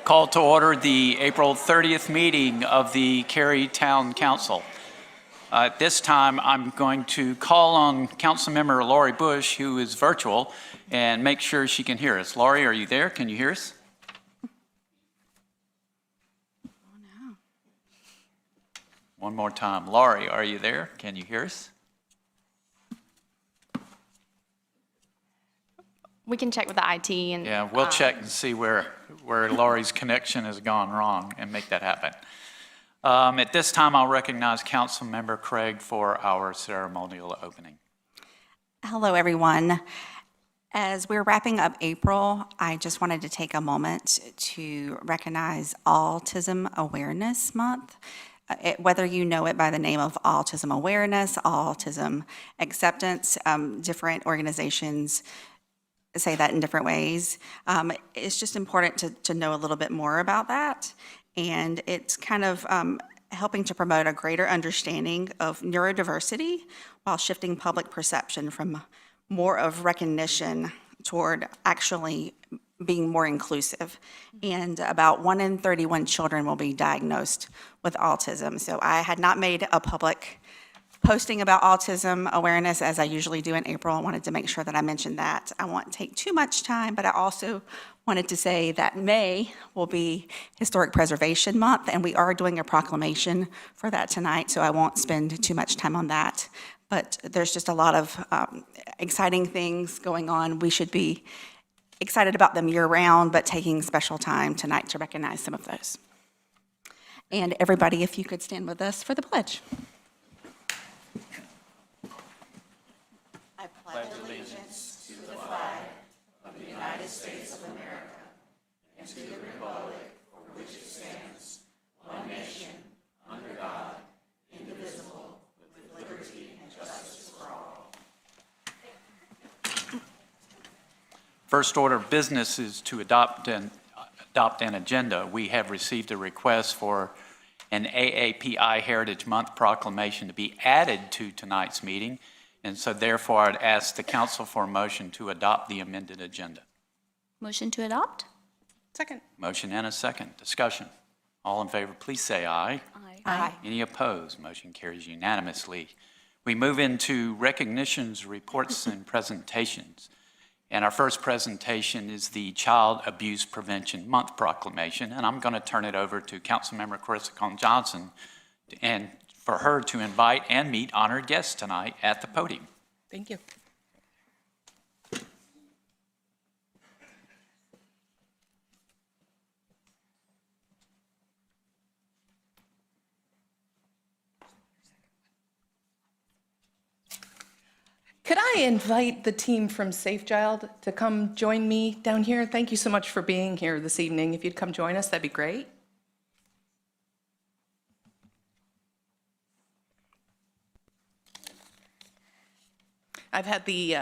Call to order the April 30th meeting of the Cary Town Council. At this time, I'm going to call on Councilmember Lori Bush, who is virtual, and make sure she can hear us. Lori, are you there? Can you hear us? Oh, no. One more time. Lori, are you there? Can you hear us? We can check with the IT and Yeah, we'll check and see where Lori's connection has gone wrong and make that happen. At this time, I'll recognize Councilmember Craig for our ceremonial opening. Hello, everyone. As we're wrapping up April, I just wanted to take a moment to recognize Autism Awareness Month. Whether you know it by the name of Autism Awareness, Autism Acceptance, different organizations say that in different ways. It's just important to know a little bit more about that. And it's kind of helping to promote a greater understanding of neurodiversity while shifting public perception from more of recognition toward actually being more inclusive. And about 1 in 31 children will be diagnosed with autism. So I had not made a public posting about autism awareness as I usually do in April. I wanted to make sure that I mentioned that. I won't take too much time, but I also wanted to say that May will be Historic Preservation Month, and we are doing a proclamation for that tonight, so I won't spend too much time on that. But there's just a lot of exciting things going on. We should be excited about them year-round, but taking special time tonight to recognize some of those. And everybody, if you could stand with us for the pledge. I pledge allegiance to the flag of the United States of America and to the republic for which it stands, one nation, under God, indivisible, with liberty and justice for all. First order of business is to adopt an agenda. We have received a request for an AAPI Heritage Month proclamation to be added to tonight's meeting, and so therefore I'd ask the council for a motion to adopt the amended agenda. motion to adopt? Second. Motion and a second. Discussion. All in favor, please say aye. Aye. Any opposed? Motion carries unanimously. We move into recognitions, reports, and presentations. And our first presentation is the Child Abuse Prevention Month proclamation, and I'm going to turn it over to Councilmember Carissa Johnson and for her to invite and meet honored guests tonight at the podium. Thank you. Could I invite the team from Safe Child to come join me down here? Thank you so much for being here this evening. If you'd come join us, that'd be great. I've had the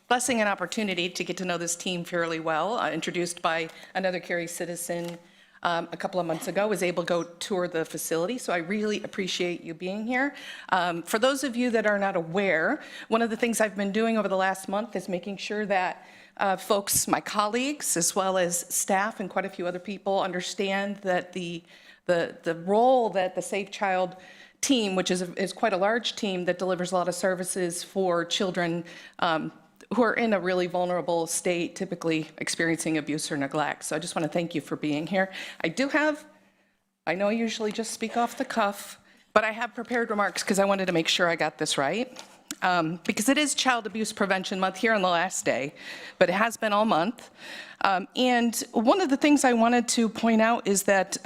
blessing and opportunity to get to know this team fairly well, introduced by another Cary citizen a couple of months ago, was able to go tour the facility, so I really appreciate you being here. For those of you that are not aware, one of the things I've been doing over the last month is making sure that folks, my colleagues, as well as staff and quite a few other people understand that the role that the Safe Child team, which is quite a large team that delivers a lot of services for children who are in a really vulnerable state, typically experiencing abuse or neglect. So I just want to thank you for being here. I know I usually just speak off the cuff, but I have prepared remarks because I wanted to make sure I got this right. Because it is Child Abuse Prevention Month here on the last day, but it has been all month. And one of the things I wanted to point out is that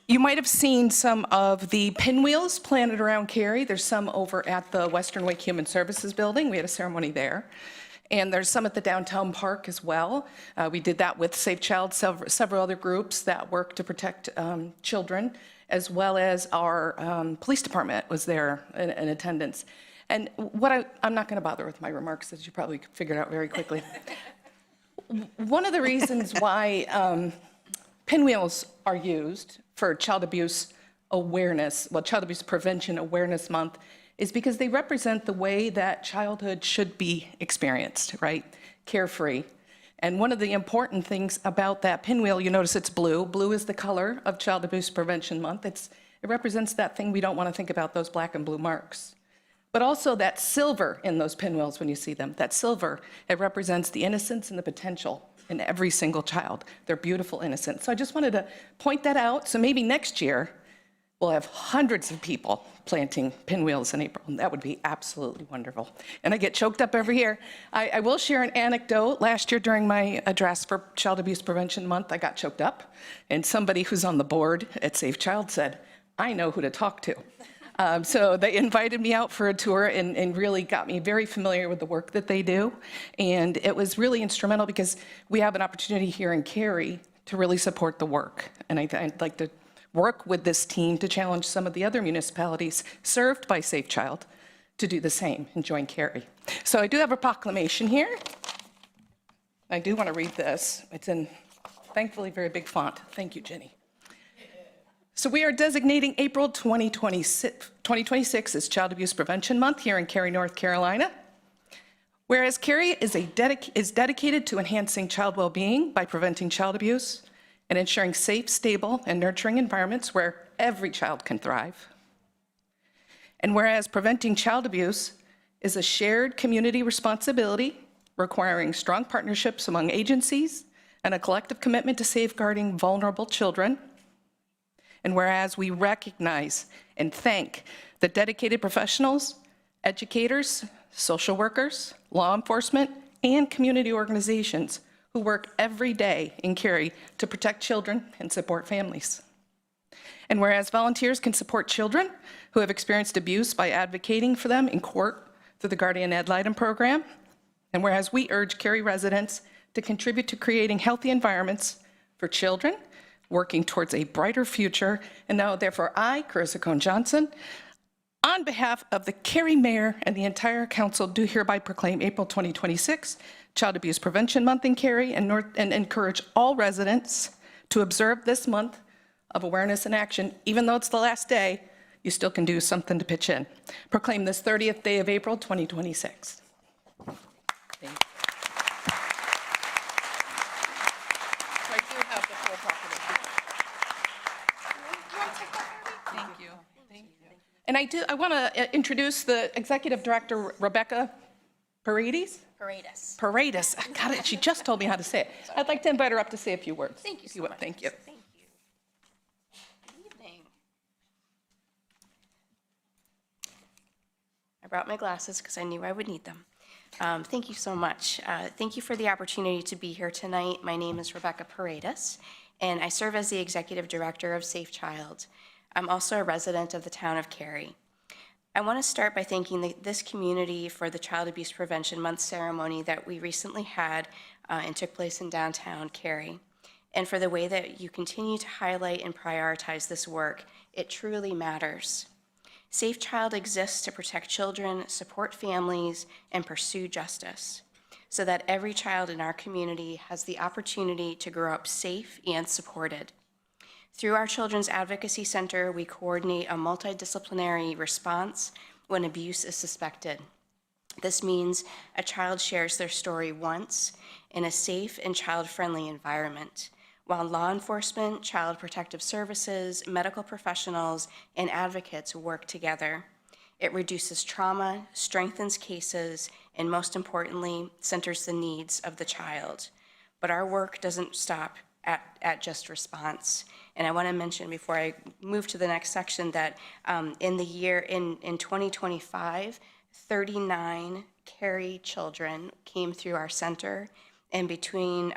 you might have seen some of the pinwheels planted around Cary. There's some over at the Western Wake Human Services Building. We had a ceremony there. And there's some at the downtown park as well. We did that with Safe Child, several other groups that work to protect children, as well as our police department was there in attendance. And I'm not gonna bother with my remarks, as you probably figured out very quickly. One of the reasons why pinwheels are used for child abuse awareness, Child Abuse Prevention Awareness Month, is because they represent the way that childhood should be experienced, right? Carefree. And one of the important things about that pinwheel, you notice it's blue. Blue is the color of Child Abuse Prevention Month. It represents that thing we don't want to think about, those black and blue marks. But also that silver in those pinwheels when you see them, that silver, it represents the innocence and the potential in every single child. They're beautiful innocence. So I just wanted to point that out. So maybe next year, we'll have hundreds of people planting pinwheels in April. And that would be absolutely wonderful. And I get choked up every year. I will share an anecdote. Last year during my address for Child Abuse Prevention Month, I got choked up. And somebody who's on the board at Safe Child said, I know who to talk to. So they invited me out for a tour and really got me very familiar with the work that they do. And it was really instrumental because we have an opportunity here in Cary to really support the work. And I'd like to work with this team to challenge some of the other municipalities served by Safe Child to do the same and join Cary. So I do have a proclamation here. I do want to read this. It's in, thankfully, very big font. Thank you, Jenny. So we are designating April 2026 as Child Abuse Prevention Month here in Cary, North Carolina. Whereas Cary is dedicated to enhancing child well-being by preventing child abuse and ensuring safe, stable, and nurturing environments where every child can thrive. And whereas preventing child abuse is a shared community responsibility requiring strong partnerships among agencies and a collective commitment to safeguarding vulnerable children. And whereas we recognize and thank the dedicated professionals, educators, social workers, law enforcement, and community organizations who work every day in Cary to protect children and support families. And whereas volunteers can support children who have experienced abuse by advocating for them in court through the Guardian Ad Litem program. And whereas we urge Cary residents to contribute to creating healthy environments for children, working towards a brighter future. And now, therefore, I, Carissa Cohn-Johnson, on behalf of the Cary Mayor and the entire council, do hereby proclaim April 2026 Child Abuse Prevention Month in Cary and encourage all residents to observe this month of awareness and action. Even though it's the last day, you still can do something to pitch in. Proclaim this 30th day of April 2026. Thank you. And I want to introduce the Executive Director, Rebecca Paredes. Paredes. I got it. She just told me how to say it. I'd like to invite her up to say a few words. Thank you so much. Thank you. Thank you. Good evening. brought my glasses because I knew I would need them. Thank you so much. Thank you for the opportunity to be here tonight. My name is Rebecca Paredes, and I serve as the Executive Director of Safe Child. I'm also a resident of the town of Cary. I want to start by thanking this community for the Child Abuse Prevention Month ceremony that we recently had and took place in downtown Cary, and for the way that you continue to highlight and prioritize this work. It truly matters. Safe Child exists to protect children, support families, and pursue justice, so that every child in our community has the opportunity to grow up safe and supported. Through our Children's Advocacy Center, we coordinate a multidisciplinary response when abuse is suspected. This means a child shares their story once in a safe and child-friendly environment, while law enforcement, child protective services, medical professionals, and advocates work together. It reduces trauma, strengthens cases, and most importantly, centers the needs of the child. But our work doesn't stop at just response. And I want to mention before I move to the next section that in 2025, 39 Cary children came through our center. And between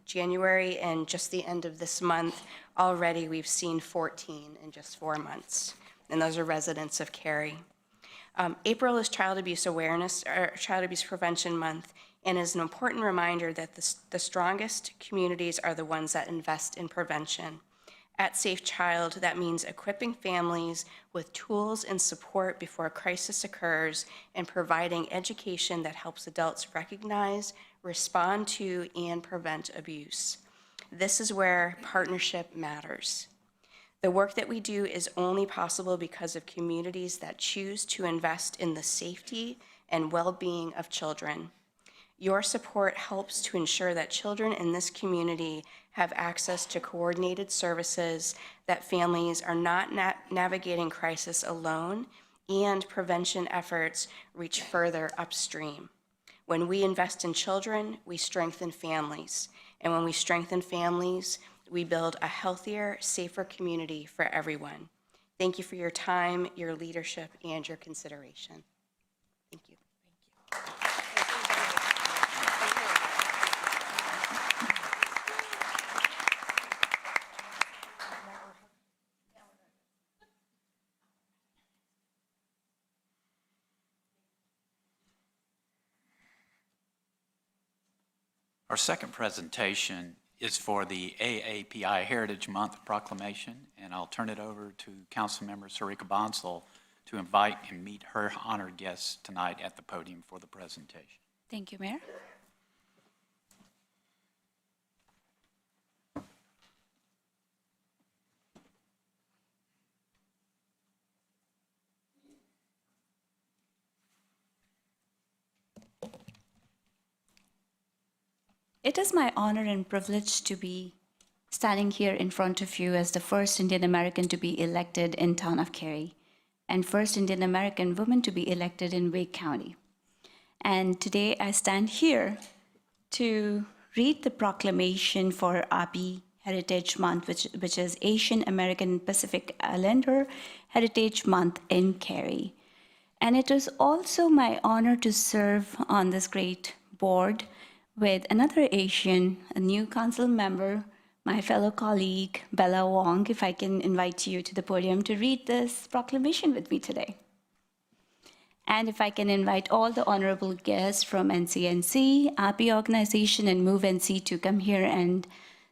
January and just the end of this month, already we've seen 14 in just 4 months. And those are residents of Cary. April is Child Abuse Awareness, or Child Abuse Prevention Month, and is an important reminder that the strongest communities are the ones that invest in prevention. At Safe Child, that means equipping families with tools and support before a crisis occurs and providing education that helps adults recognize, respond to, and prevent abuse. This is where partnership matters. The work that we do is only possible because of communities that choose to invest in the safety and well-being of children. Your support helps to ensure that children in this community have access to coordinated services, that families are not navigating crisis alone, and prevention efforts reach further upstream. When we invest in children, we strengthen families. And when we strengthen families, we build a healthier, safer community for everyone. Thank you for your time, your leadership, and your consideration. Thank you. Our second presentation is for the AAPI Heritage Month proclamation, and I'll turn it over to Councilmember Sarika Bonsall to invite and meet her honored guests tonight at the podium for the presentation. Thank you, Mayor. It is my honor and privilege to be standing here in front of you as the first Indian American to be elected in town of Cary and first Indian American woman to be elected in Wake County. And today I stand here to read the proclamation for AAPI Heritage Month, which is Asian American Pacific Islander Heritage Month in Cary. And it is also my honor to serve on this great board with another Asian, a new council member, my fellow colleague, Bella Wong, if I can invite you to the podium to read this proclamation with me today. And if I can invite all the honorable guests from NCNC, AAPI organization, and Move NC to come here and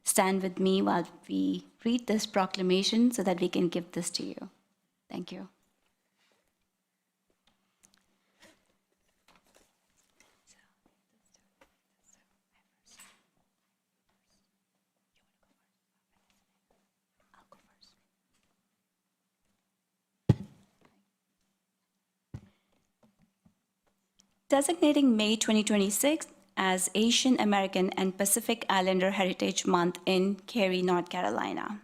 stand with me while we read this proclamation so that we can give this to you. Thank you. Designating May 2026 as Asian American and Pacific Islander Heritage Month in Cary, North Carolina.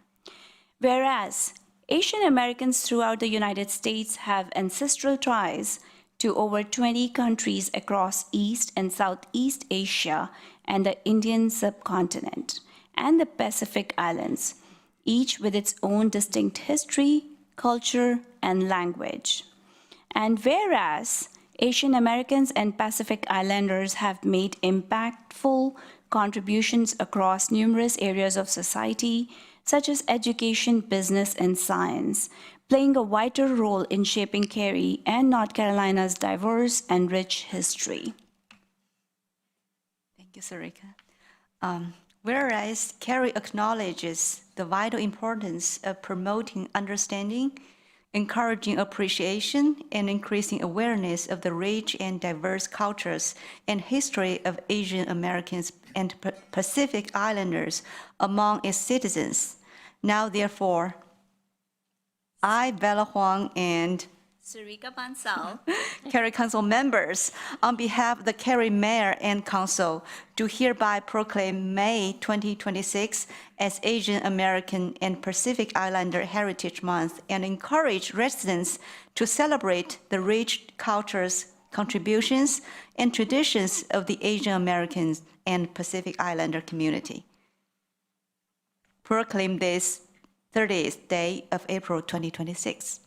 Whereas Asian Americans throughout the United States have ancestral ties to over 20 countries across East and Southeast Asia and the Indian subcontinent and the Pacific Islands, each with its own distinct history, culture, and language. And whereas Asian Americans and Pacific Islanders have made impactful contributions across numerous areas of society, such as education, business, and science, playing a vital role in shaping Cary and North Carolina's diverse and rich history. Thank you, Sarika. Whereas Cary acknowledges the vital importance of promoting understanding, encouraging appreciation, and increasing awareness of the rich and diverse cultures and history of Asian Americans and Pacific Islanders among its citizens. Now, therefore, I, Bella Huang, and Sarika Bansal, Cary Council members, on behalf of the Cary Mayor and Council, do hereby proclaim May 2026 as Asian American and Pacific Islander Heritage Month and encourage residents to celebrate the rich cultures, contributions, and traditions of the Asian Americans and Pacific Islander community. Proclaim this 30th day of April 2026.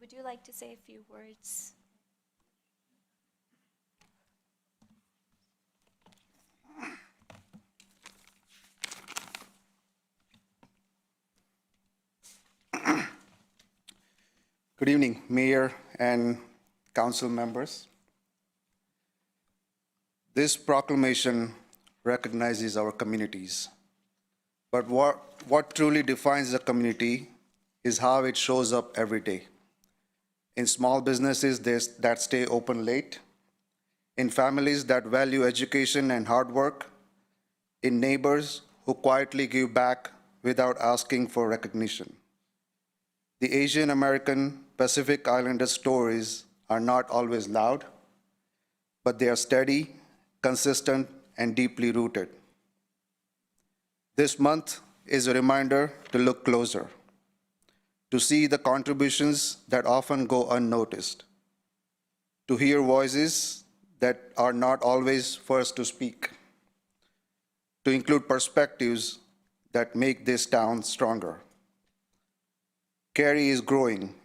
would you like to say a few words? Good evening, Mayor and Council members. This proclamation recognizes our communities, but what truly defines a community is how it shows up every day. In small businesses that stay open late, in families that value education and hard work, in neighbors who quietly give back without asking for recognition. The Asian American Pacific Islander stories are not always loud, but they are steady, consistent, and deeply rooted. This month is a reminder to look closer, to see the contributions that often go unnoticed, to hear voices that are not always first to speak, to include perspectives that make this town stronger. Cary is growing,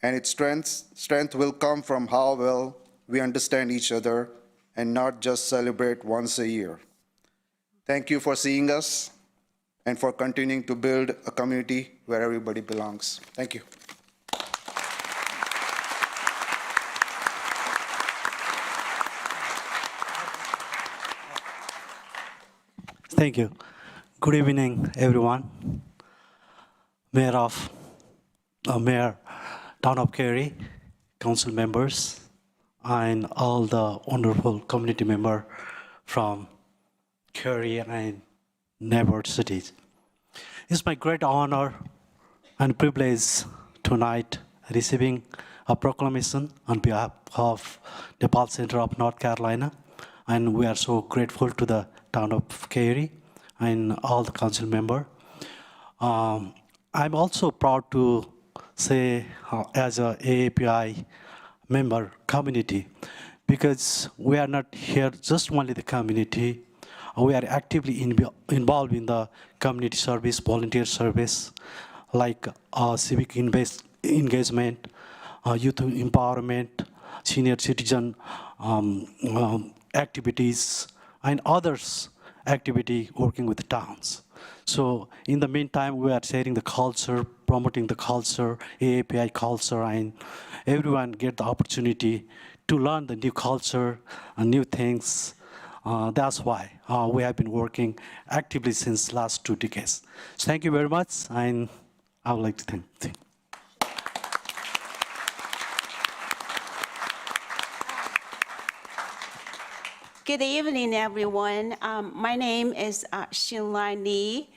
and its strength will come from how well we understand each other and not just celebrate once a year. Thank you for seeing us and for continuing to build a community where everybody belongs. Thank you. Thank you. Good evening, everyone. Mayor, Town of Cary, council members, and all the wonderful community members from Cary and neighbor cities. It's my great honor and privilege tonight receiving a proclamation on behalf of Nepal Center of North Carolina, and we are so grateful to the town of Cary and all the council members. I'm also proud to say as a AAPI member community, because we are not here just only the community, we are actively involved in the community service, volunteer service, like civic engagement, youth empowerment, senior citizen activities, and others activity working with the towns. So in the meantime, we are sharing the culture, promoting the culture, AAPI culture, and everyone get the opportunity to learn the new culture and new things. That's why we have been working actively since last 2 decades. So thank you very much, and I would like to thank you. Good evening, everyone. My name is Xinlai Li.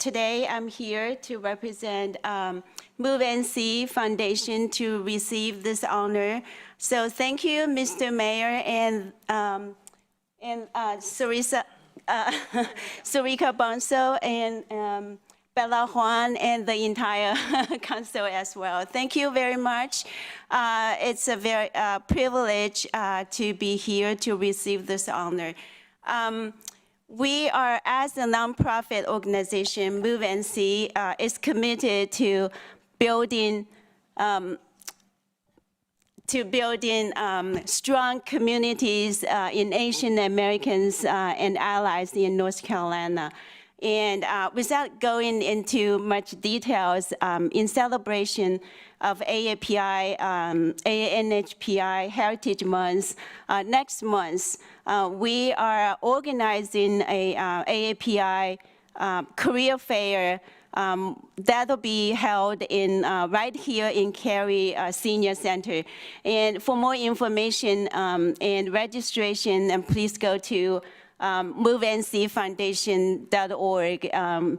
Today I'm here to represent Move NC Foundation to receive this honor. So thank you, Mr. Mayor and Sarika Bonso and Bella Juan and the entire council as well. Thank you very much. It's a very privilege to be here to receive this honor. We are, as a nonprofit organization, Move and See, is committed to building strong communities in Asian Americans and allies in North Carolina. And without going into much details, in celebration of AAPI, ANHPI Heritage Month, next month, we are organizing a AAPI career fair that'll be held in right here in Cary Senior Center. And for more information and registration, please go to moveandseefoundation.org, and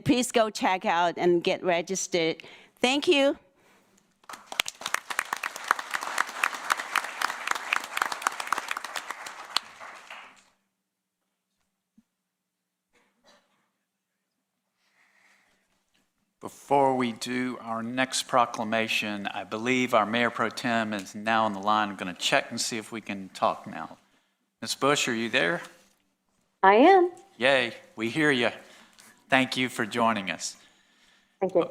please go check out and get registered. Thank you. Before we do our next proclamation, I believe our Mayor Pro Tem is now on the line. I'm going to check and see if we can talk now. Ms. Bush, are you there? I am. Yay, we hear you. Thank you for joining us. Thank you.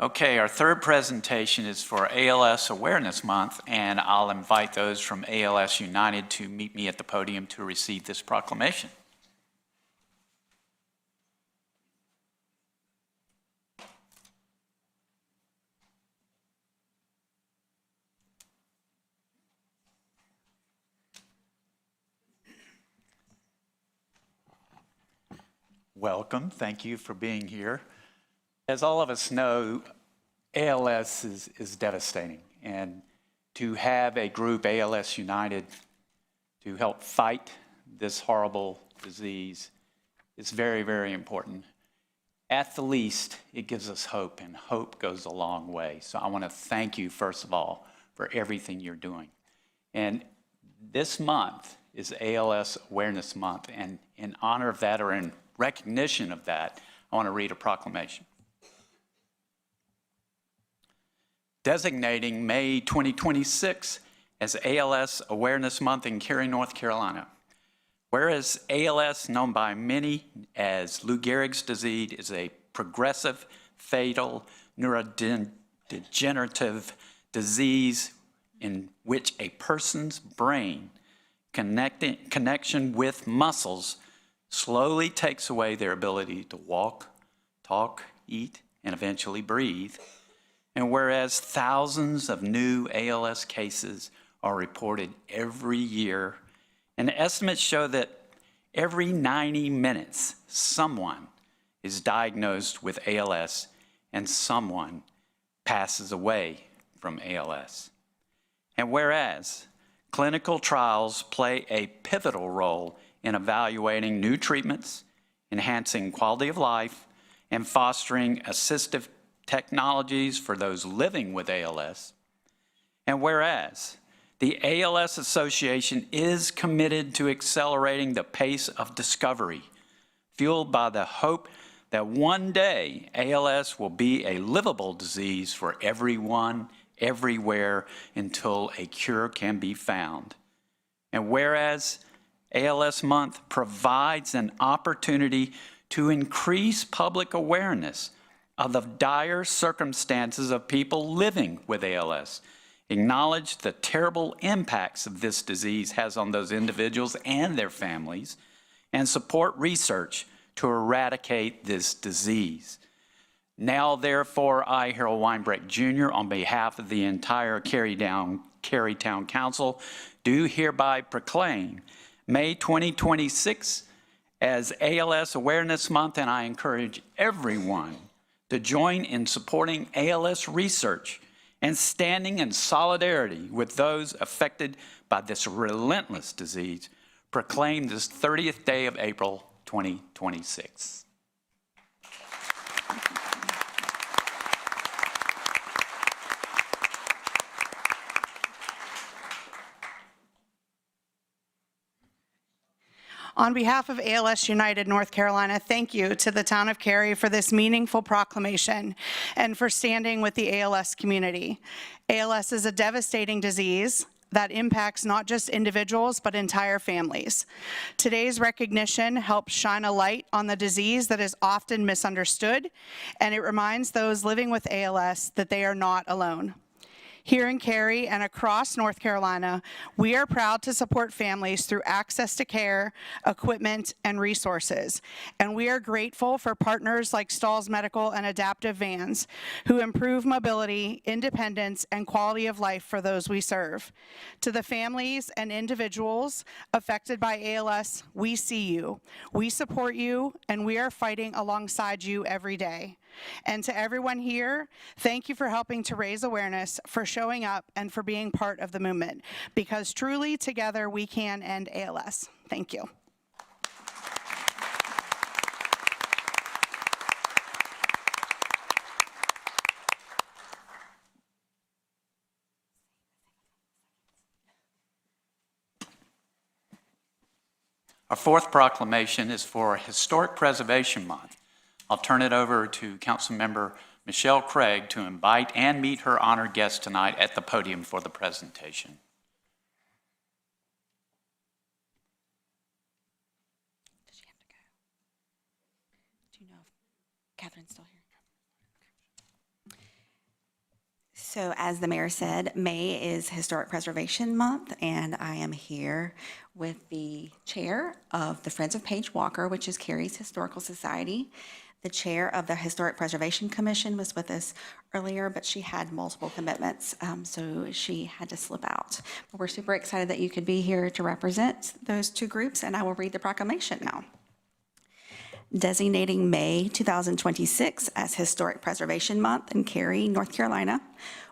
Okay, our third presentation is for ALS Awareness Month, and I'll invite those from ALS United to meet me at the podium to receive this proclamation. Welcome. Thank you for being here. As all of us know, ALS is devastating, and to have a group, ALS United, to help fight this horrible disease is very, very important. At the least, it gives us hope, and hope goes a long way. So I want to thank you, first of all, for everything you're doing. And this month is ALS Awareness Month, and in honor of that, or in recognition of that, I want to read a proclamation. Designating May 2026 as ALS Awareness Month in Cary, North Carolina. Whereas ALS, known by many as Lou Gehrig's disease, is a progressive, fatal, neurodegenerative disease in which a person's brain connection with muscles slowly takes away their ability to walk, talk, eat, and eventually breathe. And whereas thousands of new ALS cases are reported every year, and estimates show that every 90 minutes, someone is diagnosed with ALS and someone passes away from ALS. And whereas clinical trials play a pivotal role in evaluating new treatments, enhancing quality of life, and fostering assistive technologies for those living with ALS. And whereas the ALS Association is committed to accelerating the pace of discovery, fueled by the hope that one day ALS will be a livable disease for everyone, everywhere, until a cure can be found. And whereas ALS Month provides an opportunity to increase public awareness of the dire circumstances of people living with ALS, acknowledge the terrible impacts of this disease has on those individuals and their families, and support research to eradicate this disease. Now, therefore, I, Harold Weinbrecht Jr., on behalf of the entire Cary Town Council, do hereby proclaim May 2026 as ALS Awareness Month, and I encourage everyone to join in supporting ALS research and standing in solidarity with those affected by this relentless disease, proclaimed this 30th day of April 2026. On behalf of ALS United North Carolina, thank you to the town of Cary for this meaningful proclamation and for standing with the ALS community. ALS is a devastating disease that impacts not just individuals, but entire families. Today's recognition helps shine a light on the disease that is often misunderstood, and it reminds those living with ALS that they are not alone. Here in Cary and across North Carolina, we are proud to support families through access to care, equipment, and resources. And we are grateful for partners like Stahls Medical and Adaptive Vans, who improve mobility, independence, and quality of life for those we serve. To the families and individuals affected by ALS, we see you, we support you, and we are fighting alongside you every day. And to everyone here, thank you for helping to raise awareness, for showing up, and for being part of the movement, because truly together we can end ALS. Thank you. Our fourth proclamation is for Historic Preservation Month. I'll turn it over to Councilmember Michelle Craig to invite and meet her honored guest tonight at the podium for the presentation. Does she have to go? Do you know if Catherine's still here? So as the mayor said, May is Historic Preservation Month, and I am here with the chair of the Friends of Paige Walker, which is Cary's Historical Society. The chair of the Historic Preservation Commission was with us earlier, but she had multiple commitments, so she had to slip out. But we're super excited that you could be here to represent those two groups, and I will read the proclamation now. Designating May 2026 as Historic Preservation Month in Cary, North Carolina,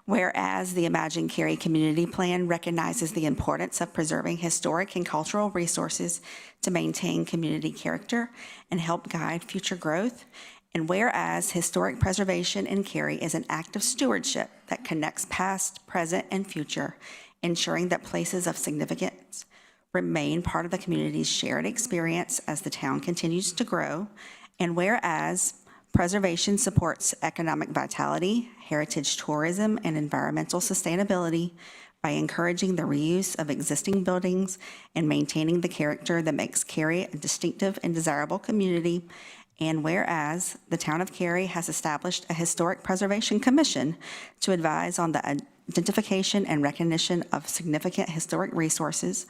whereas the Imagine Cary Community Plan recognizes the importance of preserving historic and cultural resources to maintain community character and help guide future growth, and whereas historic preservation in Cary is an act of stewardship that connects past, present, and future, ensuring that places of significance remain part of the community's shared experience as the town continues to grow, and whereas preservation supports economic vitality, heritage tourism, and environmental sustainability by encouraging the reuse of existing buildings and maintaining the character that makes Cary a distinctive and desirable community, and whereas the town of Cary has established a Historic Preservation Commission to advise on the identification and recognition of significant historic resources,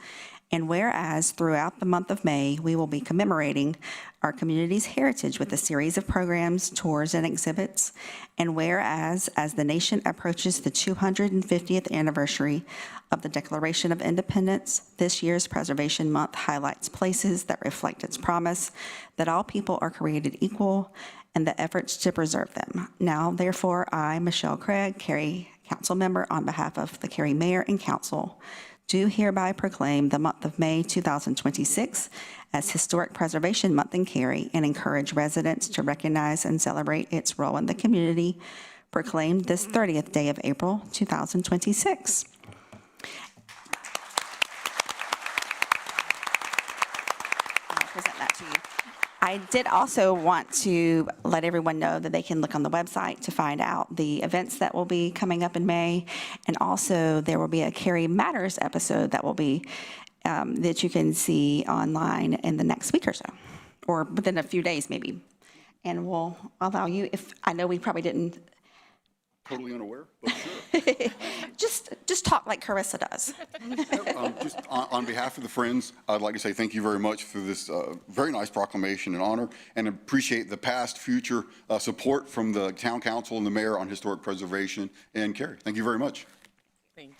and whereas throughout the month of May, we will be commemorating our community's heritage with a series of programs, tours, and exhibits, and whereas as the nation approaches the 250th anniversary of the Declaration of Independence, this year's Preservation Month highlights places that reflect its promise that all people are created equal and the efforts to preserve them. Now, therefore, I, Michelle Craig, Cary Council Member, on behalf of the Cary Mayor and Council, do hereby proclaim the month of May 2026 as Historic Preservation Month in Cary and encourage residents to recognize and celebrate its role in the community, proclaimed this 30th day of April 2026. I'll present that to you. I did also want to let everyone know that they can look on the website to find out the events that will be coming up in May. And also there will be a Cary Matters episode that will be, that you can see online in the next week or so, or within a few days maybe. And we'll allow you, if, I know we probably didn't. Totally unaware, but sure. Just talk like Carissa does. Just on behalf of the Friends, I'd like to say thank you very much for this very nice proclamation and honor, and appreciate the past, future support from the town council and the mayor on historic preservation in Cary. Thank you very much. Thank you.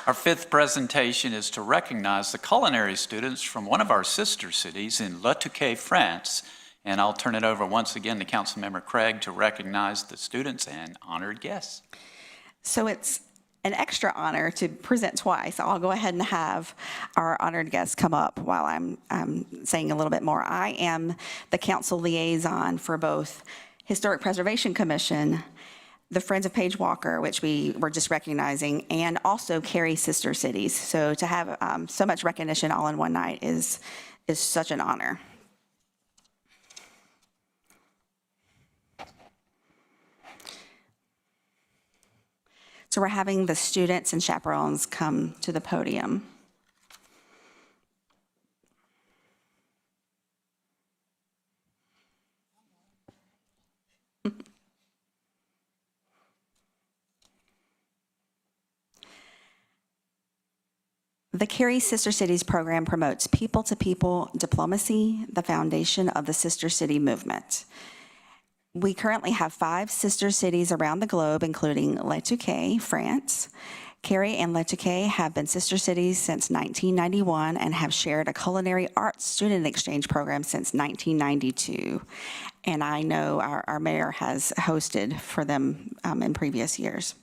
Our fifth presentation is to recognize the culinary students from one of our sister cities in Le Touquet, France. And I'll turn it over once again to Councilmember Craig to recognize the students and honored guests. So it's an extra honor to present twice. I'll go ahead and have our honored guests come up while I'm saying a little bit more. I am the council liaison for both Historic Preservation Commission, the Friends of Paige Walker, which we were just recognizing, and also Cary Sister Cities. So to have so much recognition all in one night is such an honor. So we're having the students and chaperones come to the podium. The Cary Sister Cities program promotes people-to-people diplomacy, the foundation of the Sister City movement. We currently have 5 sister cities around the globe, including Le Touquet, France. Cary and Le Touquet have been sister cities since 1991 and have shared a culinary arts student exchange program since 1992. And I know our mayor has hosted for them in previous years.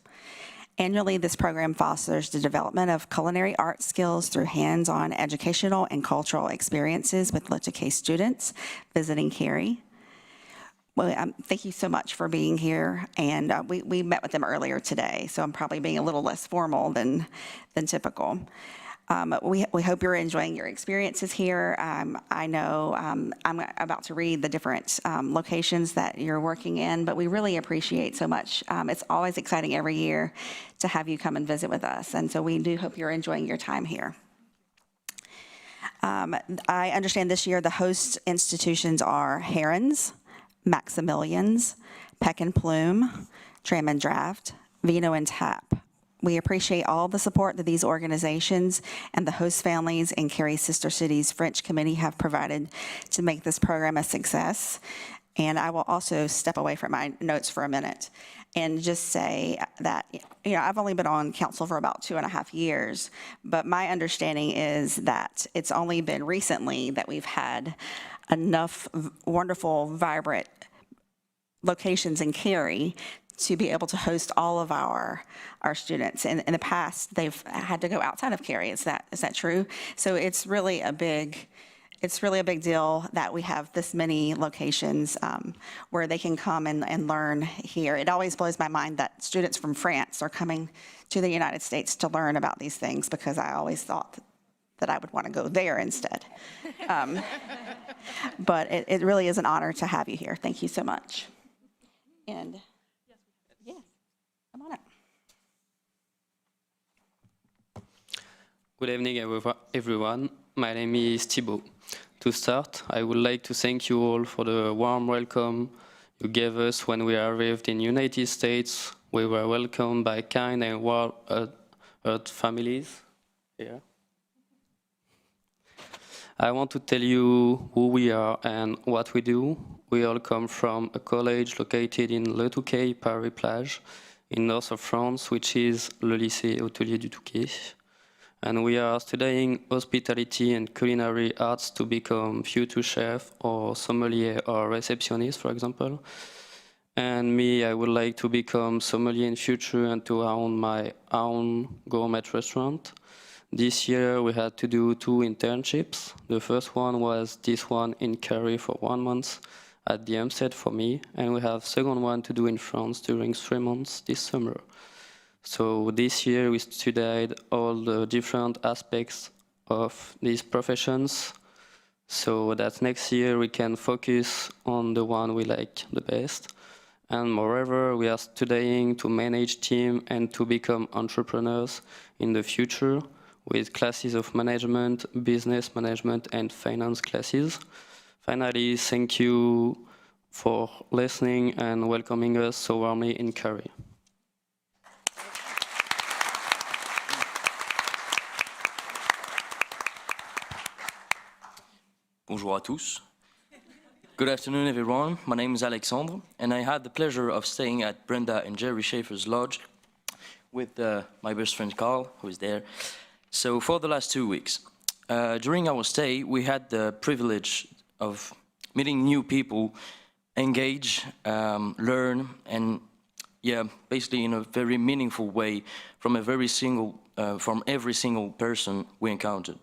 Annually, this program fosters the development of culinary art skills through hands-on educational and cultural experiences with Le Touquet students visiting Cary. Well, thank you so much for being here, and we met with them earlier today, so I'm probably being a little less formal than typical. We hope you're enjoying your experiences here. I know I'm about to read the different locations that you're working in, but we really appreciate so much. It's always exciting every year to have you come and visit with us, and so we do hope you're enjoying your time here. I understand this year the host institutions are Herons, Maximilians, Peck and Plume, Tram and Draft, Vino and Tap. We appreciate all the support that these organizations and the host families and Cary Sister Cities French Committee have provided to make this program a success. And I will also step away from my notes for a minute and just say that, I've only been on council for about 2.5 years, but my understanding is that it's only been recently that we've had enough wonderful, vibrant locations in Cary to be able to host all of our students. In the past, they've had to go outside of Cary. Is that true? So it's really a big deal that we have this many locations where they can come and learn here. It always blows my mind that students from France are coming to the United States to learn about these things, because I always thought that I would want to go there instead. But it really is an honor to have you here. Thank you so much. And yes, come on up. Good evening, everyone. My name is Thibaut. To start, I would like to thank you all for the warm welcome you gave us when we arrived in the United States. We were welcomed by kind and warm-hearted families here. I want to tell you who we are and what we do. We all come from a college located in Le Touquet, Paris-Plage, in north of France, which is Le Lycée Hôtelier du Touquet. And we are studying hospitality and culinary arts to become future chef or sommelier or receptionist, for example. And me, I would like to become sommelier in future and to own my own gourmet restaurant. This year we had to do 2 internships. The first one was this one in Cary for 1 month at the Amstead for me, and we have second one to do in France during 3 months this summer. So this year we studied all the different aspects of these professions, so that next year we can focus on the one we like the best. And moreover, we are studying to manage team and to become entrepreneurs in the future, with classes of management, business management, and finance classes. Finally, thank you for listening and welcoming us so warmly in Cary. Bonjour à tous. Good afternoon, everyone. My name is Alexandre, and I had the pleasure of staying at Brenda and Jerry Schaefer's lodge with my best friend Carl, who is there. So for the last 2 weeks, during our stay, we had the privilege of meeting new people, engage, learn, and basically in a very meaningful way from every single person we encountered.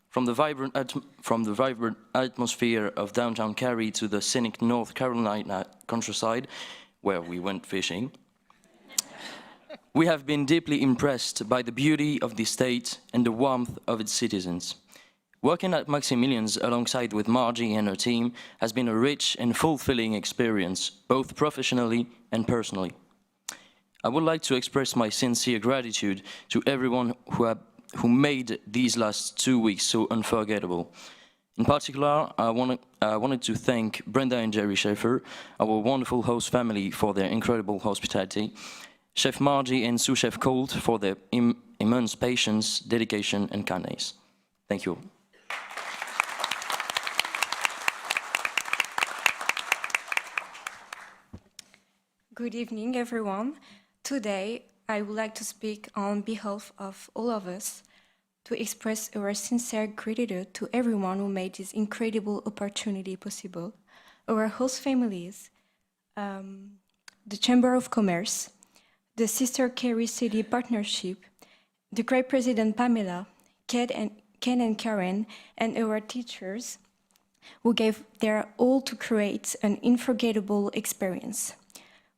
From the vibrant atmosphere of downtown Cary to the scenic North Carolina countryside, where we went fishing, We have been deeply impressed by the beauty of the state and the warmth of its citizens. Working at Maximilian's alongside with Margie and her team has been a rich and fulfilling experience, both professionally and personally. I would like to express my sincere gratitude to everyone who made these last 2 weeks so unforgettable. In particular, I wanted to thank Brenda and Jerry Schaefer, our wonderful host family, for their incredible hospitality, Chef Margie and Sous Chef Colt for their immense patience, dedication, and kindness. Thank you. Good evening, everyone. Today, I would like to speak on behalf of all of us to express our sincere gratitude to everyone who made this incredible opportunity possible, our host families, the Chamber of Commerce, the Sister Cary City Partnership, the great President Pamela, Ken and Karen, and our teachers who gave their all to create an unforgettable experience.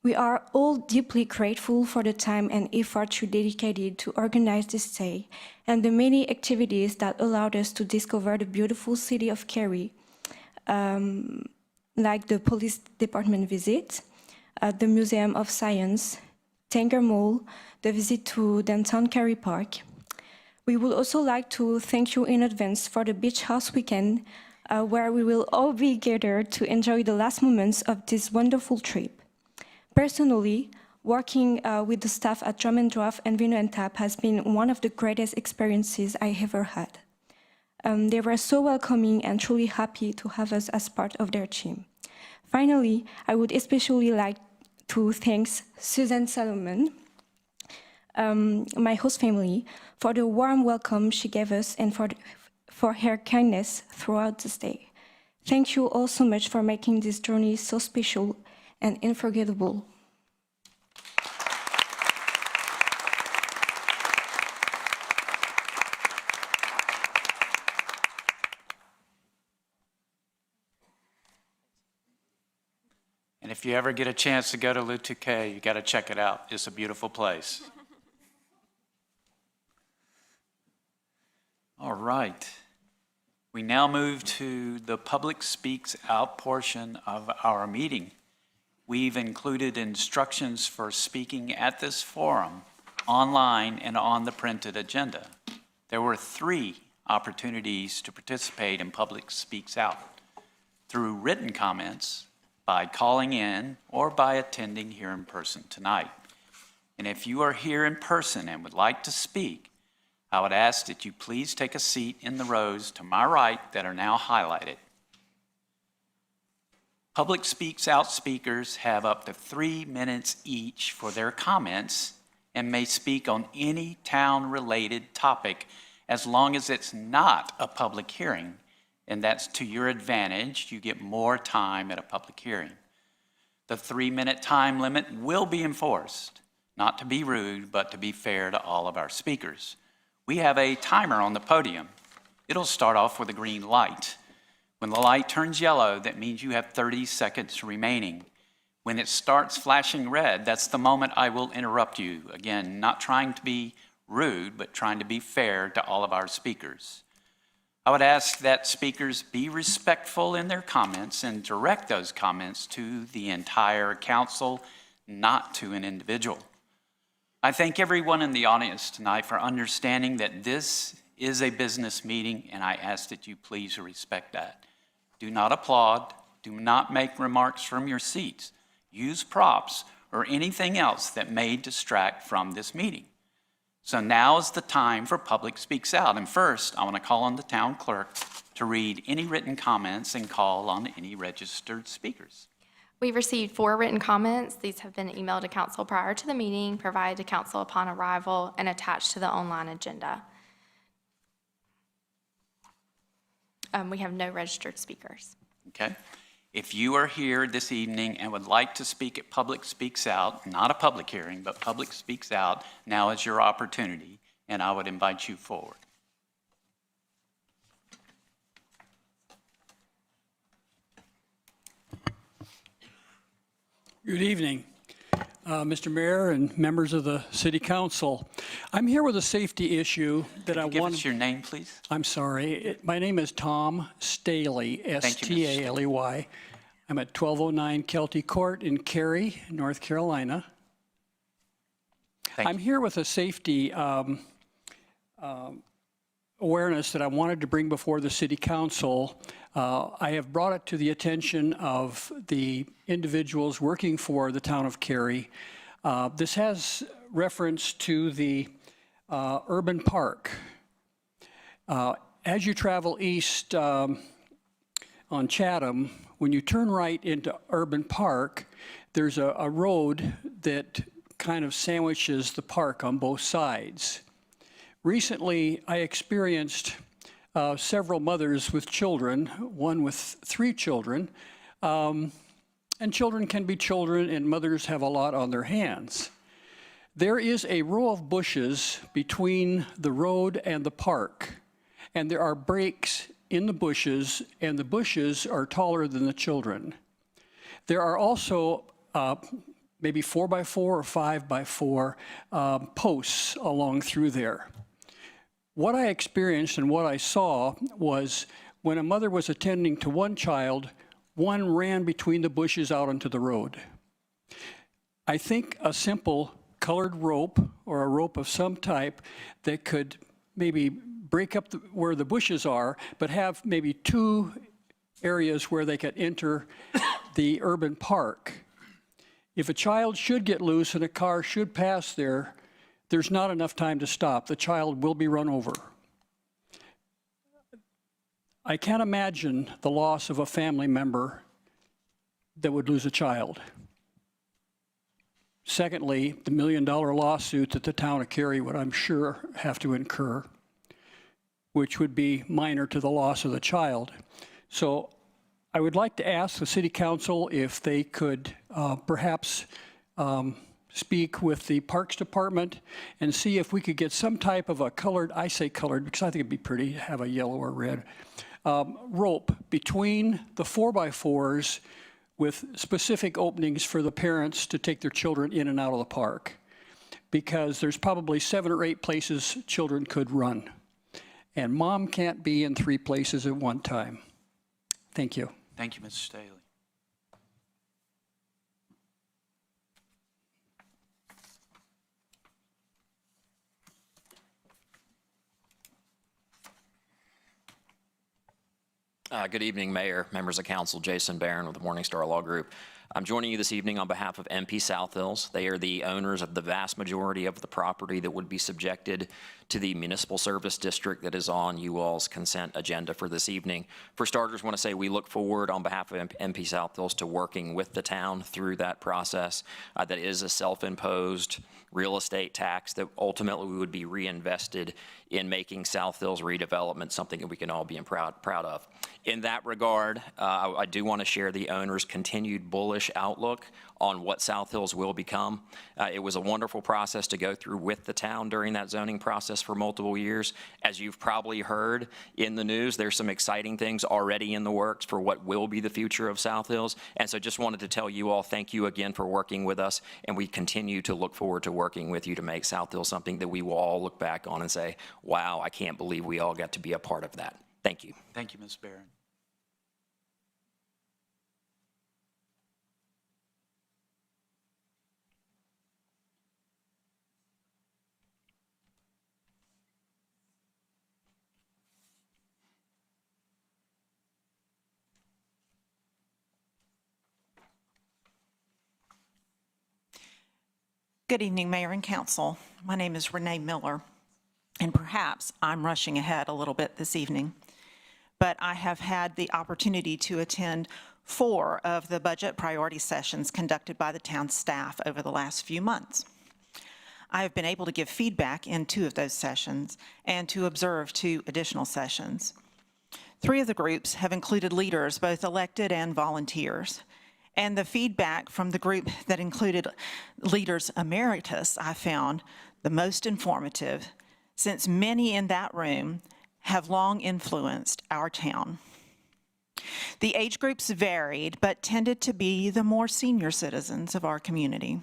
We are all deeply grateful for the time and effort you dedicated to organize this day and the many activities that allowed us to discover the beautiful city of Cary, like the police department visit, the Museum of Science, Tanger Mall, the visit to downtown Cary Park. We would also like to thank you in advance for the beach house weekend, where we will all be gathered to enjoy the last moments of this wonderful trip. Personally, working with the staff at Drum and Draft and Vino and Tap has been one of the greatest experiences I ever had. They were so welcoming and truly happy to have us as part of their team. Finally, I would especially like to thank Suzanne Salomon, my host family, for the warm welcome she gave us and for her kindness throughout this day. Thank you all so much for making this journey so special and unforgettable. And if you ever get a chance to go to Le Touquet, you got to check it out. It's a beautiful place. All right. We now move to the public speaks out portion of our meeting. We've included instructions for speaking at this forum online and on the printed agenda. There were 3 opportunities to participate in public speaks out: through written comments, by calling in, or by attending here in person tonight. And if you are here in person and would like to speak, I would ask that you please take a seat in the rows to my right that are now highlighted. Public Speaks Out speakers have up to 3 minutes each for their comments and may speak on any town-related topic as long as it's not a public hearing, and that's to your advantage. You get more time at a public hearing. The 3-minute time limit will be enforced, not to be rude, but to be fair to all of our speakers. We have a timer on the podium. It'll start off with a green light. When the light turns yellow, that means you have 30 seconds remaining. When it starts flashing red, that's the moment I will interrupt you. Again, not trying to be rude, but trying to be fair to all of our speakers. I would ask that speakers be respectful in their comments and direct those comments to the entire council, not to an individual. I thank everyone in the audience tonight for understanding that this is a business meeting, and I ask that you please respect that. Do not applaud, do not make remarks from your seats, use props or anything else that may distract from this meeting. So now is the time for Public Speaks Out. And first, I want to call on the town clerk to read any written comments and call on any registered speakers. We've received 4 written comments. These have been emailed to council prior to the meeting, provided to council upon arrival, and attached to the online agenda. We have no registered speakers. Okay. If you are here this evening and would like to speak at Public Speaks Out, not a public hearing, but Public Speaks Out, now is your opportunity, and I would invite you forward. Good evening. Mr. Mayor and members of the City Council. I'm here with a safety issue that I Give want. us your name, please. I'm sorry. My name is Tom Staley, Thank you, Mr. S-T-A-L-E-Y. I'm at 1209 Kelty Court in Cary, North Carolina. I'm here with a safety awareness that I wanted to bring before the City Council. I have brought it to the attention of the individuals working for the town of Cary. This has reference to the urban park. As you travel east on Chatham, when you turn right into Urban Park, there's a road that kind of sandwiches the park on both sides. Recently, I experienced several mothers with children, one with 3 children, and children can be children, and mothers have a lot on their hands. There is a row of bushes between the road and the park, and there are breaks in the bushes, and the bushes are taller than the children. There are also maybe 4x4 or 5x4 posts along through there. What I experienced and what I saw was when a mother was attending to one child, one ran between the bushes out onto the road. I think a simple colored rope or a rope of some type that could maybe break up where the bushes are, but have maybe 2 areas where they could enter the urban park. If a child should get loose and a car should pass there, there's not enough time to stop. The child will be run over. I can't imagine the loss of a family member that would lose a child. Secondly, the $1 million lawsuit that the town of Cary would, I'm sure, have to incur, which would be minor to the loss of the child. So I would like to ask the City Council if they could perhaps speak with the Parks Department and see if we could get some type of a colored, I say colored because I think it'd be pretty to have a yellow or red, rope between the 4x4s with specific openings for the parents to take their children in and out of the park, because there's probably 7 or 8 places children could run. And mom can't be in 3 places at one time. Thank you. Thank you, Mr. Staley. Good evening, Mayor, members of Council. Jason Barron with the Morningstar Law Group. I'm joining you this evening on behalf of MP South Hills. They are the owners of the vast majority of the property that would be subjected to the municipal service district that is on you all's consent agenda for this evening. For starters, I want to say we look forward on behalf of MP South Hills to working with the town through that process. That is a self-imposed real estate tax that ultimately would be reinvested in making South Hills redevelopment something that we can all be proud of. In that regard, I do want to share the owner's continued bullish outlook on what South Hills will become. It was a wonderful process to go through with the town during that zoning process for multiple years. As you've probably heard in the news, there's some exciting things already in the works for what will be the future of South Hills. And so just wanted to tell you all, thank you again for working with us, and we continue to look forward to working with you to make South Hills something that we will all look back on and say, wow, I can't believe we all got to be a part of that. Thank you. Thank you, Ms. Barron. Good evening, Mayor and Council. My name is Renee Miller, and perhaps I'm rushing ahead a little bit this evening, but I have had the opportunity to attend 4 of the budget priority sessions conducted by the town staff over the last few months. I have been able to give feedback in 2 of those sessions and to observe 2 additional sessions. 3 of the groups have included leaders, both elected and volunteers. And the feedback from the group that included leaders emeritus, I found the most informative, since many in that room have long influenced our town. The age groups varied, but tended to be the more senior citizens of our community.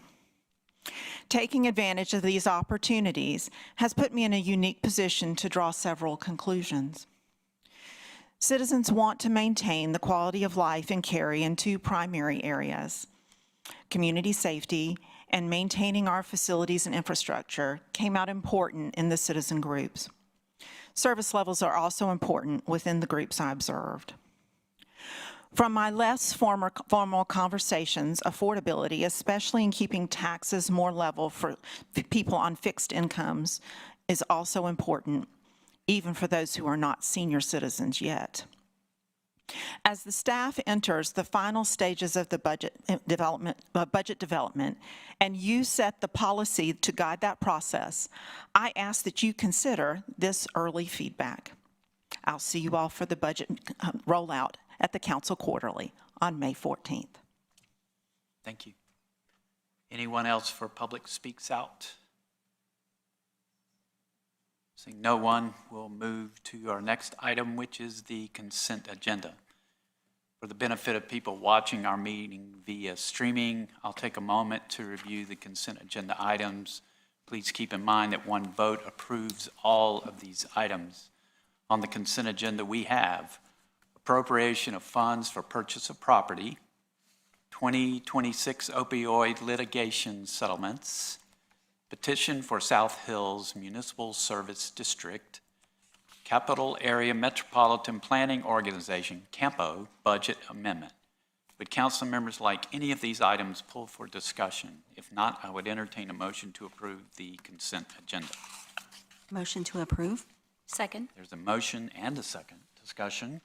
Taking advantage of these opportunities has put me in a unique position to draw several conclusions. Citizens want to maintain the quality of life in Cary in two primary areas. Community safety and maintaining our facilities and infrastructure came out important in the citizen groups. Service levels are also important within the groups I observed. From my less formal conversations, affordability, especially in keeping taxes more level for people on fixed incomes, is also important, even for those who are not senior citizens yet. As the staff enters the final stages of the budget development, and you set the policy to guide that process, I ask that you consider this early feedback. I'll see you all for the budget rollout at the Council Quarterly on May 14th. Thank you. Anyone else for public speaks out? Seeing no one, we'll move to our next item, which is the consent agenda. For the benefit of people watching our meeting via streaming, I'll take a moment to review the consent agenda items. Please keep in mind that one vote approves all of these items. On the consent agenda, we have appropriation of funds for purchase of property, 2026 opioid litigation settlements, petition for South Hills Municipal Service District, Capital Area Metropolitan Planning Organization, CAMPO, budget amendment. Would council members like any of these items pulled for discussion? If not, I would entertain a motion to approve the consent agenda. Motion to approve. Second. There's a motion and a second. Discussion.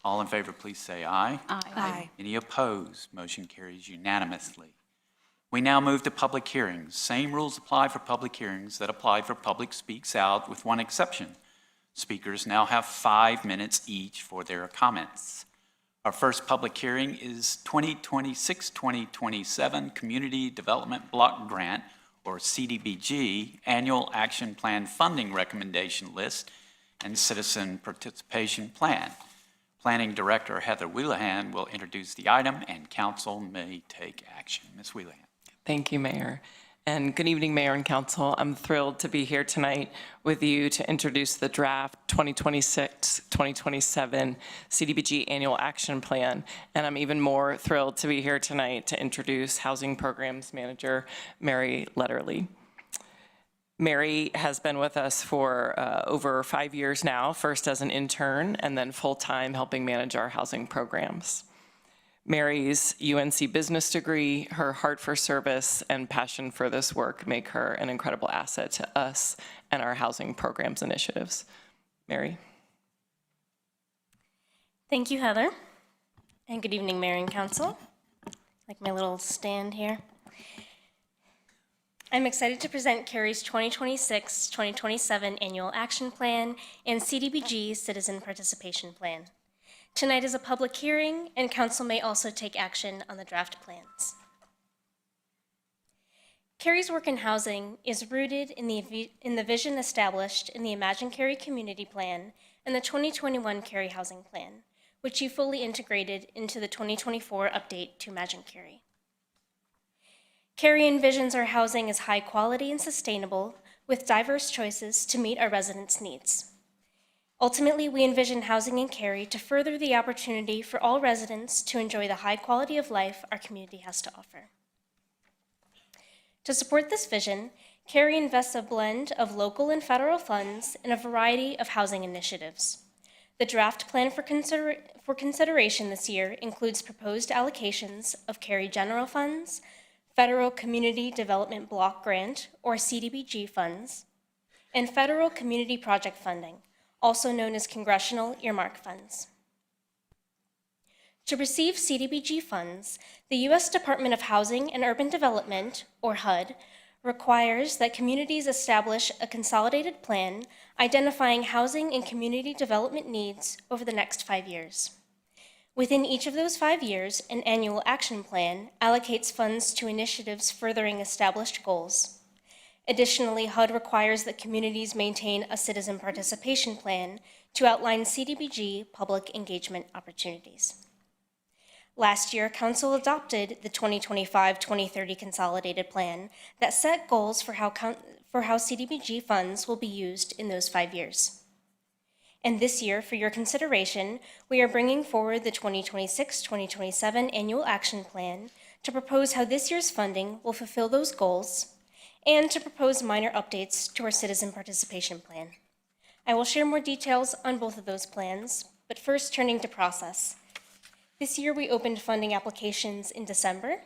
All in favor, please say aye. Aye. Any opposed? Motion carries unanimously. We now move to public hearings. Same rules apply for public hearings that apply for public speaks out, with one exception. Speakers now have 5 minutes each for their comments. Our first public hearing is 2026-2027 Community Development Block Grant, or CDBG, Annual Action Plan Funding Recommendation List and Citizen Participation Plan. Planning Director Heather Wheelahan will introduce the item, and council may take action. Ms. Wheelahan. Thank you, Mayor. And good evening, Mayor and Council. I'm thrilled to be here tonight with you to introduce the draft 2026-2027 CDBG Annual Action Plan. And I'm even more thrilled to be here tonight to introduce Housing Programs Manager Mary Letterly. Mary has been with us for over 5 years now, first as an intern and then full-time helping manage our housing programs. Mary's UNC business degree, her heart for service, and passion for this work make her an incredible asset to us and our housing programs initiatives. Mary. Thank you, Heather. And good evening, Mayor and Council. Like my little stand here. I'm excited to present Cary's 2026-2027 Annual Action Plan and CDBG Citizen Participation Plan. Tonight is a public hearing, and Council may also take action on the draft plans. Cary's work in housing is rooted in the vision established in the Imagine Cary Community Plan and the 2021 Cary Housing Plan, which you fully integrated into the 2024 update to Imagine Cary. Cary envisions our housing as high quality and sustainable, with diverse choices to meet our residents' needs. Ultimately, we envision housing in Cary to further the opportunity for all residents to enjoy the high quality of life our community has to offer. To support this vision, Cary invests a blend of local and federal funds in a variety of housing initiatives. The draft plan for consideration this year includes proposed allocations of Cary general funds, Federal Community Development Block Grant, or CDBG funds, and federal community project funding, also known as Congressional Earmark Funds. To receive CDBG funds, the U.S. Department of Housing and Urban Development, or HUD, requires that communities establish a consolidated plan identifying housing and community development needs over the next 5 years. Within each of those 5 years, an annual action plan allocates funds to initiatives furthering established goals. Additionally, HUD requires that communities maintain a citizen participation plan to outline CDBG public engagement opportunities. Last year, Council adopted the 2025-2030 Consolidated Plan that set goals for how CDBG funds will be used in those 5 years. And this year, for your consideration, we are bringing forward the 2026-2027 Annual Action Plan to propose how this year's funding will fulfill those goals and to propose minor updates to our Citizen Participation Plan. I will share more details on both of those plans, but first turning to process. This year, we opened funding applications in December.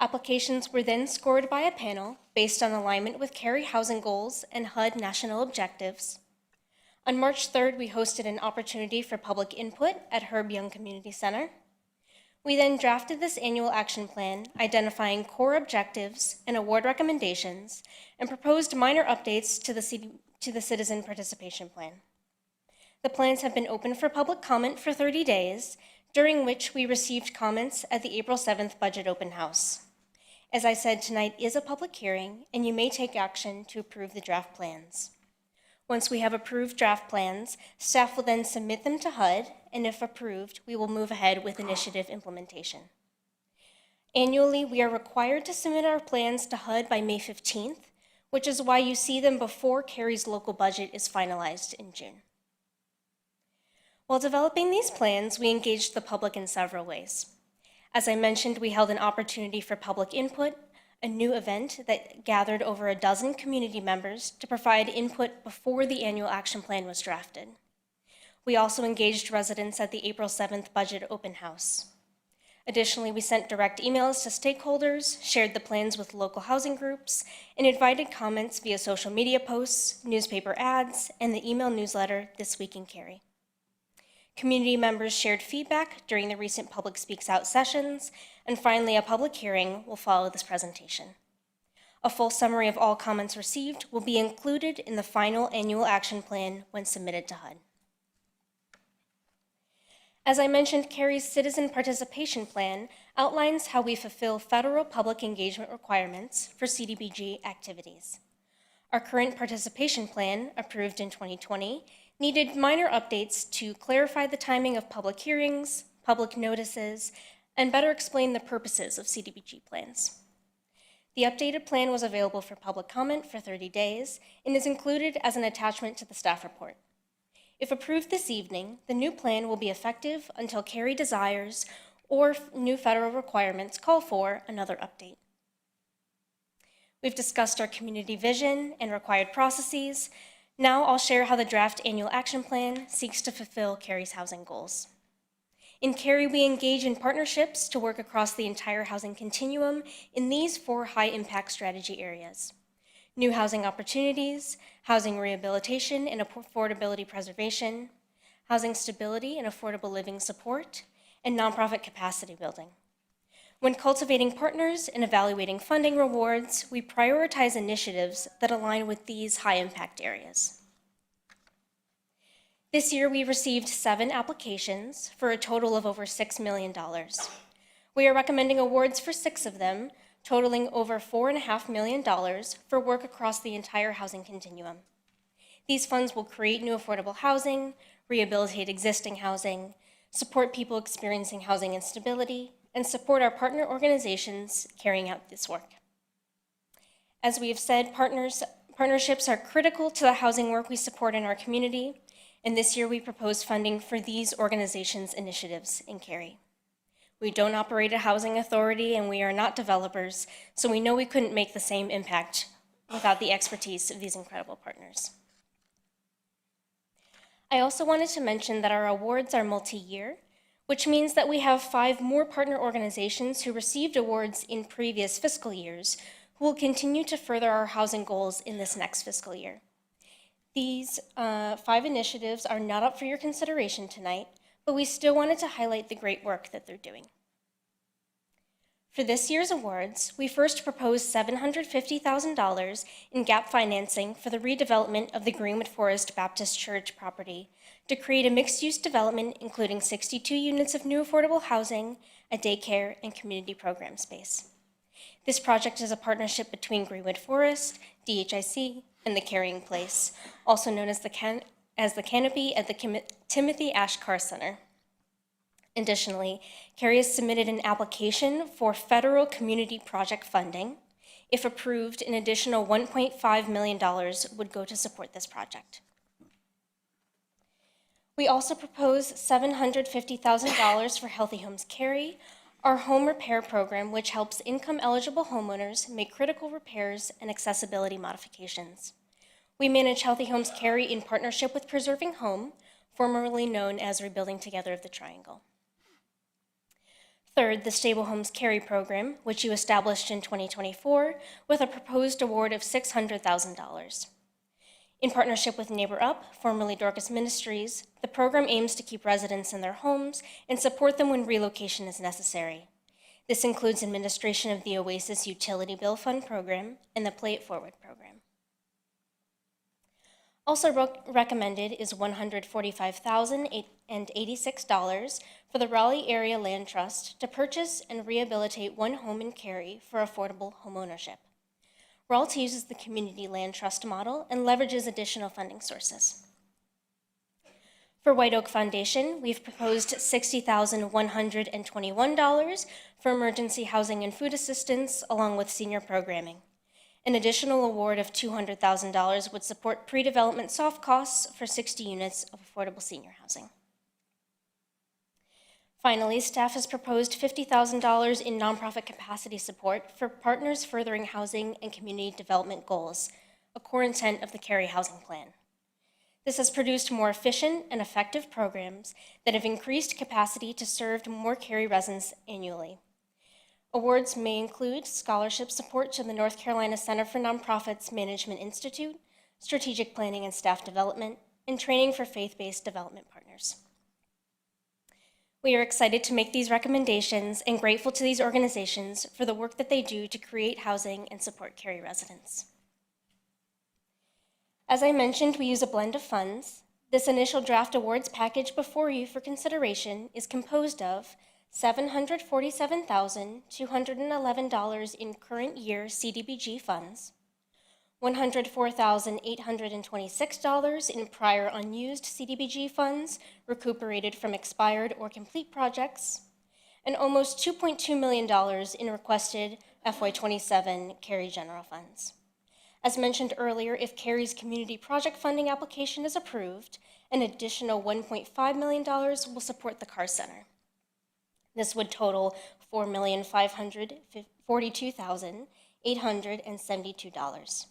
Applications were then scored by a panel based on alignment with Cary housing goals and HUD national objectives. On March 3rd, we hosted an opportunity for public input at Herb Young Community Center. We then drafted this annual action plan, identifying core objectives and award recommendations, and proposed minor updates to the Citizen Participation Plan. The plans have been open for public comment for 30 days, during which we received comments at the April 7th Budget Open House. As I said, tonight is a public hearing, and you may take action to approve the draft plans. Once we have approved draft plans, staff will then submit them to HUD, and if approved, we will move ahead with initiative implementation. Annually, we are required to submit our plans to HUD by May 15th, which is why you see them before Cary's local budget is finalized in June. While developing these plans, we engaged the public in several ways. As I mentioned, we held an opportunity for public input, a new event that gathered over a dozen community members to provide input before the annual action plan was drafted. We also engaged residents at the April 7th Budget Open House. Additionally, we sent direct emails to stakeholders, shared the plans with local housing groups, and invited comments via social media posts, newspaper ads, and the email newsletter This Week in Cary. Community members shared feedback during the recent Public Speaks Out sessions, and finally, a public hearing will follow this presentation. A full summary of all comments received will be included in the final annual action plan when submitted to HUD. As I mentioned, Cary's Citizen Participation Plan outlines how we fulfill federal public engagement requirements for CDBG activities. Our current participation plan, approved in 2020, needed minor updates to clarify the timing of public hearings, public notices, and better explain the purposes of CDBG plans. The updated plan was available for public comment for 30 days and is included as an attachment to the staff report. If approved this evening, the new plan will be effective until Cary desires or new federal requirements call for another update. We've discussed our community vision and required processes. Now I'll share how the draft annual action plan seeks to fulfill Cary's housing goals. In Cary, we engage in partnerships to work across the entire housing continuum in these 4 high-impact strategy areas: new housing opportunities, housing rehabilitation and affordability preservation, housing stability and affordable living support, and nonprofit capacity building. When cultivating partners and evaluating funding rewards, we prioritize initiatives that align with these high-impact areas. This year, we received 7 applications for a total of over $6 million. We are recommending awards for 6 of them, totaling over $4.5 million for work across the entire housing continuum. These funds will create new affordable housing, rehabilitate existing housing, support people experiencing housing instability, and support our partner organizations carrying out this work. As we have said, partnerships are critical to the housing work we support in our community, and this year we propose funding for these organizations' initiatives in Cary. We don't operate a housing authority and we are not developers, so we know we couldn't make the same impact without the expertise of these incredible partners. I also wanted to mention that our awards are multi-year, which means that we have 5 more partner organizations who received awards in previous fiscal years who will continue to further our housing goals in this next fiscal year. These 5 initiatives are not up for your consideration tonight, but we still wanted to highlight the great work that they're doing. For this year's awards, we first proposed $750,000 in gap financing for the redevelopment of the Greenwood Forest Baptist Church property to create a mixed-use development including 62 units of new affordable housing, a daycare, and community program space. This project is a partnership between Greenwood Forest, DHIC, and the Carrying Place, also known as the Canopy at the Timothy Ash Carr Center. Additionally, Cary has submitted an application for federal community project funding. If approved, an additional $1.5 million would go to support this project. We also propose $750,000 for Healthy Homes Cary, our home repair program, which helps income-eligible homeowners make critical repairs and accessibility modifications. We manage Healthy Homes Cary in partnership with Preserving Home, formerly known as Rebuilding Together of the Triangle. Third, the Stable Homes Cary program, which you established in 2024 with a proposed award of $600,000. In partnership with Neighbor Up, formerly Dorcas Ministries, the program aims to keep residents in their homes and support them when relocation is necessary. This includes administration of the Oasis Utility Bill Fund program and the Play It Forward program. Also recommended is $145,086 for the Raleigh Area Land Trust to purchase and rehabilitate one home in Cary for affordable homeownership. RALT uses the Community Land Trust model and leverages additional funding sources. For White Oak Foundation, we've proposed $60,121 for emergency housing and food assistance, along with senior programming. An additional award of $200,000 would support pre-development soft costs for 60 units of affordable senior housing. Finally, staff has proposed $50,000 in nonprofit capacity support for partners furthering housing and community development goals, a core intent of the Cary Housing Plan. This has produced more efficient and effective programs that have increased capacity to serve more Cary residents annually. Awards may include scholarship support to the North Carolina Center for Nonprofits Management Institute, strategic planning and staff development, and training for faith-based development partners. We are excited to make these recommendations and grateful to these organizations for the work that they do to create housing and support Cary residents. As I mentioned, we use a blend of funds. This initial draft awards package before you for consideration is composed of $747,211 in current year CDBG funds, $104,826 in prior unused CDBG funds recuperated from expired or complete projects, and almost $2.2 million in requested FY27 Cary general funds. As mentioned earlier, if Cary's community project funding application is approved, an additional $1.5 million will support the Carr Center. This would total $4,542,872.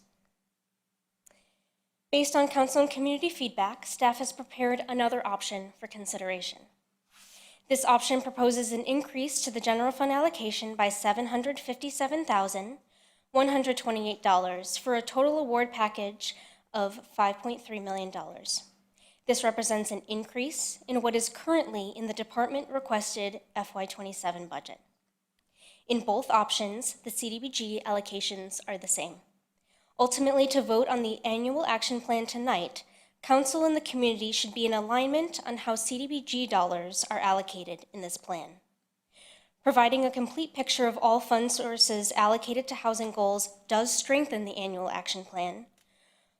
Based on council and community feedback, staff has prepared another option for consideration. This option proposes an increase to the general fund allocation by $757,128 for a total award package of $5.3 million. This represents an increase in what is currently in the department-requested FY27 budget. In both options, the CDBG allocations are the same. Ultimately, to vote on the annual action plan tonight, council and the community should be in alignment on how CDBG dollars are allocated in this plan. Providing a complete picture of all fund sources allocated to housing goals does strengthen the annual action plan.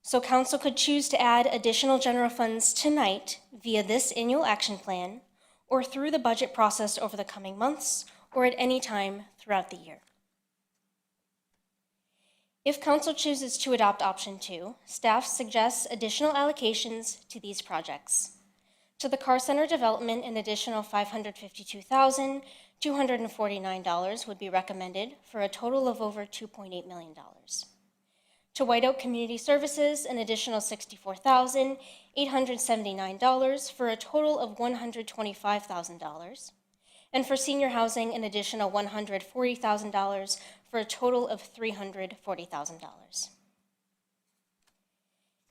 So council could choose to add additional general funds tonight via this annual action plan or through the budget process over the coming months or at any time throughout the year. If council chooses to adopt option 2, staff suggests additional allocations to these projects. To the Carr Center development, an additional $552,249 would be recommended for a total of over $2.8 million. To White Oak Community Services, an additional $64,879 for a total of $125,000. And for senior housing, an additional $140,000 for a total of $340,000.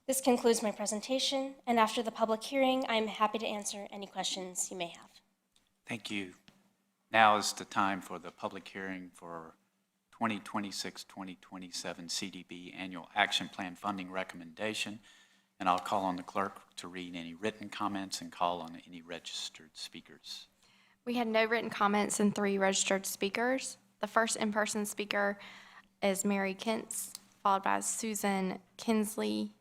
This concludes my presentation, and after the public hearing, I am happy to answer any questions you may have. Thank you. Now is the time for the public hearing for 2026-2027 CDB Annual Action Plan Funding Recommendation, and I'll call on the clerk to read any written comments and call on any registered speakers. We had no written comments and 3 registered speakers. The first in-person speaker is Mary Kentz, followed by Susan Kinsey,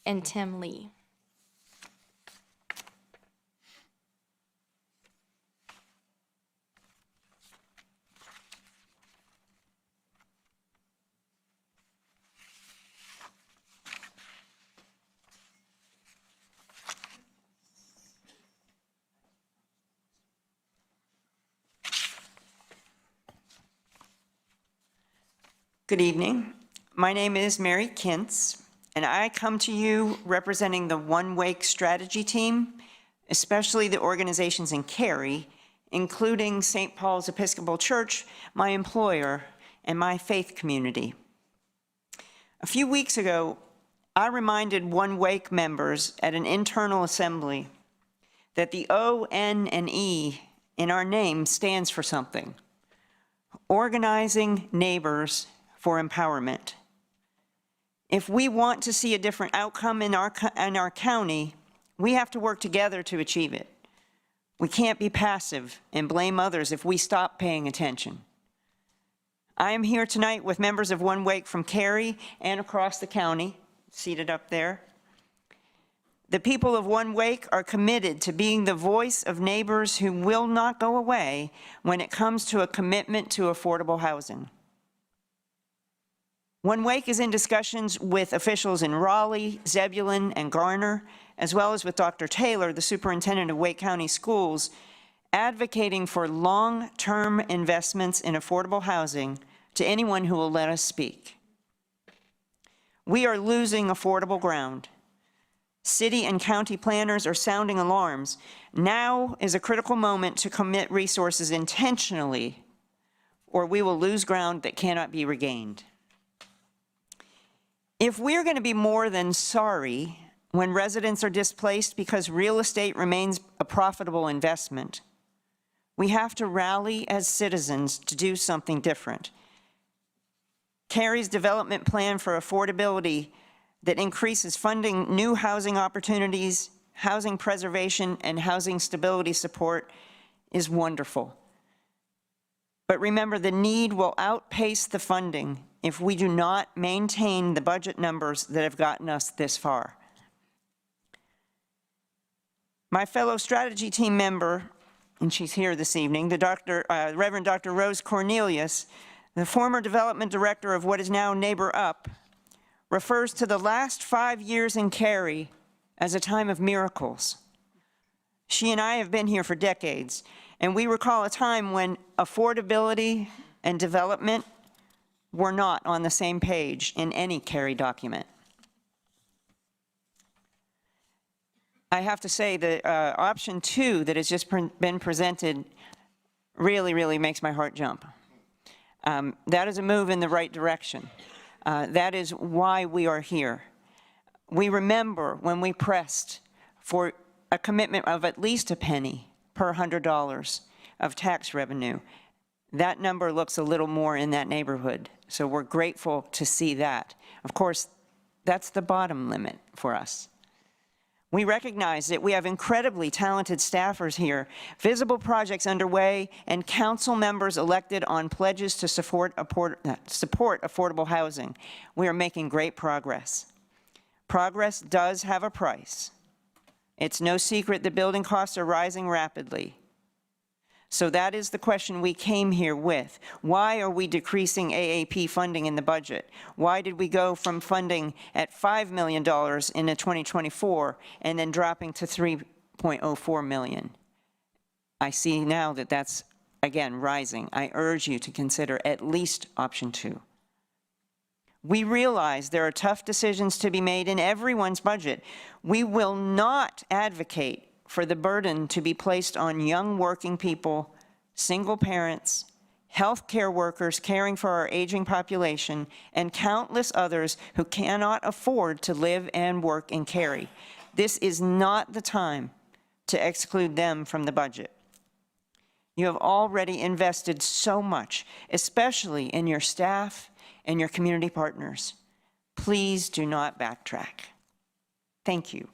and Tim Lee. Good evening. My name is Mary Kintz, and I come to you representing the One Wake strategy team, especially the organizations in Cary, including St. Paul's Episcopal Church, my employer, and my faith community. A few weeks ago, I reminded One Wake members at an internal assembly that the O, N, and E in our name stands for something: Organizing Neighbors for Empowerment. If we want to see a different outcome in our county, we have to work together to achieve it. We can't be passive and blame others if we stop paying attention. I am here tonight with members of One Wake from Cary and across the county, seated up there. The people of One Wake are committed to being the voice of neighbors who will not go away when it comes to a commitment to affordable housing. One Wake is in discussions with officials in Raleigh, Zebulon, and Garner, as well as with Dr. Taylor, the superintendent of Wake County Schools, advocating for long-term investments in affordable housing to anyone who will let us speak. We are losing affordable ground. City and county planners are sounding alarms. Now is a critical moment to commit resources intentionally, or we will lose ground that cannot be regained. If we're going to be more than sorry when residents are displaced because real estate remains a profitable investment, we have to rally as citizens to do something different. Cary's development plan for affordability that increases funding new housing opportunities, housing preservation, and housing stability support is wonderful. But remember, the need will outpace the funding if we do not maintain the budget numbers that have gotten us this far. My fellow strategy team member, and she's here this evening, the Reverend Dr. Rose Cornelius, the former development director of what is now Neighbor Up, refers to the last 5 years in Cary as a time of miracles. She and I have been here for decades, and we recall a time when affordability and development were not on the same page in any Cary document. I have to say that option 2 that has just been presented really makes my heart jump. That is a move in the right direction. That is why we are here. We remember when we pressed for a commitment of at least a penny per $100 of tax revenue. That number looks a little more in that neighborhood, so we're grateful to see that. Of course, that's the bottom limit for us. We recognize that we have incredibly talented staffers here, visible projects underway, and council members elected on pledges to support affordable housing. We are making great progress. Progress does have a price. It's no secret that building costs are rising rapidly. So that is the question we came here with. Why are we decreasing AAP funding in the budget? Why did we go from funding at $5 million in 2024 and then dropping to $3.04 million? I see now that that's, again, rising. I urge you to consider at least option 2. We realize there are tough decisions to be made in everyone's budget. We will not advocate for the burden to be placed on young working people, single parents, healthcare workers caring for our aging population, and countless others who cannot afford to live and work in Cary. This is not the time to exclude them from the budget. You have already invested so much, especially in your staff and your community partners. Please do not backtrack. Thank you.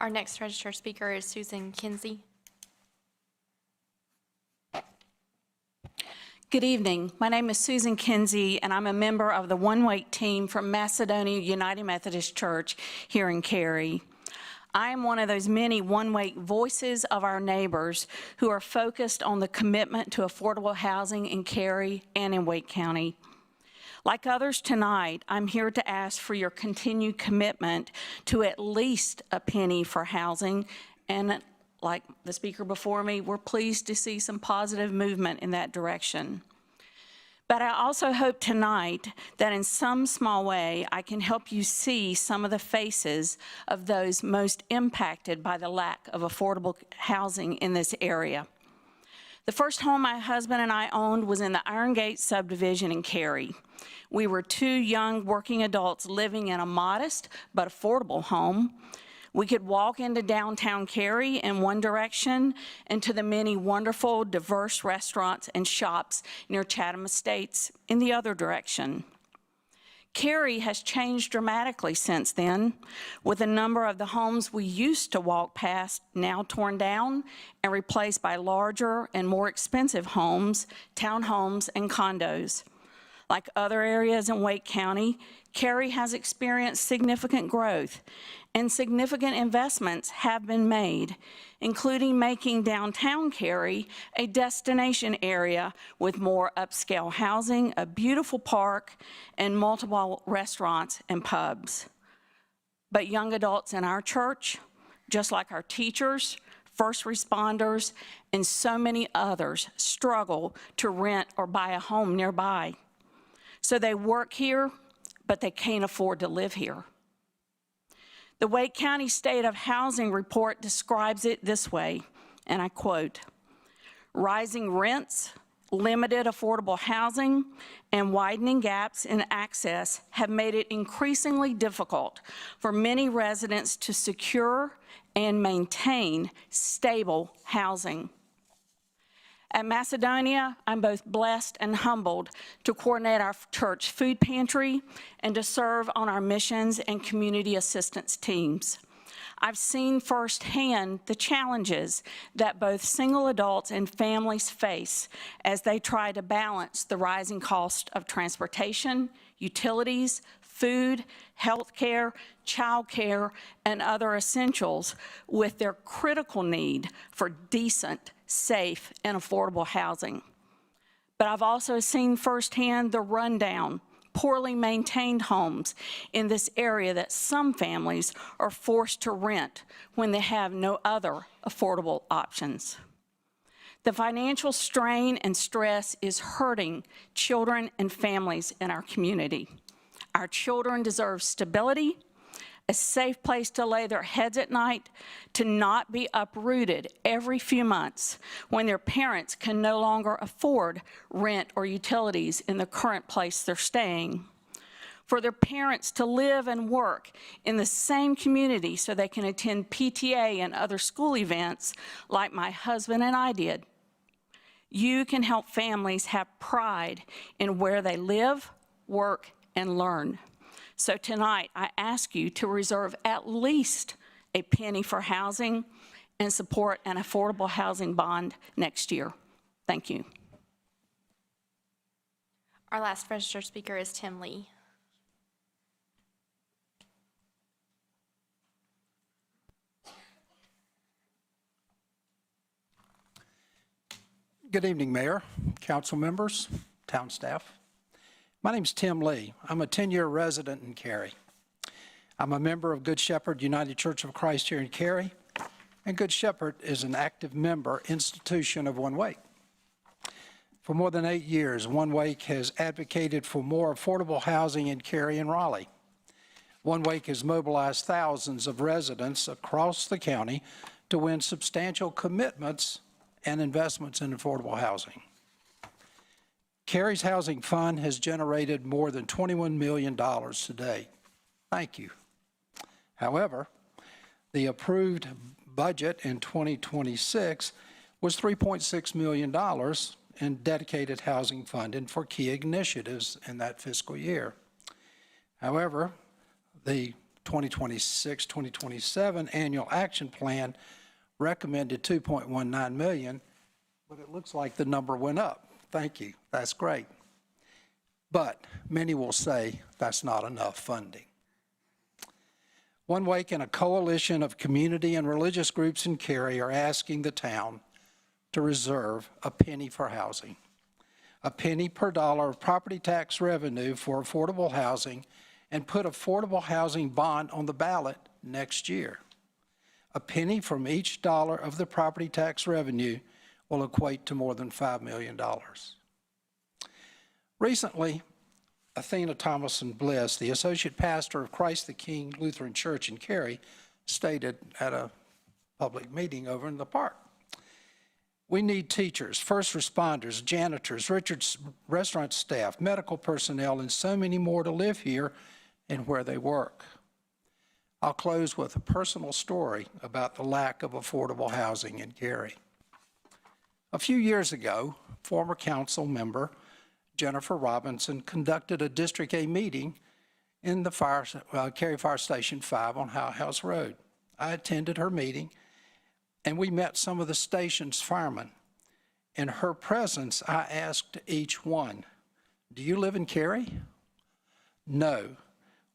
Our next registered speaker is Susan Kinsey. Good evening. My name is Susan Kinsey, and I'm a member of the One Wake team from Macedonia United Methodist Church here in Cary. I am one of those many One Wake voices of our neighbors who are focused on the commitment to affordable housing in Cary and in Wake County. Like others tonight, I'm here to ask for your continued commitment to at least a penny for housing, and like the speaker before me, we're pleased to see some positive movement in that direction. But I also hope tonight that in some small way, I can help you see some of the faces of those most impacted by the lack of affordable housing in this area. The first home my husband and I owned was in the Iron Gate subdivision in Cary. We were two young working adults living in a modest but affordable home. We could walk into downtown Cary in one direction and to the many wonderful, diverse restaurants and shops near Chatham Estates in the other direction. Cary has changed dramatically since then, with a number of the homes we used to walk past now torn down and replaced by larger and more expensive homes, townhomes, and condos. Like other areas in Wake County, Cary has experienced significant growth, and significant investments have been made, including making downtown Cary a destination area with more upscale housing, a beautiful park, and multiple restaurants and pubs. But young adults in our church, just like our teachers, first responders, and so many others, struggle to rent or buy a home nearby. So they work here, but they can't afford to live here. The Wake County State of Housing Report describes it this way, and I quote, "Rising rents, limited affordable housing, and widening gaps in access have made it increasingly difficult for many residents to secure and maintain stable housing." At Macedonia, I'm both blessed and humbled to coordinate our church food pantry and to serve on our missions and community assistance teams. I've seen firsthand the challenges that both single adults and families face as they try to balance the rising cost of transportation, utilities, food, health care, child care, and other essentials with their critical need for decent, safe, and affordable housing. But I've also seen firsthand the rundown, poorly maintained homes in this area that some families are forced to rent when they have no other affordable options. The financial strain and stress is hurting children and families in our community. Our children deserve stability, a safe place to lay their heads at night, to not be uprooted every few months when their parents can no longer afford rent or utilities in the current place they're staying. For their parents to live and work in the same community so they can attend PTA and other school events like my husband and I did. You can help families have pride in where they live, work, and learn. So tonight, I ask you to reserve at least a penny for housing and support an affordable housing bond next year. Thank you. Our last registered speaker is Tim Lee. Good evening, Mayor, council members, town staff. My name's Tim Lee. I'm a 10-year resident in Cary. I'm a member of Good Shepherd United Church of Christ here in Cary, and Good Shepherd is an active member institution of One Wake. For more than 8 years, One Wake has advocated for more affordable housing in Cary and Raleigh. One Wake has mobilized thousands of residents across the county to win substantial commitments and investments in affordable housing. Cary's Housing Fund has generated more than $21 million to date. Thank you. However, the approved budget in 2026 was $3.6 million in dedicated housing funding for key initiatives in that fiscal year. However, the 2026-2027 annual action plan recommended $2.19 million, but it looks like the number went up. Thank you. That's great. But many will say that's not enough funding. One Wake and a coalition of community and religious groups in Cary are asking the town to reserve a penny for housing, a penny per dollar of property tax revenue for affordable housing, and put affordable housing bond on the ballot next year. A penny from each dollar of the property tax revenue will equate to more than $5 million. Recently, Athena Thomason Bliss, the associate pastor of Christ the King Lutheran Church in Cary, stated at a public meeting over in the park, "We need teachers, first responders, janitors, Richard's restaurant staff, medical personnel, and so many more to live here and where they work." I'll close with a personal story about the lack of affordable housing in Cary. A few years ago, former council member Jennifer Robinson conducted a District A meeting in the Cary Fire Station 5 on Howe House Road. I attended her meeting, and we met some of the station's firemen. In her presence, I asked each one, "Do you live in Cary?" "No,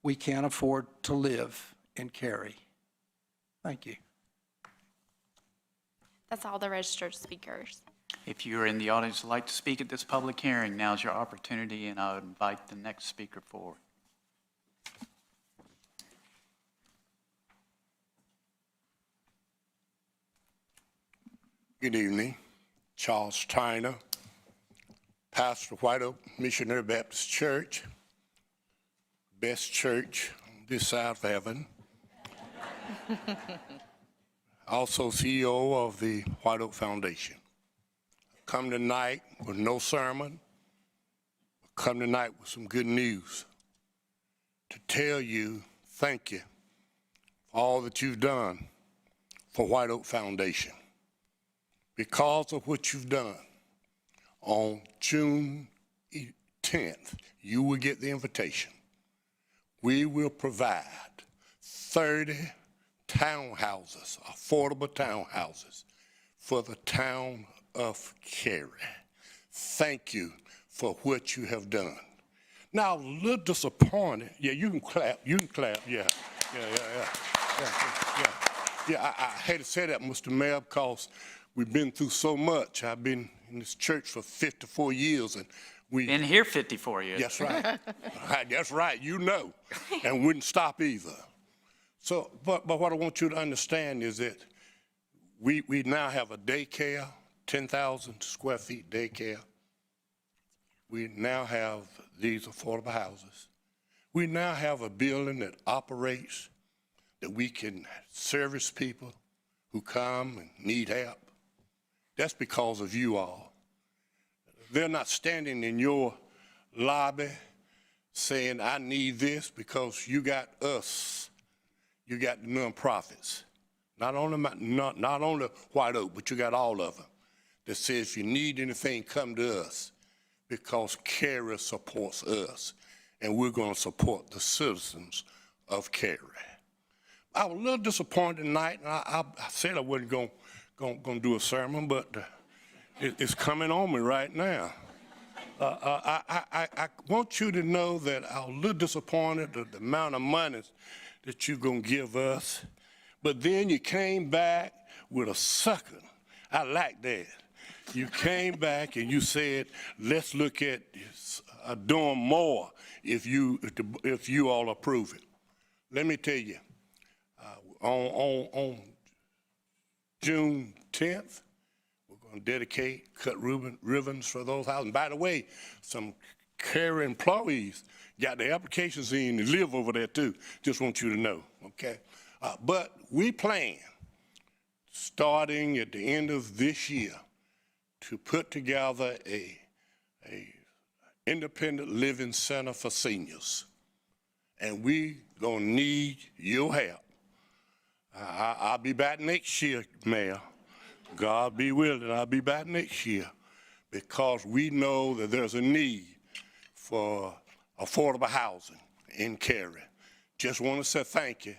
we can't afford to live in Cary." Thank you. That's all the registered speakers. If you're in the audience who'd like to speak at this public hearing, now's your opportunity, and I would invite the next speaker forward. Good evening. Charles Tyner, pastor of White Oak Missionary Baptist Church, best church on this side of heaven. Also CEO of the White Oak Foundation. Come tonight with no sermon, come tonight with some good news to tell you thank you for all that you've done for White Oak Foundation. Because of what you've done, on June 10th, you will get the invitation. We will provide 30 townhouses, affordable townhouses, for the town of Cary. Thank you for what you have done. Now, a little disappointed. Yeah, you can clap. You can clap. Yeah. I hate to say that, Mr. Mayor, because we've been through so much. I've been in this church for 54 years, and we Been here 54 years. That's right. That's right. You know, and wouldn't stop either. So, but what I want you to understand is that we now have a daycare, 10,000 square feet daycare. We now have these affordable houses. We now have a building that operates, that we can service people who come and need help. That's because of you all. They're not standing in your lobby saying, I need this, because you got us. You got the nonprofits. Not only White Oak, but you got all of them that says if you need anything, come to us, because Cary supports us, and we're going to support the citizens of Cary. I was a little disappointed tonight, and I said I wasn't going to do a sermon, but it's coming on me right now. I want you to know that I was a little disappointed at the amount of money that you're going to give us, but then you came back with a sucker. I like that. You came back and you said, let's look at doing more if you all approve it. Let me tell you, on June 10th, we're going to dedicate, cut ribbons for those houses. And by the way, some Cary employees got their applications in and live over there too. Just want you to know, okay? But we plan, starting at the end of this year, to put together a independent living center for seniors. And we gonna need your help. I'll be back next year, Mayor. God be willing, I'll be back next year, because we know that there's a need for affordable housing in Cary. Just want to say thank you.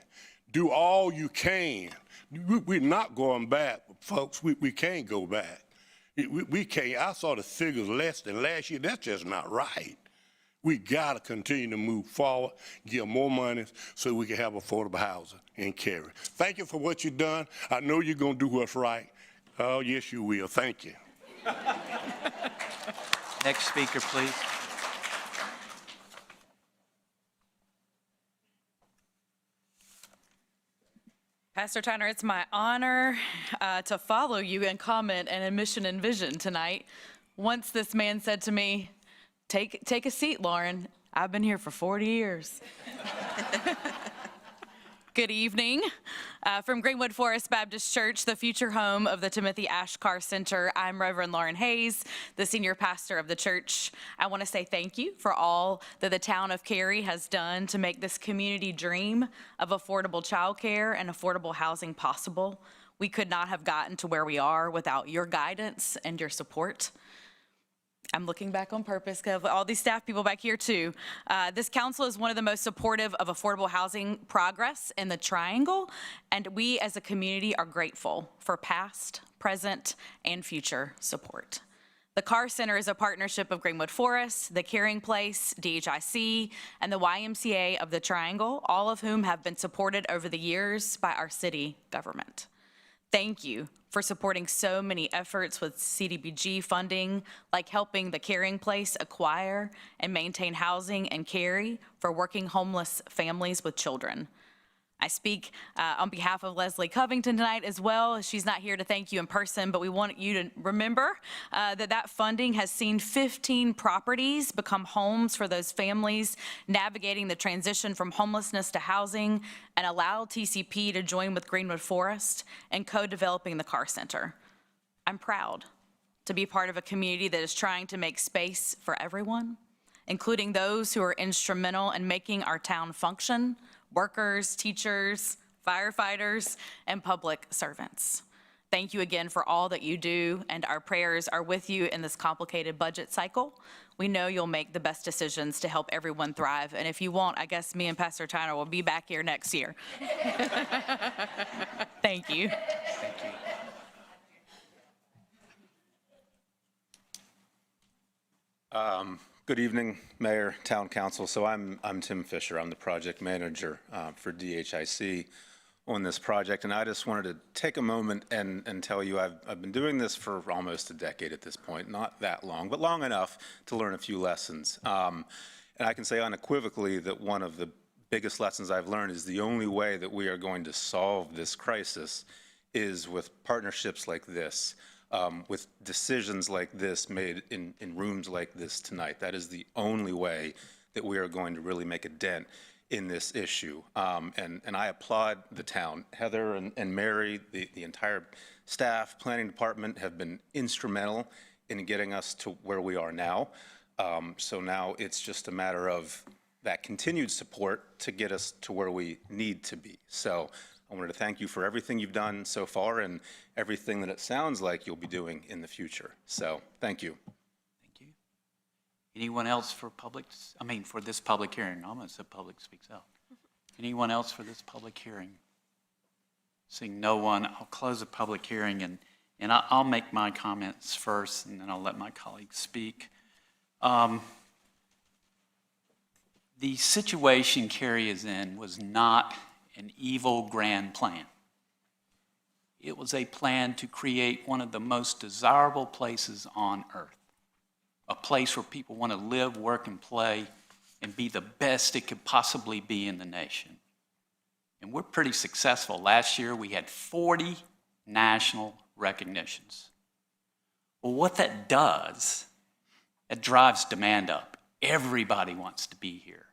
Do all you can. We're not going back, folks. We can't go back. We can't. I saw the figures less than last year. That's just not right. We got to continue to move forward, give more money so we can have affordable housing in Cary. Thank you for what you've done. I know you're going to do what's right. Oh, yes, you will. Thank you. Next speaker, please. Pastor Tyner, it's my honor to follow you in comment and in mission and vision tonight. Once this man said to me, Take a seat, Lauren. I've been here for 40 years. Good evening. From Greenwood Forest Baptist Church, the future home of the Timothy Ash Carr Center, I'm Reverend Lauren Hayes, the senior pastor of the church. I want to say thank you for all that the town of Cary has done to make this community dream of affordable childcare and affordable housing possible. We could not have gotten to where we are without your guidance and your support. I'm looking back on purpose because all these staff people back here too. This council is one of the most supportive of affordable housing progress in the Triangle, and we as a community are grateful for past, present, and future support. The Carr Center is a partnership of Greenwood Forest, the Caring Place, DHIC, and the YMCA of the Triangle, all of whom have been supported over the years by our city government. Thank you for supporting so many efforts with CDBG funding, like helping the Caring Place acquire and maintain housing in Cary for working homeless families with children. I speak on behalf of Leslie Covington tonight as well. She's not here to thank you in person, but we want you to remember that funding has seen 15 properties become homes for those families navigating the transition from homelessness to housing, and allowed TCP to join with Greenwood Forest and co-developing the Carr Center. I'm proud to be part of a community that is trying to make space for everyone, including those who are instrumental in making our town function: workers, teachers, firefighters, and public servants. Thank you again for all that you do, and our prayers are with you in this complicated budget cycle. We know you'll make the best decisions to help everyone thrive, and if you won't, I guess me and Pastor Tyner will be back here next year. Thank you. Thank you. Good evening, Mayor, Town Council. So I'm Tim Fisher. I'm the project manager for DHIC on this project, and I just wanted to take a moment and tell you I've been doing this for almost a decade at this point, not that long, but long enough to learn a few lessons. And I can say unequivocally that one of the biggest lessons I've learned is the only way that we are going to solve this crisis is with partnerships like this. With decisions like this made in rooms like this tonight. That is the only way that we are going to really make a dent in this issue. And I applaud the town. Heather and Mary, the entire staff, planning department have been instrumental in getting us to where we are now. So now it's just a matter of that continued support to get us to where we need to be. So I wanted to thank you for everything you've done so far and everything that it sounds like you'll be doing in the future. So thank you. Thank you. Anyone else for for this public hearing? I almost said public speaks out. Anyone else for this public hearing? Seeing no one, I'll close the public hearing and I'll make my comments first and then I'll let my colleagues speak. The situation Cary is in was not an evil grand plan. It was a plan to create one of the most desirable places on earth, a place where people want to live, work, and play, and be the best it could possibly be in the nation. And we're pretty successful. Last year, we had 40 national recognitions. Well, what that does, it drives demand up. Everybody wants to be here.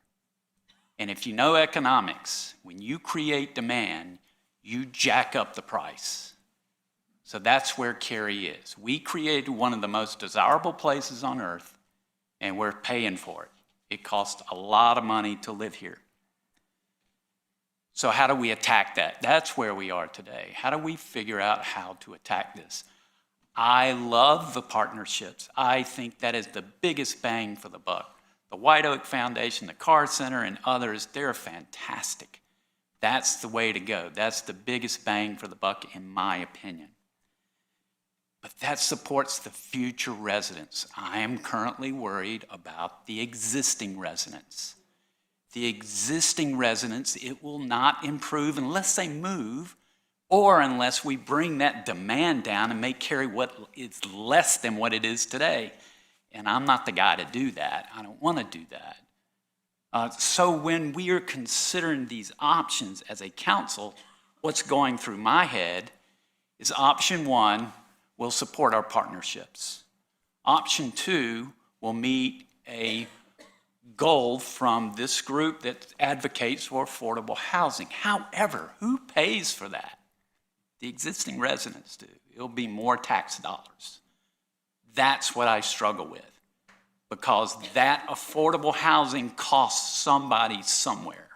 And if you know economics, when you create demand, you jack up the price. So that's where Cary is. We created one of the most desirable places on earth, and we're paying for it. It costs a lot of money to live here. So how do we attack that? That's where we are today. How do we figure out how to attack this? I love the partnerships. I think that is the biggest bang for the buck. The White Oak Foundation, the Carr Center, and others, they're fantastic. That's the way to go. That's the biggest bang for the buck, in my opinion. But that supports the future residents. I am currently worried about the existing residents. The existing residents, it will not improve unless they move or unless we bring that demand down and make Cary what is less than what it is today. And I'm not the guy to do that. I don't want to do that. So when we are considering these options as a council, what's going through my head is option one will support our partnerships. Option two will meet a goal from this group that advocates for affordable housing. However, who pays for that? The existing residents do. It'll be more tax dollars. That's what I struggle with, because that affordable housing costs somebody somewhere.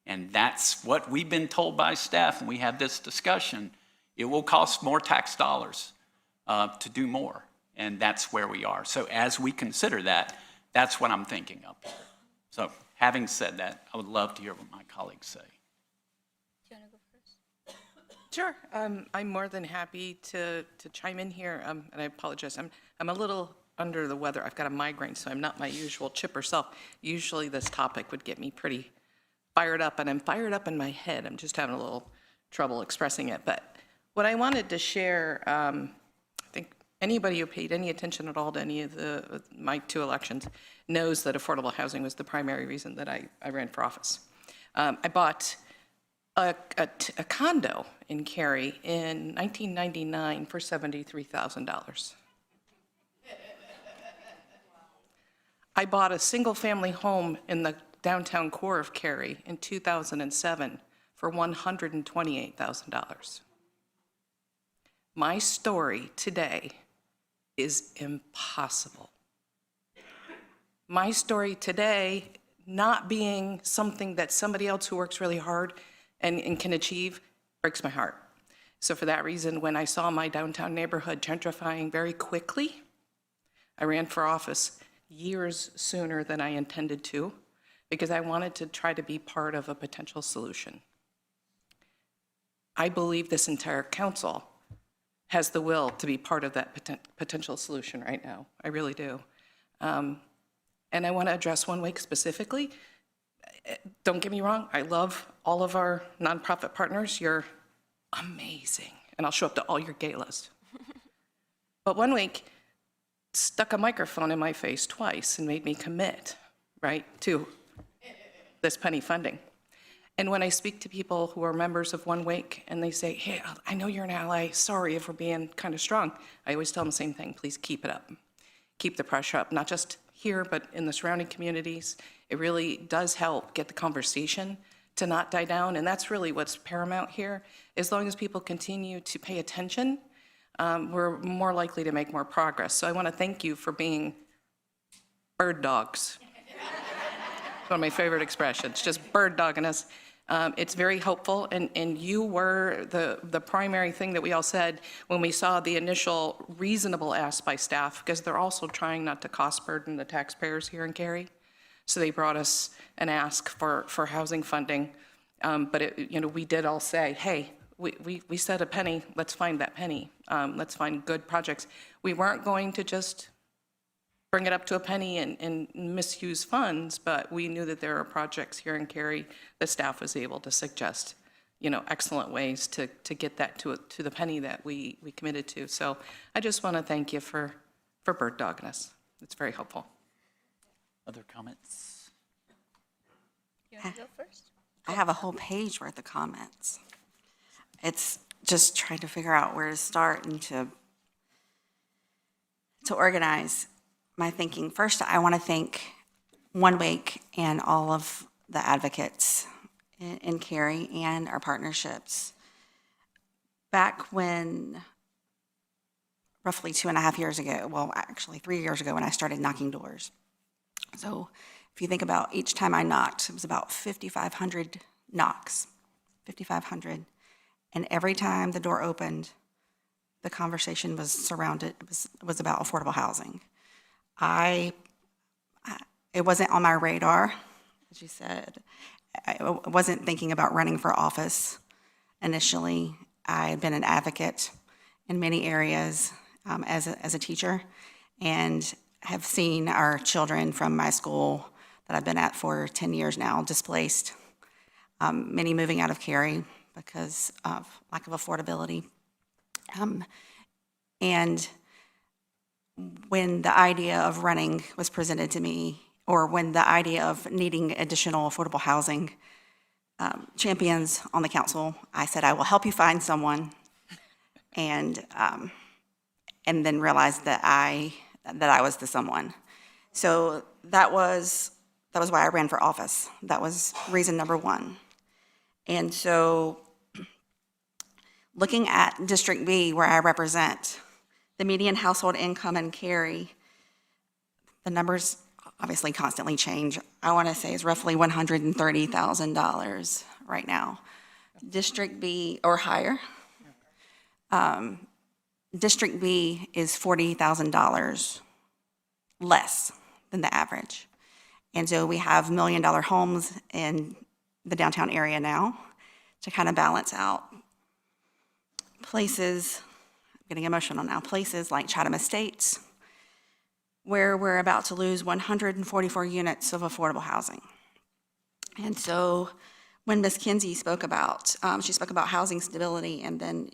And that's what we've been told by staff, and we had this discussion. It will cost more tax dollars to do more, and that's where we are. So as we consider that, that's what I'm thinking up here. So having said that, I would love to hear what my colleagues say. Do you want to go first? Sure. I'm more than happy to chime in here, and I apologize. I'm a little under the weather. I've got a migraine, so I'm not my usual chipper self. Usually this topic would get me pretty fired up, and I'm fired up in my head. I'm just having a little trouble expressing it. But what I wanted to share, I think anybody who paid any attention at all to any of my 2 elections knows that affordable housing was the primary reason that I ran for office. I bought a condo in Cary in 1999 for $73,000. I bought a single-family home in the downtown core of Cary in 2007 for $128,000. My story today is impossible. My story today not being something that somebody else who works really hard and can achieve breaks my heart. So for that reason, when I saw my downtown neighborhood gentrifying very quickly, I ran for office years sooner than I intended to, because I wanted to try to be part of a potential solution. I believe this entire council has the will to be part of that potential solution right now. I really do. And I want to address One Wake specifically. Don't get me wrong, I love all of our nonprofit partners. You're amazing, and I'll show up to all your galas. But One Wake stuck a microphone in my face twice and made me commit, right, to this penny funding. And when I speak to people who are members of One Wake and they say, hey, I know you're an ally, sorry if we're being kind of strong, I always tell them the same thing, please keep it up. Keep the pressure up, not just here, but in the surrounding communities. It really does help get the conversation to not die down, and that's really what's paramount here. As long as people continue to pay attention, we're more likely to make more progress. So I want to thank you for being bird dogs. One of my favorite expressions, just bird dogging us. It's very helpful, and you were the primary thing that we all said when we saw the initial reasonable ask by staff, because they're also trying not to cost burden the taxpayers here in Cary. So they brought us an ask for housing funding, but we did all say, hey, we said a penny, let's find that penny. Let's find good projects. We weren't going to just bring it up to a penny and misuse funds, but we knew that there are projects here in Cary that staff was able to suggest, excellent ways to get that to the penny that we committed to. So I just want to thank you for bird dogging us. It's very helpful. Other comments? You want to go first? I have a whole page worth of comments. It's just trying to figure out where to start and to organize my thinking. First, I want to thank One Wake and all of the advocates in Cary and our partnerships. Back when, roughly 2.5 years ago, well, actually 3 years ago when I started knocking doors. So if you think about each time I knocked, it was about 5,500 knocks, 5,500. And every time the door opened, the conversation was surrounded, it was about affordable housing. It wasn't on my radar, as you said. I wasn't thinking about running for office initially. I had been an advocate in many areas as a teacher, and have seen our children from my school that I've been at for 10 years now displaced, many moving out of Cary because of lack of affordability. And when the idea of running was presented to me, or when the idea of needing additional affordable housing champions on the council, I said, I will help you find someone, and then realized that I was the someone. So that was why I ran for office. That was reason number one. And so looking at District B, where I represent, the median household income in Cary, the numbers obviously constantly change. I want to say it's roughly $130,000 right now. District B, or higher. District B is $40,000 less than the average. And so we have $1 million homes in the downtown area now to kind of balance out places, I'm getting emotional now, places like Chatham Estates, where we're about to lose 144 units of affordable housing. And so when Ms. Kinsey spoke about, she spoke about housing stability, and then,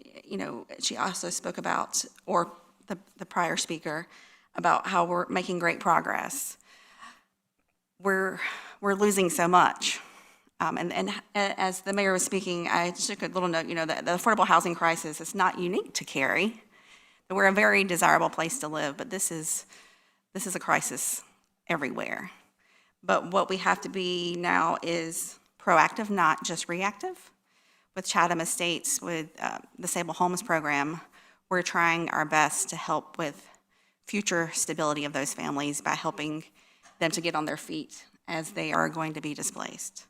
she also spoke about, or the prior speaker, about how we're making great progress. We're losing so much. And as the mayor was speaking, I just took a little note, the affordable housing crisis is not unique to Cary. We're a very desirable place to live, but this is a crisis everywhere. But what we have to be now is proactive, not just reactive. With Chatham Estates, with the Stable Homes Program, we're trying our best to help with future stability of those families by helping them to get on their feet as they are going to be displaced.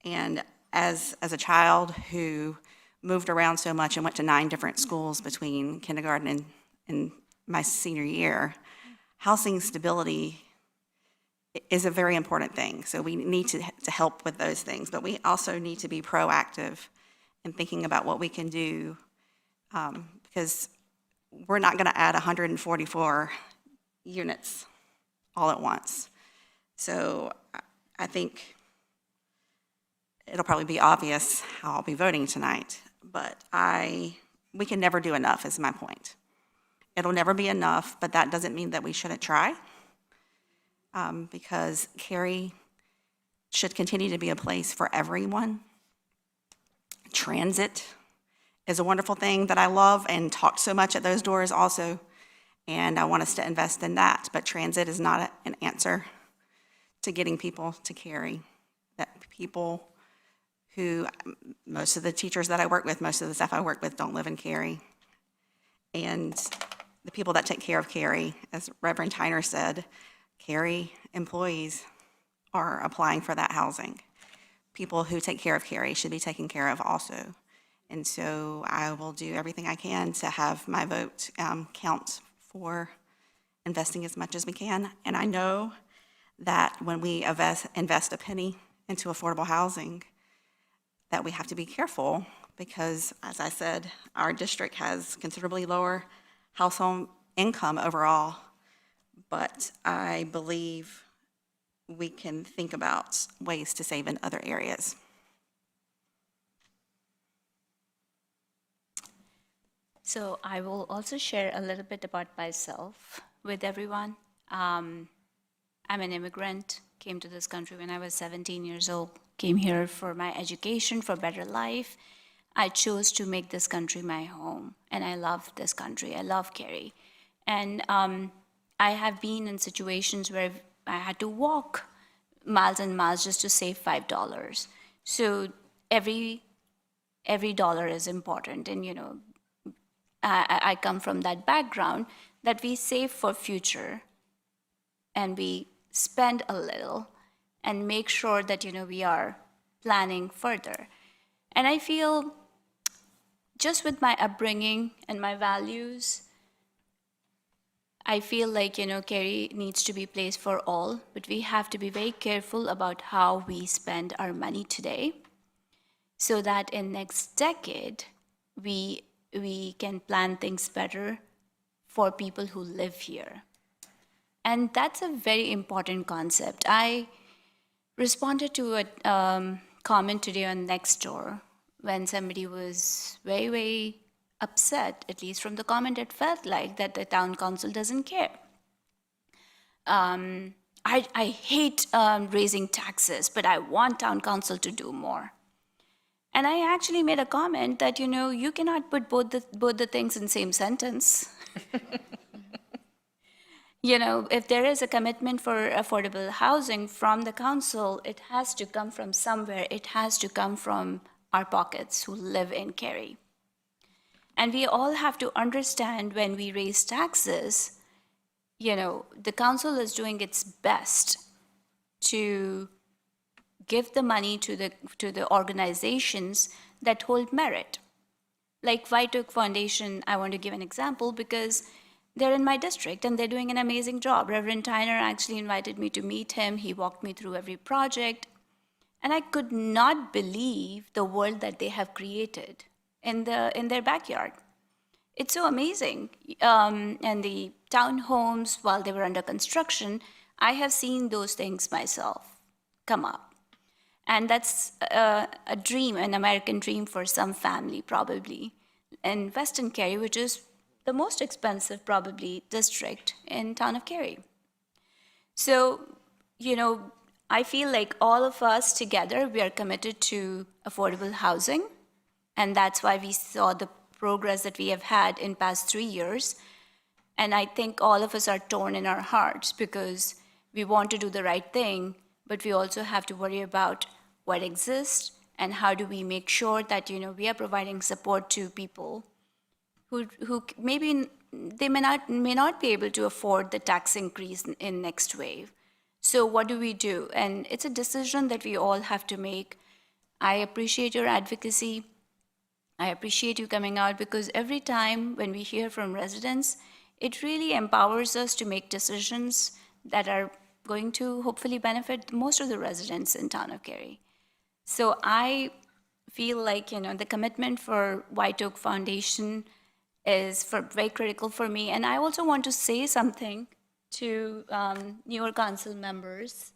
And as a child who moved around so much and went to 9 different schools between kindergarten and my senior year, housing stability is a very important thing. So we need to help with those things, but we also need to be proactive in thinking about what we can do, because we're not going to add 144 units all at once. So I think it'll probably be obvious how I'll be voting tonight, but we can never do enough is my point. It'll never be enough, but that doesn't mean that we shouldn't try, because Cary should continue to be a place for everyone. Transit is a wonderful thing that I love and talked so much at those doors also, and I want us to invest in that, but transit is not an answer to getting people to Cary. That people who, most of the teachers that I work with, most of the staff I work with don't live in Cary. And the people that take care of Cary, as Reverend Tyner said, Cary employees are applying for that housing. People who take care of Cary should be taken care of also. And so I will do everything I can to have my vote count for investing as much as we can. And I know that when we invest a penny into affordable housing, that we have to be careful because, as I said, our district has considerably lower household income overall, but I believe we can think about ways to save in other areas. So I will also share a little bit about myself with everyone. I'm an immigrant, came to this country when I was 17 years old, came here for my education, for better life. I chose to make this country my home, and I love this country. I love Cary. And I have been in situations where I had to walk miles and miles just to save $5. So every dollar is important, and I come from that background that we save for future, and we spend a little, and make sure that we are planning further. And I feel, just with my upbringing and my values, I feel like Cary needs to be a place for all, but we have to be very careful about how we spend our money today, so that in next decade we can plan things better for people who live here. And that's a very important concept. I responded to a comment today on Nextdoor when somebody was very, very upset, at least from the comment, it felt like that the town council doesn't care. I hate raising taxes, but I want town council to do more. And I actually made a comment that, you cannot put both the things in the same sentence. You know, if there is a commitment for affordable housing from the council, it has to come from somewhere. It has to come from our pockets who live in Cary. And we all have to understand when we raise taxes, you know, the council is doing its best to give the money to the organizations that hold merit. Like White Oak Foundation, I want to give an example because they're in my district and they're doing an amazing job. Reverend Tyner actually invited me to meet him. He walked me through every project. And I could not believe the world that they have created in their backyard. It's so amazing. And the townhomes, while they were under construction, I have seen those things myself come up. And that's a dream, an American dream for some family, probably. In Western Cary, which is the most expensive, probably, district in town of Cary. So, you know, I feel like all of us together, we are committed to affordable housing. And that's why we saw the progress that we have had in past 3 years. And I think all of us are torn in our hearts because we want to do the right thing, but we also have to worry about what exists and how do we make sure that, you know, we are providing support to people who maybe they may not be able to afford the tax increase in next wave. So what do we do? And it's a decision that we all have to make. I appreciate your advocacy. I appreciate you coming out because every time when we hear from residents, it really empowers us to make decisions that are going to hopefully benefit most of the residents in town of Cary. So I feel like, you know, the commitment for White Oak Foundation is very critical for me. And I also want to say something to newer council members,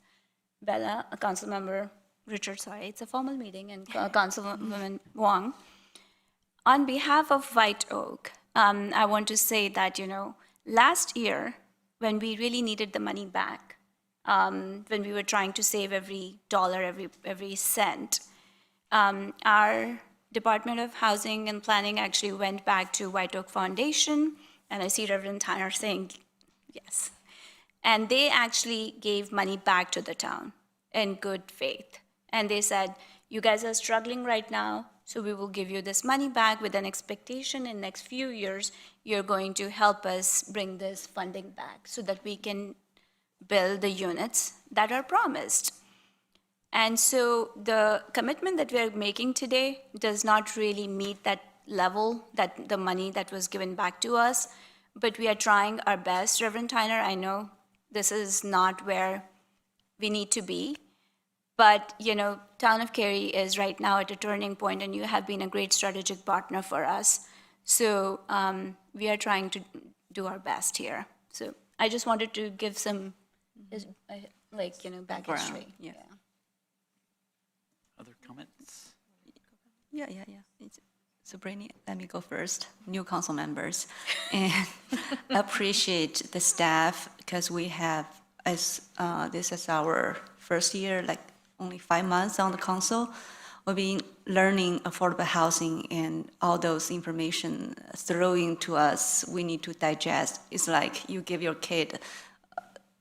Bella, Council Member Richard, sorry, it's a formal meeting, and Councilwoman Wong. On behalf of White Oak, I want to say that, you know, last year, when we really needed the money back, when we were trying to save every dollar, every cent, our Department of Housing and Planning actually went back to White Oak Foundation, and I see Reverend Tyner saying yes. And they actually gave money back to the town in good faith. And they said, you guys are struggling right now, so we will give you this money back with an expectation in the next few years, you're going to help us bring this funding back so that we can build the units that are promised. And so the commitment that we're making today does not really meet that level, that the money that was given back to us, but we are trying our best. Reverend Tyner, I know this is not where we need to be, but, you know, town of Cary is right now at a turning point, and you have been a great strategic partner for us. So we are trying to do our best here. So I just wanted to give some, like, you know, back history. Yeah. Other comments? Yeah. So Brainy, let me go first. New council members, and appreciate the staff because we have, as this is our first year, like only 5 months on the council. We've been learning affordable housing and all those information throwing to us. We need to digest. It's like you give your kid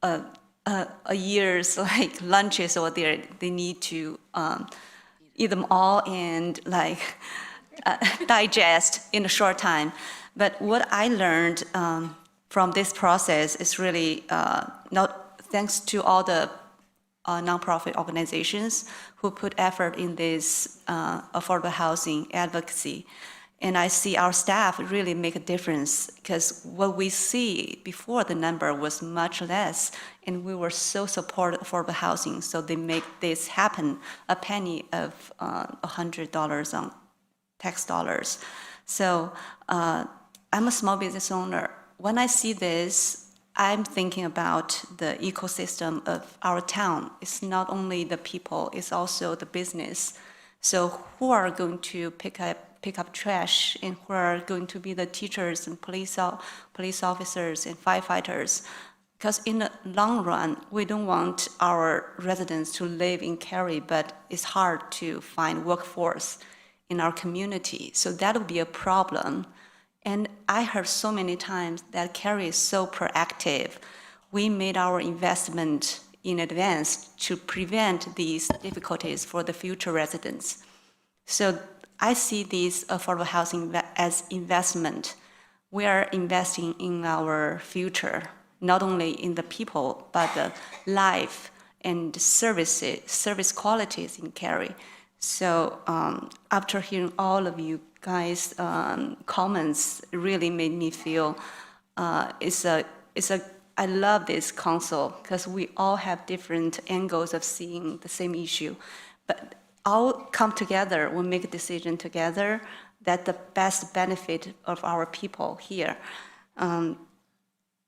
a year's like lunches, or they need to eat them all and like digest in a short time. But what I learned from this process is really not thanks to all the nonprofit organizations who put effort in this affordable housing advocacy. And I see our staff really make a difference because what we see before, the number was much less, and we were so supportive of affordable housing, so they make this happen, a penny of $100 on tax dollars. So I'm a small business owner. When I see this, I'm thinking about the ecosystem of our town. It's not only the people, it's also the business. So who are going to pick up trash, and who are going to be the teachers and police officers and firefighters? Because in the long run, we don't want our residents to live in Cary, but it's hard to find workforce in our community. So that would be a problem. And I heard so many times that Cary is so proactive. we made our investment in advance to prevent these difficulties for the future residents. So I see this affordable housing as investment. We are investing in our future, not only in the people, but the life and service qualities in Cary. So after hearing all of you guys' comments, it really made me feel I love this council because we all have different angles of seeing the same issue, but all come together, we make a decision together that the best benefit of our people here.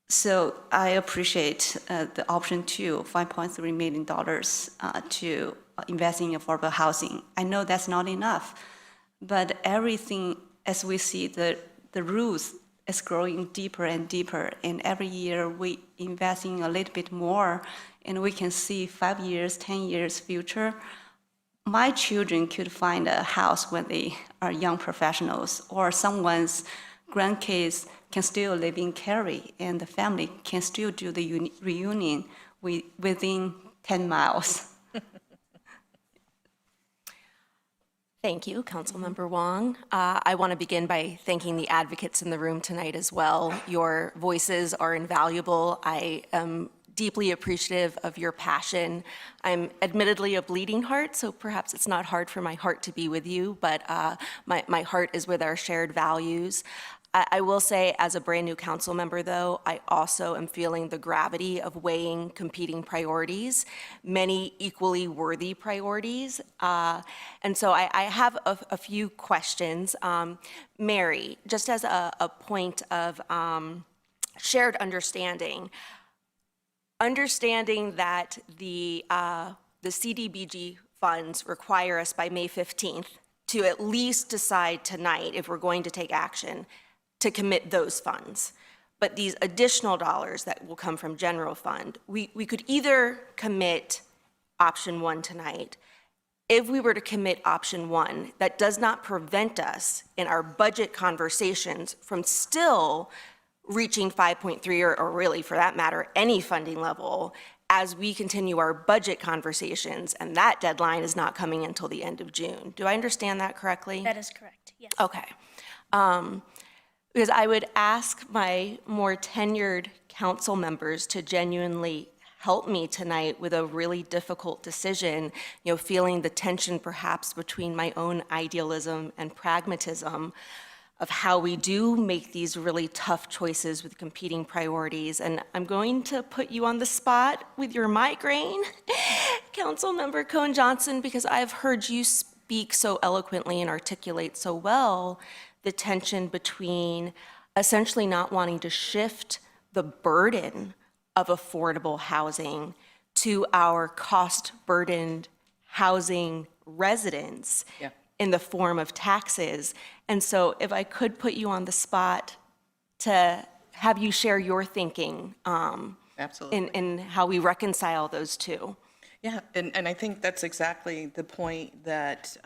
So I appreciate the option 2, $5.3 million to invest in affordable housing. I know that's not enough, but everything, as we see the rules is growing deeper and deeper, and every year we investing a little bit more, and we can see 5 years, 10 years future. My children could find a house when they are young professionals, or someone's grandkids can still live in Cary, and the family can still do the reunion within 10 miles. Thank you, Councilmember Wong. I want to begin by thanking the advocates in the room tonight as well. Your voices are invaluable. I am deeply appreciative of your passion. I'm admittedly a bleeding heart, so perhaps it's not hard for my heart to be with you, but my heart is with our shared values. I will say, as a brand new council member, though, I also am feeling the gravity of weighing competing priorities, many equally worthy priorities. And so I have a few questions. Mary, just as a point of shared understanding that the CDBG funds require us by May 15th to at least decide tonight, if we're going to take action, to commit those funds. But these additional dollars that will come from general fund, we could either commit option 1 tonight. If we were to commit option 1, that does not prevent us in our budget conversations from still reaching 5.3 or really, for that matter, any funding level as we continue our budget conversations, and that deadline is not coming until the end of June. Do I understand that correctly? That is correct, yes. Okay. Because I would ask my more tenured council members to genuinely help me tonight with a really difficult decision, feeling the tension perhaps between my own idealism and pragmatism of how we do make these really tough choices with competing priorities. And I'm going to put you on the spot with your migraine, Councilmember Cohen-Johnson, because I've heard you speak so eloquently and articulate so well the tension between essentially not wanting to shift the burden of affordable housing to our cost-burdened housing residents in the form of taxes. And so if I could put you on the spot to have you share your thinking Absolutely. in how we reconcile those two. Yeah, and I think that's exactly the point that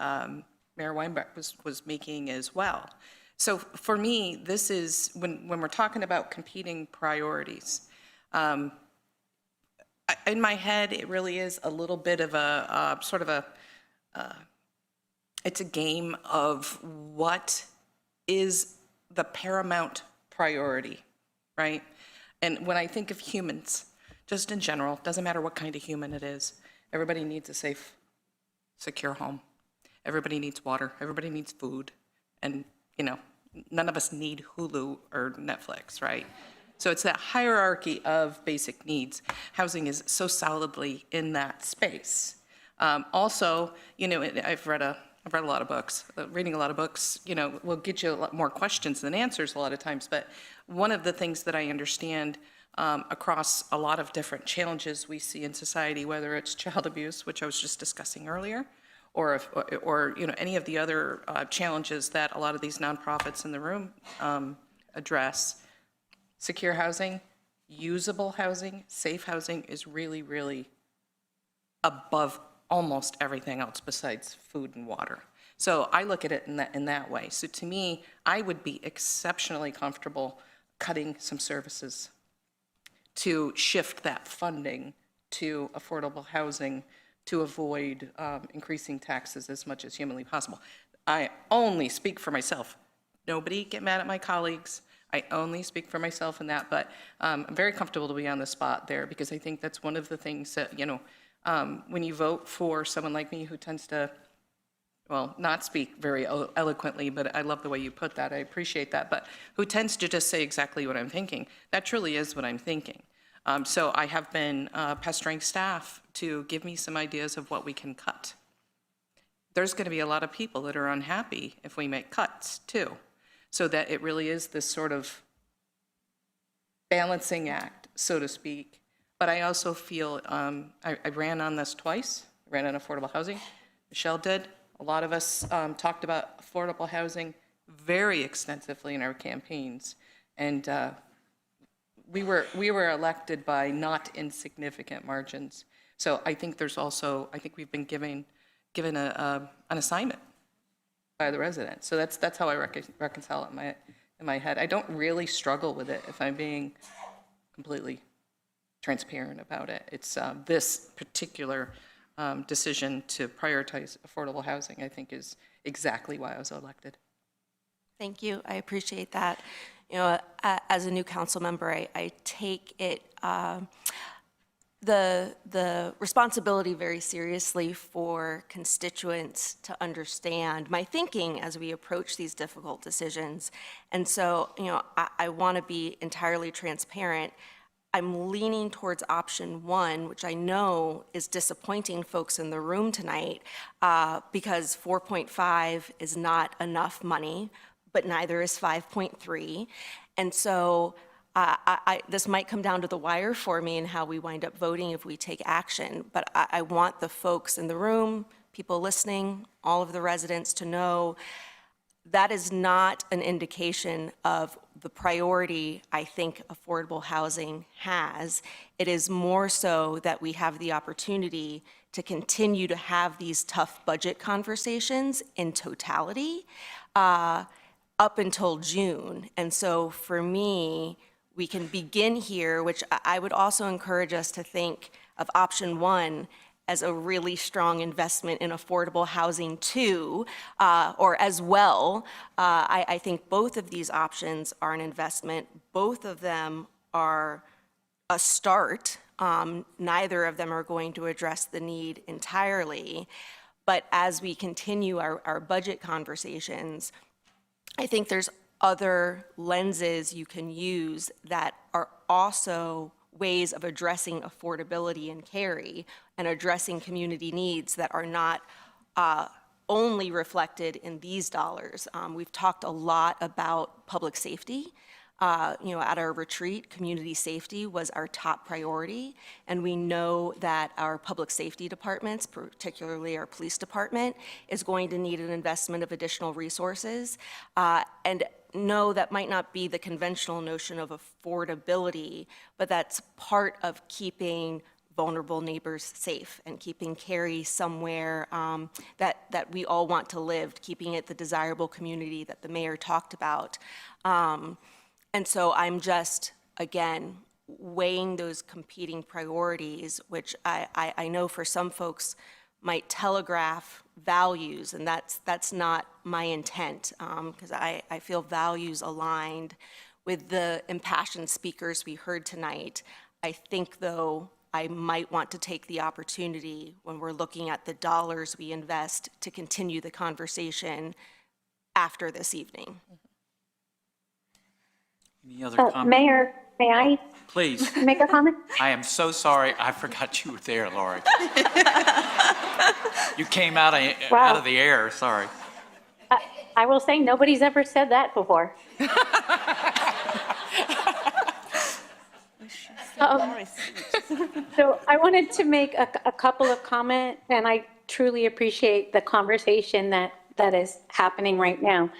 Mayor Weinbach was making as well. So for me, this is, when we're talking about competing priorities, in my head, it really is a little bit of a sort of it's a game of what is the paramount priority, right? And when I think of humans, just in general, doesn't matter what kind of human it is, everybody needs a safe, secure home. Everybody needs water. Everybody needs food. And, none of us need Hulu or Netflix, right? So it's that hierarchy of basic needs. Housing is so solidly in that space. Also, I've read a lot of books. Reading a lot of books, will get you a lot more questions than answers a lot of times. But one of the things that I understand across a lot of different challenges we see in society, whether it's child abuse, which I was just discussing earlier, or any of the other challenges that a lot of these nonprofits in the room address, secure housing, usable housing, safe housing is really, really above almost everything else besides food and water. So I look at it in that way. So to me, I would be exceptionally comfortable cutting some services to shift that funding to affordable housing to avoid increasing taxes as much as humanly possible. I only speak for myself. Nobody get mad at my colleagues. I only speak for myself in that, but I'm very comfortable to be on the spot there because I think that's one of the things that, when you vote for someone like me who tends to, well, not speak very eloquently, but I love the way you put that. I appreciate that, but who tends to just say exactly what I'm thinking. That truly is what I'm thinking. So I have been pestering staff to give me some ideas of what we can cut. There's going to be a lot of people that are unhappy if we make cuts too. So that it really is this sort of balancing act, so to speak. But I also feel, I ran on this twice. I ran on affordable housing. Michelle did. A lot of us talked about affordable housing very extensively in our campaigns. And we were elected by not insignificant margins. So I think there's also, I think we've been given an assignment by the residents. So that's how I reconcile it in my head. I don't really struggle with it if I'm being completely transparent about it. It's this particular decision to prioritize affordable housing, I think, is exactly why I was elected. Thank you. I appreciate that. As a new council member, I take it the responsibility very seriously for constituents to understand my thinking as we approach these difficult decisions. And so, I want to be entirely transparent. I'm leaning towards option one, which I know is disappointing folks in the room tonight, because 4.5 is not enough money, but neither is 5.3. And so this might come down to the wire for me and how we wind up voting if we take action, but I want the folks in the room, people listening, all of the residents to know that is not an indication of the priority I think affordable housing has. It is more so that we have the opportunity to continue to have these tough budget conversations in totality up until June. And so for me, we can begin here, which I would also encourage us to think of option one as a really strong investment in affordable housing too, or as well. I think both of these options are an investment. Both of them are a start. Neither of them are going to address the need entirely. But as we continue our budget conversations, I think there's other lenses you can use that are also ways of addressing affordability in Cary and addressing community needs that are not only reflected in these dollars. We've talked a lot about public safety. At our retreat, community safety was our top priority, and we know that our public safety departments, particularly our police department, is going to need an investment of additional resources. And no, that might not be the conventional notion of affordability, but that's part of keeping vulnerable neighbors safe and keeping Cary somewhere that we all want to live, keeping it the desirable community that the mayor talked about. And so I'm just, again, weighing those competing priorities, which I know for some folks might telegraph values, and that's not my intent, because I feel values aligned with the impassioned speakers we heard tonight. I think, though, I might want to take the opportunity when we're looking at the dollars we invest to continue the conversation after this evening. Any other comments? Mayor, may I Please. make a comment? I am so sorry. I forgot you were there, Lori. You came out of the air. Sorry. I will say nobody's ever said that before. So I wanted to make a couple of comments, and I truly appreciate the conversation that is happening right now.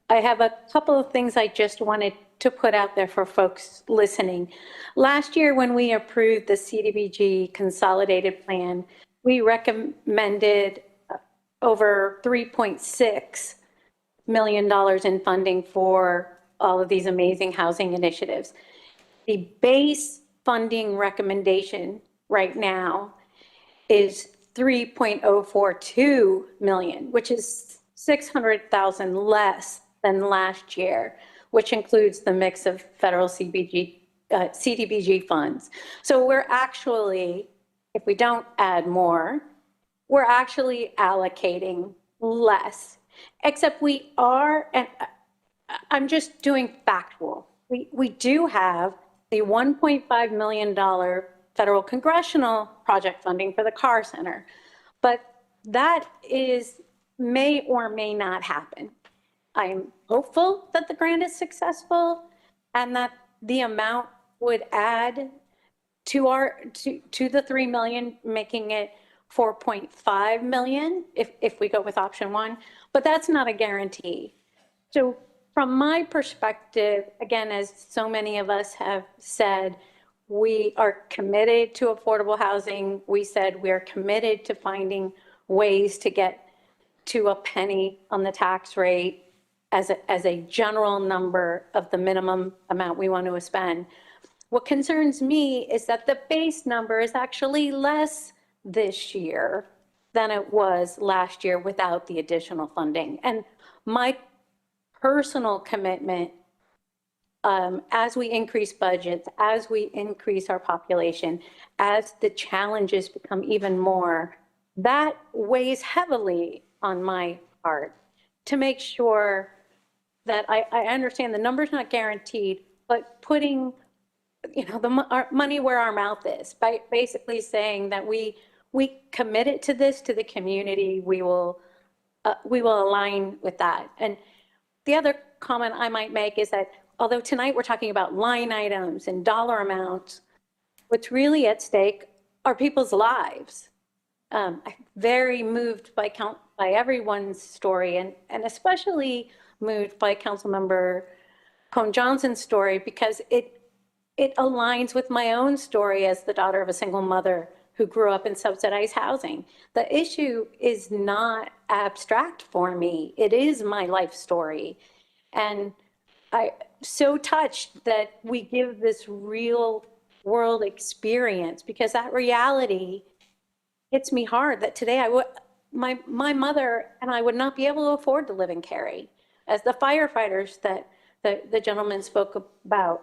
I have a couple of things I just wanted to put out there for folks listening. Last year, when we approved the CDBG consolidated plan, we recommended over $3.6 million in funding for all of these amazing housing initiatives. The base funding recommendation right now is 3.042 million, which is 600,000 less than last year, which includes the mix of federal CDBG funds. So we're actually, if we don't add more, we're actually allocating less, except we are, and I'm just doing factual. We do have the $1.5 million federal congressional project funding for the Carr Center, but that may or may not happen. I'm hopeful that the grant is successful and that the amount would add to the 3 million, making it 4.5 million if we go with option one, but that's not a guarantee. So from my perspective, again, as so many of us have said, we are committed to affordable housing. We said we are committed to finding ways to get to a penny on the tax rate as a general number of the minimum amount we want to spend. What concerns me is that the base number is actually less this year than it was last year without the additional funding. And my personal commitment, as we increase budgets, as we increase our population, as the challenges become even more, that weighs heavily on my heart to make sure that I understand the number's not guaranteed, but putting our money where our mouth is, by basically saying that we committed to this, to the community, we will align with that. And the other comment I might make is that although tonight we're talking about line items and dollar amounts, what's really at stake are people's lives. I'm very moved by everyone's story, and especially moved by Councilmember Cone Johnson's story, because it aligns with my own story as the daughter of a single mother who grew up in subsidized housing. The issue is not abstract for me. It is my life story. And I'm so touched that we give this real world experience, because that reality hits me hard, that today my mother and I would not be able to afford to live in Cary. As the firefighters that the gentleman spoke about,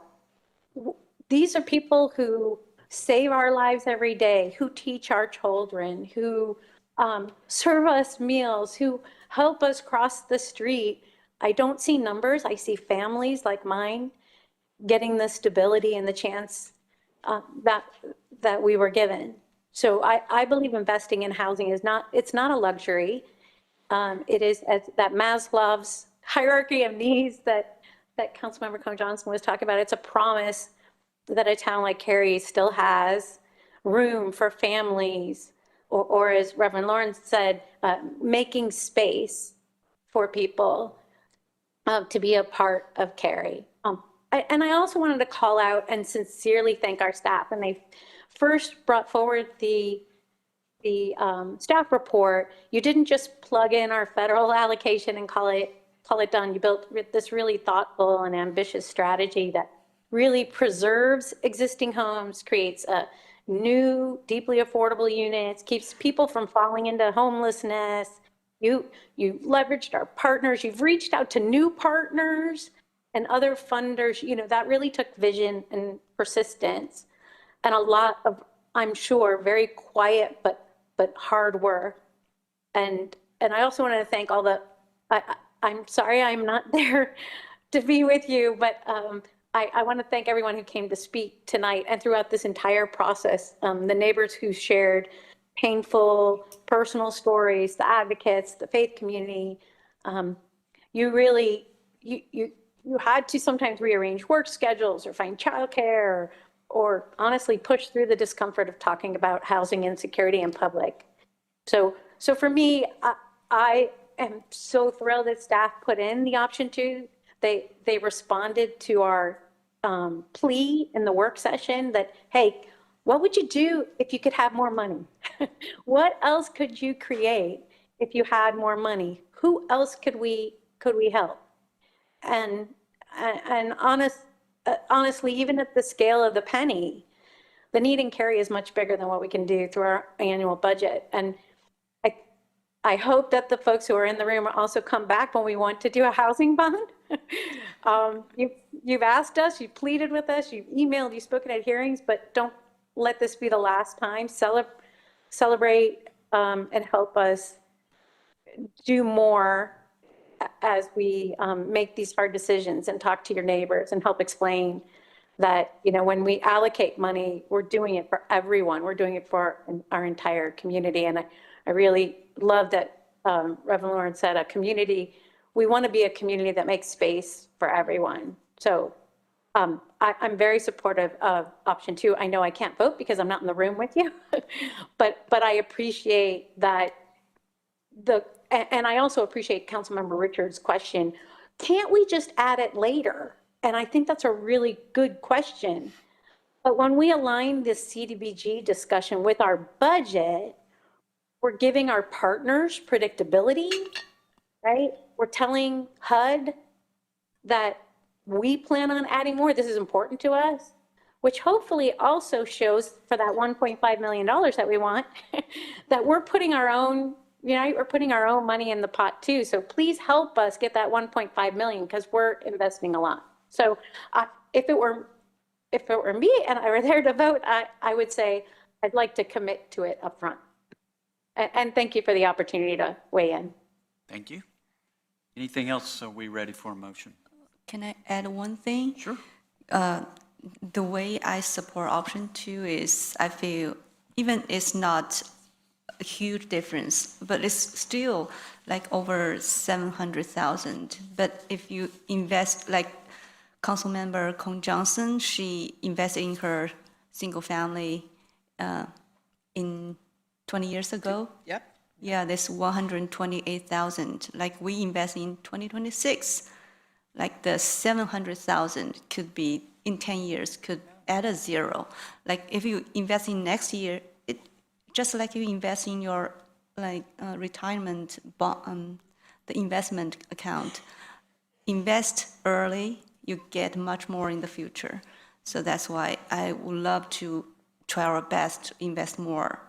these are people who save our lives every day, who teach our children, who serve us meals, who help us cross the street. I don't see numbers. I see families like mine getting the stability and the chance that we were given. So I believe investing in housing it's not a luxury. It is that Maslow's hierarchy of needs that Councilmember Cone Johnson was talking about. It's a promise that a town like Cary still has room for families, or as Reverend Lawrence said, making space for people to be a part of Cary. And I also wanted to call out and sincerely thank our staff. When they first brought forward the staff report, you didn't just plug in our federal allocation and call it done. You built this really thoughtful and ambitious strategy that really preserves existing homes, creates new, deeply affordable units, keeps people from falling into homelessness. You leveraged our partners. You've reached out to new partners and other funders. That really took vision and persistence and a lot of, I'm sure, very quiet but hard work. And I also wanted to thank all the, I'm sorry I'm not there to be with you, but I want to thank everyone who came to speak tonight and throughout this entire process, the neighbors who shared painful personal stories, the advocates, the faith community. You really, you had to sometimes rearrange work schedules or find childcare or honestly push through the discomfort of talking about housing insecurity in public. So for me, I am so thrilled that staff put in the option 2. They responded to our plea in the work session that, hey, what would you do if you could have more money? What else could you create if you had more money? Who else could we help? And honestly, even at the scale of the penny, the need in Cary is much bigger than what we can do through our annual budget. And I hope that the folks who are in the room also come back when we want to do a housing bond. You've asked us, you've pleaded with us, you've emailed, you've spoken at hearings, but don't let this be the last time. Celebrate and help us do more as we make these hard decisions, and talk to your neighbors and help explain that, you know, when we allocate money, we're doing it for everyone. We're doing it for our entire community. And I really love that Reverend Lauren said a community, we want to be a community that makes space for everyone. So I'm very supportive of option 2. I know I can't vote because I'm not in the room with you, but I appreciate that and I also appreciate Councilmember Richards' question. Can't we just add it later? And I think that's a really good question. But when we align this CDBG discussion with our budget, we're giving our partners predictability, right? We're telling HUD that we plan on adding more. This is important to us, which hopefully also shows for that $1.5 million that we want, that we're putting our own, you know, we're putting our own money in the pot too. So please help us get that 1.5 million, because we're investing a lot. So if it were me and I were there to vote, I would say I'd like to commit to it up front. And thank you for the opportunity to weigh in. Thank you. Anything else? Are we ready for a motion? Can I add one thing? Sure. The way I support option 2 is I feel even it's not a huge difference, but it's still like over 700,000. But if you invest, like Councilmember Kong Johnson, she invested in her single family in 20 years ago. Yep. Yeah, that's 128,000. Like we invest in 2026, like the 700,000 could be in 10 years could add a zero. Like if you invest in next year, it just like you invest in your like retirement bond, the investment account. Invest early, you get much more in the future. So that's why I would love to try our best to invest more.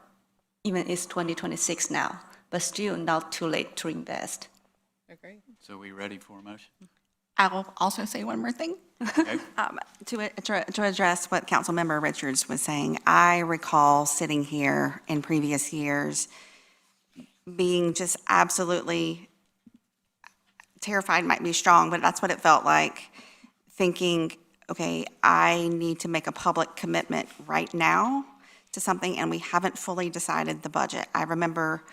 Even it's 2026 now, but still not too late to invest. Okay. So are we ready for a motion? I will also say one more thing. Okay. To address what Councilmember Richards was saying, I recall sitting here in previous years being just absolutely terrified, might be strong, but that's what it felt like, thinking, okay, I need to make a public commitment right now to something, and we haven't fully decided the budget. I remember,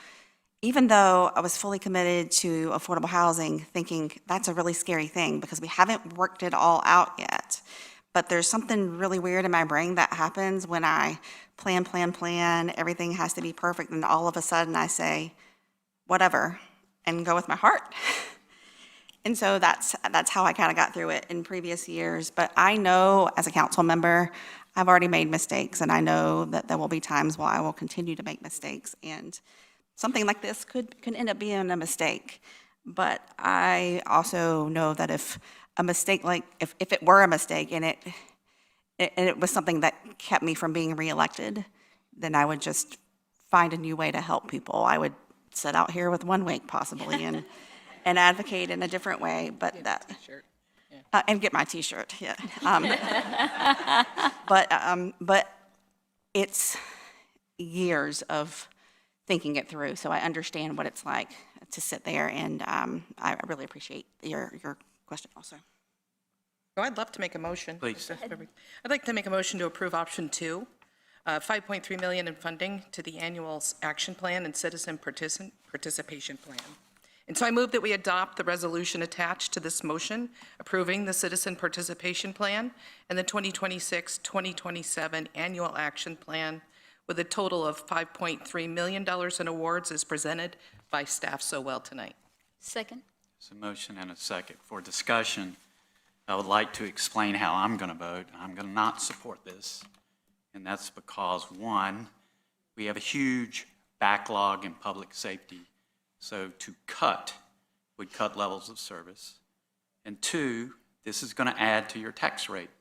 even though I was fully committed to affordable housing, thinking that's a really scary thing because we haven't worked it all out yet. But there's something really weird in my brain that happens when I plan, everything has to be perfect, and all of a sudden I say, whatever, and go with my heart. And so that's how I kind of got through it in previous years. But I know as a council member, I've already made mistakes, and I know that there will be times where I will continue to make mistakes. And something like this could end up being a mistake. But I also know that if a mistake, like if it were a mistake and it was something that kept me from being reelected, then I would just find a new way to help people. I would sit out here with one wig possibly and advocate in a different way. But that. And get my T-shirt, yeah. But it's years of thinking it through, so I understand what it's like to sit there, and I really appreciate your question also. Oh, I'd love to make a motion. Please. I'd like to make a motion to approve option 2, $5.3 million in funding to the annual action plan and citizen participation plan. And so I move that we adopt the resolution attached to this motion approving the Citizen Participation Plan and the 2026-2027 Annual Action Plan with a total of $5.3 million in awards as presented by staff so well tonight. Second. There's a motion and a second. For discussion, I would like to explain how I'm going to vote. I'm going to not support this, and that's because, one, we have a huge backlog in public safety. So to cut would cut levels of service. And two, this is going to add to your tax rate.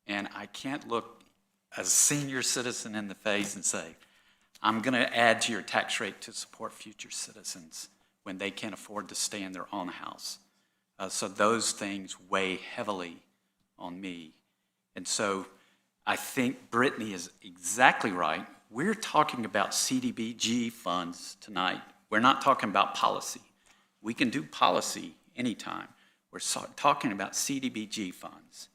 And I can't look a senior citizen in the face and say, I'm going to add to your tax rate to support future citizens when they can't afford to stay in their own house. So those things weigh heavily on me. And so I think Brittany is exactly right. We're talking about CDBG funds tonight. We're not talking about policy. We can do policy anytime. We're talking about CDBG funds.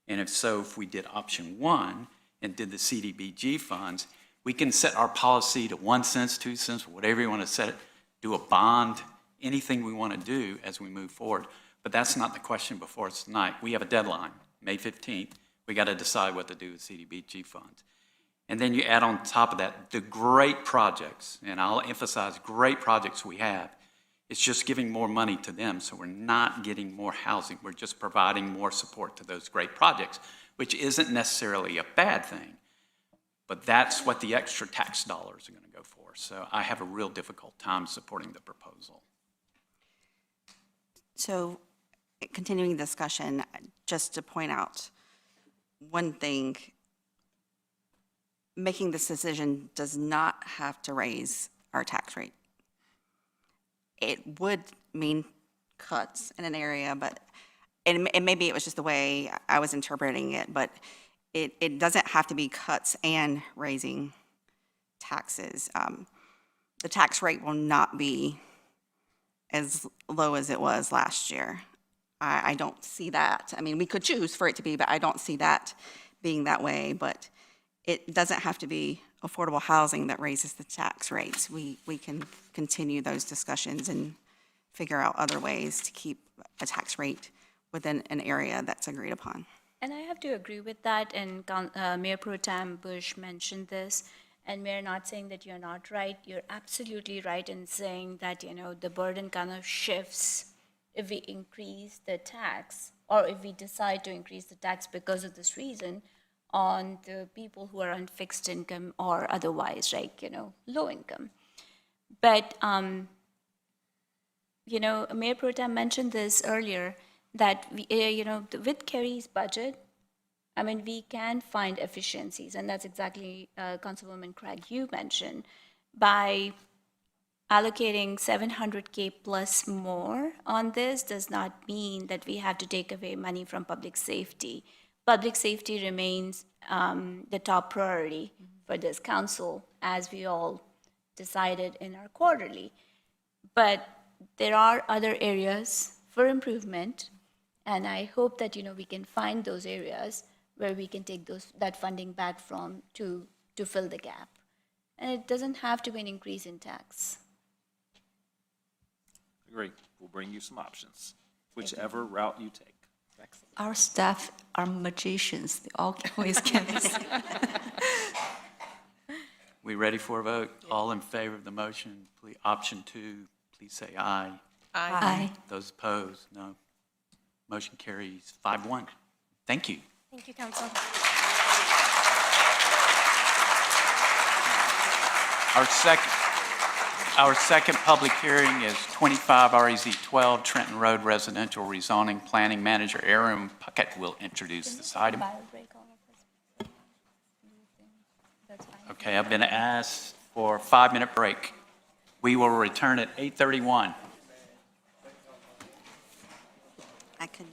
And if we did option 1 and did the CDBG funds, we can set our policy to 1 cent, 2 cents, whatever you want to set it, do a bond, anything we want to do as we move forward. But that's not the question before us tonight. We have a deadline, May 15th. We got to decide what to do with CDBG funds. And then you add on top of that the great projects, and I'll emphasize great projects we have. It's just giving more money to them, so we're not getting more housing. We're just providing more support to those great projects, which isn't necessarily a bad thing, but that's what the extra tax dollars are going to go for. So I have a real difficult time supporting the proposal. So continuing discussion, just to point out one thing, making this decision does not have to raise our tax rate. It would mean cuts in an area, but and maybe it was just the way I was interpreting it, but it doesn't have to be cuts and raising taxes. The tax rate will not be as low as it was last year. I don't see that. I mean, we could choose for it to be, but I don't see that being that way. But it doesn't have to be affordable housing that raises the tax rates. We can continue those discussions and figure out other ways to keep a tax rate within an area that's agreed upon. And I have to agree with that, and Mayor Pro Tem Bush mentioned this, and Mayor, not saying that you're not right, you're absolutely right in saying that, the burden kind of shifts if we increase the tax, or if we decide to increase the tax because of this reason, on the people who are on fixed income or otherwise, low income. But, Mayor Pro Tem mentioned this earlier, that, with Cary's budget, we can find efficiencies, and that's exactly, Councilwoman Craig, you mentioned, by allocating $700K plus more on this does not mean that we have to take away money from public safety. Public safety remains the top priority for this council, as we all decided in our quarterly. But there are other areas for improvement, and I hope that we can find those areas where we can take that funding back from to fill the gap. And it doesn't have to be an increase in tax. Agree. We'll bring you some options, whichever route you take. Excellent. Our staff are magicians. They always can. We ready for a vote? All in favor of the motion, please, option 2, please say aye. Aye. Those opposed, no. Motion carries 5-1. Thank you. Thank you, Council. Our second public hearing is 25 REZ 12 Trenton Road Residential Rezoning. Planning Manager Aaron Puckett will introduce this item. Okay, I've been asked for a 5-minute break. We will return at 8:31. I could.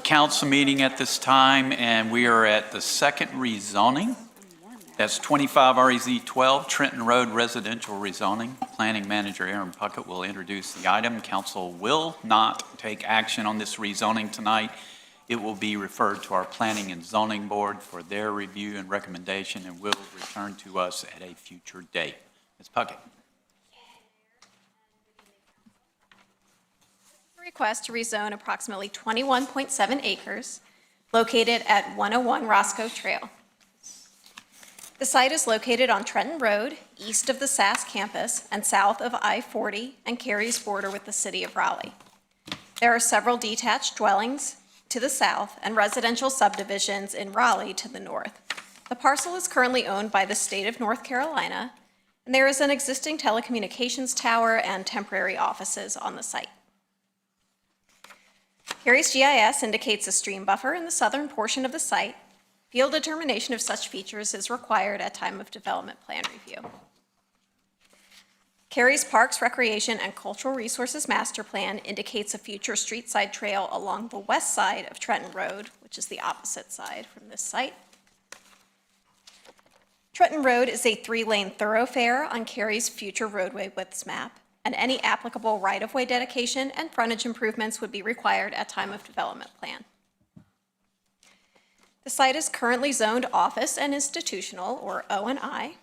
Council meeting at this time, and we are at the second rezoning. That's 25 REZ 12 Trenton Road Residential Rezoning. Planning Manager Aaron Puckett will introduce the item. Council will not take action on this rezoning tonight. It will be referred to our Planning and Zoning Board for their review and recommendation and will return to us at a future date. Ms. Puckett. Request to rezone approximately 21.7 acres located at 101 Roscoe Trail. The site is located on Trenton Road, east of the SAS campus and south of I-40 and Cary's border with the city of Raleigh. There are several detached dwellings to the south and residential subdivisions in Raleigh to the north. The parcel is currently owned by the state of North Carolina, and there is an existing telecommunications tower and temporary offices on the site. Cary's GIS indicates a stream buffer in the southern portion of the site. Field determination of such features is required at time of development plan review. Cary's Parks, Recreation, and Cultural Resources Master Plan indicates a future street side trail along the west side of Trenton Road, which is the opposite side from this site. Trenton Road is a 3-lane thoroughfare on Cary's future roadway widths map, and any applicable right-of-way dedication and frontage improvements would be required at time of development plan. The site is currently zoned office and institutional, or O&I,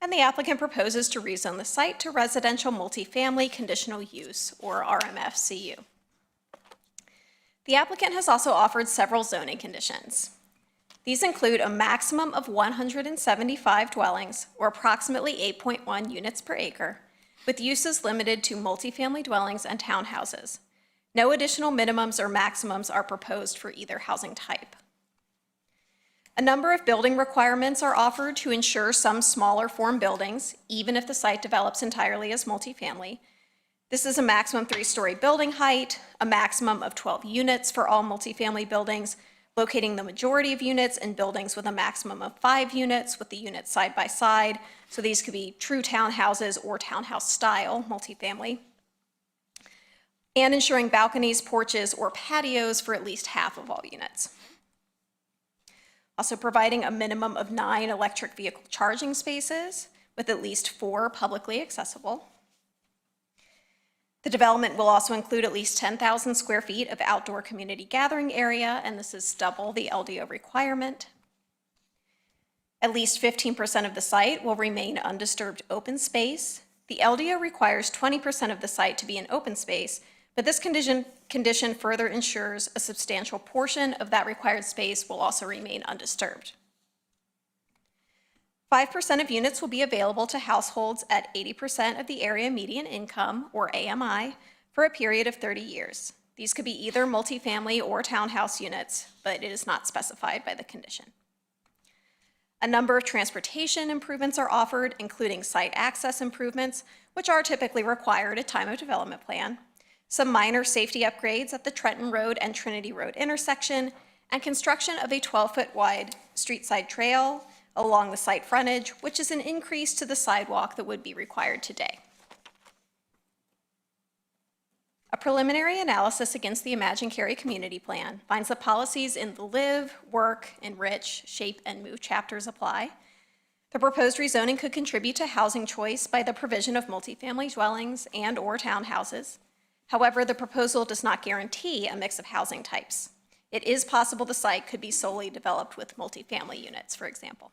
and the applicant proposes to rezone the site to residential multifamily conditional use, or RMFCU. The applicant has also offered several zoning conditions. These include a maximum of 175 dwellings, or approximately 8.1 units per acre, with uses limited to multifamily dwellings and townhouses. No additional minimums or maximums are proposed for either housing type. A number of building requirements are offered to ensure some smaller form buildings, even if the site develops entirely as multifamily. This is a maximum 3-story building height, a maximum of 12 units for all multifamily buildings, locating the majority of units in buildings with a maximum of 5 units, with the units side by side. So these could be true townhouses or townhouse style multifamily. And ensuring balconies, porches, or patios for at least half of all units. Also providing a minimum of 9 electric vehicle charging spaces with at least 4 publicly accessible. The development will also include at least 10,000 square feet of outdoor community gathering area, and this is double the LDO requirement. At least 15% of the site will remain undisturbed open space. The LDO requires 20% of the site to be an open space, but this condition further ensures a substantial portion of that required space will also remain undisturbed. 5% of units will be available to households at 80% of the area median income, or AMI, for a period of 30 years. These could be either multifamily or townhouse units, but it is not specified by the condition. A number of transportation improvements are offered, including site access improvements, which are typically required at time of development plan, some minor safety upgrades at the Trenton Road and Trinity Road intersection, and construction of a 12-foot wide street side trail along the site frontage, which is an increase to the sidewalk that would be required today. A preliminary analysis against the Imagine Cary Community Plan finds that policies in the Live, Work, Enrich, Shape, and Move chapters apply. The proposed rezoning could contribute to housing choice by the provision of multifamily dwellings and/or townhouses. However, the proposal does not guarantee a mix of housing types. It is possible the site could be solely developed with multifamily units, for example.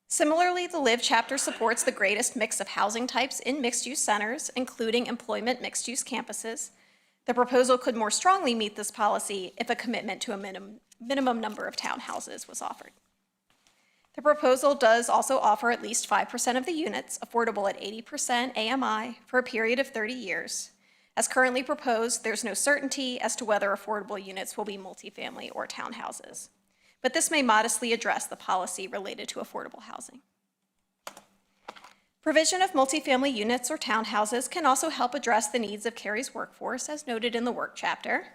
Similarly, the Live chapter supports the greatest mix of housing types in mixed-use centers, including employment mixed-use campuses. The proposal could more strongly meet this policy if a commitment to a minimum number of townhouses was offered. The proposal does also offer at least 5% of the units affordable at 80% AMI for a period of 30 years. As currently proposed, there's no certainty as to whether affordable units will be multifamily or townhouses. But this may modestly address the policy related to affordable housing. Provision of multifamily units or townhouses can also help address the needs of Cary's workforce, as noted in the work chapter.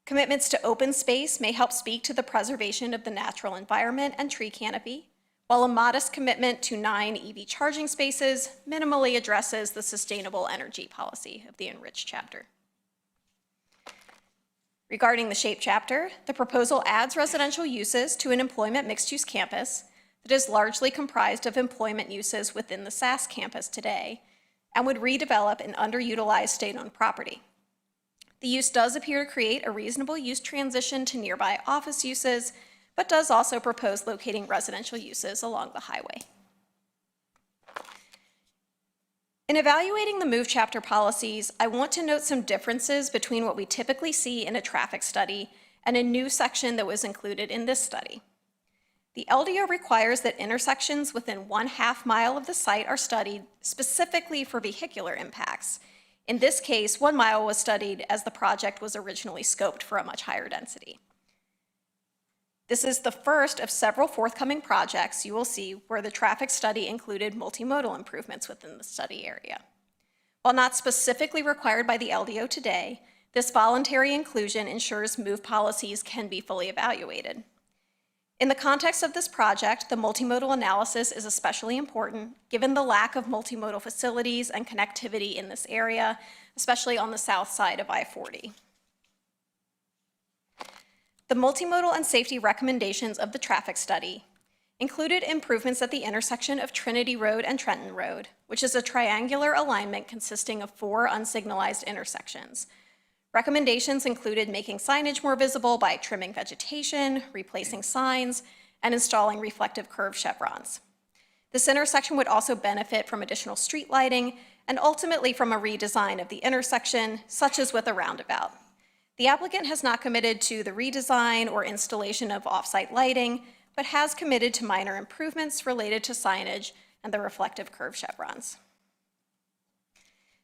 Commitments to open space may help speak to the preservation of the natural environment and tree canopy, while a modest commitment to 9 EV charging spaces minimally addresses the sustainable energy policy of the Enrich chapter. Regarding the SHAPE chapter, the proposal adds residential uses to an employment mixed-use campus that is largely comprised of employment uses within the SAS campus today and would redevelop an underutilized state-owned property. The use does appear to create a reasonable use transition to nearby office uses, but does also propose locating residential uses along the highway. In evaluating the MOVE chapter policies, I want to note some differences between what we typically see in a traffic study and a new section that was included in this study. The LDO requires that intersections within 1/2 mile of the site are studied specifically for vehicular impacts. In this case, 1 mile was studied as the project was originally scoped for a much higher density. This is the first of several forthcoming projects you will see where the traffic study included multimodal improvements within the study area. While not specifically required by the LDO today, this voluntary inclusion ensures MOVE policies can be fully evaluated. In the context of this project, the multimodal analysis is especially important given the lack of multimodal facilities and connectivity in this area, especially on the south side of I-40. The multimodal and safety recommendations of the traffic study included improvements at the intersection of Trinity Road and Trenton Road, which is a triangular alignment consisting of 4 unsignalized intersections. Recommendations included making signage more visible by trimming vegetation, replacing signs, and installing reflective curved chevrons. This intersection would also benefit from additional street lighting and ultimately from a redesign of the intersection, such as with a roundabout. The applicant has not committed to the redesign or installation of off-site lighting, but has committed to minor improvements related to signage and the reflective curved chevrons.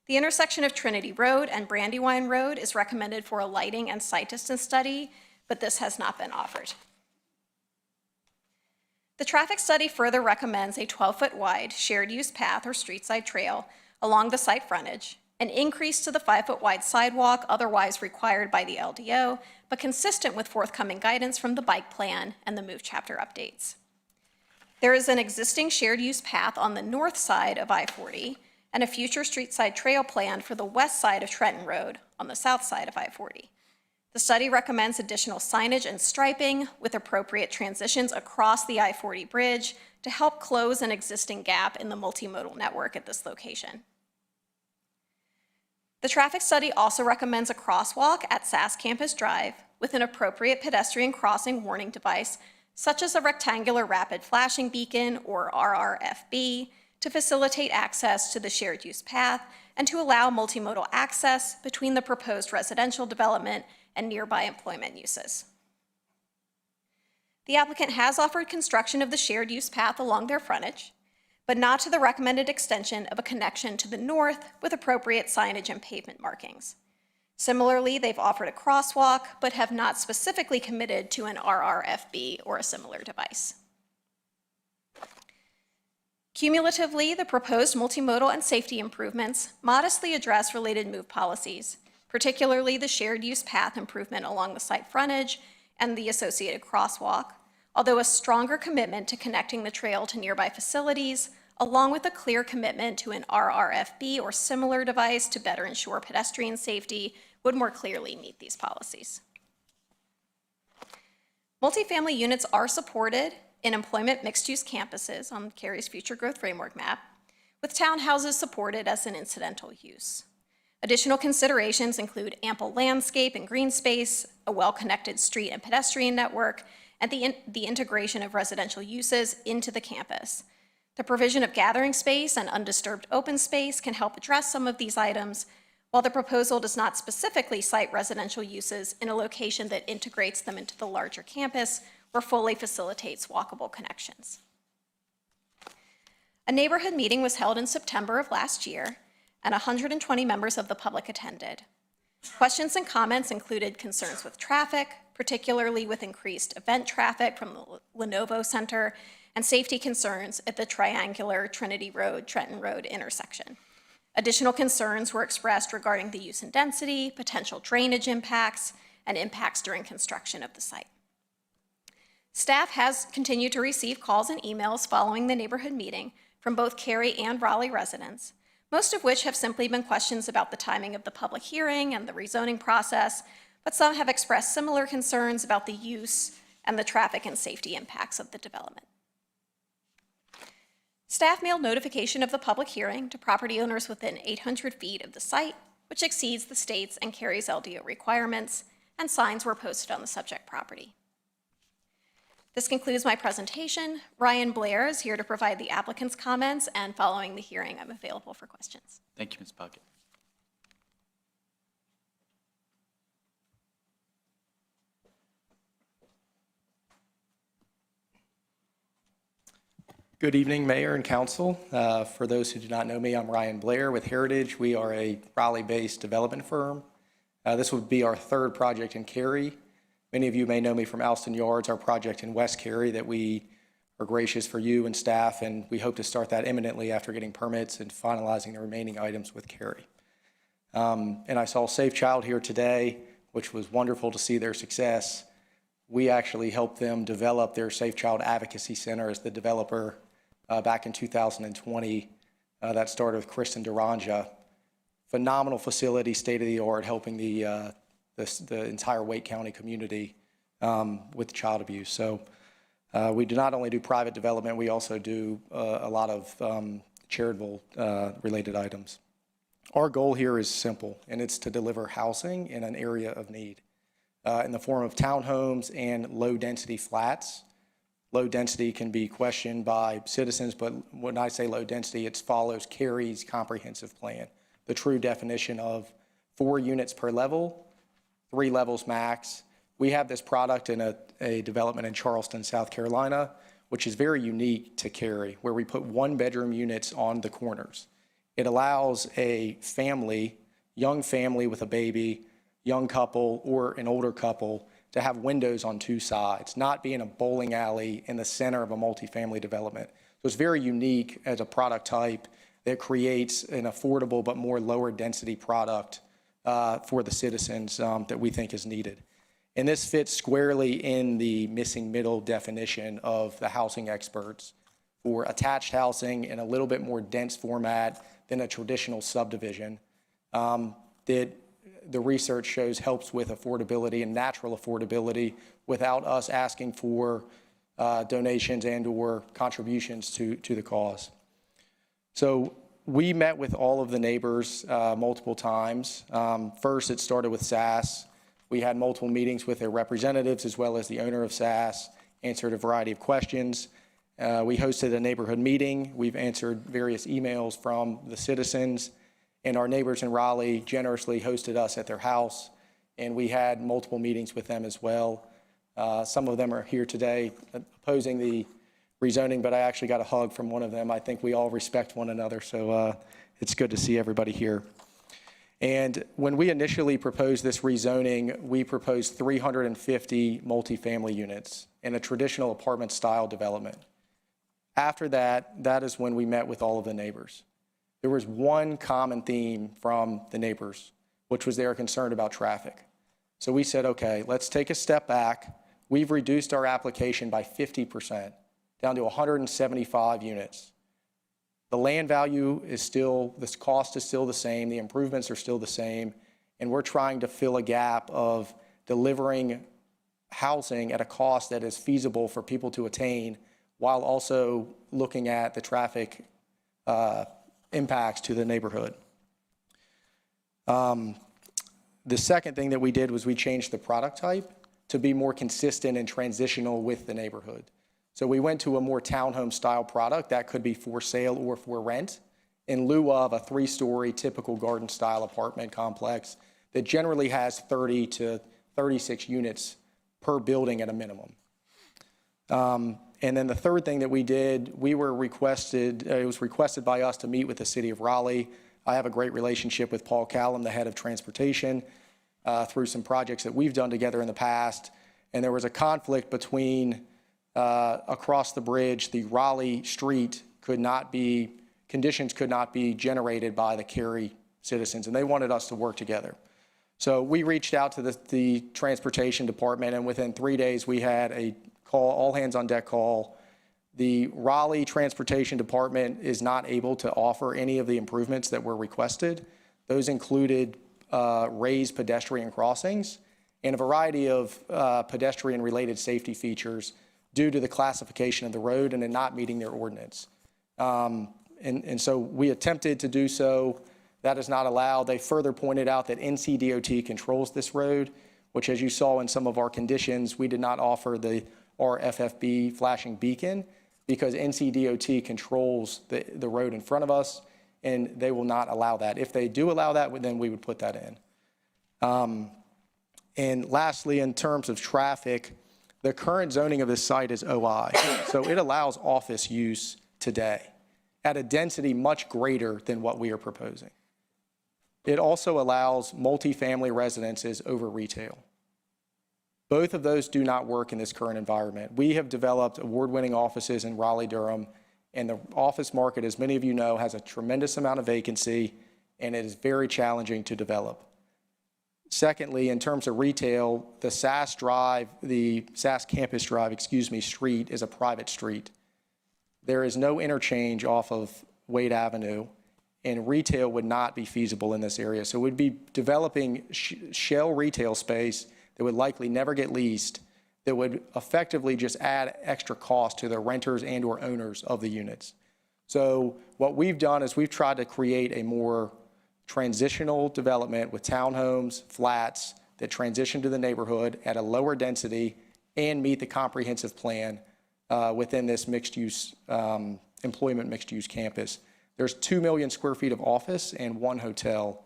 The intersection of Trinity Road and Brandywine Road is recommended for a lighting and sight distance study, but this has not been offered. The traffic study further recommends a 12-foot wide shared use path or street side trail along the site frontage, an increase to the 5-foot wide sidewalk otherwise required by the LDO, but consistent with forthcoming guidance from the bike plan and the MOVE chapter updates. There is an existing shared use path on the north side of I-40 and a future street side trail planned for the west side of Trenton Road on the south side of I-40. The study recommends additional signage and striping with appropriate transitions across the I-40 bridge to help close an existing gap in the multimodal network at this location. The traffic study also recommends a crosswalk at SAS Campus Drive with an appropriate pedestrian crossing warning device, such as a rectangular rapid flashing beacon or RRFB, to facilitate access to the shared use path and to allow multimodal access between the proposed residential development and nearby employment uses. The applicant has offered construction of the shared use path along their frontage, but not to the recommended extension of a connection to the north with appropriate signage and pavement markings. Similarly, they've offered a crosswalk, but have not specifically committed to an RRFB or a similar device. Cumulatively, the proposed multimodal and safety improvements modestly address related MOVE policies, particularly the shared use path improvement along the site frontage and the associated crosswalk, although a stronger commitment to connecting the trail to nearby facilities, along with a clear commitment to an RRFB or similar device to better ensure pedestrian safety, would more clearly meet these policies. Multifamily units are supported in employment mixed-use campuses on Cary's future growth framework map, with townhouses supported as an incidental use. Additional considerations include ample landscape and green space, a well-connected street and pedestrian network, and the integration of residential uses into the campus. The provision of gathering space and undisturbed open space can help address some of these items, while the proposal does not specifically cite residential uses in a location that integrates them into the larger campus or fully facilitates walkable connections. A neighborhood meeting was held in September of last year, and 120 members of the public attended. Questions and comments included concerns with traffic, particularly with increased event traffic from the Lenovo Center, and safety concerns at the triangular Trinity Road, Trenton Road intersection. Additional concerns were expressed regarding the use and density, potential drainage impacts, and impacts during construction of the site. Staff has continued to receive calls and emails following the neighborhood meeting from both Cary and Raleigh residents, most of which have simply been questions about the timing of the public hearing and the rezoning process, but some have expressed similar concerns about the use and the traffic and safety impacts of the development. Staff mailed notification of the public hearing to property owners within 800 feet of the site, which exceeds the state's and Cary's LDO requirements, and signs were posted on the subject property. This concludes my presentation. Ryan Blair is here to provide the applicant's comments, and following the hearing, I'm available for questions. Thank you, Ms. Puckett. Good evening, Mayor and Council. For those who do not know me, I'm Ryan Blair with Heritage. We are a Raleigh-based development firm. This would be our third project in Cary. Many of you may know me from Alston Yards, our project in West Cary that we are gracious for you and staff, and we hope to start that imminently after getting permits and finalizing the remaining items with Cary. And I saw Safe Child here today, which was wonderful to see their success. We actually helped them develop their Safe Child Advocacy Center as the developer back in 2020. That started with Kristen Duranja. Phenomenal facility, state-of-the-art, helping the entire Wake County community with child abuse. So we do not only do private development, we also do a lot of charitable related items. Our goal here is simple, and it's to deliver housing in an area of need in the form of townhomes and low-density flats. Low density can be questioned by citizens, but when I say low density, it follows Cary's comprehensive plan, the true definition of 4 units per level, 3 levels max. We have this product in a development in Charleston, South Carolina, which is very unique to Cary, where we put 1-bedroom units on the corners. It allows a family, young family with a baby, young couple, or an older couple to have windows on 2 sides, not be in a bowling alley in the center of a multifamily development. So it's very unique as a product type that creates an affordable but more lower density product for the citizens that we think is needed. And this fits squarely in the missing middle definition of the housing experts for attached housing in a little bit more dense format than a traditional subdivision that the research shows helps with affordability and natural affordability without us asking for donations and or contributions to the cause. So we met with all of the neighbors multiple times. First, it started with SAS. We had multiple meetings with their representatives as well as the owner of SAS, answered a variety of questions. We hosted a neighborhood meeting. We've answered various emails from the citizens, and our neighbors in Raleigh generously hosted us at their house, and we had multiple meetings with them as well. Some of them are here today opposing the rezoning, but I actually got a hug from one of them. I think we all respect one another, so it's good to see everybody here. And when we initially proposed this rezoning, we proposed 350 multifamily units in a traditional apartment style development. After that, that is when we met with all of the neighbors. There was one common theme from the neighbors, which was they were concerned about traffic. So we said, okay, let's take a step back. We've reduced our application by 50%, down to 175 units. The land value is still, this cost is still the same, the improvements are still the same, and we're trying to fill a gap of delivering housing at a cost that is feasible for people to attain while also looking at the traffic impacts to the neighborhood. The second thing that we did was we changed the product type to be more consistent and transitional with the neighborhood. So we went to a more townhome style product that could be for sale or for rent in lieu of a 3-story typical garden style apartment complex that generally has 30 to 36 units per building at a minimum. And then the third thing that we did, it was requested by us to meet with the city of Raleigh. I have a great relationship with Paul Callum, the head of transportation, through some projects that we've done together in the past. And there was a conflict between across the bridge, the Raleigh street conditions could not be generated by the Cary citizens, and they wanted us to work together. So we reached out to the transportation department, and within 3 days we had a call, all hands on deck call. The Raleigh Transportation Department is not able to offer any of the improvements that were requested. Those included raised pedestrian crossings and a variety of pedestrian-related safety features due to the classification of the road and it not meeting their ordinance. And so we attempted to do so. That is not allowed. They further pointed out that NCDOT controls this road, which, as you saw in some of our conditions, we did not offer the RFFB flashing beacon because NCDOT controls the road in front of us, and they will not allow that. If they do allow that, then we would put that in. And lastly, in terms of traffic, the current zoning of this site is OI, so it allows office use today at a density much greater than what we are proposing. It also allows multifamily residences over retail. Both of those do not work in this current environment. We have developed award-winning offices in Raleigh-Durham, and the office market, as many of you know, has a tremendous amount of vacancy, and it is very challenging to develop. Secondly, in terms of retail, the SAS Campus Drive, street is a private street. There is no interchange off of Wade Avenue, and retail would not be feasible in this area. So we'd be developing shell retail space that would likely never get leased, that would effectively just add extra cost to the renters and or owners of the units. So what we've done is we've tried to create a more transitional development with townhomes, flats that transition to the neighborhood at a lower density and meet the comprehensive plan within this mixed-use, employment mixed-use campus. There's 2 million square feet of office and 1 hotel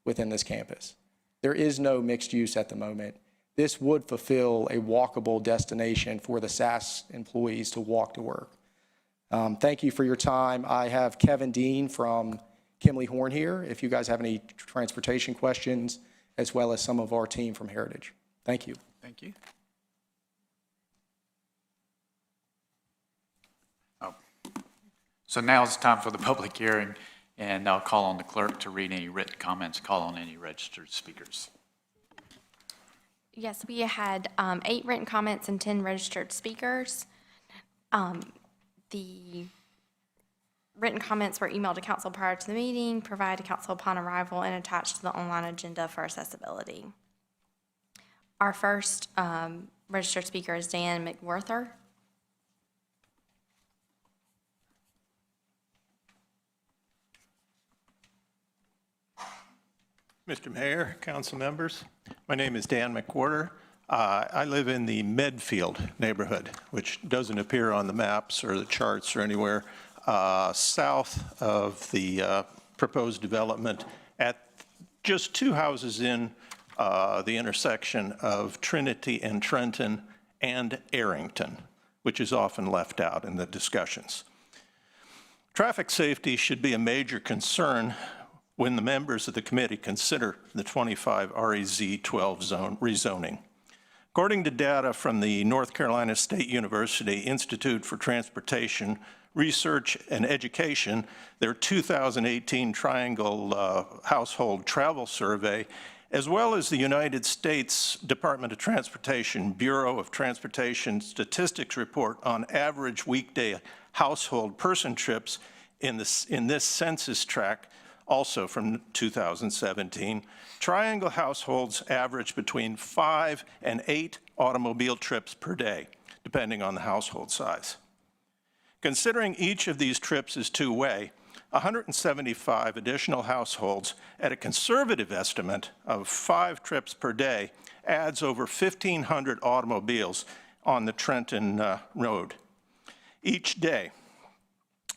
within this campus. There is no mixed use at the moment. This would fulfill a walkable destination for the SAS employees to walk to work. Thank you for your time. I have Kevin Dean from Kimley Horn here, if you guys have any transportation questions, as well as some of our team from Heritage. Thank you. Thank you. So now it's time for the public hearing, and I'll call on the clerk to read any written comments, call on any registered speakers. Yes, we had 8 written comments and 10 registered speakers. The written comments were emailed to council prior to the meeting, provided to council upon arrival, and attached to the online agenda for accessibility. Our first registered speaker is Dan McWhorter. Mr. Mayor, council members, my name is Dan McWhorter. I live in the Medfield neighborhood, which doesn't appear on the maps or the charts or anywhere, south of the proposed development at just 2 houses in the intersection of Trinity and Trenton and Arrington, which is often left out in the discussions. Traffic safety should be a major concern when the members of the committee consider the 25 REZ 12 zone rezoning. According to data from the North Carolina State University Institute for Transportation Research and Education, their 2018 Triangle Household Travel Survey, as well as the United States Department of Transportation Bureau of Transportation Statistics report on average weekday household person trips in this census tract, also from 2017, Triangle households average between 5 and 8 automobile trips per day, depending on the household size. Considering each of these trips is two-way, 175 additional households at a conservative estimate of 5 trips per day adds over 1,500 automobiles on the Trenton Road each day.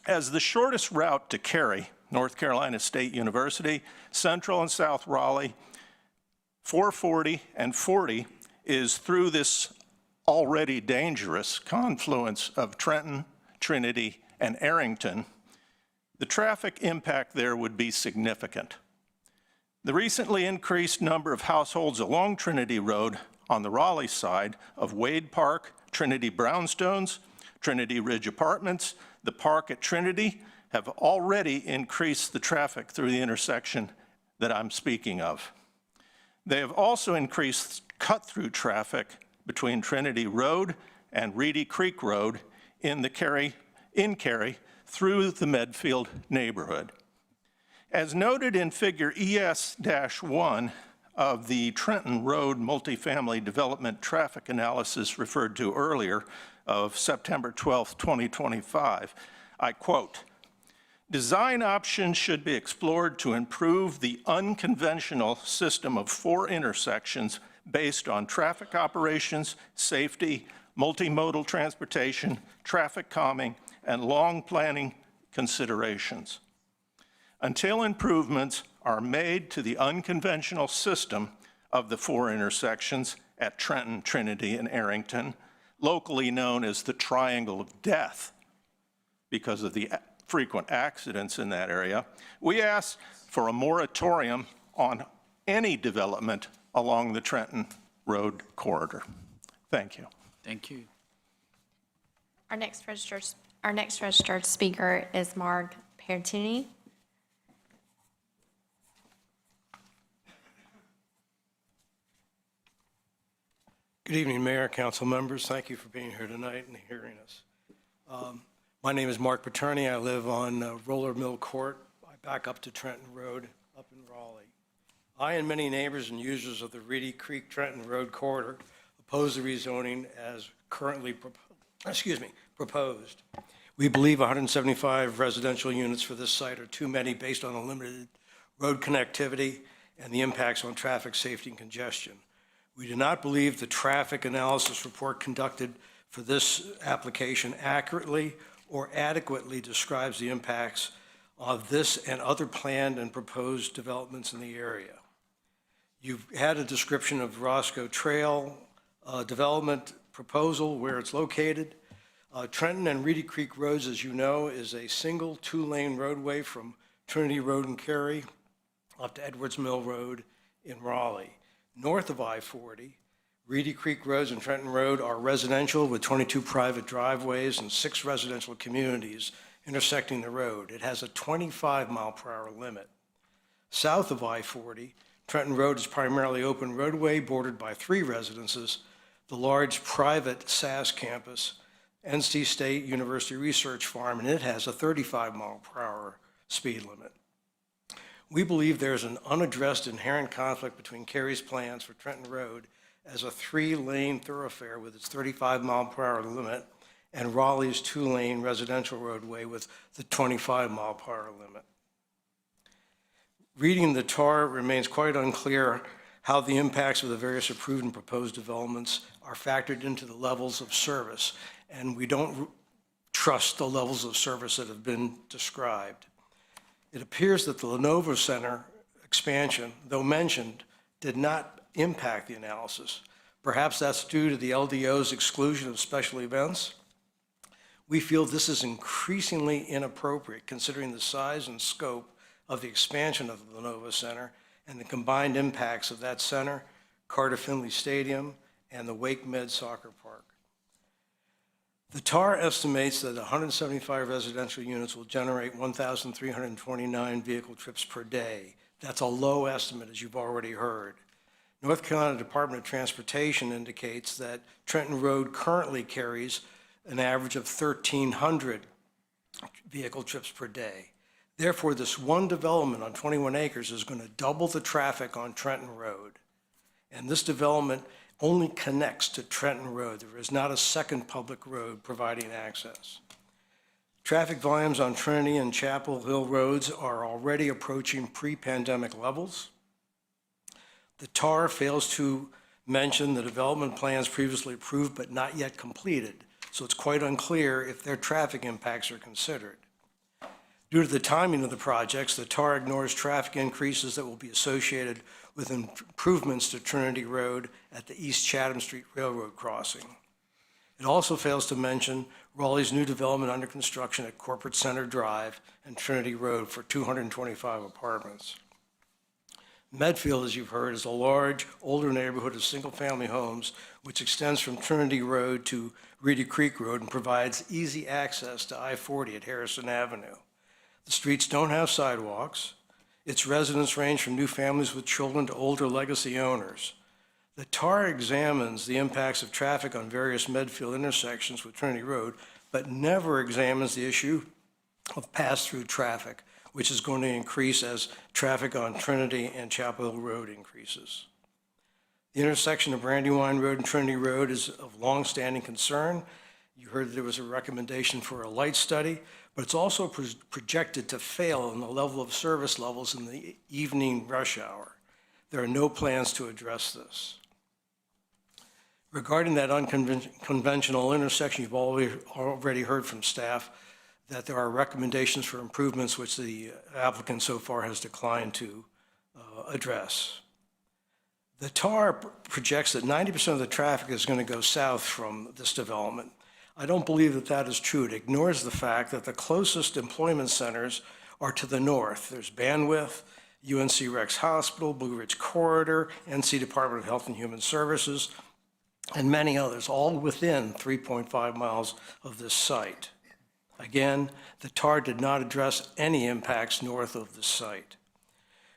As the shortest route to Cary, North Carolina State University, Central and South Raleigh, 440 and 40 is through this already dangerous confluence of Trenton, Trinity, and Arrington. The traffic impact there would be significant. The recently increased number of households along Trinity Road on the Raleigh side of Wade Park, Trinity Brownstones, Trinity Ridge Apartments, the park at Trinity, have already increased the traffic through the intersection that I'm speaking of. They have also increased cut-through traffic between Trinity Road and Reedy Creek Road in Cary through the Medfield neighborhood. As noted in figure ES-1 of the Trenton Road multifamily development traffic analysis referred to earlier of September 12, 2025, I quote, "Design options should be explored to improve the unconventional system of 4 intersections based on traffic operations, safety, multimodal transportation, traffic calming, and long planning considerations. Until improvements are made to the unconventional system of the 4 intersections at Trenton, Trinity, and Arrington, locally known as the Triangle of Death because of the frequent accidents in that area, we ask for a moratorium on any development along the Trenton Road corridor." Thank you. Thank you. Our next registered speaker is Marg Pertini. Good evening, Mayor, council members. Thank you for being here tonight and hearing us. My name is Mark Paterni. I live on Roller Mill Court. I back up to Trenton Road up in Raleigh. I and many neighbors and users of the Reedy Creek Trenton Road corridor oppose the rezoning as currently proposed. We believe 175 residential units for this site are too many based on the limited road connectivity and the impacts on traffic safety and congestion. We do not believe the traffic analysis report conducted for this application accurately or adequately describes the impacts of this and other planned and proposed developments in the area. You've had a description of Roscoe Trail development proposal, where it's located. Trenton and Reedy Creek Roads, as you know, is a single 2-lane roadway from Trinity Road in Cary up to Edwards Mill Road in Raleigh. North of I-40, Reedy Creek Roads and Trenton Road are residential with 22 private driveways and 6 residential communities intersecting the road. It has a 25-mile-per-hour limit. South of I-40, Trenton Road is primarily open roadway bordered by 3 residences, the large private SAS campus, NC State University Research Farm, and it has a 35-mile-per-hour speed limit. We believe there's an unaddressed inherent conflict between Cary's plans for Trenton Road as a 3-lane thoroughfare with its 35-mile-per-hour limit and Raleigh's 2-lane residential roadway with the 25-mile-per-hour limit. Reading the TAR, it remains quite unclear how the impacts of the various approved and proposed developments are factored into the levels of service, and we don't trust the levels of service that have been described. It appears that the Lenovo Center expansion, though mentioned, did not impact the analysis. Perhaps that's due to the LDO's exclusion of special events. We feel this is increasingly inappropriate considering the size and scope of the expansion of the Lenovo Center and the combined impacts of that center, Carter Finley Stadium, and the Wake Med Soccer Park. The TAR estimates that 175 residential units will generate 1,329 vehicle trips per day. That's a low estimate, as you've already heard. North Carolina Department of Transportation indicates that Trenton Road currently carries an average of 1,300 vehicle trips per day. Therefore, this one development on 21 acres is going to double the traffic on Trenton Road. And this development only connects to Trenton Road. There is not a second public road providing access. Traffic volumes on Trinity and Chapel Hill roads are already approaching pre-pandemic levels. The TAR fails to mention the development plans previously approved but not yet completed, so it's quite unclear if their traffic impacts are considered. Due to the timing of the projects, the TAR ignores traffic increases that will be associated with improvements to Trinity Road at the East Chatham Street Railroad crossing. It also fails to mention Raleigh's new development under construction at Corporate Center Drive and Trinity Road for 225 apartments. Medfield, as you've heard, is a large, older neighborhood of single-family homes which extends from Trinity Road to Reedy Creek Road and provides easy access to I-40 at Harrison Avenue. The streets don't have sidewalks. Its residents range from new families with children to older legacy owners. The TAR examines the impacts of traffic on various Medfield intersections with Trinity Road, but never examines the issue of pass-through traffic, which is going to increase as traffic on Trinity and Chapel Hill Road increases. The intersection of Brandywine Road and Trinity Road is of longstanding concern. You heard there was a recommendation for a light study, but it's also projected to fail in the level of service levels in the evening rush hour. There are no plans to address this. Regarding that unconventional intersection, you've already heard from staff that there are recommendations for improvements which the applicant so far has declined to address. The TAR projects that 90% of the traffic is going to go south from this development. I don't believe that that is true. It ignores the fact that the closest employment centers are to the north. There's Bandwidth, UNC Rex Hospital, Blue Ridge Corridor, NC Department of Health and Human Services, and many others, all within 3.5 miles of this site. Again, the TAR did not address any impacts north of the site.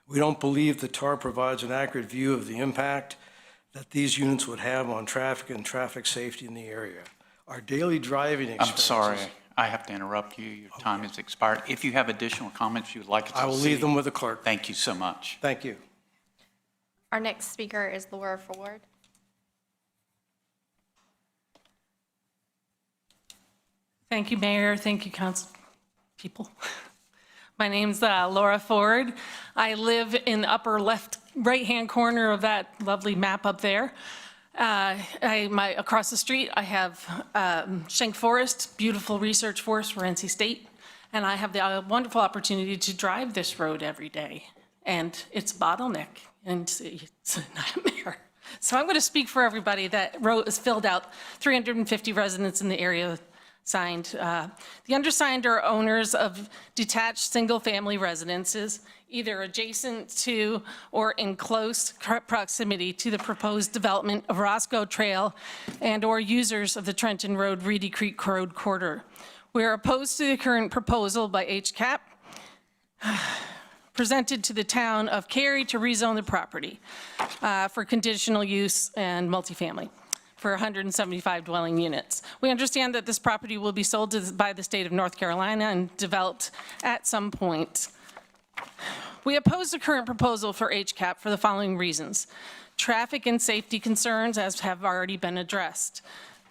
We don't believe the TAR provides an accurate view of the impact that these units would have on traffic and traffic safety in the area. Our daily driving experiences... I'm sorry, I have to interrupt you. Your time has expired. If you have additional comments you would like to I will leave them with the clerk. Thank you so much. Thank you. Our next speaker is Laura Ford. Thank you, Mayor. Thank you, council people. My name's Laura Ford. I live in the upper left, right-hand corner of that lovely map up there. Across the street, I have Schenck Forest, beautiful research forest for NC State, and I have the wonderful opportunity to drive this road every day. And it's a bottleneck, and it's a nightmare. So I'm going to speak for everybody. That road is filled out, 350 residents in the area signed. The undersigned are owners of detached single-family residences, either adjacent to or in close proximity to the proposed development of Roscoe Trail and or users of the Trenton Road, Reedy Creek Road corridor. We are opposed to the current proposal by HCAP presented to the town of Cary to rezone the property for conditional use and multifamily for 175 dwelling units. We understand that this property will be sold by the state of North Carolina and developed at some point. We oppose the current proposal for HCAP for the following reasons. Traffic and safety concerns, as have already been addressed.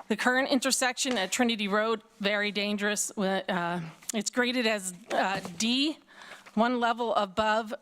The current intersection at Trinity Road, very dangerous. It's graded as D, one level above,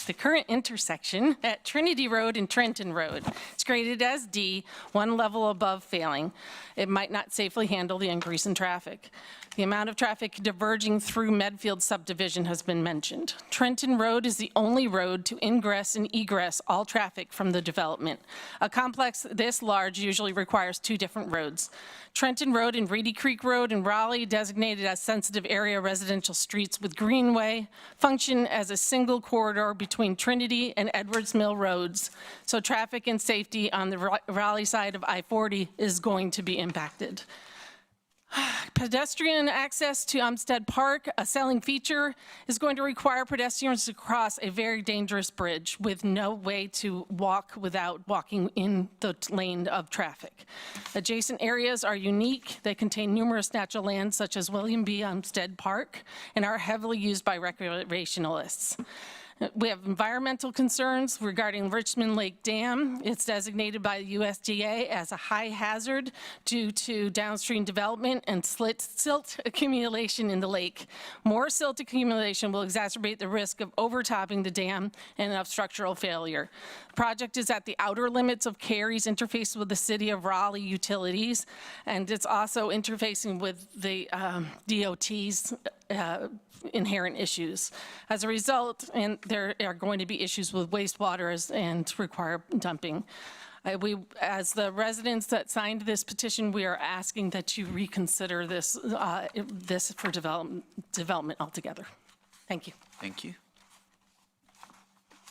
the current intersection at Trinity Road and Trenton Road. It's graded as D, one level above failing. It might not safely handle the increase in traffic. The amount of traffic diverging through Medfield subdivision has been mentioned. Trenton Road is the only road to ingress and egress all traffic from the development. A complex this large usually requires two different roads. Trenton Road and Reedy Creek Road in Raleigh, designated as sensitive area residential streets with greenway, function as a single corridor between Trinity and Edwards Mill Roads. So traffic and safety on the Raleigh side of I-40 is going to be impacted. Pedestrian access to Umstead Park, a selling feature, is going to require pedestrians to cross a very dangerous bridge with no way to walk without walking in the lane of traffic. Adjacent areas are unique. They contain numerous natural lands such as William B. Umstead Park and are heavily used by recreationalists. We have environmental concerns regarding Richmond Lake Dam. It's designated by the USDA as a high hazard due to downstream development and silt accumulation in the lake. More silt accumulation will exacerbate the risk of overtopping the dam and of structural failure. The project is at the outer limits of Cary's interface with the city of Raleigh utilities, and it's also interfacing with the DOT's inherent issues. As a result, and there are going to be issues with wastewater and require dumping. As the residents that signed this petition, we are asking that you reconsider this for development altogether. Thank you. Thank you.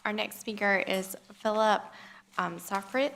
Our next speaker is Philip Sofrit.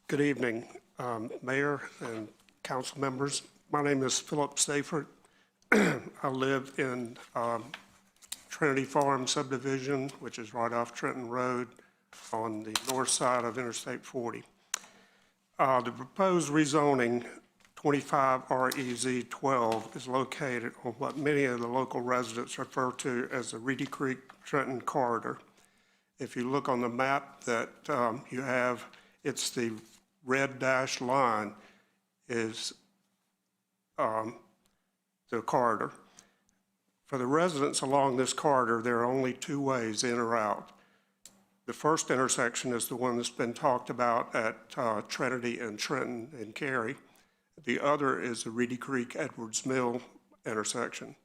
Good evening, Mayor and council members. My name is Philip Staford. I live in Trinity Farm subdivision, which is right off Trenton Road on the north side of Interstate 40. The proposed rezoning 25 REZ 12 is located on what many of the local residents refer to as the Reedy Creek Trenton corridor. If you look on the map that you have, it's the red dashed line is the corridor. For the residents along this corridor, there are only two ways in or out. The first intersection is the one that's been talked about at Trinity and Trenton and Cary. The other is the Reedy Creek Edwards Mill intersection.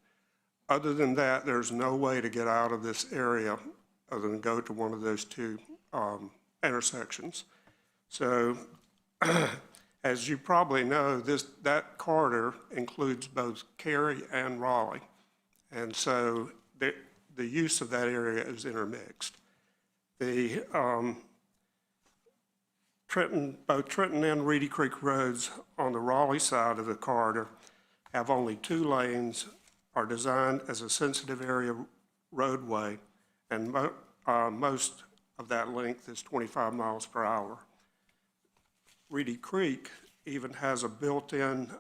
Other than that, there's no way to get out of this area other than go to one of those two intersections. So as you probably know, that corridor includes both Cary and Raleigh. And so the use of that area is intermixed. Both Trenton and Reedy Creek roads on the Raleigh side of the corridor have only 2 lanes, are designed as a sensitive area roadway, and most of that length is 25 miles per hour. Reedy Creek even has a built-in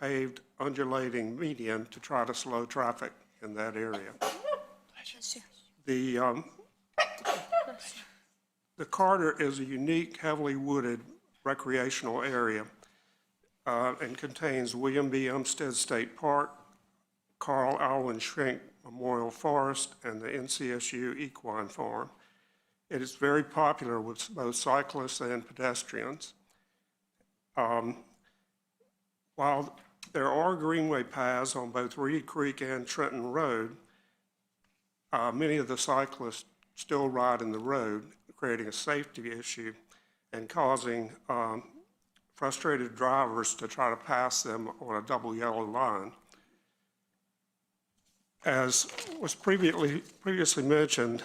paved undulating median to try to slow traffic in that area. The corridor is a unique, heavily wooded recreational area and contains William B. Umstead State Park, Carl Alwyn Schenck Memorial Forest, and the NCSU Equine Farm. It is very popular with both cyclists and pedestrians. While there are greenway paths on both Reedy Creek and Trenton Road, many of the cyclists still ride in the road, creating a safety issue and causing frustrated drivers to try to pass them on a double yellow line. As was previously mentioned,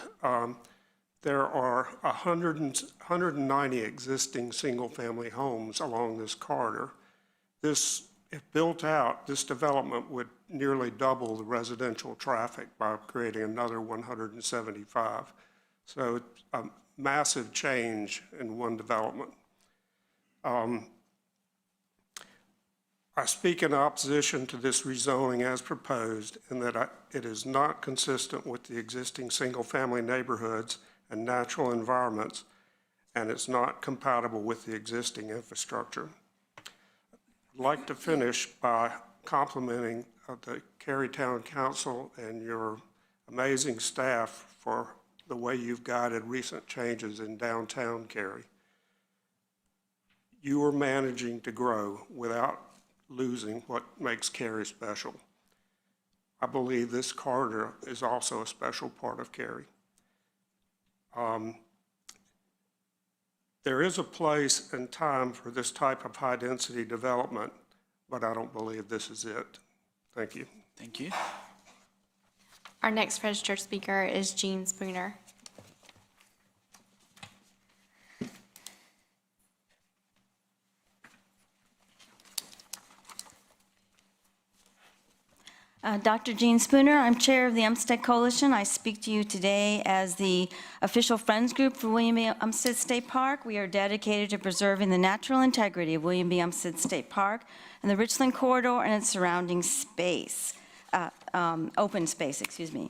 there are 190 existing single-family homes along this corridor. This, if built out, this development would nearly double the residential traffic by creating another 175. So it's a massive change in one development. I speak in opposition to this rezoning as proposed in that it is not consistent with the existing single-family neighborhoods and natural environments, and it's not compatible with the existing infrastructure. I'd like to finish by complimenting the Cary Town Council and your amazing staff for the way you've guided recent changes in downtown Cary. You are managing to grow without losing what makes Cary special. I believe this corridor is also a special part of Cary. There is a place and time for this type of high-density development, but I don't believe this is it. Thank you. Thank you. Our next registered speaker is Jean Spooner. Dr. Jean Spooner, I'm chair of the Umstead Coalition. I speak to you today as the official friends group for William B. Umstead State Park. We are dedicated to preserving the natural integrity of William B. Umstead State Park and the Richland Corridor and its surrounding space, open space, excuse me.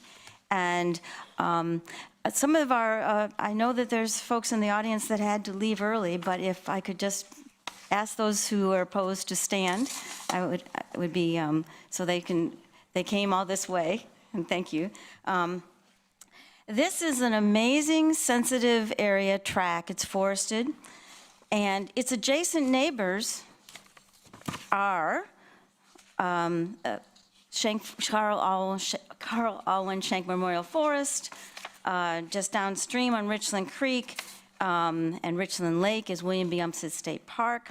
And some of our, I know that there's folks in the audience that had to leave early, but if I could just ask those who are opposed to stand, it would be so they came all this way, and thank you. This is an amazing sensitive area track. It's forested, and its adjacent neighbors are Carl Alwyn Schenck Memorial Forest, just downstream on Richland Creek, and Richland Lake is William B. Umstead State Park,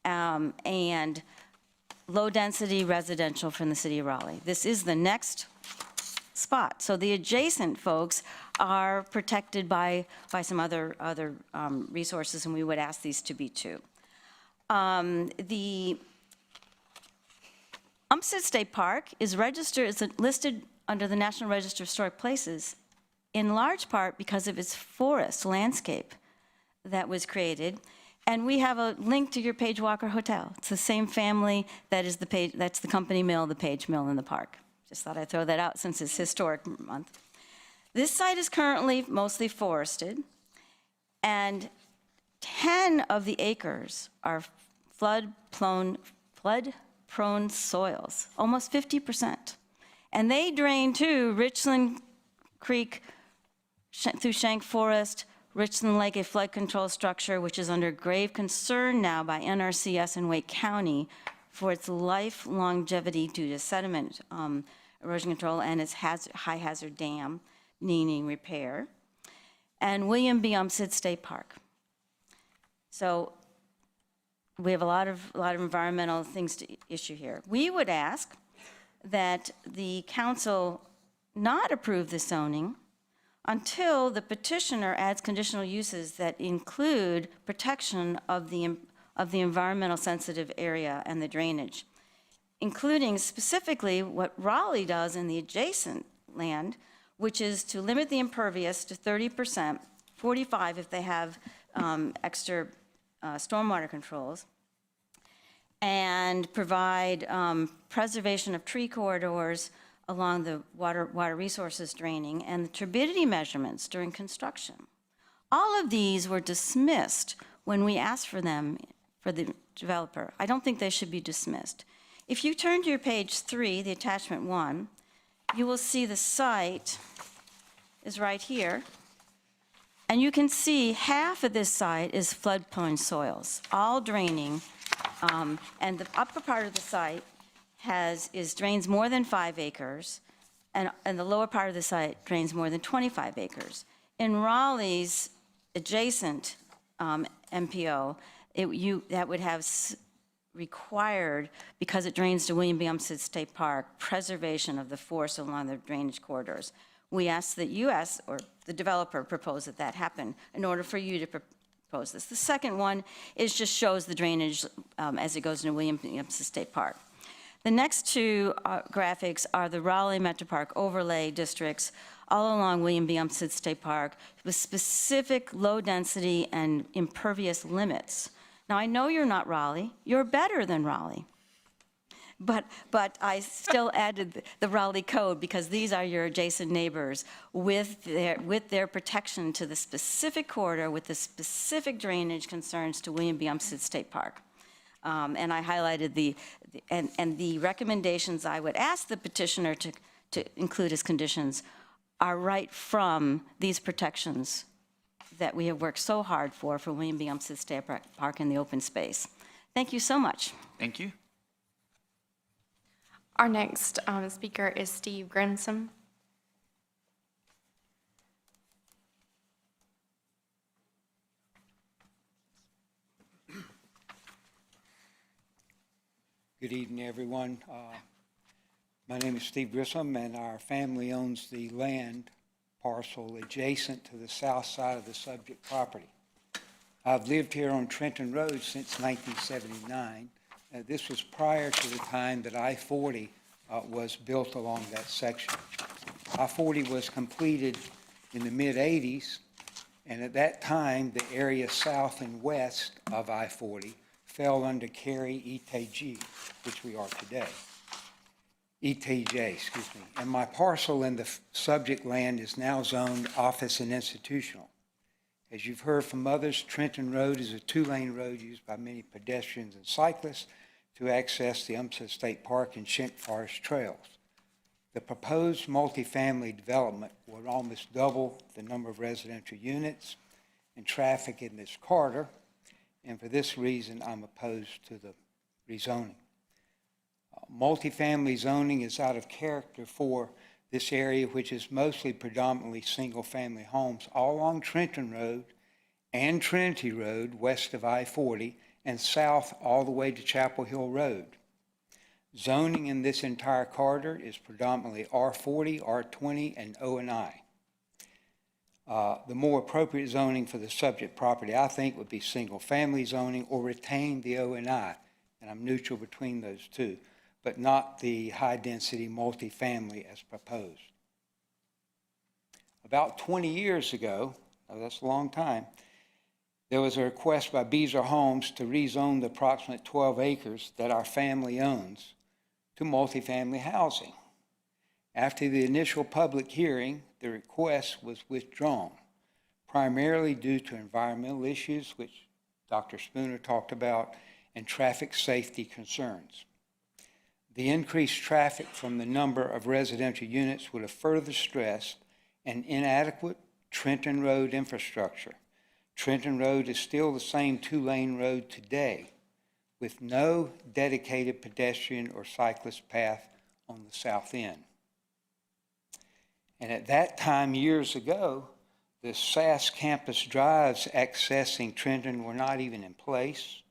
and low-density residential from the city of Raleigh. This is the next spot. So the adjacent folks are protected by some other resources, and we would ask these to be too. The Umstead State Park is listed under the National Register of Historic Places in large part because of its forest landscape that was created. And we have a link to your Page Walker Hotel. It's the same family that's the company mill, the Page Mill in the park. Just thought I'd throw that out since it's Historic Month. This site is currently mostly forested, and 10 of the acres are flood-prone soils, almost 50%. And they drain to Richland Creek through Shank Forest, Richland Lake, a flood control structure which is under grave concern now by NRCS in Wake County for its life longevity due to sediment erosion control and its high hazard dam needing repair, and William B. Umstead State Park. So we have a lot of environmental things to issue here. We would ask that the council not approve the zoning until the petitioner adds conditional uses that include protection of the environmental sensitive area and the drainage, including specifically what Raleigh does in the adjacent land, which is to limit the impervious to 30%, 45% if they have extra stormwater controls, and provide preservation of tree corridors along the water resources draining, and the turbidity measurements during construction. All of these were dismissed when we asked for them for the developer. I don't think they should be dismissed. If you turn to your page 3, the attachment 1, you will see the site is right here. And you can see half of this site is floodplain soils, all draining. And the upper part of the site drains more than 5 acres, and the lower part of the site drains more than 25 acres. In Raleigh's adjacent MPO, that would have required, because it drains to William B. Umstead State Park, preservation of the forest along the drainage corridors. We ask that you or the developer propose that happen in order for you to propose this. The second one just shows the drainage as it goes into William B. Umstead State Park. The next two graphics are the Raleigh Metro Park overlay districts all along William B. Umstead State Park with specific low density and impervious limits. Now, I know you're not Raleigh. You're better than Raleigh. But I still added the Raleigh code because these are your adjacent neighbors with their protection to the specific corridor with the specific drainage concerns to William B. Umstead State Park. And I highlighted the recommendations I would ask the petitioner to include as conditions are right from these protections that we have worked so hard for William B. Umstead State Park in the open space. Thank you so much. Thank you. Our next speaker is Steve Grinsom. Good evening, everyone. My name is Steve Grissom, and our family owns the land parcel adjacent to the south side of the subject property. I've lived here on Trenton Road since 1979. This was prior to the time that I-40 was built along that section. I-40 was completed in the mid-'80s, and at that time, the area south and west of I-40 fell under Cary ETJ, which we are today. ETJ, excuse me. And my parcel in the subject land is now zoned office and institutional. As you've heard from others, Trenton Road is a 2-lane road used by many pedestrians and cyclists to access the Umstead State Park and Shank Forest trails. The proposed multifamily development would almost double the number of residential units and traffic in this corridor, and for this reason, I'm opposed to the rezoning. Multifamily zoning is out of character for this area, which is mostly predominantly single-family homes all along Trenton Road and Trinity Road west of I-40 and south all the way to Chapel Hill Road. Zoning in this entire corridor is predominantly R40, R20, and O&I. The more appropriate zoning for the subject property, I think, would be single-family zoning or retain the O&I, and I'm neutral between those two, but not the high-density multifamily as proposed. About 20 years ago, now that's a long time, there was a request by Beazer Homes to rezone the approximate 12 acres that our family owns to multifamily housing. After the initial public hearing, the request was withdrawn, primarily due to environmental issues, which Dr. Spooner talked about, and traffic safety concerns. The increased traffic from the number of residential units would have further stressed an inadequate Trenton Road infrastructure. Trenton Road is still the same two-lane road today, with no dedicated pedestrian or cyclist path on the south end. And at that time, years ago, the SAS campus drives accessing Trenton were not even in place.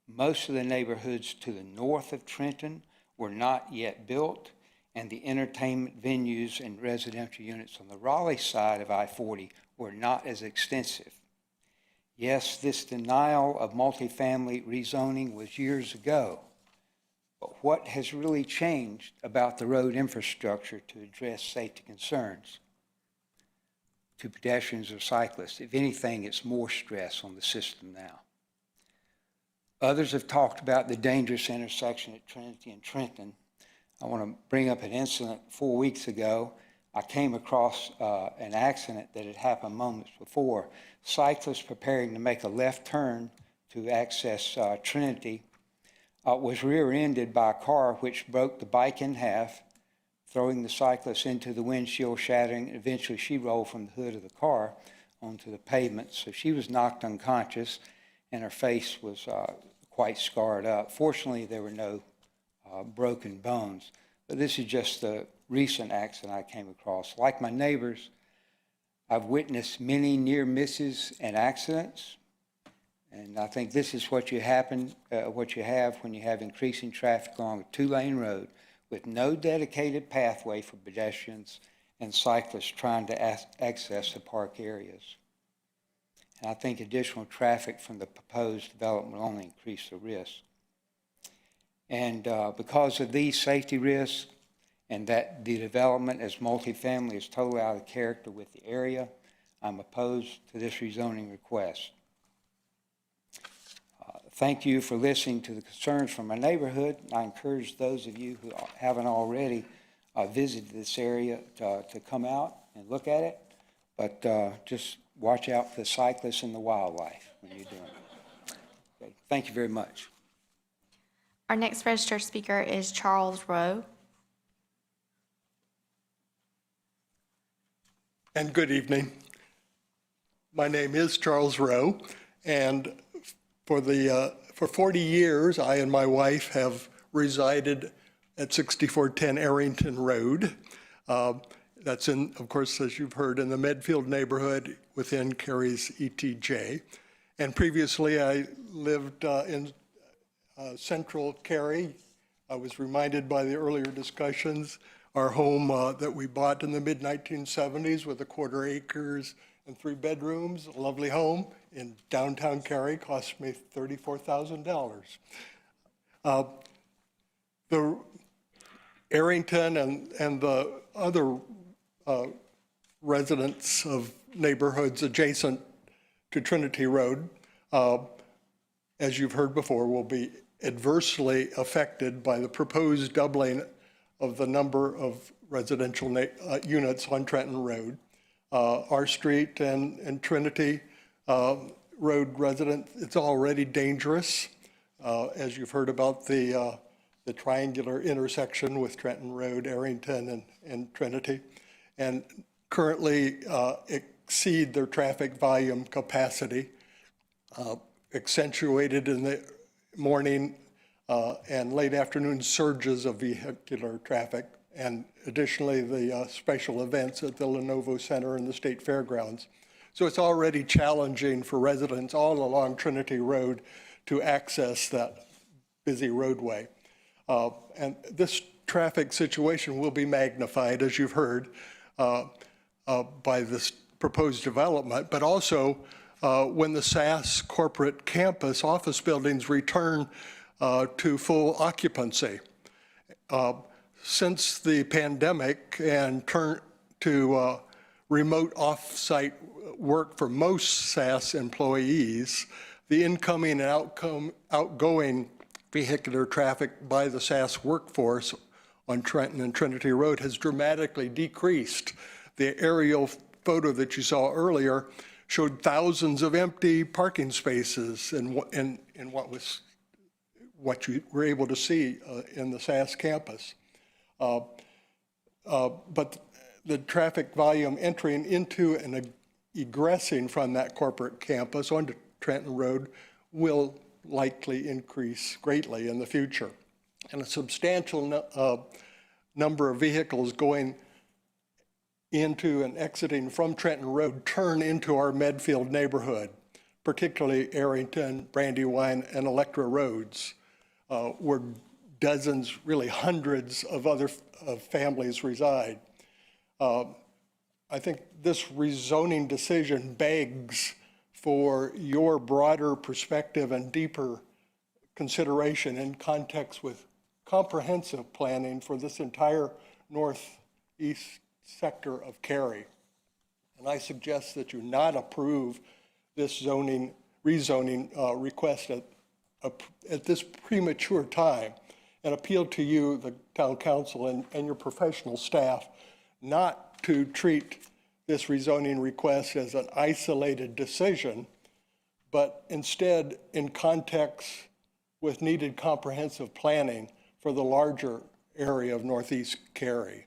Most of the neighborhoods to the north of Trenton were not yet built, and the entertainment venues and residential units on the Raleigh side of I-40 were not as extensive. Yes, this denial of multifamily rezoning was years ago, but what has really changed about the road infrastructure to address safety concerns to pedestrians or cyclists? If anything, it's more stress on the system now. Others have talked about the dangerous intersection at Trinity and Trenton. I want to bring up an incident 4 weeks ago. I came across an accident that had happened moments before. Cyclists preparing to make a left turn to access Trinity was rear-ended by a car which broke the bike in half, throwing the cyclist into the windshield, shattering. Eventually, she rolled from the hood of the car onto the pavement. So she was knocked unconscious, and her face was quite scarred up. Fortunately, there were no broken bones. But this is just the recent accident I came across. Like my neighbors, I've witnessed many near misses and accidents. And I think this is what you have when you have increasing traffic along a two-lane road with no dedicated pathway for pedestrians and cyclists trying to access the park areas. And I think additional traffic from the proposed development will only increase the risk. And because of these safety risks and that the development as multifamily is totally out of character with the area, I'm opposed to this rezoning request. Thank you for listening to the concerns from my neighborhood. I encourage those of you who haven't already visited this area to come out and look at it, but just watch out for the cyclists and the wildlife when you're doing it. Okay. Thank you very much. Our next registered speaker is Charles Rowe. And good evening. My name is Charles Rowe, and for 40 years, I and my wife have resided at 6410 Arrington Road. That's in, of course, as you've heard, in the Medfield neighborhood within Cary's ETJ. And previously, I lived in central Cary. I was reminded by the earlier discussions, our home that we bought in the mid-1970s with 1/4 acres and 3 bedrooms, a lovely home in downtown Cary, cost me $34,000. The Arrington and the other residents of neighborhoods adjacent to Trinity Road, as you've heard before, will be adversely affected by the proposed doubling of the number of residential units on Trenton Road. Our street and Trinity Road resident, it's already dangerous, as you've heard about the triangular intersection with Trenton Road, Arrington, and Trinity, and currently exceed their traffic volume capacity, accentuated in the morning and late afternoon surges of vehicular traffic, and additionally the special events at the Lenovo Center and the State Fairgrounds. So it's already challenging for residents all along Trinity Road to access that busy roadway. And this traffic situation will be magnified, as you've heard, by this proposed development, but also when the SAS corporate campus office buildings return to full occupancy. Since the pandemic and turn to remote off-site work for most SAS employees, the incoming and outgoing vehicular traffic by the SAS workforce on Trenton and Trinity Road has dramatically decreased. The aerial photo that you saw earlier showed thousands of empty parking spaces in what you were able to see in the SAS campus. But the traffic volume entering into and egressing from that corporate campus onto Trenton Road will likely increase greatly in the future. And a substantial number of vehicles going into and exiting from Trenton Road turn into our Medfield neighborhood, particularly Arrington, Brandywine, and Electra roads, where dozens, really hundreds of other families reside. I think this rezoning decision begs for your broader perspective and deeper consideration in context with comprehensive planning for this entire northeast sector of Cary. And I suggest that you not approve this rezoning request at this premature time, and appeal to you, the town council, and your professional staff, not to treat this rezoning request as an isolated decision, but instead in context with needed comprehensive planning for the larger area of northeast Cary.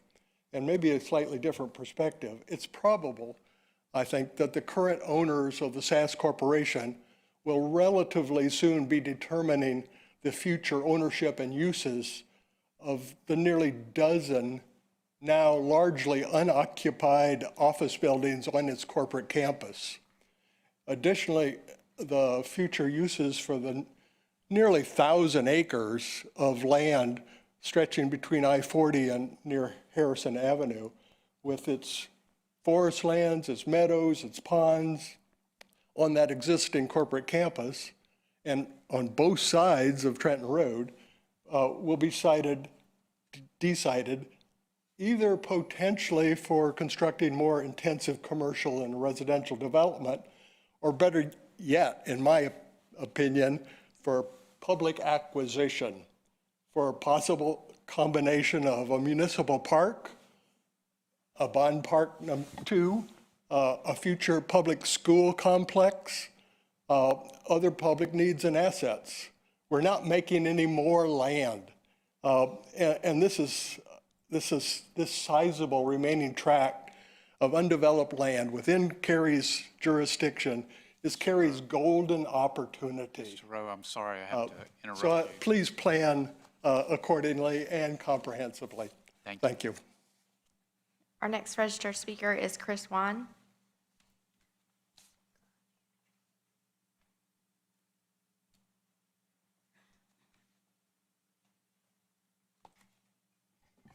And maybe a slightly different perspective. It's probable, I think, that the current owners of the SAS Corporation will relatively soon be determining the future ownership and uses of the nearly dozen now largely unoccupied office buildings on its corporate campus. Additionally, the future uses for the nearly 1,000 acres of land stretching between I-40 and near Harrison Avenue, with its forest lands, its meadows, its ponds on that existing corporate campus and on both sides of Trenton Road, will be decided either potentially for constructing more intensive commercial and residential development, or better yet, in my opinion, for public acquisition, for a possible combination of a municipal park, a bond park #2, a future public school complex, other public needs and assets. We're not making any more land. And this sizable remaining tract of undeveloped land within Cary's jurisdiction is Cary's golden opportunity. Mr. Rowe, I'm sorry I have to interrupt So you. please plan accordingly and comprehensively. Thank you. Our next registered speaker is Chris Wan.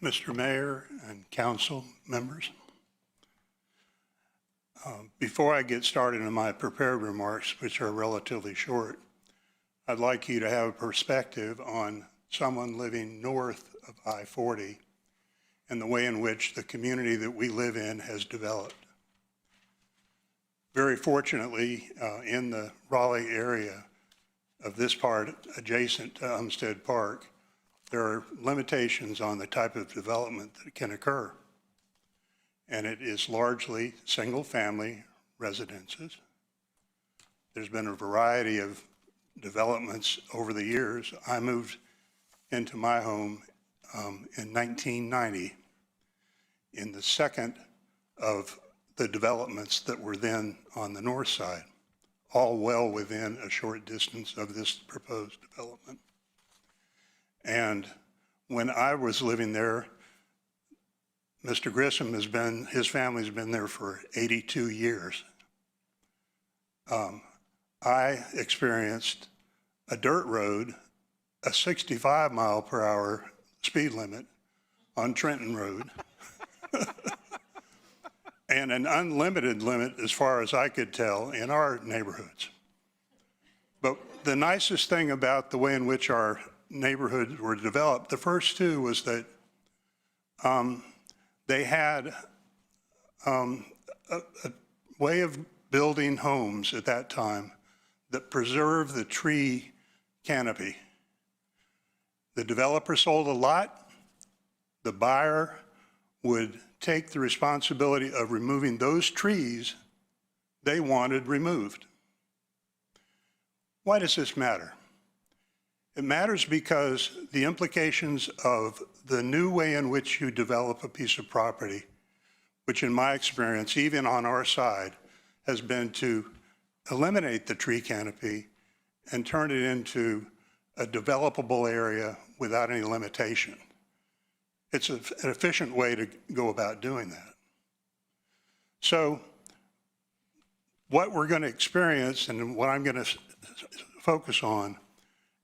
Mr. Mayor and council members, before I get started in my prepared remarks, which are relatively short, I'd like you to have a perspective on someone living north of I-40 and the way in which the community that we live in has developed. Very fortunately, in the Raleigh area of this part adjacent to Umstead Park, there are limitations on the type of development that can occur. And it is largely single-family residences. There's been a variety of developments over the years. I moved into my home in 1990 in the second of the developments that were then on the north side, all well within a short distance of this proposed development. And when I was living there, Mr. Grissom his family's been there for 82 years. I experienced a dirt road, a 65-mile-per-hour speed limit on Trenton Road, and an unlimited limit, as far as I could tell, in our neighborhoods. But the nicest thing about the way in which our neighborhoods were developed, the first two, was that they had a way of building homes at that time that preserved the tree canopy. The developer sold a lot. The buyer would take the responsibility of removing those trees they wanted removed. Why does this matter? It matters because the implications of the new way in which you develop a piece of property, which in my experience, even on our side, has been to eliminate the tree canopy and turn it into a developable area without any limitation. It's an efficient way to go about doing that. So what we're going to experience and what I'm going to focus on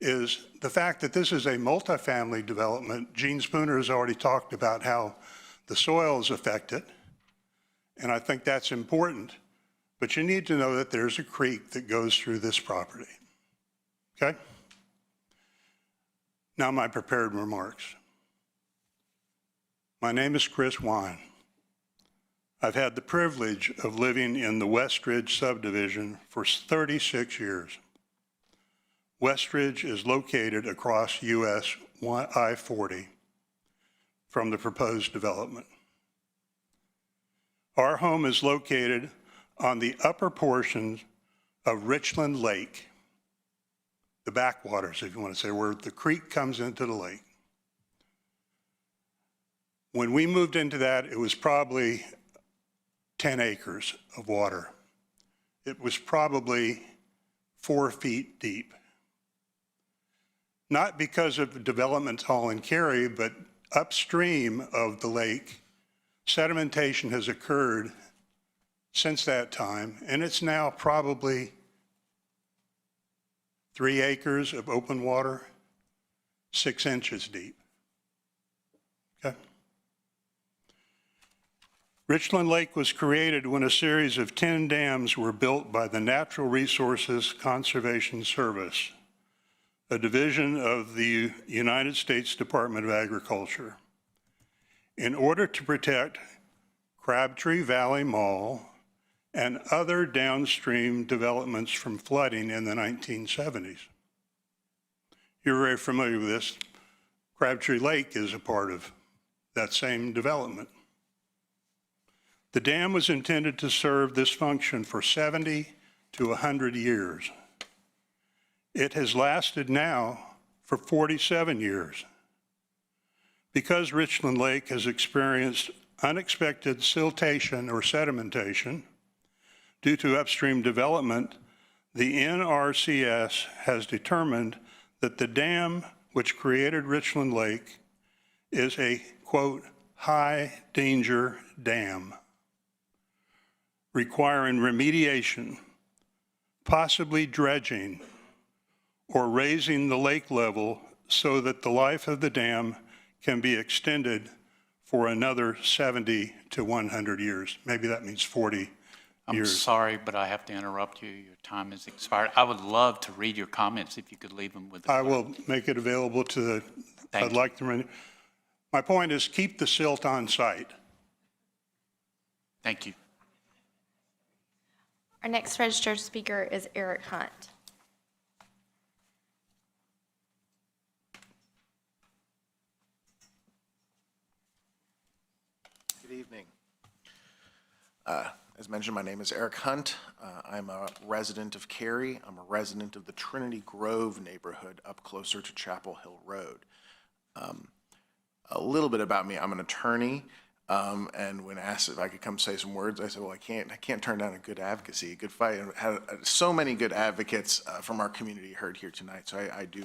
is the fact that this is a multifamily development. Gene Spooner has already talked about how the soil is affected, and I think that's important. But you need to know that there's a creek that goes through this property, okay? Now my prepared remarks. My name is Chris Wine. I've had the privilege of living in the Westridge subdivision for 36 years. Westridge is located across US I-40 from the proposed development. Our home is located on the upper portions of Richland Lake, the backwaters, if you want to say, where the creek comes into the lake. When we moved into that, it was probably 10 acres of water. It was probably 4 feet deep. Not because of the development all in Cary, but upstream of the lake, sedimentation has occurred since that time, and it's now probably 3 acres of open water, 6 inches deep. Okay? Richland Lake was created when a series of 10 dams were built by the Natural Resources Conservation Service, a division of the United States Department of Agriculture, in order to protect Crabtree Valley Mall and other downstream developments from flooding in the 1970s. You're very familiar with this. Crabtree Lake is a part of that same development. The dam was intended to serve this function for 70 to 100 years. It has lasted now for 47 years. Because Richland Lake has experienced unexpected siltation or sedimentation due to upstream development, the NRCS has determined that the dam which created Richland Lake is a, quote, high danger dam, requiring remediation, possibly dredging, or raising the lake level so that the life of the dam can be extended for another 70 to 100 years. Maybe that means 40 I'm years. sorry, but I have to interrupt you. Your time has expired. I would love to read your comments if you could leave them with the I clerk. will make it available to the, Thank I'd you. like to, my point is keep the silt on site. Thank you. Our next registered speaker is Eric Hunt. Good evening. As mentioned, my name is Eric Hunt. I'm a resident of Cary. I'm a resident of the Trinity Grove neighborhood up closer to Chapel Hill Road. A little bit about me, I'm an attorney, and when asked if I could come say some words, I said, well, I can't turn down a good advocacy, a good fight. And had so many good advocates from our community heard here tonight, so I do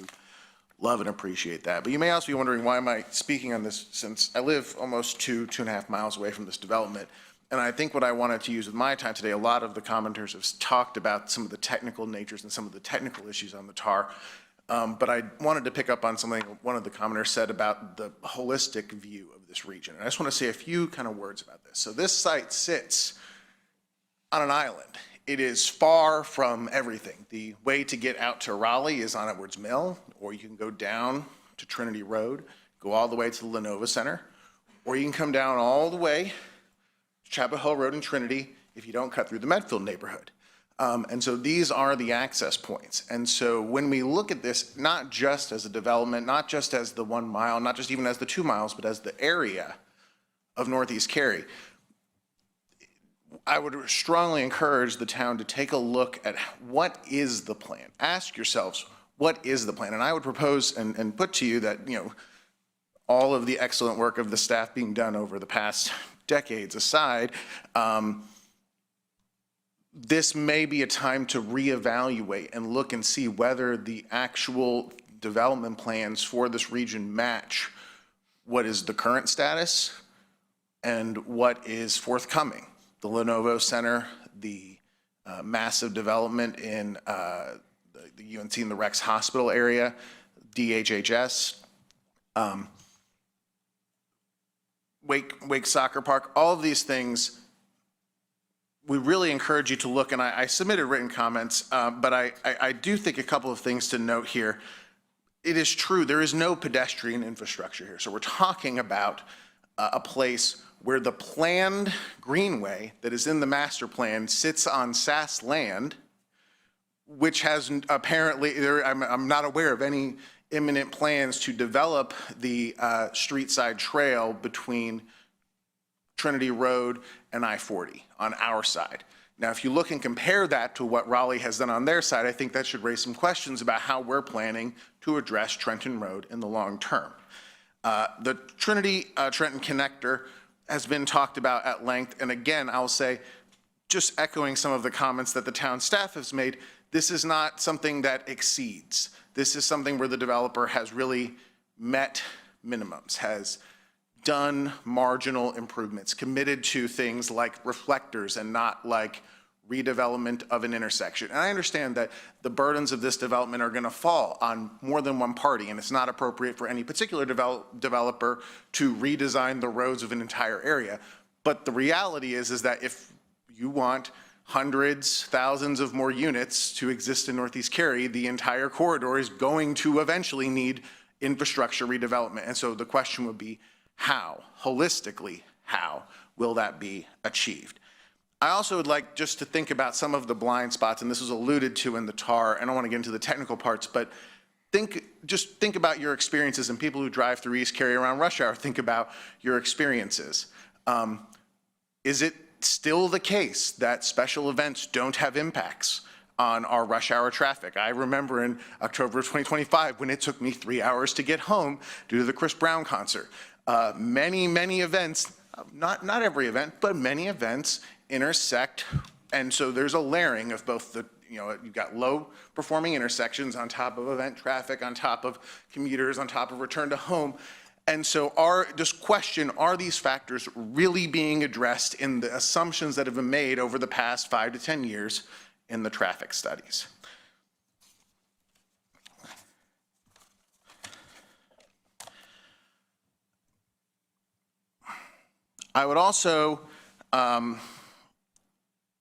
love and appreciate that. But you may also be wondering, why am I speaking on this, since I live almost 2.5 miles away from this development. And I think what I wanted to use with my time today, a lot of the commenters have talked about some of the technical natures and some of the technical issues on the TAR. But I wanted to pick up on something one of the commenters said about the holistic view of this region. And I just want to say a few kind of words about this. So this site sits on an island. It is far from everything. The way to get out to Raleigh is on Edwards Mill, or you can go down to Trinity Road, go all the way to the Lenovo Center, or you can come down all the way to Chapel Hill Road in Trinity if you don't cut through the Medfield neighborhood. And so these are the access points. And so when we look at this, not just as a development, not just as the 1 mile, not just even as the 2 miles, but as the area of Northeast Cary, I would strongly encourage the town to take a look at what is the plan. Ask yourselves, what is the plan? And I would propose and put to you that, all of the excellent work of the staff being done over the past decades aside, this may be a time to reevaluate and look and see whether the actual development plans for this region match what is the current status and what is forthcoming. The Lenovo Center, the massive development in the UNC and the Rex Hospital area, DHHS, Wake Soccer Park, all of these things, we really encourage you to look, and I submitted written comments, but I do think a couple of things to note here. It is true, there is no pedestrian infrastructure here. So we're talking about a place where the planned greenway that is in the master plan sits on SAS land, which has apparently, I'm not aware of any imminent plans to develop the street side trail between Trinity Road and I-40 on our side. Now, if you look and compare that to what Raleigh has done on their side, I think that should raise some questions about how we're planning to address Trenton Road in the long term. The Trinity-Trenton connector has been talked about at length, and again, I'll say, just echoing some of the comments that the town staff has made, this is not something that exceeds. This is something where the developer has really met minimums, has done marginal improvements, committed to things like reflectors and not like redevelopment of an intersection. And I understand that the burdens of this development are going to fall on more than one party, and it's not appropriate for any particular developer to redesign the roads of an entire area. But the reality is that if you want hundreds, thousands of more units to exist in Northeast Cary, the entire corridor is going to eventually need infrastructure redevelopment. And so the question would be, how, holistically, how will that be achieved? I also would like just to think about some of the blind spots, and this was alluded to in the TAR. I don't want to get into the technical parts, but just think about your experiences, and people who drive through East Cary around rush hour, think about your experiences. Is it still the case that special events don't have impacts on our rush hour traffic? I remember in October of 2025 when it took me 3 hours to get home due to the Chris Brown concert. Many events, not every event, but many events intersect, and so there's a layering of both the, you've got low performing intersections on top of event traffic, on top of commuters, on top of return to home. And so this question, are these factors really being addressed in the assumptions that have been made over the past 5 to 10 years in the traffic studies? I would also,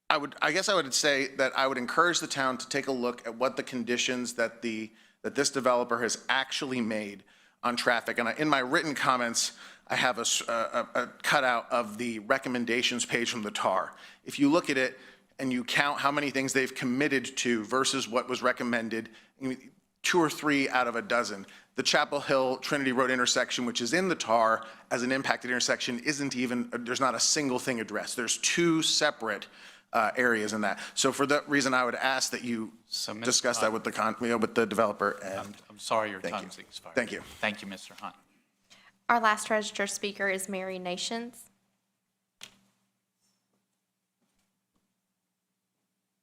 I guess I would say that I would encourage the town to take a look at what the conditions that this developer has actually made on traffic. And in my written comments, I have a cutout of the recommendations page from the TAR. If you look at it and you count how many things they've committed to versus what was recommended, 2 or 3 out of a dozen. The Chapel Hill Trinity Road intersection, which is in the TAR as an impacted intersection, there's not a single thing addressed. There's 2 separate areas in that. So for that reason, I would ask that you discuss that with the developer. And I'm sorry your time's expired. Thank you. Thank you, Mr. Hunt. Our last registered speaker is Mary Nations.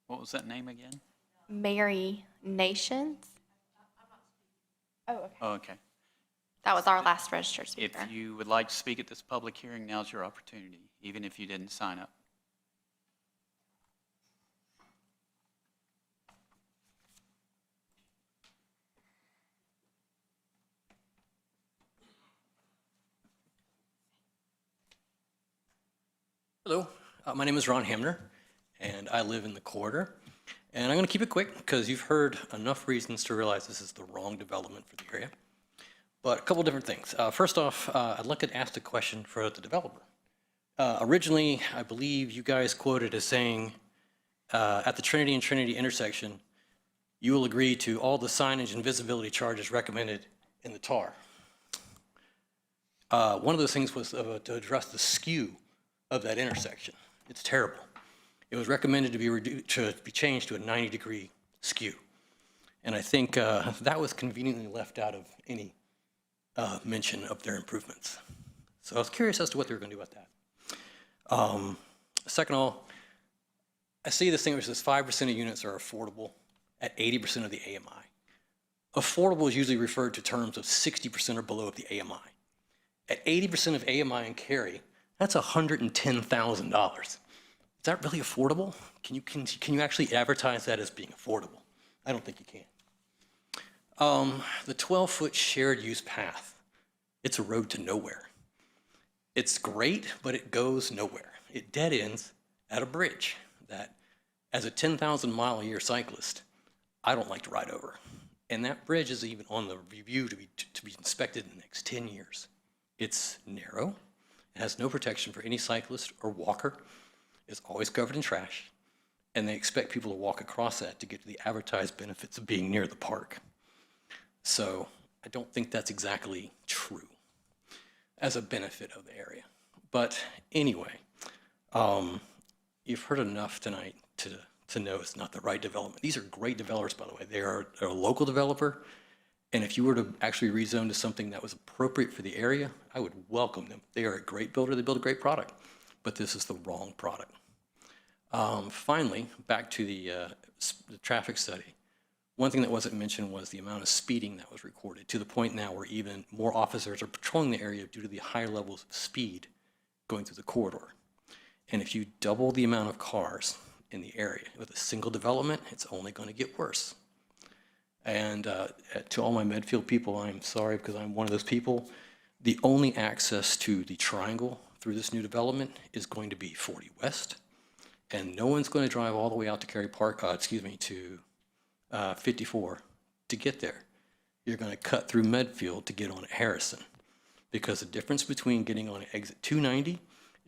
What was that name again? Mary Nations. Oh, okay. Oh, okay. That was our last registered speaker. If you would like to speak at this public hearing, now's your opportunity, even if you didn't sign up. Hello, my name is Ron Hamner, and I live in the corridor. And I'm going to keep it quick because you've heard enough reasons to realize this is the wrong development for the area. But a couple different things. First off, I'd like to ask a question for the developer. Originally, I believe you guys quoted as saying, at the Trinity and Trinity intersection, you will agree to all the signage and visibility charges recommended in the TAR. One of those things was to address the skew of that intersection. It's terrible. It was recommended to be changed to a 90-degree skew. And I think that was conveniently left out of any mention of their improvements. So I was curious as to what they were going to do about that. Second of all, I see this thing which says 5% of units are affordable at 80% of the AMI. Affordable is usually referred to terms of 60% or below of the AMI. At 80% of AMI in Cary, that's $110,000. Is that really affordable? Can you actually advertise that as being affordable? I don't think you can. The 12-foot shared use path, it's a road to nowhere. It's great, but it goes nowhere. It dead ends at a bridge that, as a 10,000-mile-a-year cyclist, I don't like to ride over. And that bridge is even on the review to be inspected in the next 10 years. It's narrow, it has no protection for any cyclist or walker, it's always covered in trash, and they expect people to walk across that to get to the advertised benefits of being near the park. So I don't think that's exactly true as a benefit of the area. But anyway, you've heard enough tonight to know it's not the right development. These are great developers, by the way. They're a local developer, and if you were to actually rezone to something that was appropriate for the area, I would welcome them. They are a great builder. They build a great product, but this is the wrong product. Finally, back to the traffic study. One thing that wasn't mentioned was the amount of speeding that was recorded, to the point now where even more officers are patrolling the area due to the higher levels of speed going through the corridor. And if you double the amount of cars in the area with a single development, it's only going to get worse. And to all my Medfield people, I'm sorry because I'm one of those people. The only access to the triangle through this new development is going to be 40 West, and no one's going to drive all the way out to Cary Park, to 54 to get there. You're going to cut through Medfield to get on at Harrison, because the difference between getting on exit 290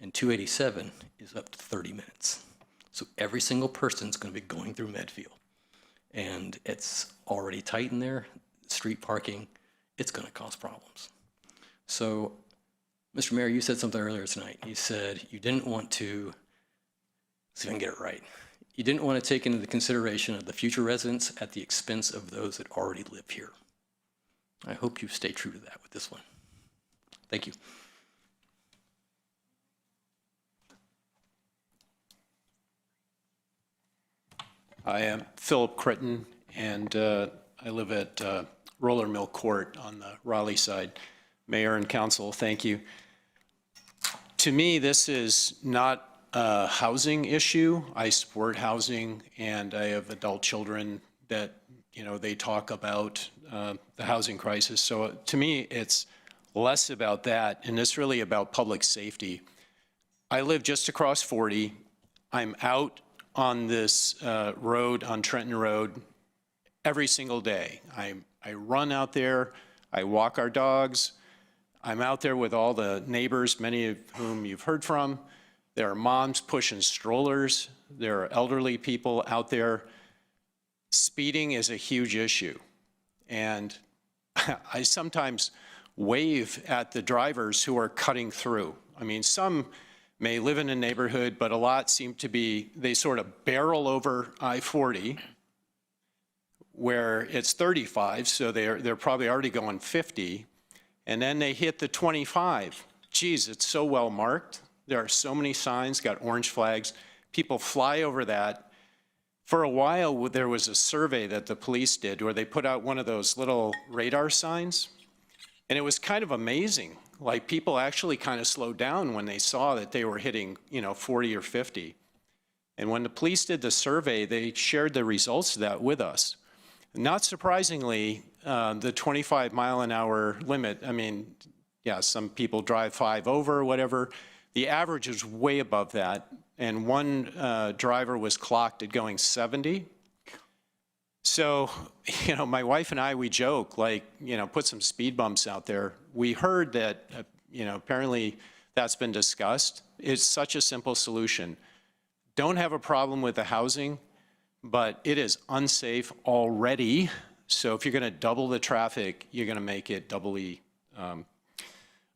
and 287 is up to 30 minutes. So every single person's going to be going through Medfield. And it's already tight in there, street parking, it's going to cause problems. So, Mr. Mayor, you said something earlier tonight. You said you didn't want to, see if I can get it right, you didn't want to take into the consideration of the future residents at the expense of those that already live here. I hope you stay true to that with this one. Thank you. I am Philip Critton, and I live at Roller Mill Court on the Raleigh side. Mayor and council, thank you. To me, this is not a housing issue. I support housing, and I have adult children that, they talk about the housing crisis. So to me, it's less about that, and it's really about public safety. I live just across 40. I'm out on this road, on Trenton Road, every single day. I run out there, I walk our dogs, I'm out there with all the neighbors, many of whom you've heard from. There are moms pushing strollers, there are elderly people out there. Speeding is a huge issue. And I sometimes wave at the drivers who are cutting through. I mean, some may live in a neighborhood, but a lot seem to be, they sort of barrel over I-40 where it's 35, so they're probably already going 50, and then they hit the 25. Geez, it's so well marked. There are so many signs, got orange flags. People fly over that. For a while, there was a survey that the police did where they put out one of those little radar signs, and it was kind of amazing. Like, people actually kind of slowed down when they saw that they were hitting, 40 or 50. And when the police did the survey, they shared the results of that with us. Not surprisingly, the 25-mile-an-hour limit, I mean, yeah, some people drive 5 over or whatever. The average is way above that, and one driver was clocked at going 70. So, my wife and I, we joke, like, put some speed bumps out there. We heard that, apparently that's been discussed. It's such a simple solution. Don't have a problem with the housing, but it is unsafe already. So if you're going to double the traffic, you're going to make it doubly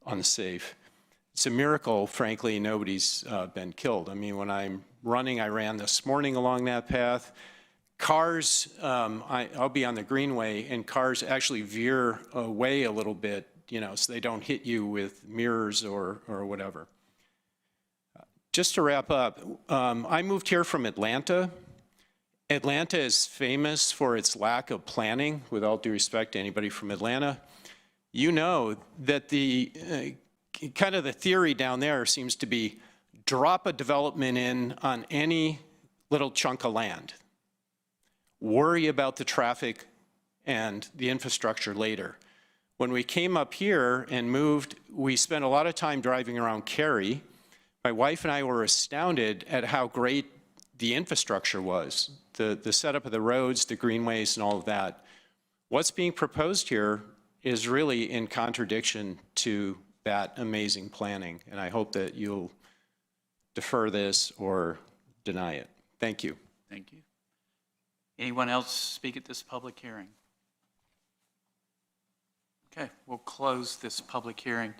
unsafe. It's a miracle, frankly, nobody's been killed. I mean, when I'm running, I ran this morning along that path. Cars, I'll be on the Greenway, and cars actually veer away a little bit, so they don't hit you with mirrors or whatever. Just to wrap up, I moved here from Atlanta. Atlanta is famous for its lack of planning, with all due respect to anybody from Atlanta. You know that the kind of the theory down there seems to be drop a development in on any little chunk of land. Worry about the traffic and the infrastructure later. When we came up here and moved, we spent a lot of time driving around Cary. My wife and I were astounded at how great the infrastructure was, the setup of the roads, the greenways, and all of that. What's being proposed here is really in contradiction to that amazing planning, and I hope that you'll defer this or deny it. Thank you. Thank you. Anyone else speak at this public hearing? Okay, we'll close this public hearing.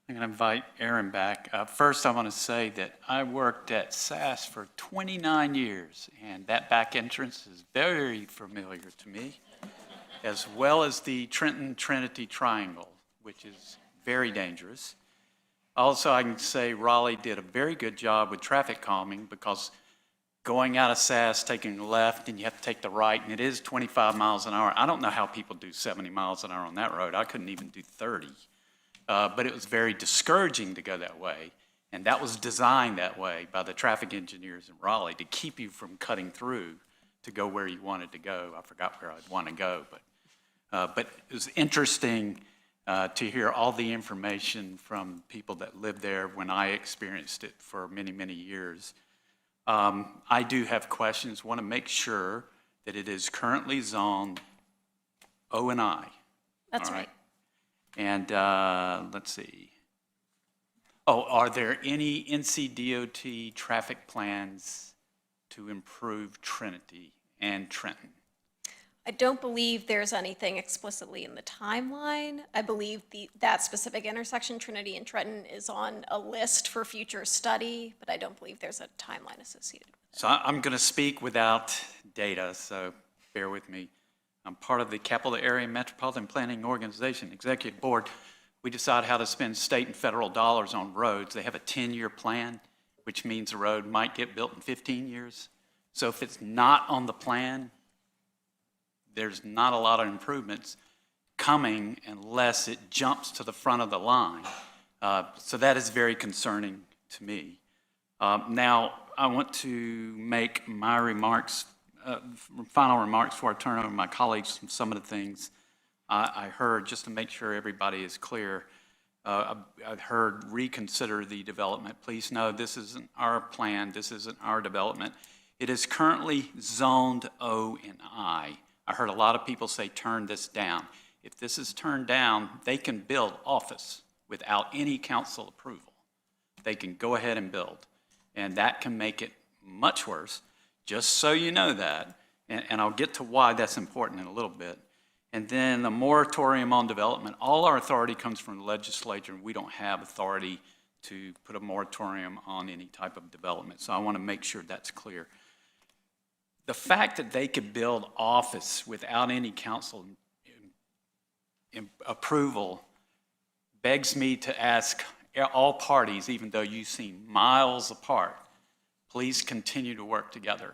I'm going to invite Aaron back. First, I want to say that I worked at SAS for 29 years, and that back entrance is very familiar to me, as well as the Trenton Trinity Triangle, which is very dangerous. Also, I can say Raleigh did a very good job with traffic calming, because going out of SAS, taking left, and you have to take the right, and it is 25 miles an hour. I don't know how people do 70 miles an hour on that road. I couldn't even do 30. But it was very discouraging to go that way, and that was designed that way by the traffic engineers in Raleigh to keep you from cutting through to go where you wanted to go. I forgot where I'd want to go, but it was interesting to hear all the information from people that lived there when I experienced it for many, many years. I do have questions. Want to make sure that it is currently zoned O&I. That's right. And let's see. Oh, are there any NCDOT traffic plans to improve Trinity and Trenton? I don't believe there's anything explicitly in the timeline. I believe that specific intersection, Trinity and Trenton, is on a list for future study, but I don't believe there's a timeline associated with it. So I'm going to speak without data, so bear with me. I'm part of the Capital Area Metropolitan Planning Organization Executive Board. We decide how to spend state and federal dollars on roads. They have a 10-year plan, which means the road might get built in 15 years. So if it's not on the plan, there's not a lot of improvements coming unless it jumps to the front of the line. So that is very concerning to me. Now, I want to make my remarks, final remarks before I turn over to my colleagues from some of the things I heard, just to make sure everybody is clear. I've heard reconsider the development. Please know this isn't our plan. This isn't our development. It is currently zoned O and I. I heard a lot of people say turn this down. If this is turned down, they can build office without any council approval. They can go ahead and build, and that can make it much worse, just so you know that. And I'll get to why that's important in a little bit. And then the moratorium on development. All our authority comes from the legislature, and we don't have authority to put a moratorium on any type of development. So I want to make sure that's clear. The fact that they could build office without any council approval begs me to ask all parties, even though you seem miles apart, please continue to work together.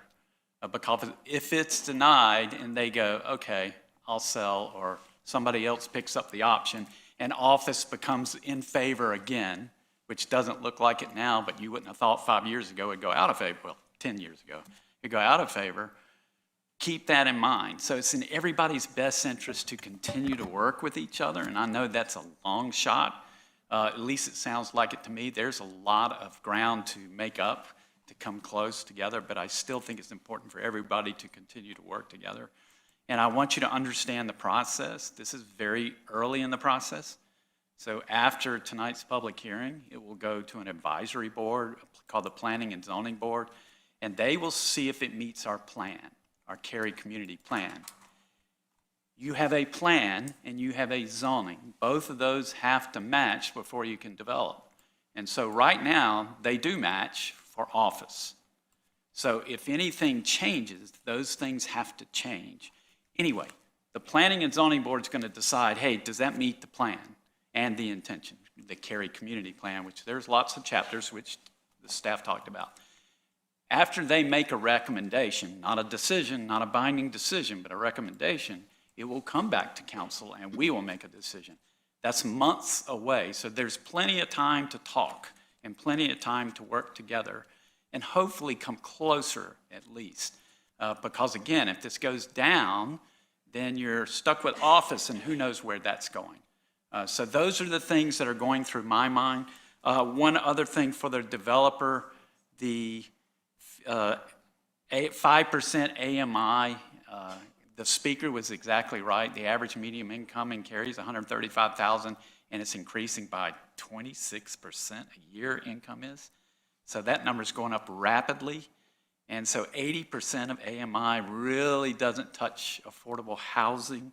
Because if it's denied and they go, okay, I'll sell, or somebody else picks up the option, and office becomes in favor again, which doesn't look like it now, but you wouldn't have thought 5 years ago it'd go out of favor. Well, 10 years ago. It'd go out of favor. Keep that in mind. So it's in everybody's best interest to continue to work with each other, and I know that's a long shot, At least it sounds like it to me. There's a lot of ground to make up, to come close together, but I still think it's important for everybody to continue to work together. And I want you to understand the process. This is very early in the process. So after tonight's public hearing, it will go to an advisory board called the Planning and Zoning Board, and they will see if it meets our plan, our Cary Community Plan. You have a plan and you have a zoning. Both of those have to match before you can develop. And so right now, they do match for office. So if anything changes, those things have to change. Anyway, the Planning and Zoning Board is going to decide, hey, does that meet the plan and the intention, the Cary Community Plan, which there's lots of chapters which the staff talked about. After they make a recommendation, not a decision, not a binding decision, but a recommendation, it will come back to council and we will make a decision. That's months away, so there's plenty of time to talk and plenty of time to work together and hopefully come closer at least. Because again, if this goes down, then you're stuck with office and who knows where that's going. So those are the things that are going through my mind. One other thing for the developer, the 5% AMI, the speaker was exactly right. The average median income in Cary is $135,000, and it's increasing by 26% a year income is. So that number is going up rapidly. And so 80% of AMI really doesn't touch affordable housing.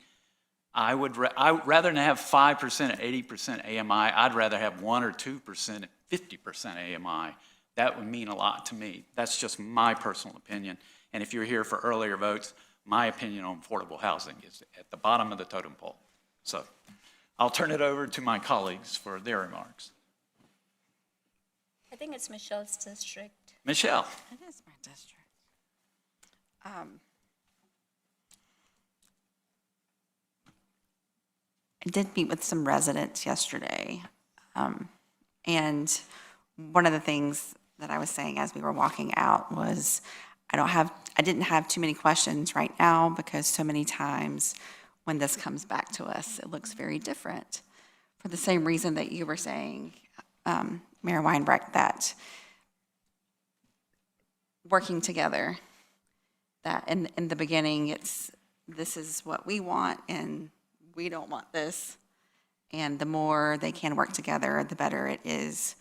I would rather than have 5% at 80% AMI, I'd rather have 1 or 2% at 50% AMI. That would mean a lot to me. That's just my personal opinion. And if you're here for earlier votes, my opinion on affordable housing is at the bottom of the totem pole. So I'll turn it over to my colleagues for their remarks. I think it's Michelle's district. Michelle. It is my district. I did meet with some residents yesterday, and one of the things that I was saying as we were walking out was I didn't have too many questions right now because so many times when this comes back to us, it looks very different for the same reason that you were saying, Mayor Weinbrecht, that working together, that in the beginning, this is what we want and we don't want this. And the more they can work together, the better it is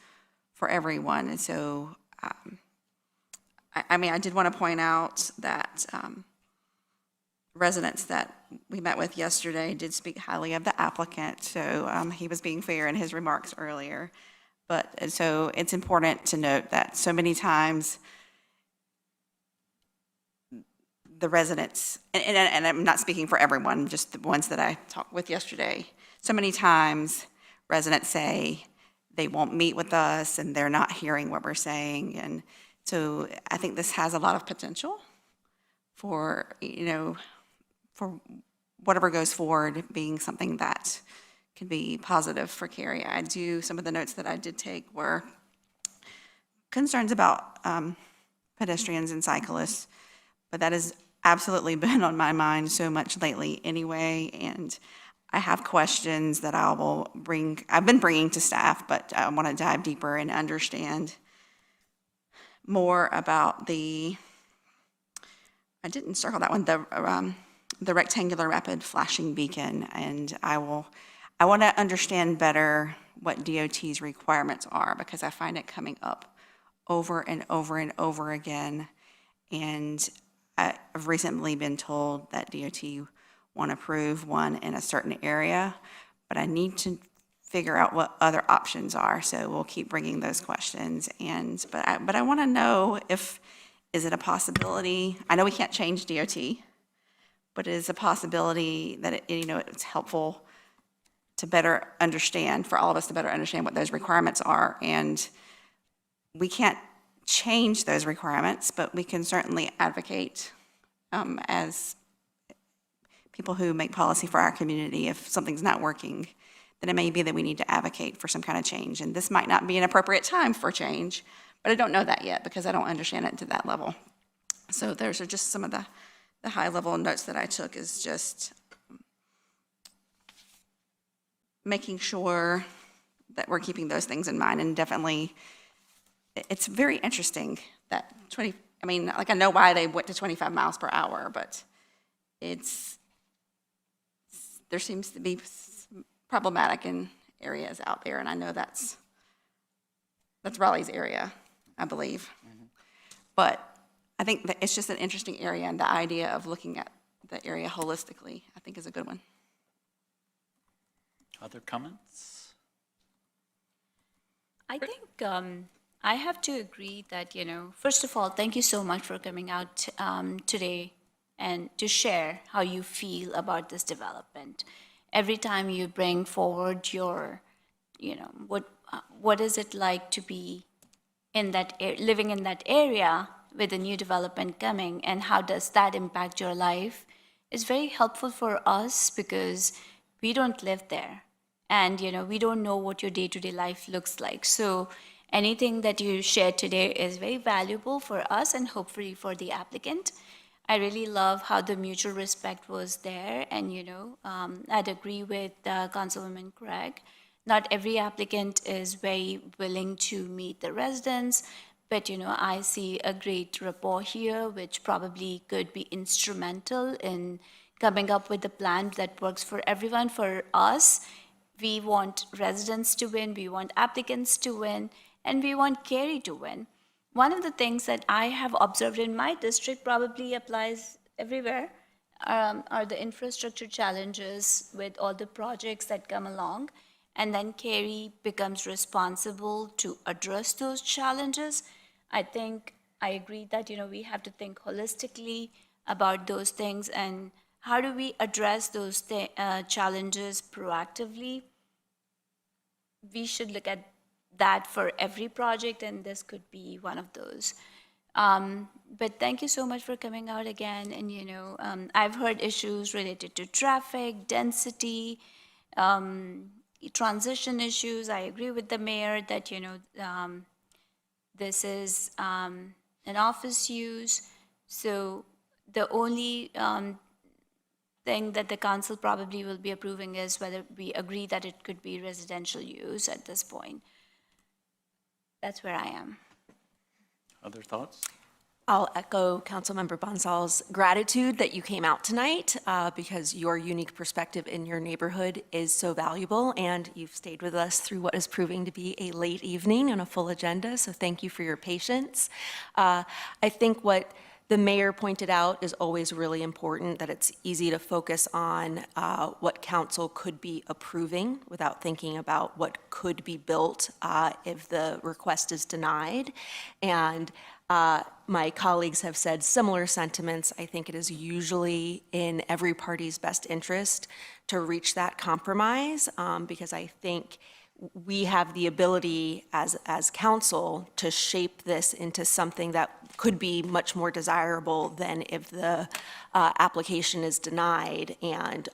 for everyone. And so, I did want to point out that residents that we met with yesterday did speak highly of the applicant. So he was being fair in his remarks earlier. But so it's important to note that so many times the residents, and I'm not speaking for everyone, just the ones that I talked with yesterday, so many times residents say they won't meet with us and they're not hearing what we're saying. And so I think this has a lot of potential for, for whatever goes forward being something that can be positive for Cary. Some of the notes that I did take were concerns about pedestrians and cyclists, but that has absolutely been on my mind so much lately anyway, and I have questions that I've been bringing to staff, but I want to dive deeper and understand more about I didn't circle that one, the rectangular rapid flashing beacon, and I want to understand better what DOT's requirements are, because I find it coming up over and over and over again, and I've recently been told that DOT want to approve one in a certain area, but I need to figure out what other options are. So we'll keep bringing those questions. But I want to know is it a possibility? I know we can't change DOT, but it is a possibility that it's helpful to better understand, for all of us to better understand what those requirements are. And we can't change those requirements, but we can certainly advocate as people who make policy for our community. If something's not working, then it may be that we need to advocate for some kind of change. And this might not be an appropriate time for change, but I don't know that yet because I don't understand it to that level. So those are just some of the high-level notes that I took, is just making sure that we're keeping those things in mind, and definitely, it's very interesting that I know why they went to 25 miles per hour, but there seems to be problematic in areas out there, and I know that's Raleigh's area, I believe. But I think that it's just an interesting area, and the idea of looking at the area holistically, I think, is a good one. Other comments? I think I have to agree that, first of all, thank you so much for coming out today and to share how you feel about this development. Every time you bring forward your, what is it like to be in that living in that area with a new development coming, and how does that impact your life, is very helpful for us because we don't live there. And, we don't know what your day-to-day life looks like. So anything that you shared today is very valuable for us and hopefully for the applicant. I really love how the mutual respect was there. And, I'd agree with Councilwoman Craig. Not every applicant is very willing to meet the residents, but, I see a great rapport here, which probably could be instrumental in coming up with a plan that works for everyone. For us, we want residents to win, we want applicants to win, and we want Cary to win. One of the things that I have observed in my district, probably applies everywhere, are the infrastructure challenges with all the projects that come along. And then Cary becomes responsible to address those challenges. I think I agree that, we have to think holistically about those things, and how do we address those challenges proactively? We should look at that for every project, and this could be one of those. But thank you so much for coming out again. And, I've heard issues related to traffic, density, transition issues. I agree with the mayor that, this is an office use. So the only thing that the council probably will be approving is whether we agree that it could be residential use at this point. That's where I am. Other thoughts? I'll echo Councilmember Bonsal's gratitude that you came out tonight because your unique perspective in your neighborhood is so valuable, and you've stayed with us through what is proving to be a late evening and a full agenda, so thank you for your patience. I think what the mayor pointed out is always really important, that it's easy to focus on what council could be approving without thinking about what could be built if the request is denied. And my colleagues have said similar sentiments. I think it is usually in every party's best interest to reach that compromise because I think we have the ability as council to shape this into something that could be much more desirable than if the application is denied and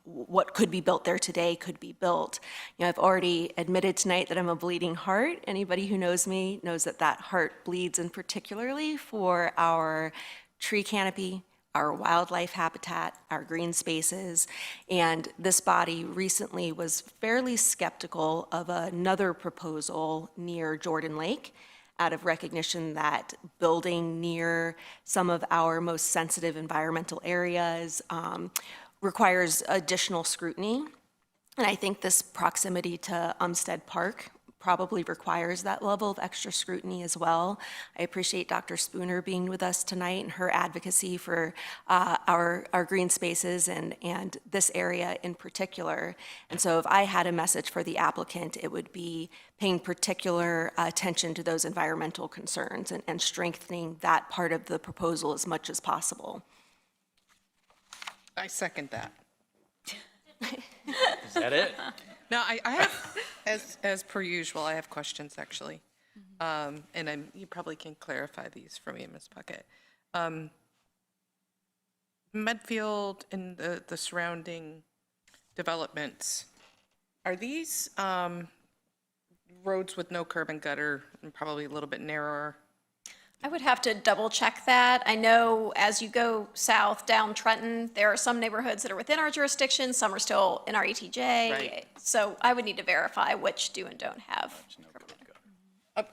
what could be built there today could be built. I've already admitted tonight that I'm a bleeding heart. Anybody who knows me knows that that heart bleeds in particularly for our tree canopy, our wildlife habitat, our green spaces. And this body recently was fairly skeptical of another proposal near Jordan Lake out of recognition that building near some of our most sensitive environmental areas requires additional scrutiny. And I think this proximity to Umstead Park probably requires that level of extra scrutiny as well. I appreciate Dr. Spooner being with us tonight and her advocacy for our green spaces and this area in particular. And so if I had a message for the applicant, it would be paying particular attention to those environmental concerns and strengthening that part of the proposal as much as possible. I second that. Is that it? No, I have, as per usual, I have questions, actually. And you probably can clarify these for me, Ms. Puckett. Medfield and the surrounding developments, are these roads with no curb and gutter and probably a little bit narrower? I would have to double check that. I know as you go south down Trenton, there are some neighborhoods that are within our jurisdiction, some are still in our ETJ. Right. So I would need to verify which do and don't have.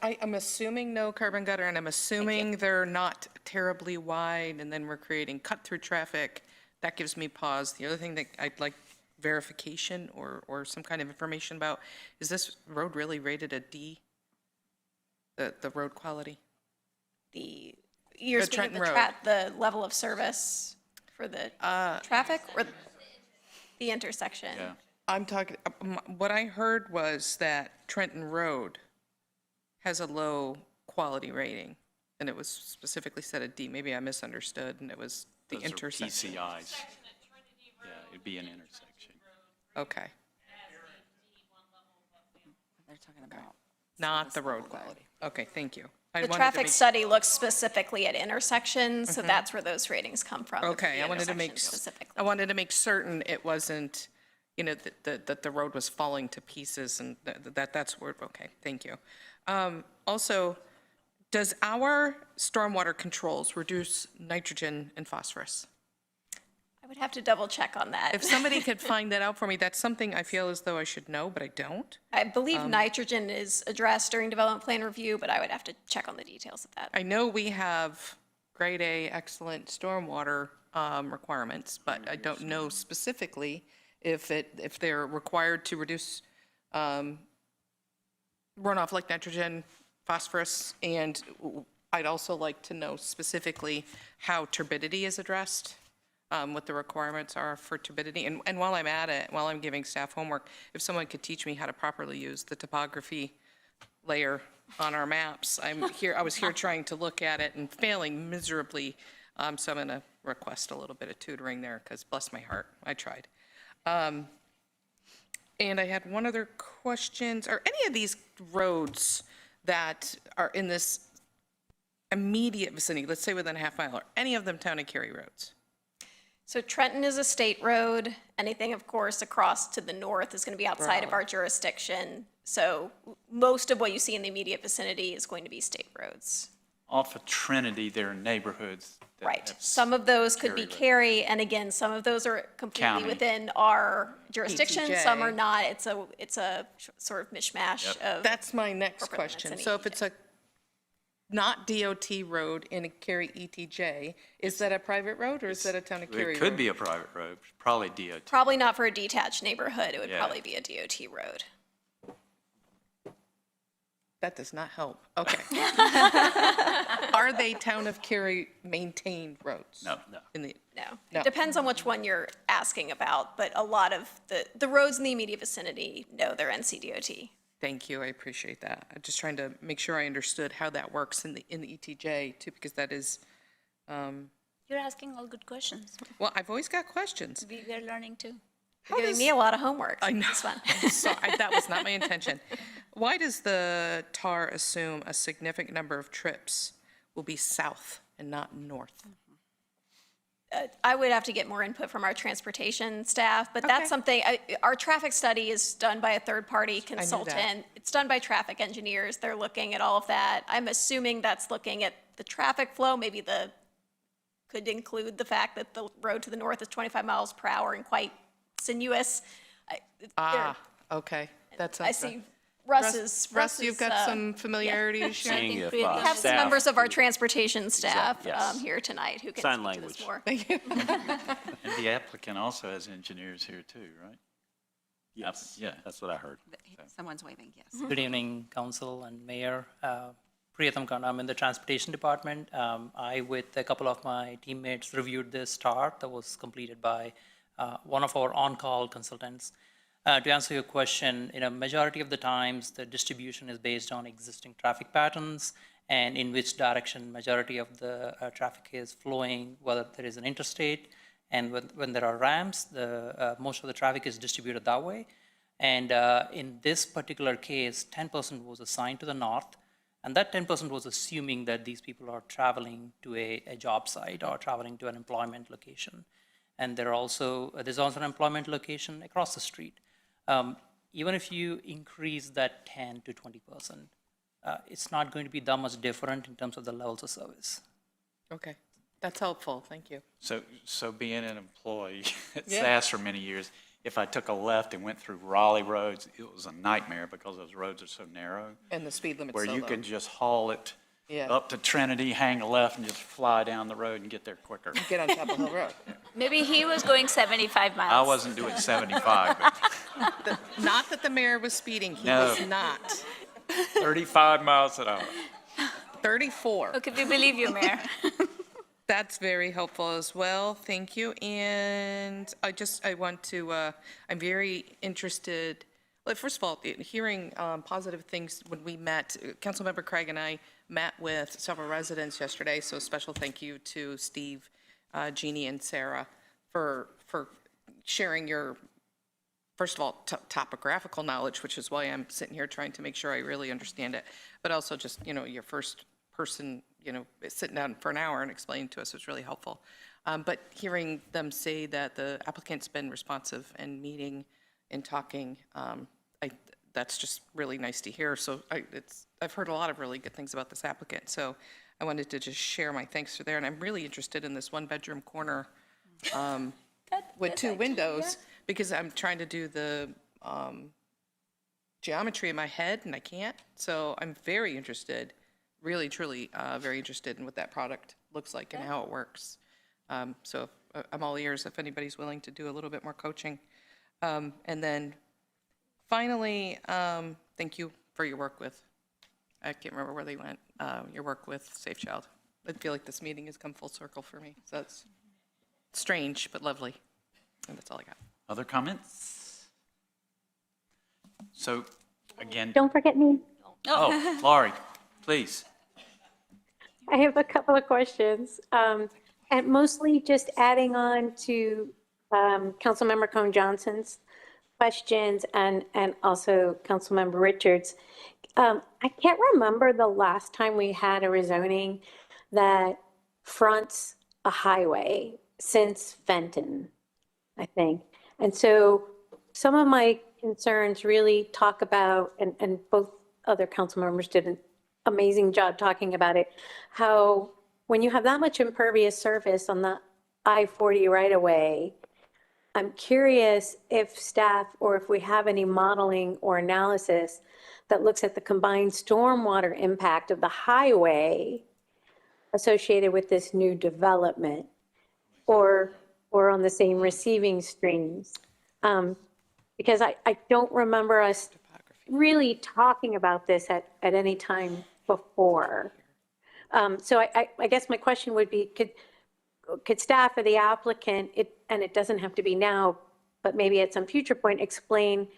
I'm assuming no curb and gutter, and I'm assuming they're not terribly wide, and then we're creating cut-through traffic. That gives me pause. The other thing that I'd like verification or some kind of information about, is this road really rated a D? The road quality? You're The speaking Trenton of Road. the level of service for the traffic or the intersection? Yeah. I'm talking, what I heard was that Trenton Road has a low quality rating, and it was specifically set at D. Maybe I misunderstood, and it was the Those are intersection. PCIs. Yeah, it'd be an intersection. Okay, They're talking about. not the road quality. Okay, thank you. I The wanted to traffic make- study looks specifically at intersections, so that's where those ratings come from. Okay, the I wanted to make, intersections specifically. I wanted to make certain it wasn't, you know, that the road was falling to pieces, and that's where, okay, thank you. Also, does our stormwater controls reduce nitrogen and phosphorus? I would have to double check on that. If somebody could find that out for me, that's something I feel as though I should know, but I don't. I believe nitrogen is addressed during development plan review, but I would have to check on the details of that. I know we have grade A excellent stormwater requirements, but I don't know specifically if they're required to reduce runoff like nitrogen, phosphorus, and I'd also like to know specifically how turbidity is addressed, what the requirements are for turbidity. And while I'm at it, while I'm giving staff homework, if someone could teach me how to properly use the topography layer on our maps. I was here trying to look at it and failing miserably, so I'm going to request a little bit of tutoring there, because bless my heart, I tried. And I had one other question. Are any of these roads that are in this immediate vicinity, let's say within a half mile, are any of them town and Cary roads? So Trenton is a state road. Anything, of course, across to the north is going to be outside of our jurisdiction. So most of what you see in the immediate vicinity is going to be state roads. Off of Trinity, there are neighborhoods that Right. have Some of those could be Cary road. Cary, and again, some of those are completely County. within our jurisdiction. ETJ. Some are not. It's a sort of mishmash of. That's my next corporate limits question. and So if it's a not DOT road in a Cary ETJ, is that a private road or is that a town of Cary road? It could be a private road, probably DOT. Probably not for a detached neighborhood. It would Yeah. probably be a DOT road. That does not help. Okay. Are they town of Cary maintained roads? No. In the, No. No. It depends on which one you're asking about, but a lot of the roads in the immediate vicinity, no, they're NCDOT. thank you, I appreciate that. I'm just trying to make sure I understood how that works in the ETJ too, because that is, You're asking all good questions. well, I've always got questions. We're learning too. You're giving me a lot of homework. I know. It's fun. Sorry, that was not my intention. Why does the TAR assume a significant number of trips will be south and not north? I would have to get more input from our transportation staff, but that's something, our traffic study is done by a third-party consultant. It's done by traffic engineers. They're looking at all of that. I'm assuming that's looking at the traffic flow, maybe could include the fact that the road to the north is 25 miles per hour and quite sinuous. Okay, that's. I see Russ's. Russ, you've got some familiarity to share? Seeing if We have some members of our transportation staff here tonight who can speak to this more. Thank you. And the applicant also has engineers here too, right? Yes, Yeah. that's what I heard. Someone's waving, yes. Good evening, Council and Mayor. Priyatham Khan, I'm in the Transportation Department. I, with a couple of my teammates, reviewed this STAR that was completed by one of our on-call consultants. To answer your question, majority of the times, the distribution is based on existing traffic patterns and in which direction majority of the traffic is flowing, whether there is an interstate, and when there are ramps, most of the traffic is distributed that way. And in this particular case, 10% was assigned to the north, and that 10% was assuming that these people are traveling to a job site or traveling to an employment location. And there's also an employment location across the street. Even if you increase that 10 to 20%, it's not going to be that much different in terms of the levels of service. Okay, that's helpful, thank you. So being an employee at Yeah. SAS for many years, if I took a left and went through Raleigh roads, it was a nightmare because those roads are so narrow. And the speed limit's Where so you low. could just haul it Yeah. up to Trinity, hang a left, and just fly down the road and get there quicker. Get on Chapel Hill Road. Maybe he was going 75 miles. I wasn't doing 75, but Not that the mayor was speeding, he No. was not. 35 miles an hour. 34. Okay, we believe you, Mayor. That's very helpful as well, thank you. And I want to, I'm very interested, well, first of all, hearing positive things when we met, Councilmember Craig and I met with several residents yesterday, so a special thank you to Steve, Jeannie, and Sarah for sharing your, first of all, topographical knowledge, which is why I'm sitting here trying to make sure I really understand it, but also just, your first person, sitting down for an hour and explaining to us was really helpful. But hearing them say that the applicant's been responsive and meeting and talking, that's just really nice to hear. So I've heard a lot of really good things about this applicant. So I wanted to just share my thanks for there. And I'm really interested in this one-bedroom corner with two windows because I'm trying to do the geometry in my head and I can't. So I'm very interested, really, truly very interested in what that product looks like and how it works. So I'm all ears if anybody's willing to do a little bit more coaching. And then finally, thank you for your work with, I can't remember where they went, your work with Safe Child. I feel like this meeting has come full circle for me. So that's strange, but lovely. And that's all I got. Other comments? So, again, Don't forget me. oh, Laurie, please. I have a couple of questions. And mostly just adding on to Councilmember Cone Johnson's questions and also Councilmember Richards. I can't remember the last time we had a rezoning that fronts a highway since Fenton, I think. And so some of my concerns really talk about, and both other council members did an amazing job talking about it, how when you have that much impervious surface on the I-40 right-of-way, I'm curious if staff or if we have any modeling or analysis that looks at the combined stormwater impact of the highway associated with this new development or on the same receiving streams. Because I don't remember us really talking about this at any time before. So I guess my question would be, could staff or the applicant, and it doesn't have to be now, but maybe at some future point, explain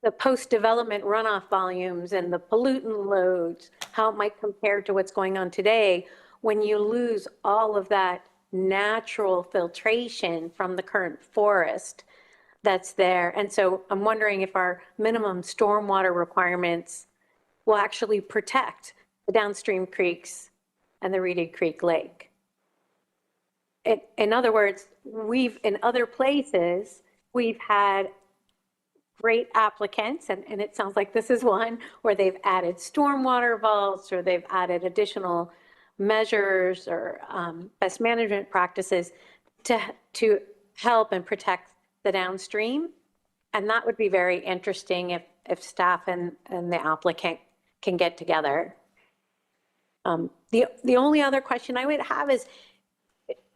the post-development runoff volumes and the pollutant loads, how it might compare to what's going on today when you lose all of that natural filtration from the current forest that's there. And so I'm wondering if our minimum stormwater requirements will actually protect the downstream creeks and the Reedy Creek Lake. In other words, in other places, we've had great applicants, and it sounds like this is one, where they've added stormwater vaults or they've added additional measures or best management practices to help and protect the downstream. And that would be very interesting if staff and the applicant can get together. The only other question I would have is,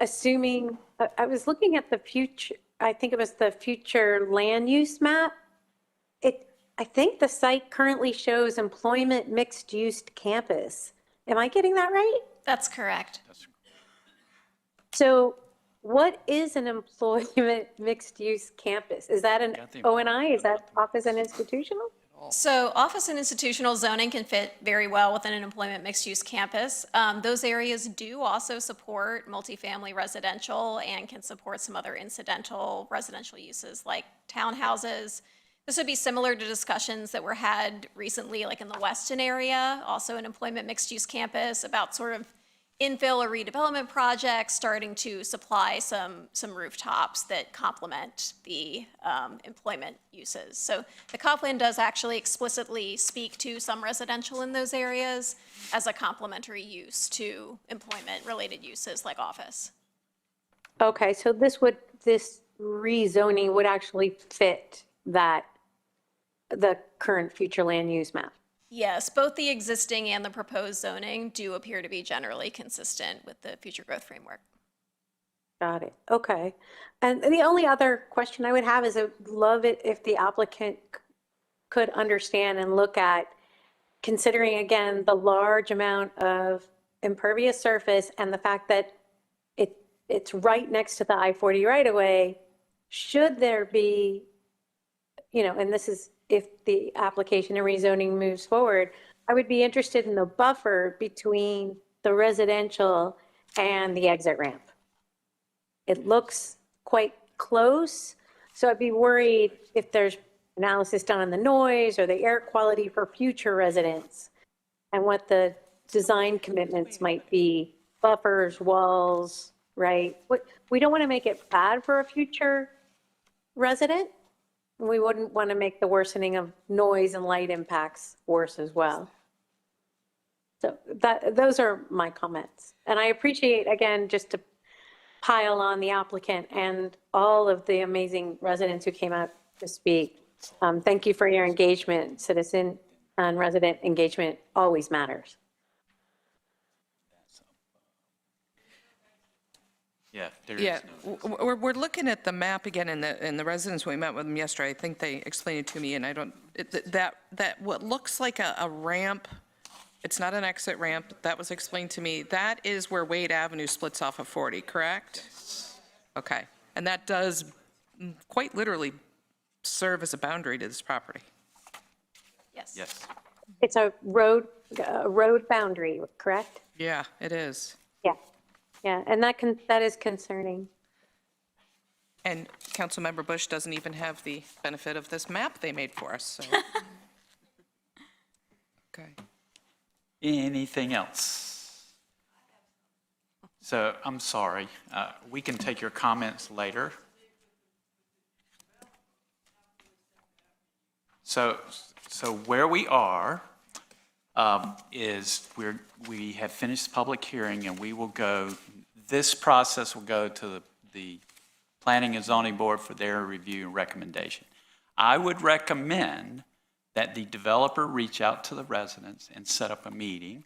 assuming, I was looking at the future, I think it was the future land use map. I think the site currently shows employment mixed-use campus. Am I getting that right? That's correct. So what is an employment mixed-use campus? Is that an O&I? Is that office and institutional? So office and institutional zoning can fit very well within an employment mixed-use campus. Those areas do also support multifamily residential and can support some other incidental residential uses like townhouses. This would be similar to discussions that were had recently, like in the Weston area, also an employment mixed-use campus, about sort of infill or redevelopment projects, starting to supply some rooftops that complement the employment uses. So the comp plan does actually explicitly speak to some residential in those areas as a complementary use to employment-related uses like office. Okay, so this rezoning would actually fit the current future land use map. Yes, both the existing and the proposed zoning do appear to be generally consistent with the future growth framework. Got it. Okay. And the only other question I would have is I would love it if the applicant could understand and look at, considering again the large amount of impervious surface and the fact that it's right next to the I-40 right of way, should there be, and this is if the application and rezoning moves forward, I would be interested in the buffer between the residential and the exit ramp. It looks quite close, so I'd be worried if there's analysis done on the noise or the air quality for future residents and what the design commitments might be, buffers, walls, right? We don't want to make it bad for a future resident. We wouldn't want to make the worsening of noise and light impacts worse as well. So those are my comments. And I appreciate, again, just to pile on the applicant and all of the amazing residents who came out to speak. Thank you for your engagement. Citizen and resident engagement always matters. Yeah, we're looking at the map again, and the residents, when we met with them yesterday, I think they explained it to me, and I don't, that what looks like a ramp, it's not an exit ramp, that was explained to me, that is where Wade Avenue splits off of 40, correct? Okay, and that does quite literally serve as a boundary to this property. Yes. Yes. It's a road boundary, correct? Yeah, it is. Yeah. Yeah, and that is concerning. And Councilmember Bush doesn't even have the benefit of this map they made for us, so. Okay. Anything else? So I'm sorry. We can take your comments later. So where we are is we have finished the public hearing, and we will go, this process will go to the Planning and Zoning Board for their review and recommendation. I would recommend that the developer reach out to the residents and set up a meeting.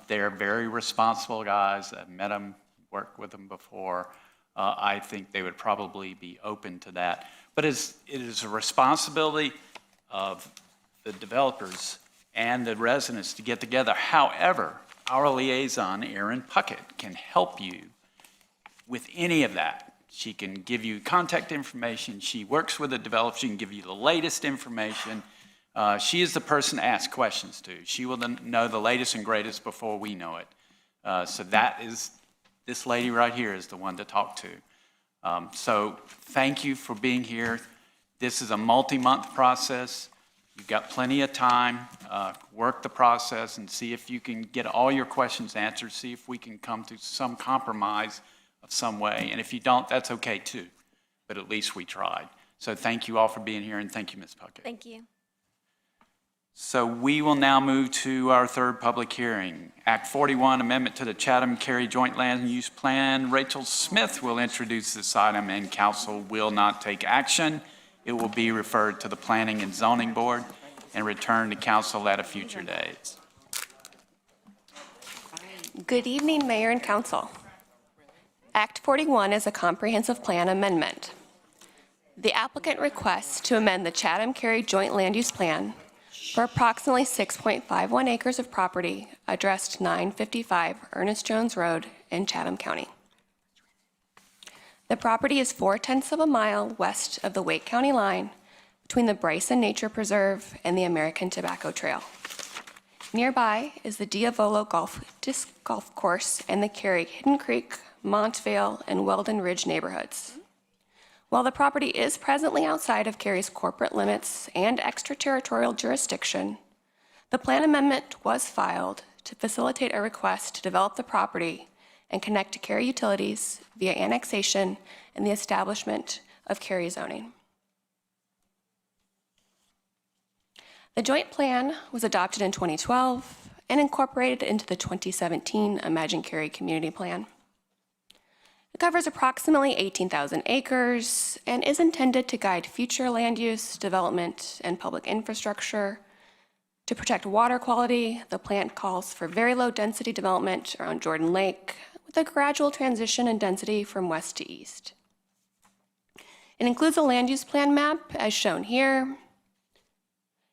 They're very responsible guys. I've met them, worked with them before. I think they would probably be open to that. But it is a responsibility of the developers and the residents to get together. However, our liaison, Erin Puckett, can help you with any of that. She can give you contact information. She works with the developer. She can give you the latest information. She is the person to ask questions to. She will know the latest and greatest before we know it. So that is, this lady right here is the one to talk to. So thank you for being here. This is a multi-month process. You've got plenty of time. Work the process and see if you can get all your questions answered. See if we can come to some compromise of some way. And if you don't, that's okay too. But at least we tried. So thank you all for being here, and thank you, Ms. Puckett. Thank you. So we will now move to our third public hearing. Act 41, Amendment to the Chatham-Cary Joint Land Use Plan. Rachel Smith will introduce this item, and council will not take action. It will be referred to the Planning and Zoning Board and returned to council at a future date. Good evening, Mayor and Council. Act 41 is a comprehensive plan amendment. The applicant requests to amend the Chatham-Cary Joint Land Use Plan for approximately 6.51 acres of property addressed 955 Ernest Jones Road in Chatham County. The property is 4/10 of a mile west of the Wake County line between the Bryson Nature Preserve and the American Tobacco Trail. Nearby is the Diavolo Disc Golf Course and the Cary Hidden Creek, Montvale, and Weldon Ridge neighborhoods. While the property is presently outside of Cary's corporate limits and extraterritorial jurisdiction, the plan amendment was filed to facilitate a request to develop the property and connect to Cary utilities via annexation and the establishment of Cary zoning. The joint plan was adopted in 2012 and incorporated into the 2017 Imagine Cary Community Plan. It covers approximately 18,000 acres and is intended to guide future land use, development, and public infrastructure. To protect water quality, the plan calls for very low density development around Jordan Lake with a gradual transition in density from west to east. It includes a land use plan map as shown here,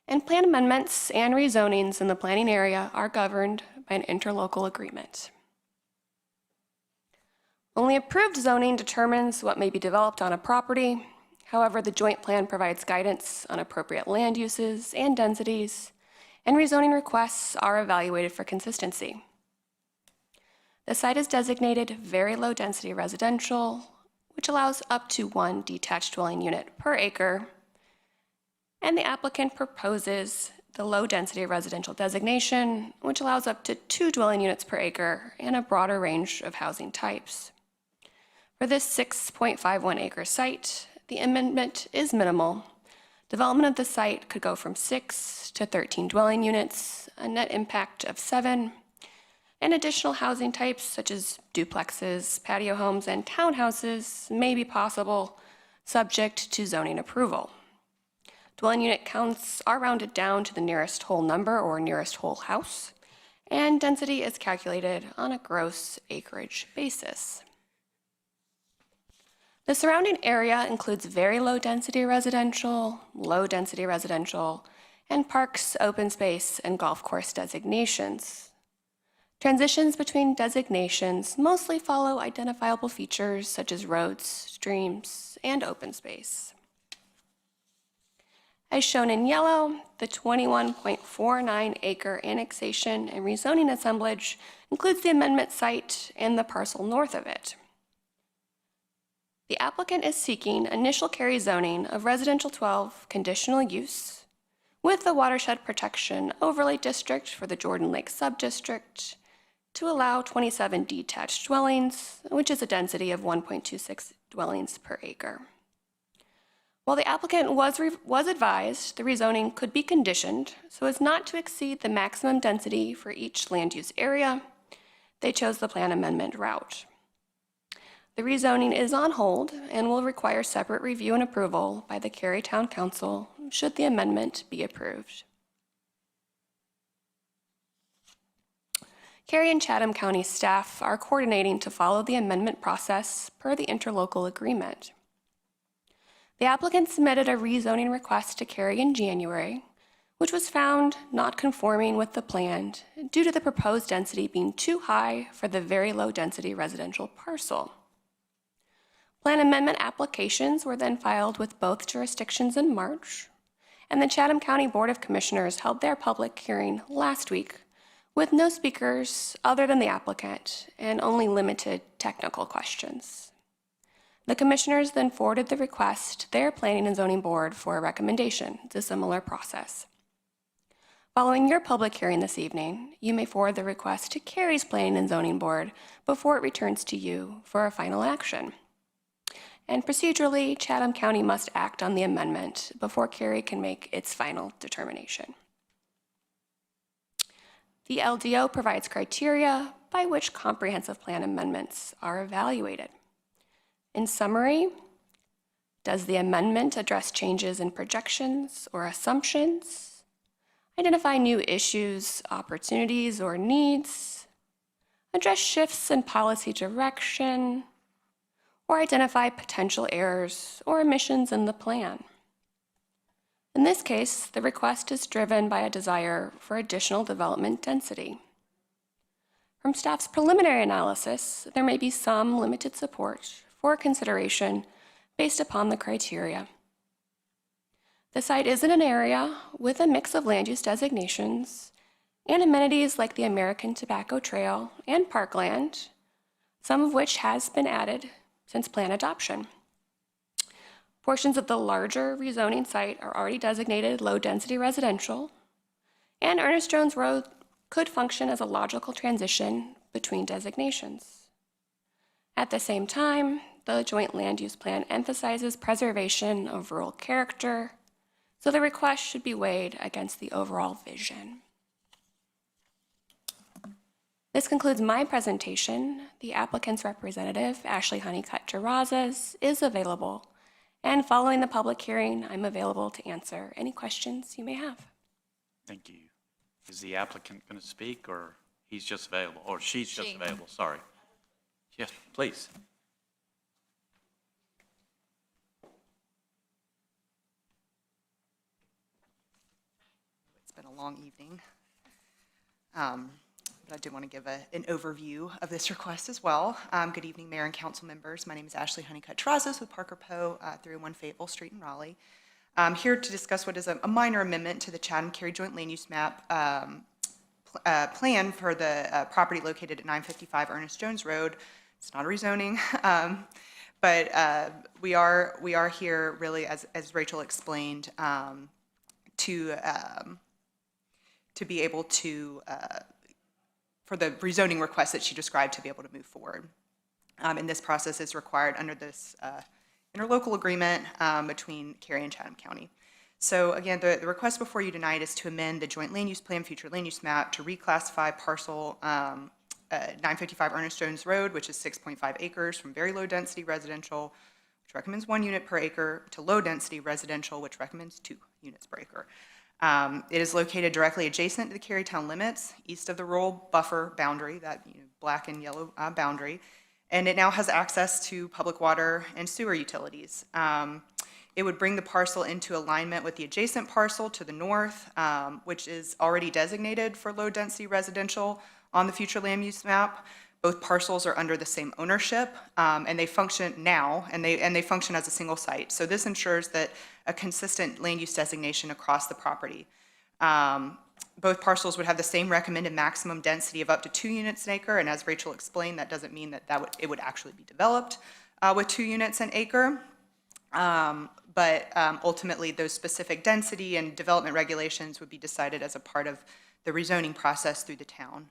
and plan amendments and rezonings in the planning area are governed by an interlocal agreement. Only approved zoning determines what may be developed on a property. However, the joint plan provides guidance on appropriate land uses and densities, and rezoning requests are evaluated for consistency. The site is designated very low density residential, which allows up to 1 detached dwelling unit per acre, and the applicant proposes the low density residential designation, which allows up to 2 dwelling units per acre and a broader range of housing types. For this 6.51 acre site, the amendment is minimal. Development of the site could go from 6 to 13 dwelling units, a net impact of 7, and additional housing types such as duplexes, patio homes, and townhouses may be possible, subject to zoning approval. Dwelling unit counts are rounded down to the nearest whole number or nearest whole house, and density is calculated on a gross acreage basis. The surrounding area includes very low density residential, and parks, open space, and golf course designations. Transitions between designations mostly follow identifiable features such as roads, streams, and open space. As shown in yellow, the 21.49 acre annexation and rezoning assemblage includes the amendment site and the parcel north of it. The applicant is seeking initial Cary zoning of residential 12 conditional use with the watershed protection overlay district for the Jordan Lake subdistrict to allow 27 detached dwellings, which is a density of 1.26 dwellings per acre. While the applicant was advised the rezoning could be conditioned so as not to exceed the maximum density for each land use area, they chose the plan amendment route. The rezoning is on hold and will require separate review and approval by the Cary Town Council should the amendment be approved. Cary and Chatham County staff are coordinating to follow the amendment process per the interlocal agreement. The applicant submitted a rezoning request to Cary in January, which was found not conforming with the plan due to the proposed density being too high for the very low density residential parcel. Plan amendment applications were then filed with both jurisdictions in March, and the Chatham County Board of Commissioners held their public hearing last week with no speakers other than the applicant and only limited technical questions. The commissioners then forwarded the request to their Planning and Zoning Board for a recommendation. It's a similar process. Following your public hearing this evening, you may forward the request to Cary's Planning and Zoning Board before it returns to you for a final action. And procedurally, Chatham County must act on the amendment before Cary can make its final determination. The LDO provides criteria by which comprehensive plan amendments are evaluated. In summary, does the amendment address changes in projections or assumptions, identify new issues, opportunities, or needs, address shifts in policy direction, or identify potential errors or omissions in the plan? In this case, the request is driven by a desire for additional development density. From staff's preliminary analysis, there may be some limited support for consideration based upon the criteria. The site is in an area with a mix of land use designations and amenities like the American Tobacco Trail and parkland, some of which has been added since plan adoption. Portions of the larger rezoning site are already designated low-density residential, and Ernest Jones Road could function as a logical transition between designations. At the same time, the joint land use plan emphasizes preservation of rural character, so the request should be weighed against the overall vision. This concludes my presentation. The applicant's representative, Ashley Honeycutt-Terrazas, is available, and following the public hearing, I'm available to answer any questions you may have. Thank you. Is the applicant going to speak, or he's just available, or she's just available? Sorry. Yes, please. It's been a long evening. But I do want to give an overview of this request as well. Good evening, Mayor and Council members. My name is Ashley Honeycutt-Terrazas with Parker Poe, 301 Fayetteville Street in Raleigh. I'm here to discuss what is a minor amendment to the Chatham-Cary Joint Land Use Map plan for the property located at 955 Ernest Jones Road. It's not a rezoning, but we are here really, as Rachel explained, to be able to for the rezoning request that she described to be able to move forward. And this process is required under this interlocal agreement between Cary and Chatham County. So again, the request before you tonight is to amend the joint land use plan, future land use map to reclassify parcel 955 Ernest Jones Road, which is 6.5 acres, from very low density residential, which recommends 1 unit per acre, to low density residential, which recommends 2 units per acre. It is located directly adjacent to the Cary town limits, east of the rural buffer boundary, that black and yellow boundary, and it now has access to public water and sewer utilities. It would bring the parcel into alignment with the adjacent parcel to the north, which is already designated for low density residential on the future land use map. Both parcels are under the same ownership, and they function now, and they function as a single site. So this ensures that a consistent land use designation across the property. Both parcels would have the same recommended maximum density of up to 2 units an acre, and as Rachel explained, that doesn't mean that it would actually be developed with 2 units an acre. But ultimately, those specific density and development regulations would be decided as a part of the rezoning process through the town.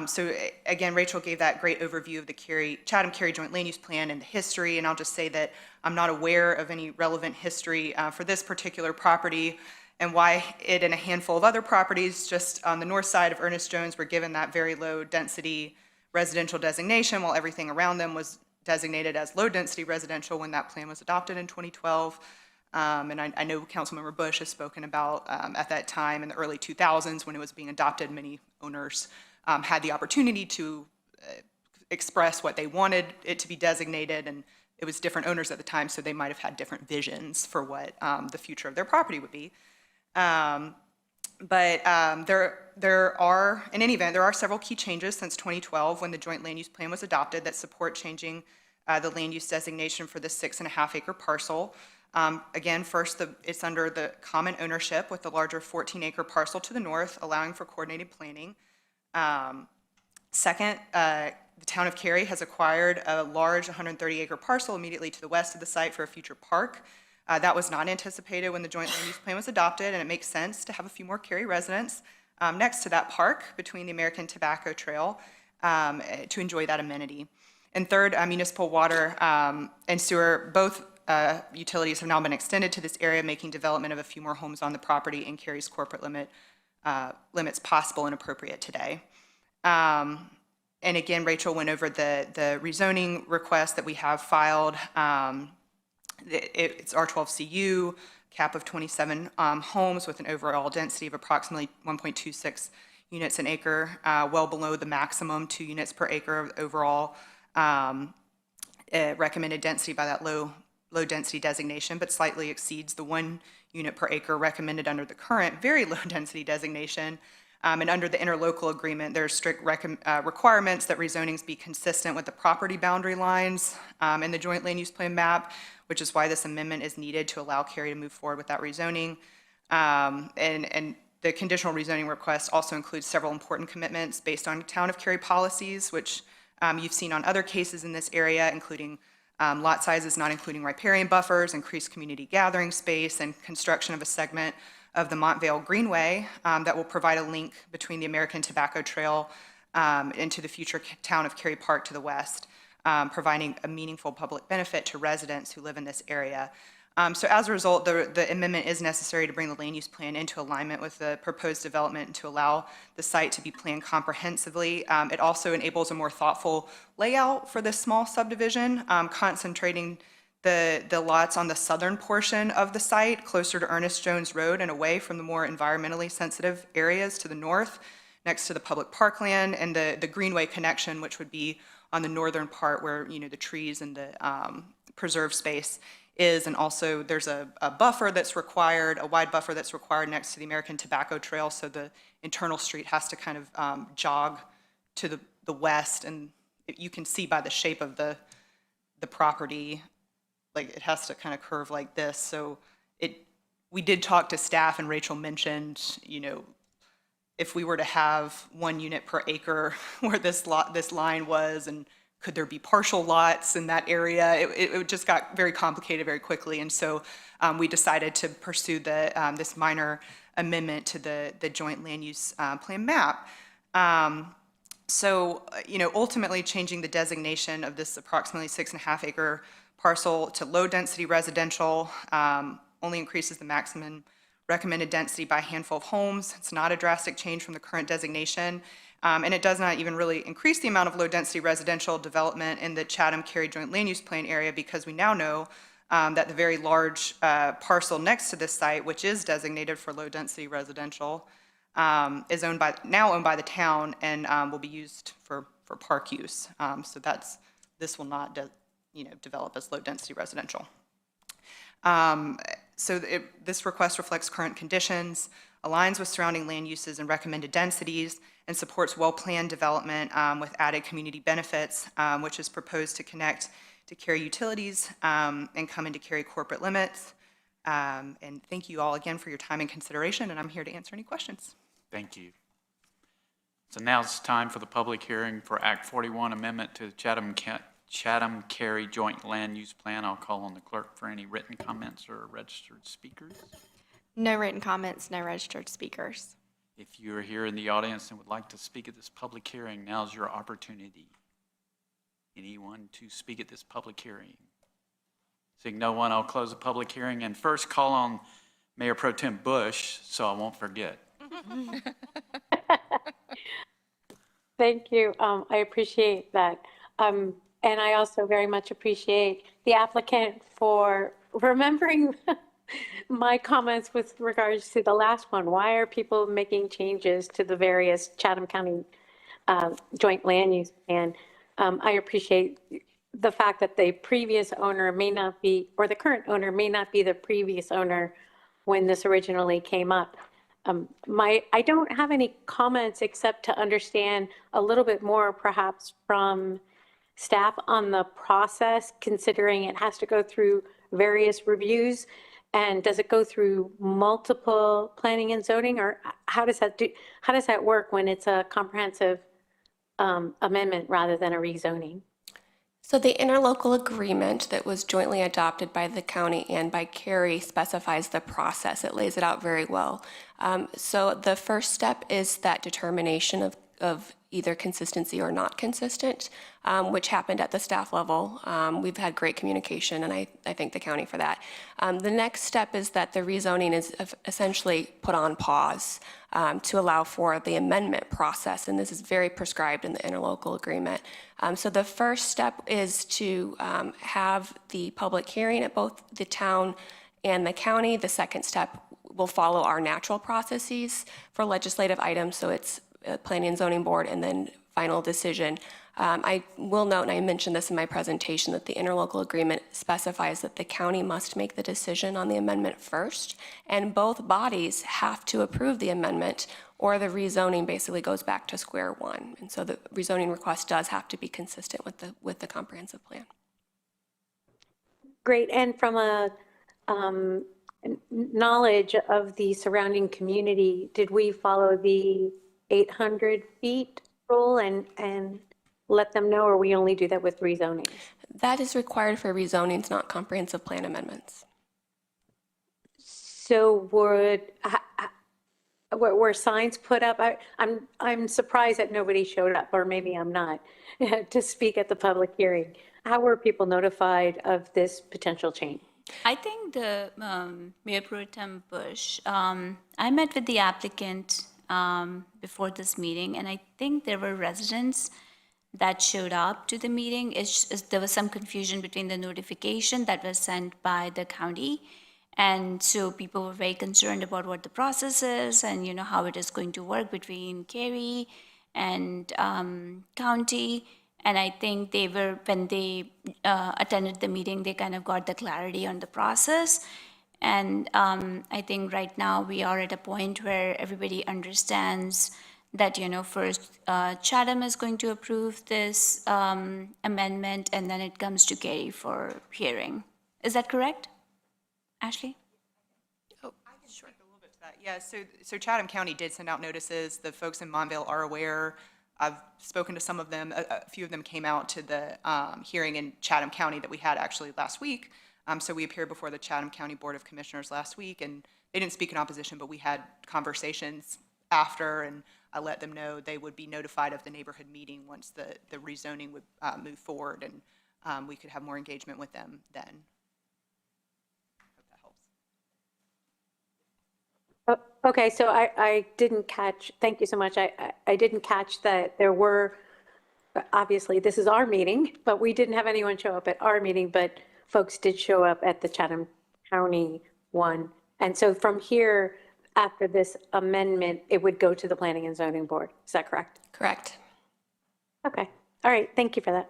So again, Rachel gave that great overview of the Chatham-Cary Joint Land Use Plan and the history, and I'll just say that I'm not aware of any relevant history for this particular property, and why it and a handful of other properties just on the north side of Ernest Jones were given that very low density residential designation, while everything around them was designated as low density residential when that plan was adopted in 2012. And I know Councilmember Bush has spoken about at that time in the early 2000s when it was being adopted, many owners had the opportunity to express what they wanted it to be designated, and it was different owners at the time, so they might have had different visions for what the future of their property would be. But there are, in any event, there are several key changes since 2012 when the joint land use plan was adopted that support changing the land use designation for the 6.5 acre parcel. Again, first, it's under the common ownership with the larger 14 acre parcel to the north, allowing for coordinated planning. Second, the town of Cary has acquired a large 130 acre parcel immediately to the west of the site for a future park. That was not anticipated when the joint land use plan was adopted, and it makes sense to have a few more Cary residents next to that park between the American Tobacco Trail to enjoy that amenity. And third, municipal water and sewer, both utilities have now been extended to this area, making development of a few more homes on the property in Cary's corporate limits possible and appropriate today. And again, Rachel went over the rezoning request that we have filed. It's R12CU, cap of 27 homes with an overall density of approximately 1.26 units an acre, well below the maximum 2 units per acre overall recommended density by that low density designation, but slightly exceeds the 1 unit per acre recommended under the current very low density designation. And under the interlocal agreement, there are strict requirements that rezonings be consistent with the property boundary lines in the joint land use plan map, which is why this amendment is needed to allow Cary to move forward with that rezoning. And the conditional rezoning request also includes several important commitments based on town of Cary policies, which you've seen on other cases in this area, including lot sizes not including riparian buffers, increased community gathering space, and construction of a segment of the Montvale Greenway that will provide a link between the American Tobacco Trail into the future town of Cary Park to the west, providing a meaningful public benefit to residents who live in this area. So as a result, the amendment is necessary to bring the land use plan into alignment with the proposed development and to allow the site to be planned comprehensively. It also enables a more thoughtful layout for this small subdivision, concentrating the lots on the southern portion of the site, closer to Ernest Jones Road and away from the more environmentally sensitive areas to the north, next to the public parkland, and the Greenway connection, which would be on the northern part where, the trees and the preserved space is. And also there's a buffer that's required, a wide buffer that's required next to the American Tobacco Trail, so the internal street has to kind of jog to the west, and you can see by the shape of the property, like it has to kind of curve like this. So we did talk to staff, and Rachel mentioned, if we were to have 1 unit per acre where this line was, and could there be partial lots in that area, it just got very complicated very quickly. And so we decided to pursue this minor amendment to the joint land use plan map. So, ultimately changing the designation of this approximately 6.5 acre parcel to low density residential only increases the maximum recommended density by a handful of homes. It's not a drastic change from the current designation. And it does not even really increase the amount of low-density residential development in the Chatham-Cary Joint Land Use Plan area, because we now know that the very large parcel next to this site, which is designated for low-density residential, is now owned by the town and will be used for park use. So this will not develop as low-density residential. So this request reflects current conditions, aligns with surrounding land uses and recommended densities, and supports well-planned development with added community benefits, which is proposed to connect to Cary utilities and come into Cary corporate limits. And thank you all again for your time and consideration, and I'm here to answer any questions. Thank you. So now it's time for the public hearing for Act 41 Amendment to the Chatham-Cary Joint Land Use Plan. I'll call on the clerk for any written comments or registered speakers. No written comments, no registered speakers. If you are here in the audience and would like to speak at this public hearing, now's your opportunity. Anyone to speak at this public hearing? Seeing no one, I'll close the public hearing and first call on Mayor Pro Tem Bush, so I won't forget. Thank you. I appreciate that. And I also very much appreciate the applicant for remembering my comments with regards to the last one. Why are people making changes to the various Chatham County joint land use plan? I appreciate the fact that the previous owner may not be, or the current owner may not be the previous owner when this originally came up. I don't have any comments except to understand a little bit more perhaps from staff on the process, considering it has to go through various reviews. And does it go through multiple planning and zoning, or how does that work when it's a comprehensive amendment rather than a rezoning? So the interlocal agreement that was jointly adopted by the county and by Cary specifies the process. It lays it out very well. So the first step is that determination of either consistency or not consistent, which happened at the staff level. We've had great communication, and I thank the county for that. The next step is that the rezoning is essentially put on pause to allow for the amendment process, and this is very prescribed in the interlocal agreement. So the first step is to have the public hearing at both the town and the county. The second step will follow our natural processes for legislative items, so it's Planning and Zoning Board and then final decision. I will note, and I mentioned this in my presentation, that the interlocal agreement specifies that the county must make the decision on the amendment first, and both bodies have to approve the amendment, or the rezoning basically goes back to square one. And so the rezoning request does have to be consistent with the comprehensive plan. Great. And from a knowledge of the surrounding community, did we follow the 800 feet rule and let them know, or we only do that with rezonings? That is required for rezonings, not comprehensive plan amendments. So were signs put up? I'm surprised that nobody showed up, or maybe I'm not, to speak at the public hearing. How were people notified of this potential change? I think the Mayor Pro Tem Bush, I met with the applicant before this meeting, and I think there were residents that showed up to the meeting. There was some confusion between the notification that was sent by the county, and so people were very concerned about what the process is and, you know, how it is going to work between Cary and county. And I think when they attended the meeting, they kind of got the clarity on the process. And I think right now we are at a point where everybody understands that, you know, first Chatham is going to approve this amendment, and then it comes to Cary for hearing. Is that correct, Ashley? Yeah, so Chatham County did send out notices. The folks in Montvale are aware. I've spoken to some of them. A few of them came out to the hearing in Chatham County that we had actually last week. So we appeared before the Chatham County Board of Commissioners last week, and they didn't speak in opposition, but we had conversations after, and I let them know they would be notified of the neighborhood meeting once the rezoning would move forward, and we could have more engagement with them then. Okay, so I didn't catch, thank you so much. I didn't catch that there were, obviously, this is our meeting, but we didn't have anyone show up at our meeting, but folks did show up at the Chatham County one. And so from here, after this amendment, it would go to the Planning and Zoning Board. Is that correct? Correct. Okay, all right, thank you for that.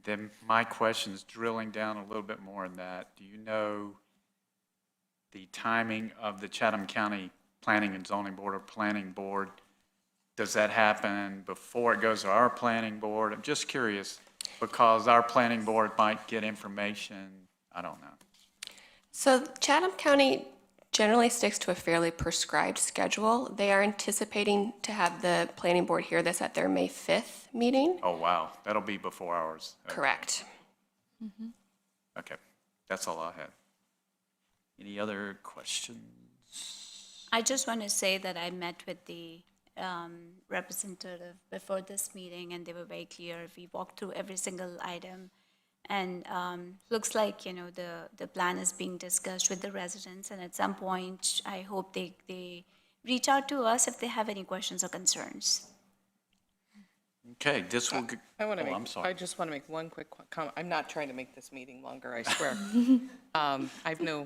Then my question is drilling down a little bit more on that. Do you know the timing of the Chatham County Planning and Zoning Board or Planning Board? Does that happen before it goes to our planning board? I'm just curious because our planning board might get information. I don't know. So Chatham County generally sticks to a fairly prescribed schedule. They are anticipating to have the planning board hear this at their May 5th meeting. Oh, wow. That'll be before ours. Okay. Correct. Okay. That's all I had. Any other questions? I just want to say that I met with the representative before this meeting, and they were very clear. We walked through every single item, and looks like, you know, the plan is being discussed with the residents, and at some point, I hope they reach out to us if they have any questions or concerns. Okay, this will. I'm sorry. I just want to make one quick comment. I'm not trying to make this meeting longer, I swear. I have no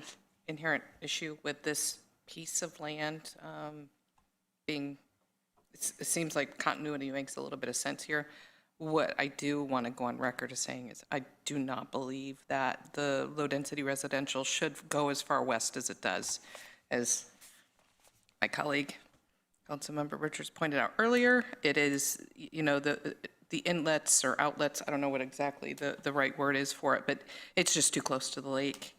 inherent issue with this piece of land being, it seems like continuity makes a little bit of sense here. What I do want to go on record as saying is I do not believe that the low-density residential should go as far west as it does. As my colleague, Councilmember Richards pointed out earlier, it is, you know, the inlets or outlets, I don't know what exactly the right word is for it, but it's just too close to the lake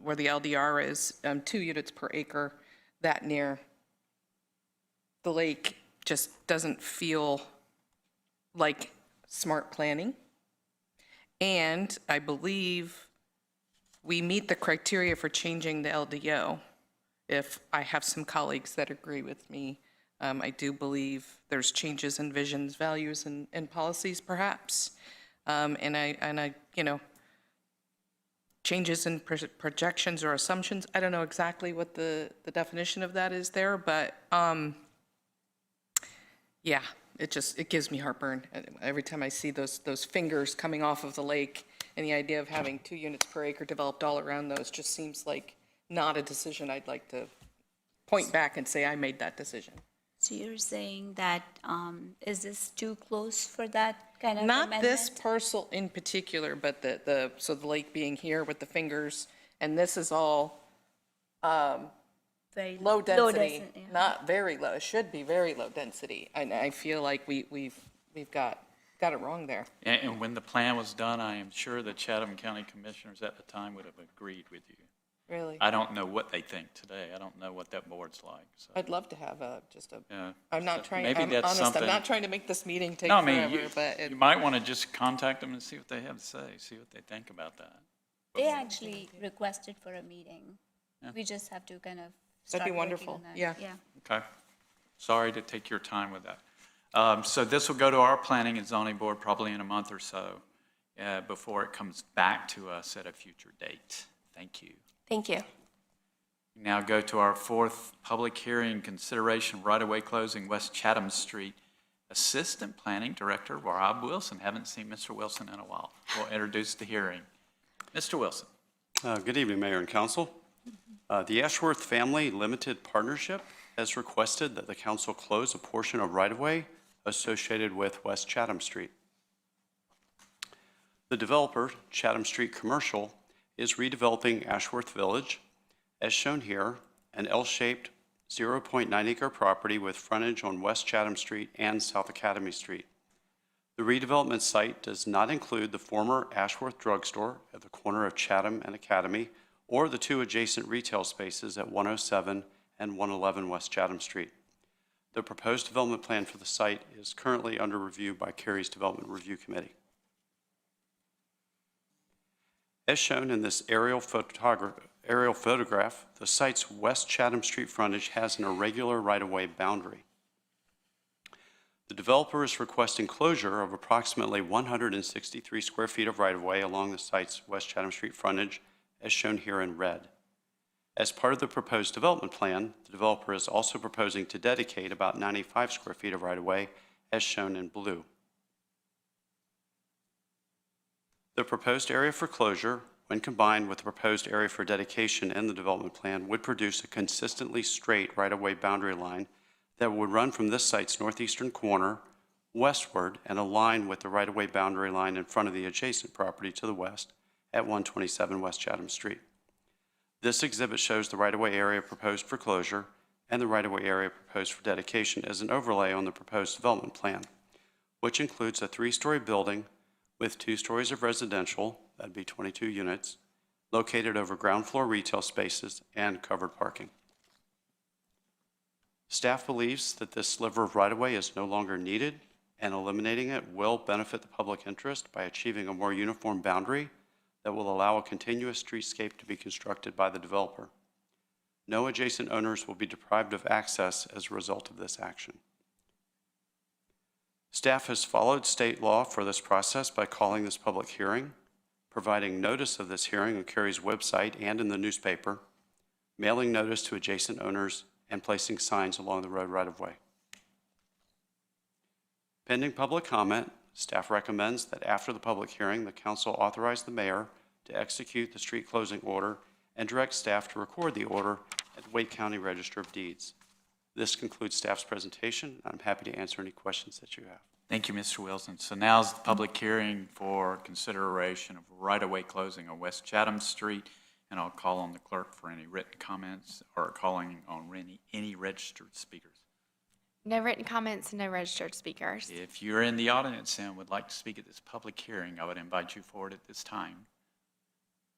where the LDR is 2 units per acre, that near the lake just doesn't feel like smart planning. And I believe we meet the criteria for changing the LDO. If I have some colleagues that agree with me, I do believe there's changes in visions, values, and policies perhaps. And I, you know, changes in projections or assumptions. I don't know exactly what the definition of that is there, but yeah, it gives me heartburn every time I see those fingers coming off of the lake, and the idea of having 2 units per acre developed all around those just seems like not a decision I'd like to point back and say I made that decision. So you're saying that, is this too close for that kind of amendment? Not this parcel in particular, but so the lake being here with the fingers, and this is all very low density, yeah. not very low. It should be very low density, and I feel like we've got it wrong there. And when the plan was done, I am sure the Chatham County Commissioners at the time would have agreed with you. Really? I don't know what they think today. I don't know what that board's like. So. I'd love to have Yeah. I'm not trying. Maybe I'm that's honest. something. I'm not trying to make this meeting take No, I forever, mean, but you might want to just contact them and see what they have to say, see what they think about that. They actually requested for a meeting. Yeah. We just have to kind of start working wonderful, on that. yeah. Yeah. Okay. Sorry to take your time with that. So this will go to our Planning and Zoning Board probably in a month or so before it comes back to us at a future date. Thank you. Thank you. Now go to our fourth public hearing, consideration of right-of-way closing West Chatham Street. Assistant Planning Director Rob Wilson. Haven't seen Mr. Wilson in a while. We'll introduce the hearing. Mr. Wilson. Good evening, Mayor and Council. The Ashworth Family Limited Partnership has requested that the council close a portion of right-of-way associated with West Chatham Street. The developer, Chatham Street Commercial, is redeveloping Ashworth Village, as shown here, an L-shaped 0.9 acre property with frontage on West Chatham Street and South Academy Street. The redevelopment site does not include the former Ashworth Drugstore at the corner of Chatham and Academy or the two adjacent retail spaces at 107 and 111 West Chatham Street. The proposed development plan for the site is currently under review by Cary's Development Review Committee. As shown in this aerial photograph, the site's West Chatham Street frontage has an irregular right-of-way boundary. The developer is requesting closure of approximately 163 square feet of right-of-way along the site's West Chatham Street frontage, as shown here in red. As part of the proposed development plan, the developer is also proposing to dedicate about 95 square feet of right-of-way, as shown in blue. The proposed area for closure, when combined with the proposed area for dedication in the development plan, would produce a consistently straight right-of-way boundary line that would run from this site's northeastern corner westward and align with the right-of-way boundary line in front of the adjacent property to the west at 127 West Chatham Street. This exhibit shows the right-of-way area proposed for closure and the right-of-way area proposed for dedication as an overlay on the proposed development plan, which includes a 3-story building with 2 stories of residential, that'd be 22 units, located over ground floor retail spaces and covered parking. Staff believes that this sliver of right-of-way is no longer needed, and eliminating it will benefit the public interest by achieving a more uniform boundary that will allow a continuous streetscape to be constructed by the developer. No adjacent owners will be deprived of access as a result of this action. Staff has followed state law for this process by calling this public hearing, providing notice of this hearing on Cary's website and in the newspaper, mailing notice to adjacent owners, and placing signs along the road right-of-way. Pending public comment, staff recommends that after the public hearing, the council authorize the mayor to execute the street closing order and direct staff to record the order at the Wake County Register of Deeds. This concludes staff's presentation. I'm happy to answer any questions that you have. Thank you, Mr. Wilson. So now's the public hearing for consideration of right-of-way closing on West Chatham Street, and I'll call on the clerk for any written comments or calling on any registered speakers. No written comments, no registered speakers. If you're in the audience and would like to speak at this public hearing, I would invite you forward at this time.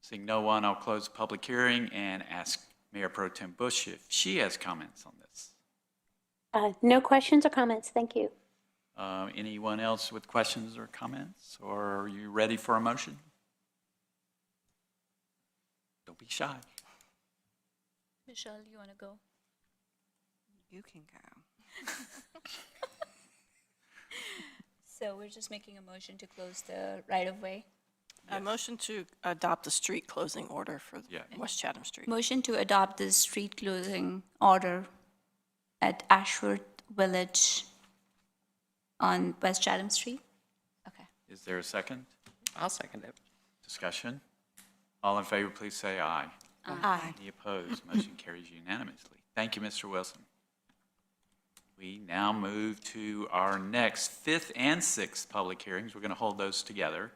Seeing no one, I'll close the public hearing and ask Mayor Pro Tem Bush if she has comments on this. No questions or comments, thank you. Anyone else with questions or comments? Or are you ready for a motion? Don't be shy. Michelle, you want to go? You can go. So we're just making a motion to close the right-of-way. A motion to adopt the street closing order for West Chatham Street. Motion to adopt the street closing order at Ashworth Village on West Chatham Street. Okay. Is there a second? I'll second it. Discussion? All in favor, please say aye. Aye. Any opposed? Motion carries unanimously. Thank you, Mr. Wilson. We now move to our next 5th and 6th public hearings. We're going to hold those together.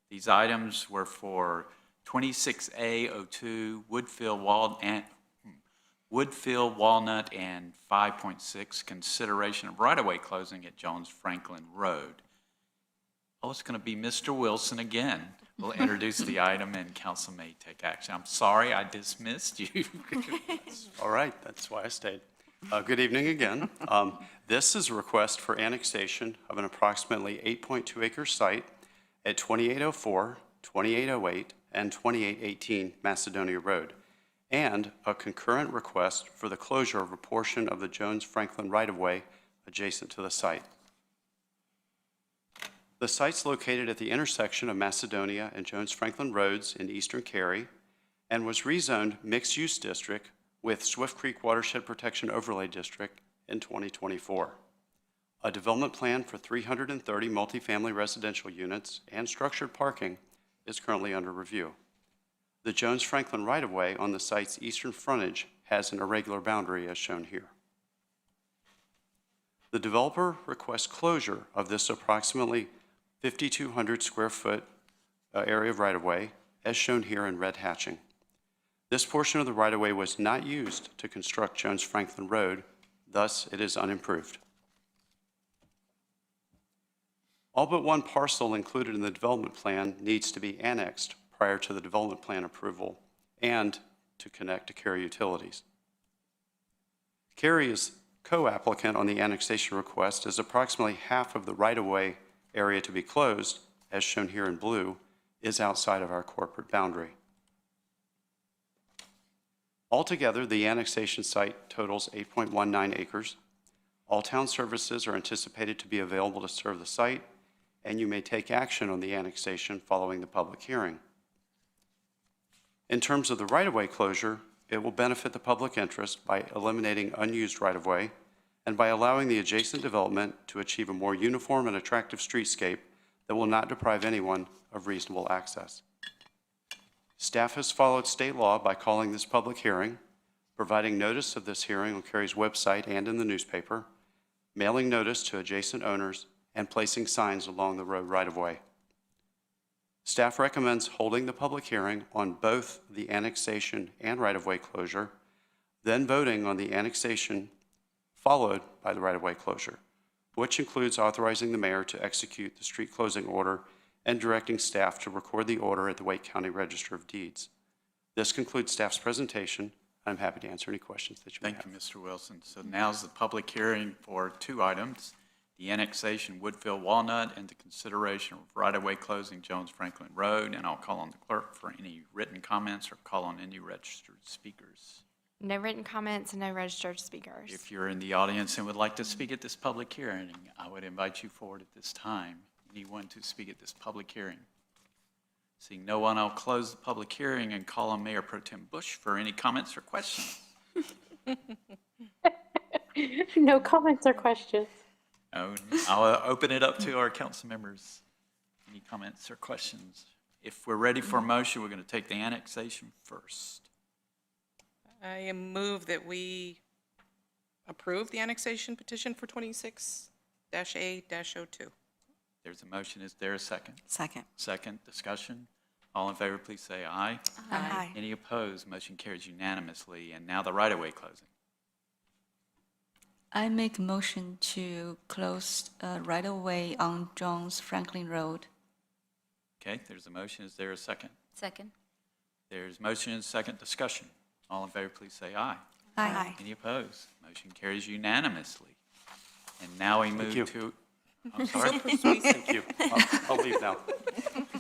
These items were for 26A02 Woodfield, Walnut, and 5.6 consideration of right-of-way closing at Jones Franklin Road. Oh, it's going to be Mr. Wilson again. We'll introduce the item and council may take action. I'm sorry I dismissed you. All right, that's why I stayed. Good evening again. This is a request for annexation of an approximately 8.2 acre site at 2804, 2808, and 2818 Macedonia Road and a concurrent request for the closure of a portion of the Jones-Franklin right-of-way adjacent to the site. The site's located at the intersection of Macedonia and Jones-Franklin Roads in eastern Cary and was rezoned mixed-use district with Swift Creek Watershed Protection Overlay District in 2024. A development plan for 330 multifamily residential units and structured parking is currently under review. The Jones-Franklin right-of-way on the site's eastern frontage has an irregular boundary as shown here. The developer requests closure of this approximately 5,200 square foot area of right-of-way as shown here in red hatching. This portion of the right-of-way was not used to construct Jones-Franklin Road, thus it is unimproved. All but one parcel included in the development plan needs to be annexed prior to the development plan approval and to connect to Cary Utilities. Cary is co-applicant on the annexation request as approximately half of the right-of-way area to be closed, as shown here in blue, is outside of our corporate boundary. Altogether, the annexation site totals 8.19 acres. All town services are anticipated to be available to serve the site, and you may take action on the annexation following the public hearing. In terms of the right-of-way closure, it will benefit the public interest by eliminating unused right-of-way and by allowing the adjacent development to achieve a more uniform and attractive streetscape that will not deprive anyone of reasonable access. Staff has followed state law by calling this public hearing, providing notice of this hearing on Cary's website and in the newspaper, mailing notice to adjacent owners, and placing signs along the road right-of-way. Staff recommends holding the public hearing on both the annexation and right-of-way closure, then voting on the annexation followed by the right-of-way closure, which includes authorizing the mayor to execute the street closing order and directing staff to record the order at the Wake County Register of Deeds. This concludes staff's presentation. I'm happy to answer any questions that you may have. Thank you, Mr. Wilson. So now's the public hearing for two items: the annexation Woodfield Walnut and the consideration of right-of-way closing Jones-Franklin Road. And I'll call on the clerk for any written comments or call on any registered speakers. No written comments and no registered speakers. If you're in the audience and would like to speak at this public hearing, I would invite you forward at this time. Anyone to speak at this public hearing? Seeing no one, I'll close the public hearing and call on Mayor Pro Tem Bush for any comments or questions. No comments or questions. Oh, I'll open it up to our council members. Any comments or questions? If we're ready for a motion, we're going to take the annexation first. I move that we approve the annexation petition for 26-A-02. There's a motion. Is there a second? Second. Second. Discussion. All in favor, please say aye. Aye. Any opposed? Motion carries unanimously. And now the right-of-way closing. I make a motion to close right away on Jones-Franklin Road. Okay, there's a motion. Is there a second? Second. There's motion and second. Discussion. All in favor, please say aye. Aye. Any opposed? Motion carries unanimously. And now we move to, I'm sorry? Thank you. I'll leave now.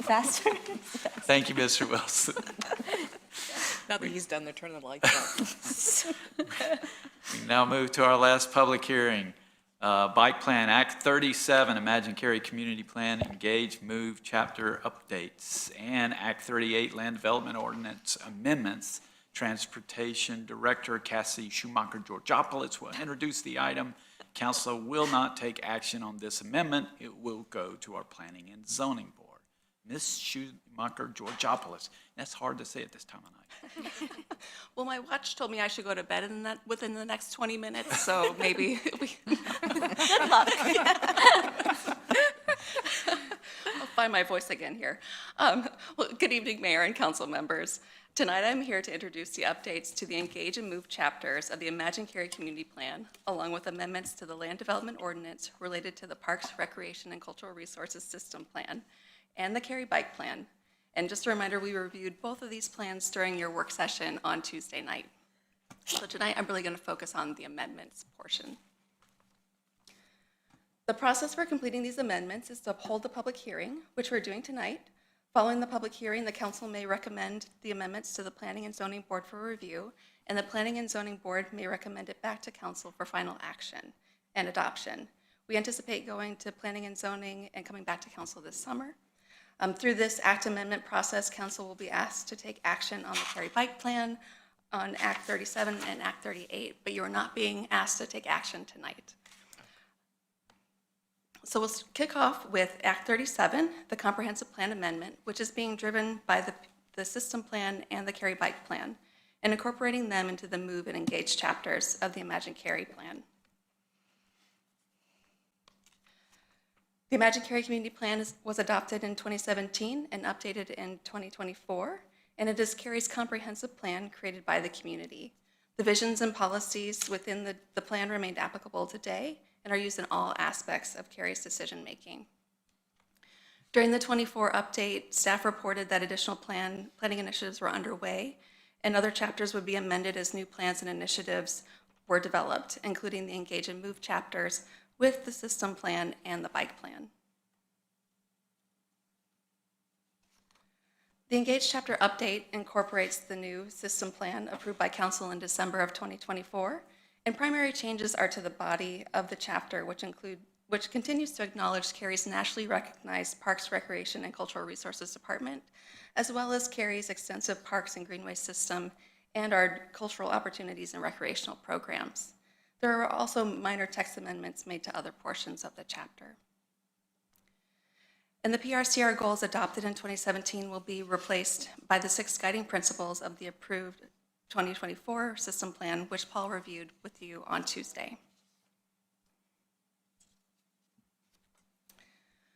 Faster. Thank you, Mr. Wilson. Now that he's done, they're turning the lights off. We now move to our last public hearing. Bike Plan, Act 37, Imagine Cary Community Plan, Engage, Move, Chapter Updates, and Act 38, Land Development Ordinance Amendments. Transportation Director Cassie Schumacher-Georgopoulos will introduce the item. Council will not take action on this amendment. It will go to our Planning and Zoning Board. Ms. Schumacher-Georgopoulos. That's hard to say at this time of night. Well, my watch told me I should go to bed within the next 20 minutes, so maybe good luck. I'll find my voice again here. Well, good evening, Mayor and council members. Tonight, I'm here to introduce the updates to the Engage and Move chapters of the Imagine Cary Community Plan, along with amendments to the Land Development Ordinance related to the Parks, Recreation, and Cultural Resources System Plan and the Cary Bike Plan. And just a reminder, we reviewed both of these plans during your work session on Tuesday night. So tonight, I'm really going to focus on the amendments portion. The process for completing these amendments is to hold the public hearing, which we're doing tonight, Following the public hearing, the council may recommend the amendments to the Planning and Zoning Board for review, and the Planning and Zoning Board may recommend it back to council for final action and adoption. We anticipate going to Planning and Zoning and coming back to council this summer. Through this act amendment process, council will be asked to take action on the Cary Bike Plan, on Act 37 and Act 38, but you are not being asked to take action tonight. So we'll kick off with Act 37, the Comprehensive Plan Amendment, which is being driven by the System Plan and the Cary Bike Plan, and incorporating them into the Move and Engage chapters of the Imagine Cary Plan. The Imagine Cary Community Plan was adopted in 2017 and updated in 2024, and it is Cary's comprehensive plan created by the community. The visions and policies within the plan remained applicable today and are used in all aspects of Cary's decision-making. During the 24 update, staff reported that additional planning initiatives were underway, and other chapters would be amended as new plans and initiatives were developed, including the Engage and Move chapters with the System Plan and the Bike Plan. The Engage chapter update incorporates the new System Plan approved by Council in December of 2024, and primary changes are to the body of the chapter, which continues to acknowledge Cary's nationally recognized Parks, Recreation, and Cultural Resources Department, as well as Cary's extensive parks and greenway system and our cultural opportunities and recreational programs. There are also minor text amendments made to other portions of the chapter. And the PRCR goals adopted in 2017 will be replaced by the 6 guiding principles of the approved 2024 System Plan, which Paul reviewed with you on Tuesday.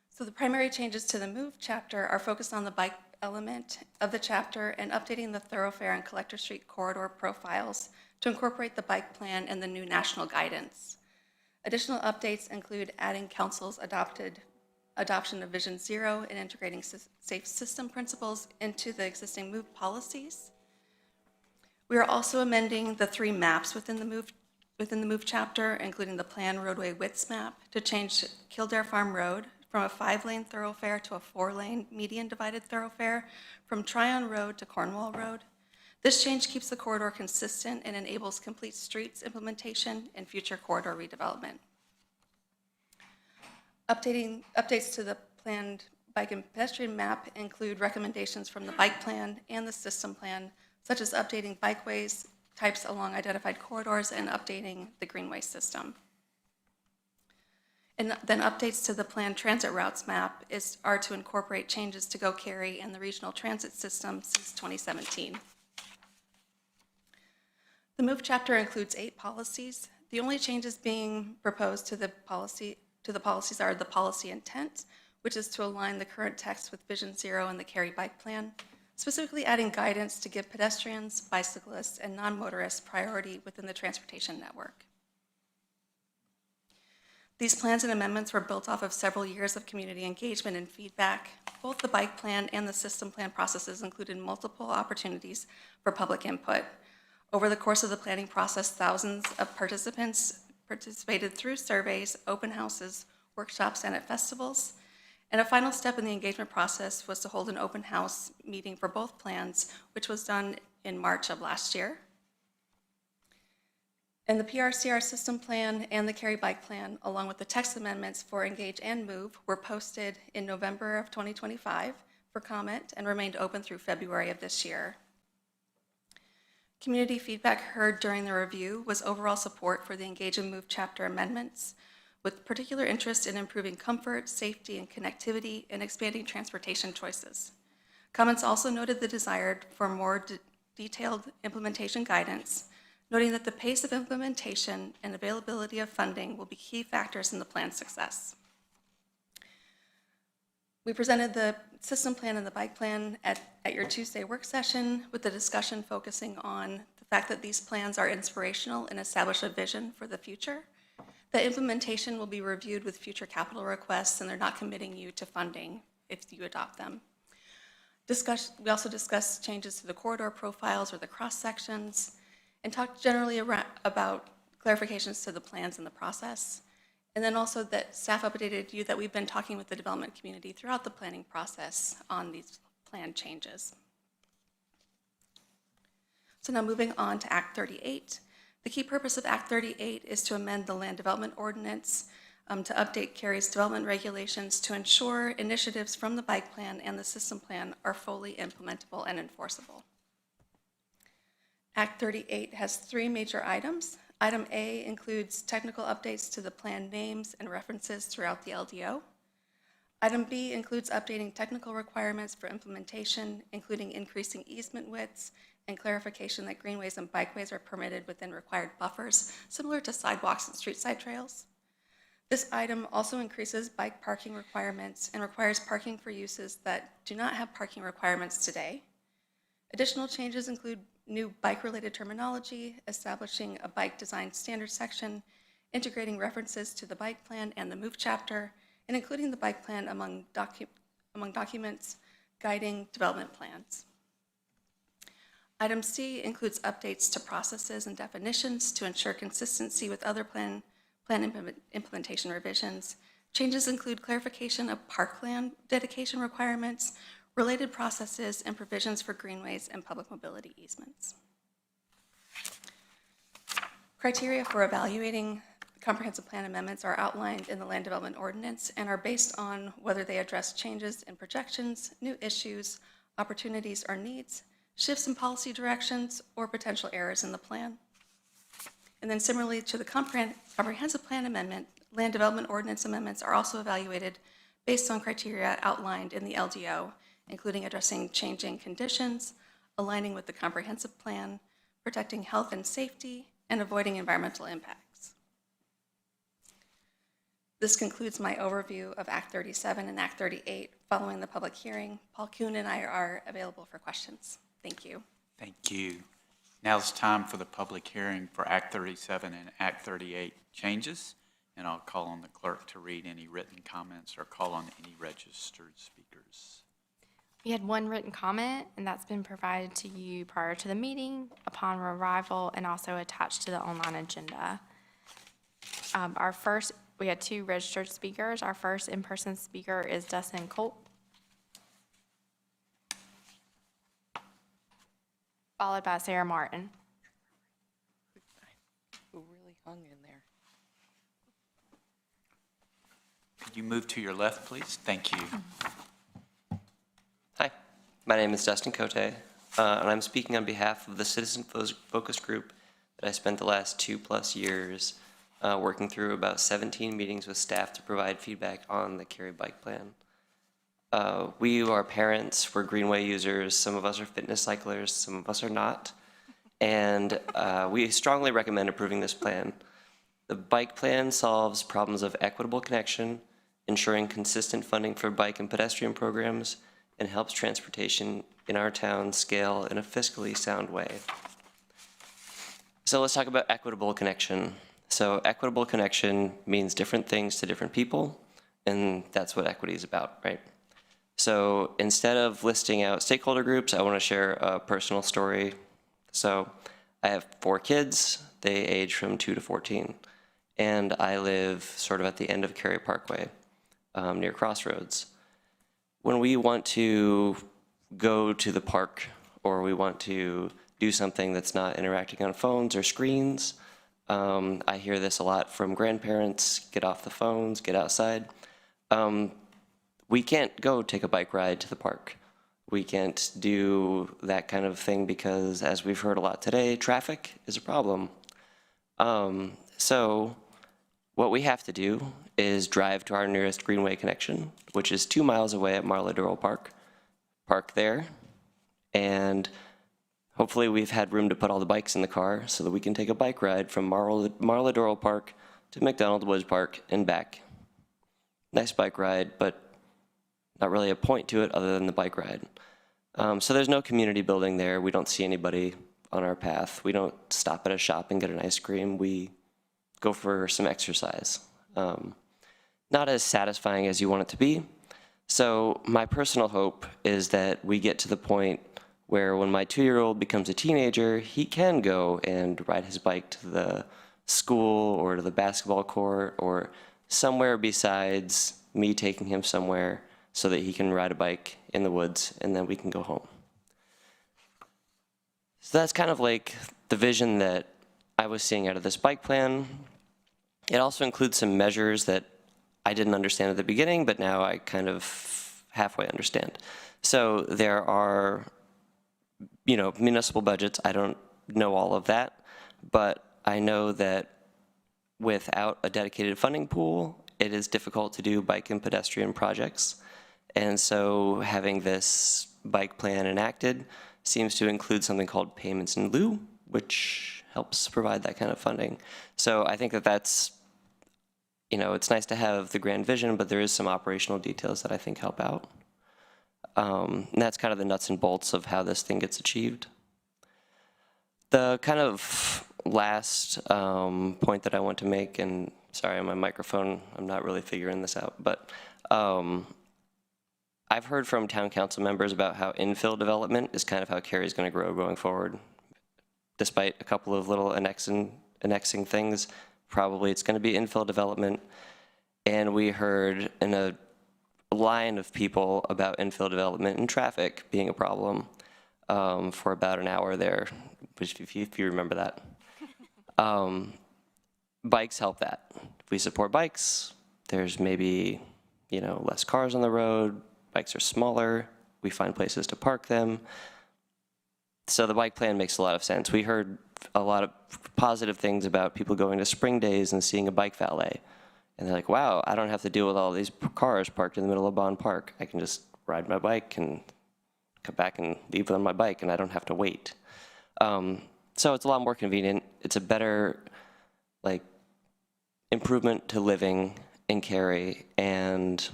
So the primary changes to the Move chapter are focused on the bike element of the chapter and updating the thoroughfare and Collector Street corridor profiles to incorporate the bike plan and the new national guidance. Additional updates include adding council's adoption of Vision Zero and integrating safe system principles into the existing Move policies. We are also amending the 3 maps within the Move chapter, including the plan roadway widths map, to change Kildare Farm Road from a 5-lane thoroughfare to a 4-lane median divided thoroughfare, from Tryon Road to Cornwall Road. This change keeps the corridor consistent and enables complete streets implementation and future corridor redevelopment. Updates to the planned bike and pedestrian map include recommendations from the bike plan and the system plan, such as updating bikeways types along identified corridors and updating the greenway system. And then updates to the planned transit routes map are to incorporate changes to Go Cary and the regional transit system since 2017. The Move chapter includes 8 policies. The only changes being proposed to the policies are the policy intent, which is to align the current text with Vision Zero and the Cary Bike Plan, specifically adding guidance to give pedestrians, bicyclists, and non-motorists priority within the transportation network. These plans and amendments were built off of several years of community engagement and feedback. Both the bike plan and the system plan processes included multiple opportunities for public input. Over the course of the planning process, thousands of participants participated through surveys, open houses, workshops, and at festivals. And a final step in the engagement process was to hold an open house meeting for both plans, which was done in March of last year. And the PRCR system plan and the Cary Bike Plan, along with the text amendments for Engage and Move, were posted in November of 2025 for comment and remained open through February of this year. Community feedback heard during the review was overall support for the Engage and Move chapter amendments, with particular interest in improving comfort, safety, and connectivity and expanding transportation choices. Comments also noted the desire for more detailed implementation guidance, noting that the pace of implementation and availability of funding will be key factors in the plan's success. We presented the system plan and the bike plan at your Tuesday work session, with the discussion focusing on the fact that these plans are inspirational and establish a vision for the future. The implementation will be reviewed with future capital requests, and they're not committing you to funding if you adopt them. We also discussed changes to the corridor profiles or the cross sections, and talked generally about clarifications to the plans and the process. And then also that staff updated you that we've been talking with the development community throughout the planning process on these plan changes. So now moving on to Act 38. The key purpose of Act 38 is to amend the Land Development Ordinance to update Cary's development regulations to ensure initiatives from the bike plan and the system plan are fully implementable and enforceable. Act 38 has 3 major items. Item A includes technical updates to the plan names and references throughout the LDO. Item B includes updating technical requirements for implementation, including increasing easement widths and clarification that greenways and bikeways are permitted within required buffers, similar to sidewalks and street side trails. This item also increases bike parking requirements and requires parking for uses that do not have parking requirements today. Additional changes include new bike-related terminology, establishing a bike design standard section, integrating references to the bike plan and the MOVE chapter, and including the bike plan among documents guiding development plans. Item C includes updates to processes and definitions to ensure consistency with other plan implementation revisions. Changes include clarification of parkland dedication requirements, related processes, and provisions for greenways and public mobility easements. Criteria for evaluating comprehensive plan amendments are outlined in the Land Development Ordinance and are based on whether they address changes in projections, new issues, opportunities or needs, shifts in policy directions, or potential errors in the plan. And then similarly to the comprehensive plan amendment, Land Development Ordinance amendments are also evaluated based on criteria outlined in the LDO, including addressing changing conditions, aligning with the comprehensive plan, protecting health and safety, and avoiding environmental impacts. This concludes my overview of Act 37 and Act 38. Following the public hearing, Paul Kuhn and I are available for questions. Thank you. Thank you. Now it's time for the public hearing for Act 37 and Act 38 changes, and I'll call on the clerk to read any written comments or call on any registered speakers. We had one written comment, and that's been provided to you prior to the meeting, upon arrival, and also attached to the online agenda. We had 2 registered speakers. Our first in-person speaker is Dustin Colt, followed by Sarah Martin. Who really hung in there? Could you move to your left, please? Thank you. Hi, my name is Dustin Cote, and I'm speaking on behalf of the Citizen Focus Group that I spent the last 2+ years working through about 17 meetings with staff to provide feedback on the Cary bike plan. We are parents, we're greenway users, some of us are fitness cyclers, some of us are not, and we strongly recommend approving this plan. The bike plan solves problems of equitable connection, ensuring consistent funding for bike and pedestrian programs, and helps transportation in our town scale in a fiscally sound way. So let's talk about equitable connection. So equitable connection means different things to different people, and that's what equity is about, right? So instead of listing out stakeholder groups, I want to share a personal story. So I have 4 kids. They age from 2 to 14, and I live sort of at the end of Cary Parkway, near Crossroads. When we want to go to the park or we want to do something that's not interacting on phones or screens, I hear this a lot from grandparents: get off the phones, get outside. We can't go take a bike ride to the park. We can't do that kind of thing because, as we've heard a lot today, traffic is a problem. So what we have to do is drive to our nearest greenway connection, which is 2 miles away at Marla-Durrell Park, park there, and hopefully we've had room to put all the bikes in the car so that we can take a bike ride from Marla-Durrell Park to McDonald Woods Park and back. Nice bike ride, but not really a point to it other than the bike ride. So there's no community building there. We don't see anybody on our path. We don't stop at a shop and get an ice cream. We go for some exercise. Not as satisfying as you want it to be. So my personal hope is that we get to the point where when my 2-year-old becomes a teenager, he can go and ride his bike to the school or to the basketball court or somewhere besides me taking him somewhere so that he can ride a bike in the woods and then we can go home. So that's kind of like the vision that I was seeing out of this bike plan. It also includes some measures that I didn't understand at the beginning, but now I kind of halfway understand. So there are, municipal budgets. I don't know all of that, but I know that without a dedicated funding pool, it is difficult to do bike and pedestrian projects. And so having this bike plan enacted seems to include something called payments in lieu, which helps provide that kind of funding. So I think that that's, it's nice to have the grand vision, but there is some operational details that I think help out. And that's kind of the nuts and bolts of how this thing gets achieved. The kind of last point that I want to make, and sorry on my microphone, I'm not really figuring this out, but I've heard from town council members about how infill development is kind of how Cary's going to grow going forward. Despite a couple of little annexing things, probably it's going to be infill development. And we heard in a line of people about infill development and traffic being a problem for about an hour there, which if you remember that. Bikes help that. If we support bikes, there's maybe less cars on the road, bikes are smaller, we find places to park them. So the bike plan makes a lot of sense. We heard a lot of positive things about people going to spring days and seeing a bike valet. And they're like, wow, I don't have to deal with all these cars parked in the middle of Bond Park. I can just ride my bike and come back and leave on my bike and I don't have to wait. So it's a lot more convenient. It's a better improvement to living in Cary, and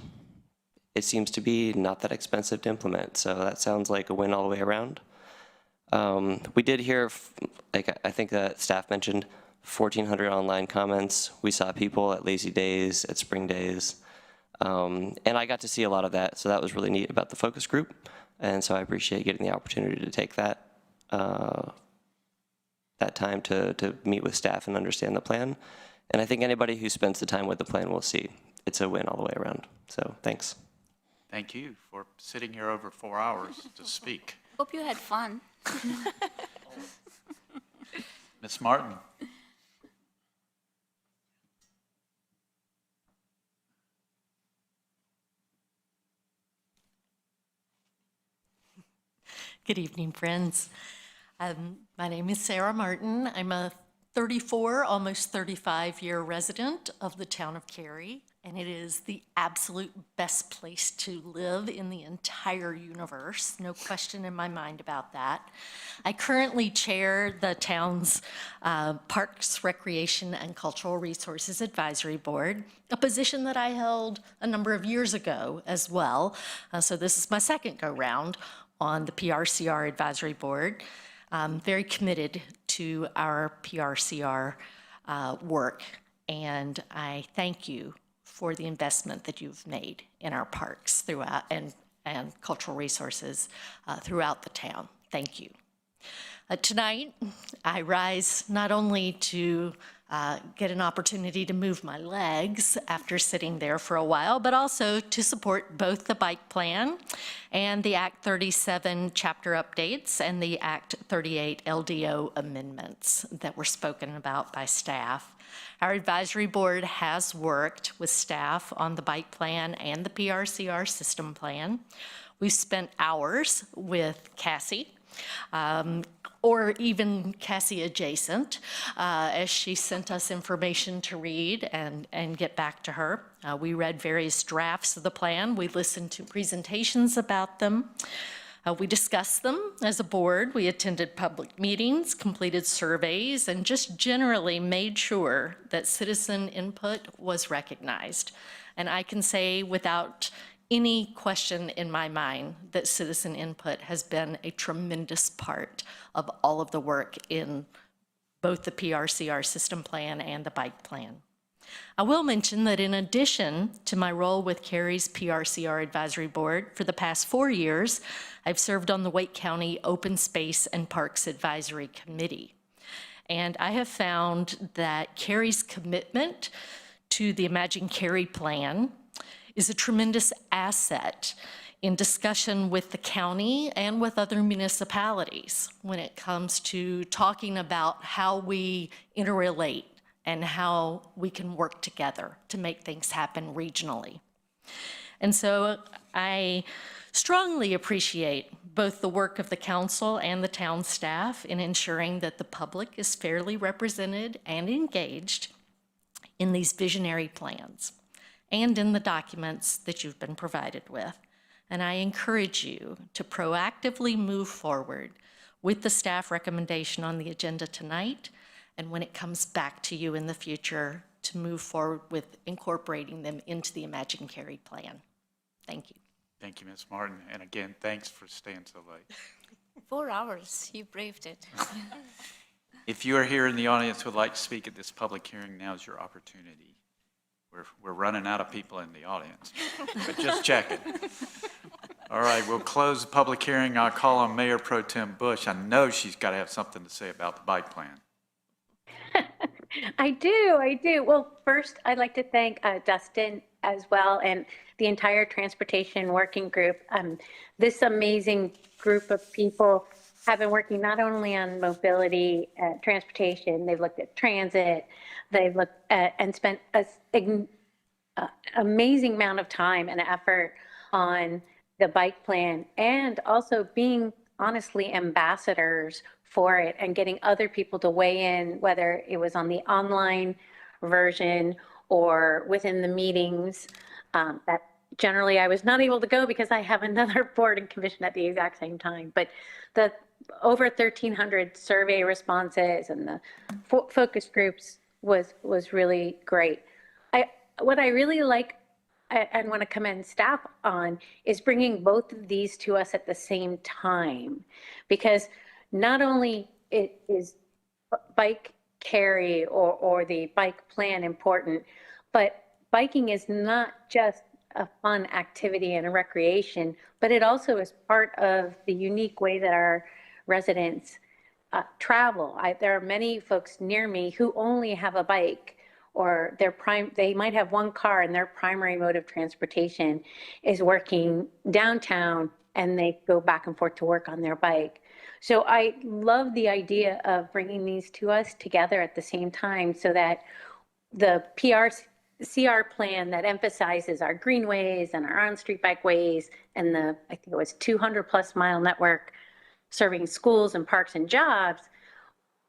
it seems to be not that expensive to implement. So that sounds like a win all the way around. We did hear, I think that staff mentioned 1,400 online comments. We saw people at Lazy Days, at Spring Days, and I got to see a lot of that, so that was really neat about the focus group, and so I appreciate getting the opportunity to take that time to meet with staff and understand the plan. And I think anybody who spends the time with the plan will see it's a win all the way around. So thanks. Thank you for sitting here over 4 hours to speak. Hope you had fun. Ms. Martin. Good evening, friends. My name is Sarah Martin. I'm a 34, almost 35-year resident of the town of Cary, and it is the absolute best place to live in the entire universe. No question in my mind about that. I currently chair the town's Parks, Recreation, and Cultural Resources Advisory Board, a position that I held a number of years ago as well. So this is my second go-round on the PRCR Advisory Board. I'm very committed to our PRCR work, and I thank you for the investment that you've made in our parks throughout and cultural resources throughout the town. Thank you. Tonight, I rise not only to get an opportunity to move my legs after sitting there for a while, but also to support both the bike plan and the Act 37 chapter updates and the Act 38 LDO amendments that were spoken about by staff. Our advisory board has worked with staff on the bike plan and the PRCR system plan. We've spent hours with Cassie, or even Cassie adjacent, as she sent us information to read and get back to her. We read various drafts of the plan. We listened to presentations about them. We discussed them as a board. We attended public meetings, completed surveys, and just generally made sure that citizen input was recognized. And I can say without any question in my mind that citizen input has been a tremendous part of all of the work in both the PRCR system plan and the bike plan. I will mention that in addition to my role with Cary's PRCR Advisory Board, for the past 4 years, I've served on the Wake County Open Space and Parks Advisory Committee. And I have found that Cary's commitment to the Imagine Cary plan is a tremendous asset in discussion with the county and with other municipalities when it comes to talking about how we interrelate and how we can work together to make things happen regionally. And so I strongly appreciate both the work of the council and the town staff in ensuring that the public is fairly represented and engaged in these visionary plans and in the documents that you've been provided with. And I encourage you to proactively move forward with the staff recommendation on the agenda tonight, and when it comes back to you in the future, to move forward with incorporating them into the Imagine Cary plan. Thank you. Thank you, Ms. Martin. And again, thanks for staying so late. 4 hours, you braved it. If you are here in the audience who would like to speak at this public hearing, now is your opportunity. We're running out of people in the audience, but just checking. All right, we'll close the public hearing. I'll call on Mayor Pro Tem Bush. I know she's got to have something to say about the bike plan. I do. Well, first, I'd like to thank Dustin as well and the entire transportation working group. This amazing group of people have been working not only on mobility, transportation, they've looked at transit, they've looked at and spent an amazing amount of time and effort on the bike plan, and also being honestly ambassadors for it and getting other people to weigh in, whether it was on the online version or within the meetings. That generally I was not able to go because I have another board and commission at the exact same time. But the over 1,300 survey responses and the focus groups was really great. What I really like and want to commend staff on is bringing both of these to us at the same time, because not only is bike carry or the bike plan important, but biking is not just a fun activity and a recreation, but it also is part of the unique way that our residents travel. There are many folks near me who only have a bike, or they might have one car and their primary mode of transportation is working downtown and they go back and forth to work on their bike. So I love the idea of bringing these to us together at the same time so that the CR plan that emphasizes our greenways and our on-street bikeways and I think it was 200+ mile network serving schools and parks and jobs,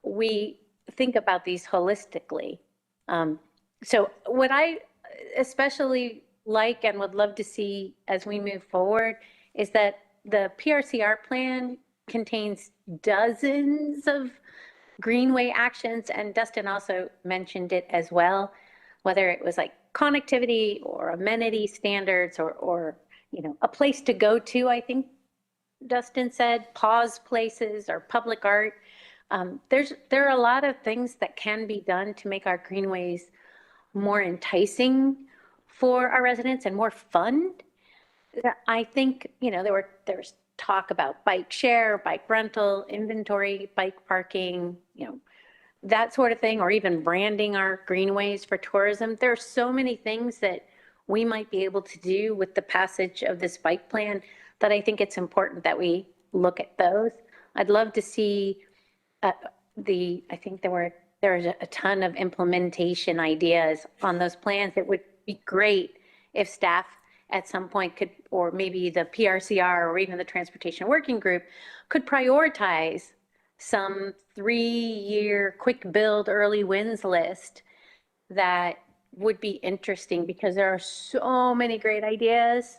we think about these holistically. So what I especially like and would love to see as we move forward is that the PRCR plan contains dozens of greenway actions, and Dustin also mentioned it as well, whether it was like connectivity or amenity standards or a place to go to, I think Dustin said, pause places or public art. There are a lot of things that can be done to make our greenways more enticing for our residents and more fun. I think, there's talk about bike share, bike rental, inventory, bike parking, that sort of thing, or even branding our greenways for tourism. There are so many things that we might be able to do with the passage of this bike plan that I think it's important that we look at those. I'd love to see I think there's a ton of implementation ideas on those plans. It would be great if staff at some point could, or maybe the PRCR or even the Transportation Working Group could prioritize some 3-year quick build early wins list that would be interesting, because there are so many great ideas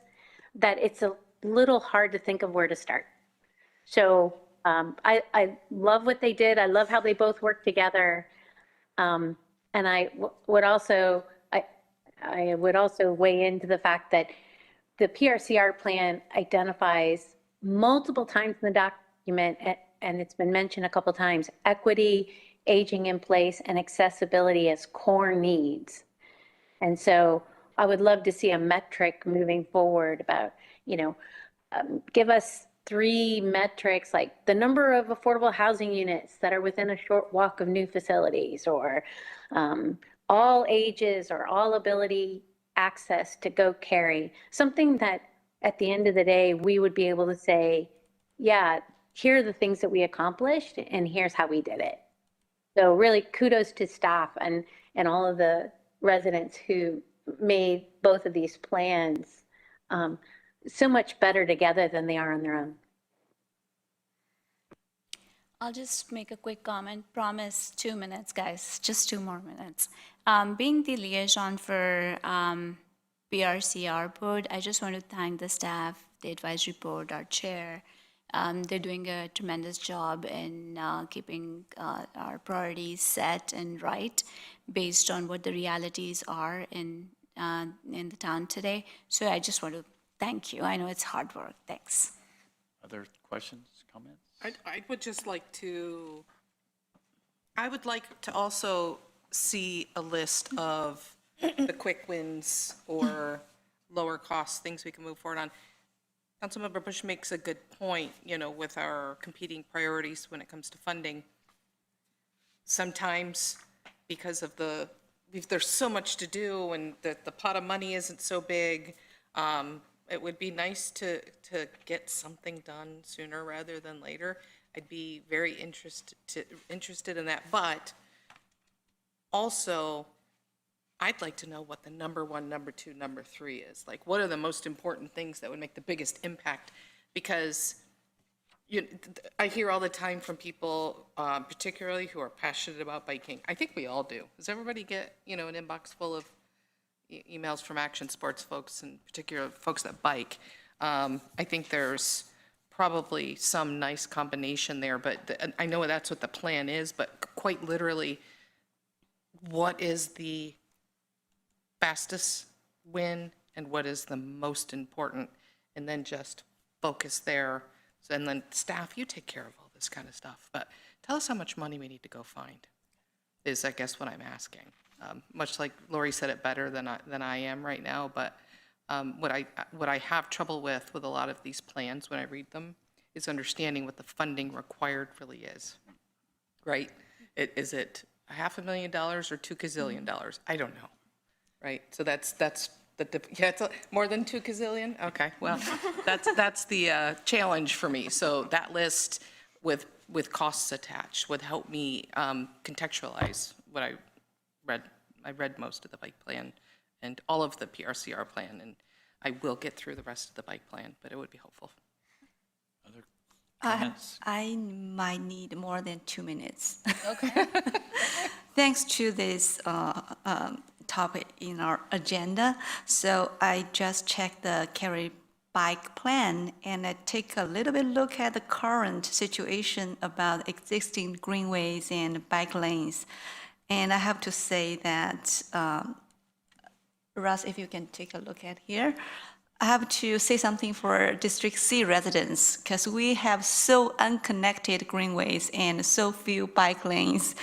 that it's a little hard to think of where to start. So I love what they did. I love how they both work together. And I would also weigh into the fact that the PRCR plan identifies multiple times in the document, and it's been mentioned a couple times, equity, aging in place, and accessibility as core needs. And so I would love to see a metric moving forward about, give us 3 metrics, like the number of affordable housing units that are within a short walk of new facilities, or all ages or all ability access to go Cary, something that at the end of the day, we would be able to say, yeah, here are the things that we accomplished and here's how we did it. So really kudos to staff and all of the residents who made both of these plans so much better together than they are on their own. I'll just make a quick comment. Promise 2 minutes, guys, just 2 more minutes. Being the liaison for BRCR board, I just want to thank the staff, the advisory board, our chair. They're doing a tremendous job in keeping our priorities set and right based on what the realities are in the town today. So I just want to thank you. I know it's hard work. Thanks. Other questions, comments? I would just like to, I would like to also see a list of the quick wins or lower cost things we can move forward on. Councilmember Bush makes a good point, you know, with our competing priorities when it comes to funding. Sometimes because of there's so much to do and the pot of money isn't so big, it would be nice to get something done sooner rather than later. I'd be very interested in that, but also I'd like to know what the number 1, number 2, number 3 is. Like, what are the most important things that would make the biggest impact? Because I hear all the time from people, particularly who are passionate about biking. I think we all do. Does everybody get, an inbox full of emails from action sports folks, in particular folks that bike? I think there's probably some nice combination there, but I know that's what the plan is, but quite literally, what is the fastest win and what is the most important? And then just focus there. So, and then staff, you take care of all this kind of stuff, but tell us how much money we need to go find is, I guess, what I'm asking. Much like Lori said it better than I am right now, but what I have trouble with a lot of these plans when I read them is understanding what the funding required really is, right? Is it $500,000 or $2 gazillion? I don't know, right? So that's it's more than 2 gazillion? Okay, well, that's the challenge for me. So that list with costs attached would help me contextualize what I read. I read most of the bike plan and all of the PRCR plan, and I will get through the rest of the bike plan, but it would be helpful. Other comments? I might need more than 2 minutes. Okay. Thanks to this topic in our agenda. So I just checked the Cary bike plan and I take a little bit look at the current situation about existing greenways and bike lanes. And I have to say that, Russ, if you can take a look at here, I have to say something for District C residents because we have so unconnected greenways and so few bike lanes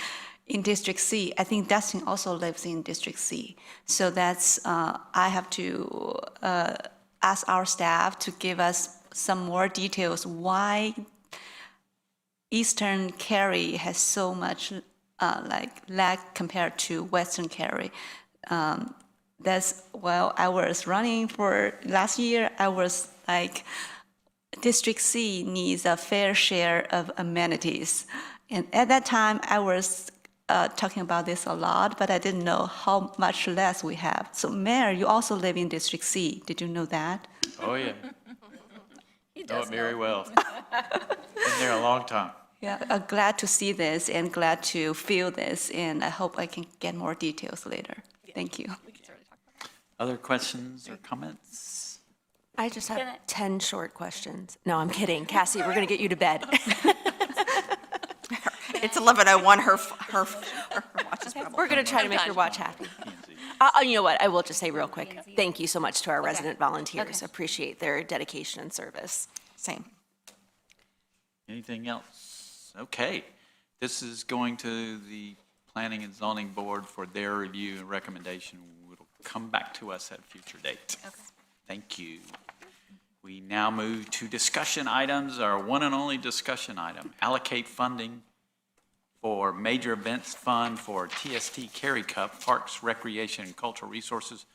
in District C. I think Dustin also lives in District C. So that's, I have to ask our staff to give us some more details why Eastern Cary has so much lag compared to Western Cary. I was running for last year, I was like, District C needs a fair share of amenities. And at that time, I was talking about this a lot, but I didn't know how much less we have. So Mayor, you also live in District C. Did you know that? Oh, yeah. Know it very well. Been there a long time. Yeah, I'm glad to see this and glad to feel this, and I hope I can get more details later. Thank you. Other questions or comments? I just have 10 short questions. No, I'm kidding. Cassie, we're going to get you to bed. It's 11:01, her watch is probably. We're going to try to make your watch happy. You know what? I will just say real quick, thank you so much to our resident volunteers. Appreciate their dedication and service. Same. Anything else? Okay. This is going to the Planning and Zoning Board for their review and recommendation. It'll come back to us at a future date. Okay. Thank you. We now move to discussion items, our one and only discussion item, allocate funding for Major Events Fund for TST Cary Cup, Parks, Recreation, and Cultural Resources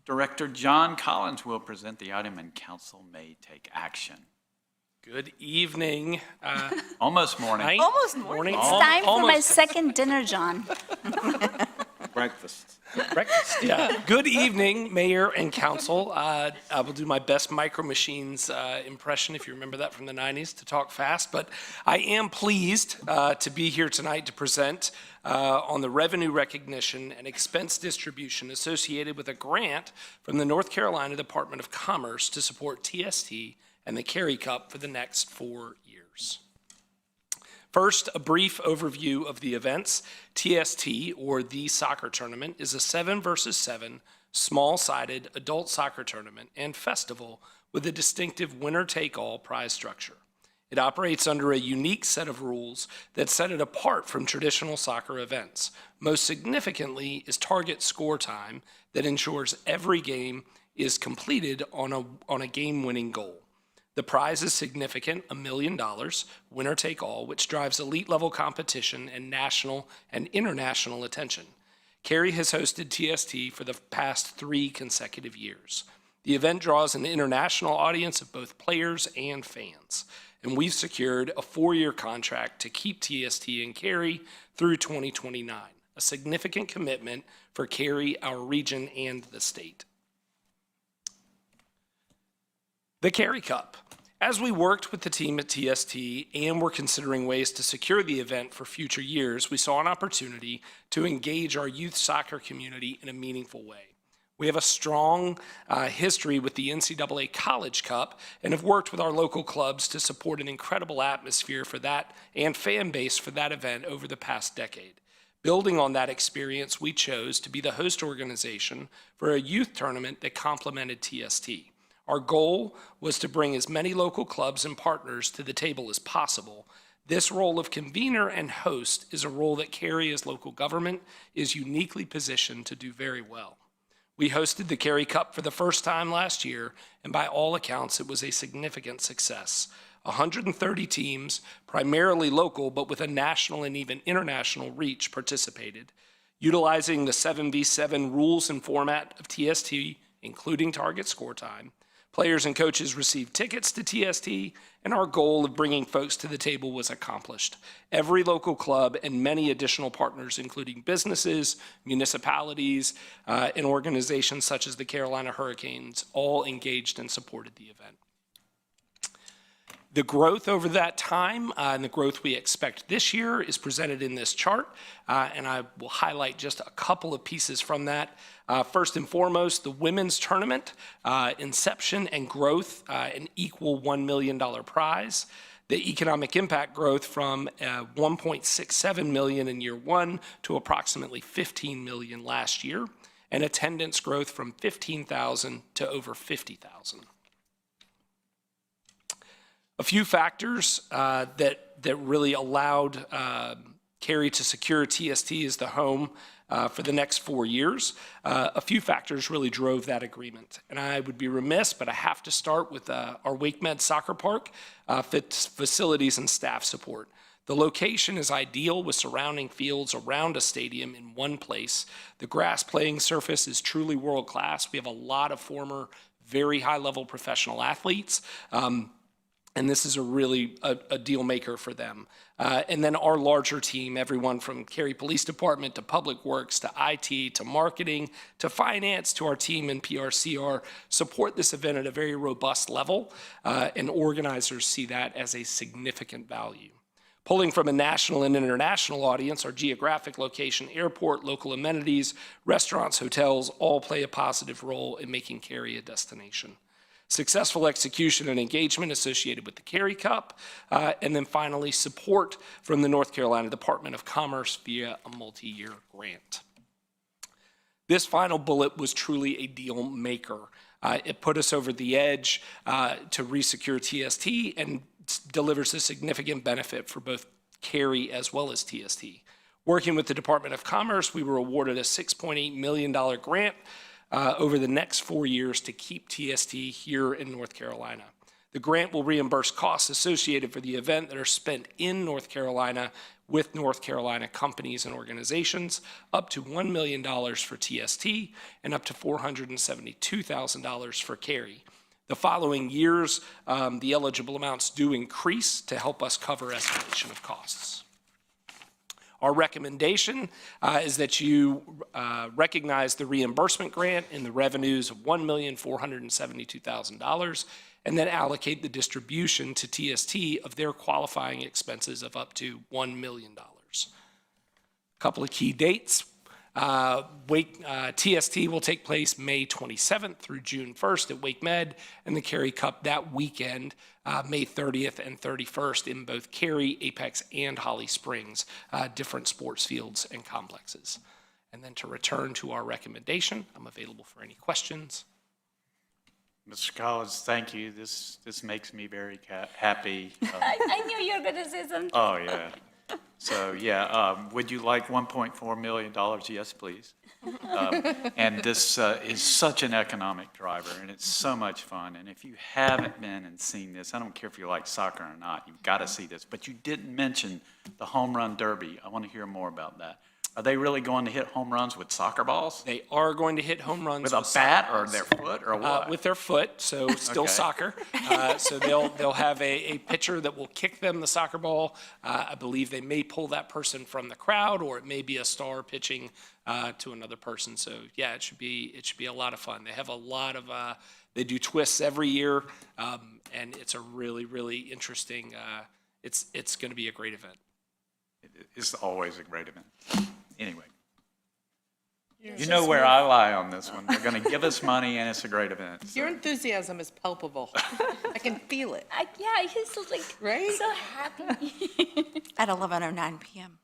Director John Collins will present the item and council may take action. Good evening. Almost morning. Almost morning. It's time for my second dinner, John. Breakfast. Breakfast, yeah. Good evening, Mayor and Council. I will do my best Micro Machines impression, if you remember that from the 90s, to talk fast. But I am pleased to be here tonight to present on the revenue recognition and expense distribution associated with a grant from the North Carolina Department of Commerce to support TST and the Cary Cup for the next 4 years. First, a brief overview of the events. TST, or the soccer tournament, is a 7-versus-7 small-sided adult soccer tournament and festival with a distinctive winner-take-all prize structure. It operates under a unique set of rules that set it apart from traditional soccer events. Most significantly is target score time that ensures every game is completed on a game-winning goal. The prize is significant, $1 million, winner take all, which drives elite level competition and national and international attention. Cary has hosted TST for the past 3 consecutive years. The event draws an international audience of both players and fans, and we've secured a 4-year contract to keep TST in Cary through 2029, a significant commitment for Cary, our region, and the state. The Cary Cup. As we worked with the team at TST and were considering ways to secure the event for future years, we saw an opportunity to engage our youth soccer community in a meaningful way. We have a strong history with the NCAA College Cup and have worked with our local clubs to support an incredible atmosphere for that and fan base for that event over the past decade. Building on that experience, we chose to be the host organization for a youth tournament that complemented TST. Our goal was to bring as many local clubs and partners to the table as possible. This role of convener and host is a role that Cary, as local government, is uniquely positioned to do very well. We hosted the Cary Cup for the first time last year, and by all accounts, it was a significant success. 130 teams, primarily local, but with a national and even international reach, participated. Utilizing the 7v7 rules and format of TST, including target score time, players and coaches received tickets to TST, and our goal of bringing folks to the table was accomplished. Every local club and many additional partners, including businesses, municipalities, and organizations such as the Carolina Hurricanes, all engaged and supported the event. The growth over that time and the growth we expect this year is presented in this chart, and I will highlight just a couple of pieces from that. First and foremost, the women's tournament, inception and growth, an equal $1 million prize. The economic impact growth from $1.67 million in year 1 to approximately $15 million last year, and attendance growth from 15,000 to over 50,000. A few factors that really allowed Cary to secure TST as the home for the next 4 years. A few factors really drove that agreement. And I would be remiss, but I have to start with our WakeMed Soccer Park, facilities and staff support. The location is ideal with surrounding fields around a stadium in one place. The grass playing surface is truly world-class. We have a lot of former, very high-level professional athletes. And this is really a deal maker for them. And then our larger team, everyone from Cary Police Department to Public Works to IT to marketing to finance to our team in PRCR, support this event at a very robust level, and organizers see that as a significant value. Pulling from a national and international audience, our geographic location, airport, local amenities, restaurants, hotels, all play a positive role in making Cary a destination. Successful execution and engagement associated with the Cary Cup, and then finally support from the North Carolina Department of Commerce via a multi-year grant. This final bullet was truly a deal maker. It put us over the edge to resecure TST and delivers a significant benefit for both Cary as well as TST. Working with the Department of Commerce, we were awarded a $6.8 million grant over the next 4 years to keep TST here in North Carolina. The grant will reimburse costs associated for the event that are spent in North Carolina with North Carolina companies and organizations, up to $1 million for TST and up to $472,000 for Cary. The following years, the eligible amounts do increase to help us cover escalation of costs. Our recommendation is that you recognize the reimbursement grant in the revenues of $1,472,000 and then allocate the distribution to TST of their qualifying expenses of up to $1 million. A couple of key dates. TST will take place May 27th through June 1st at Wake Med, and the Cary Cup that weekend, May 30th and 31st in both Cary, Apex, and Holly Springs, different sports fields and complexes. And then to return to our recommendation, I'm available for any questions. Mr. Collins, thank you. This makes me very happy. I knew you were going to say something. Oh, yeah. So, yeah, would you like $1.4 million? Yes, please. And this is such an economic driver, and it's so much fun. And if you haven't been and seen this, I don't care if you like soccer or not, you've got to see this. But you didn't mention the home run derby. I want to hear more about that. Are they really going to hit home runs with soccer balls? They are going to hit home runs with a bat or their foot or what? With their foot, so still soccer. So they'll have a pitcher that will kick them the soccer ball. I believe they may pull that person from the crowd, or it may be a star pitching to another person. So yeah, it should be a lot of fun. They have a lot of they do twists every year, and it's a really, really interesting. It's going to be a great event. It's always a great event. Anyway, you know where I lie on this one. They're going to give us money, and it's a great event. So. Your enthusiasm is palpable. I can feel it. Yeah, he's so, like, so happy. At 11:09 p.m.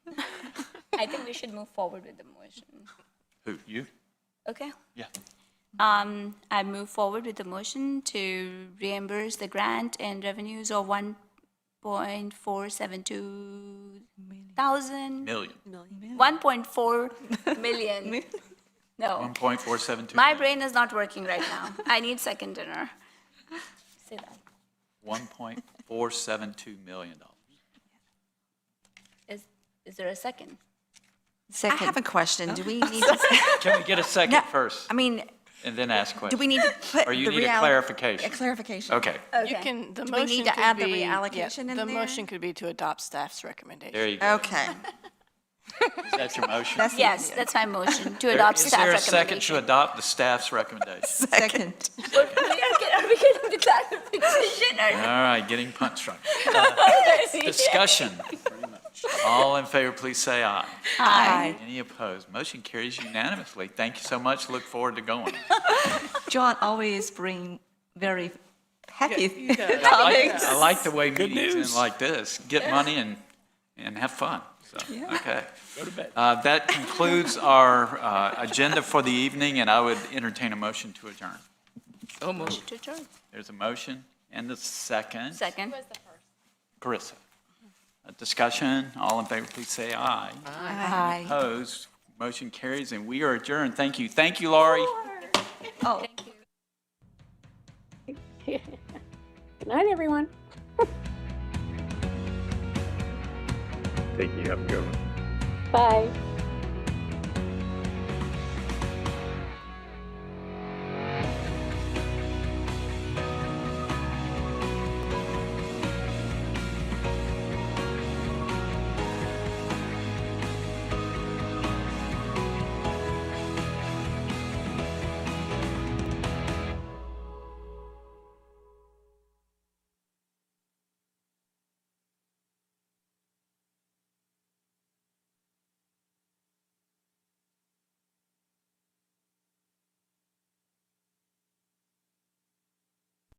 I think we should move forward with the motion. Who, you? Okay. Yeah. I move forward with the motion to reimburse the grant and revenues of $1.472 million. 1.4 million. No. 1.472. My brain is not working right now. I need second dinner. Say that. $1.472 million. Is there a second? I have a question. Do we need to? Can we get a second first? I mean, and then ask questions. do we need to put or you the need a clarification? A clarification. Okay. You can, the Do we motion need to could add the be- reallocation in The there? motion could be to adopt staff's recommendation. There you go. Okay. Is that your motion? Yes, that's my motion, to adopt Is staff there a second recommendation. to adopt the staff's recommendation? Second. Are we getting the clarification or All right, getting punch drunk. Discussion. All in favor, please say aye. Aye. Any opposed? Motion carries unanimously. Thank you so much. Look forward to going. John always bring very happy I like the way Good meetings news. end like this. Get money and have fun. So, okay. Go to bed. That concludes our agenda for the evening, and I would entertain a motion to adjourn. So moved. Motion to adjourn. There's a motion and a second. Second. Carissa. A discussion. All in favor, please say aye. Aye. Opposed? Motion carries, and we are adjourned. Thank you. Thank you, Laurie. Oh. Good night, everyone. Thank you. Have a good one. Bye.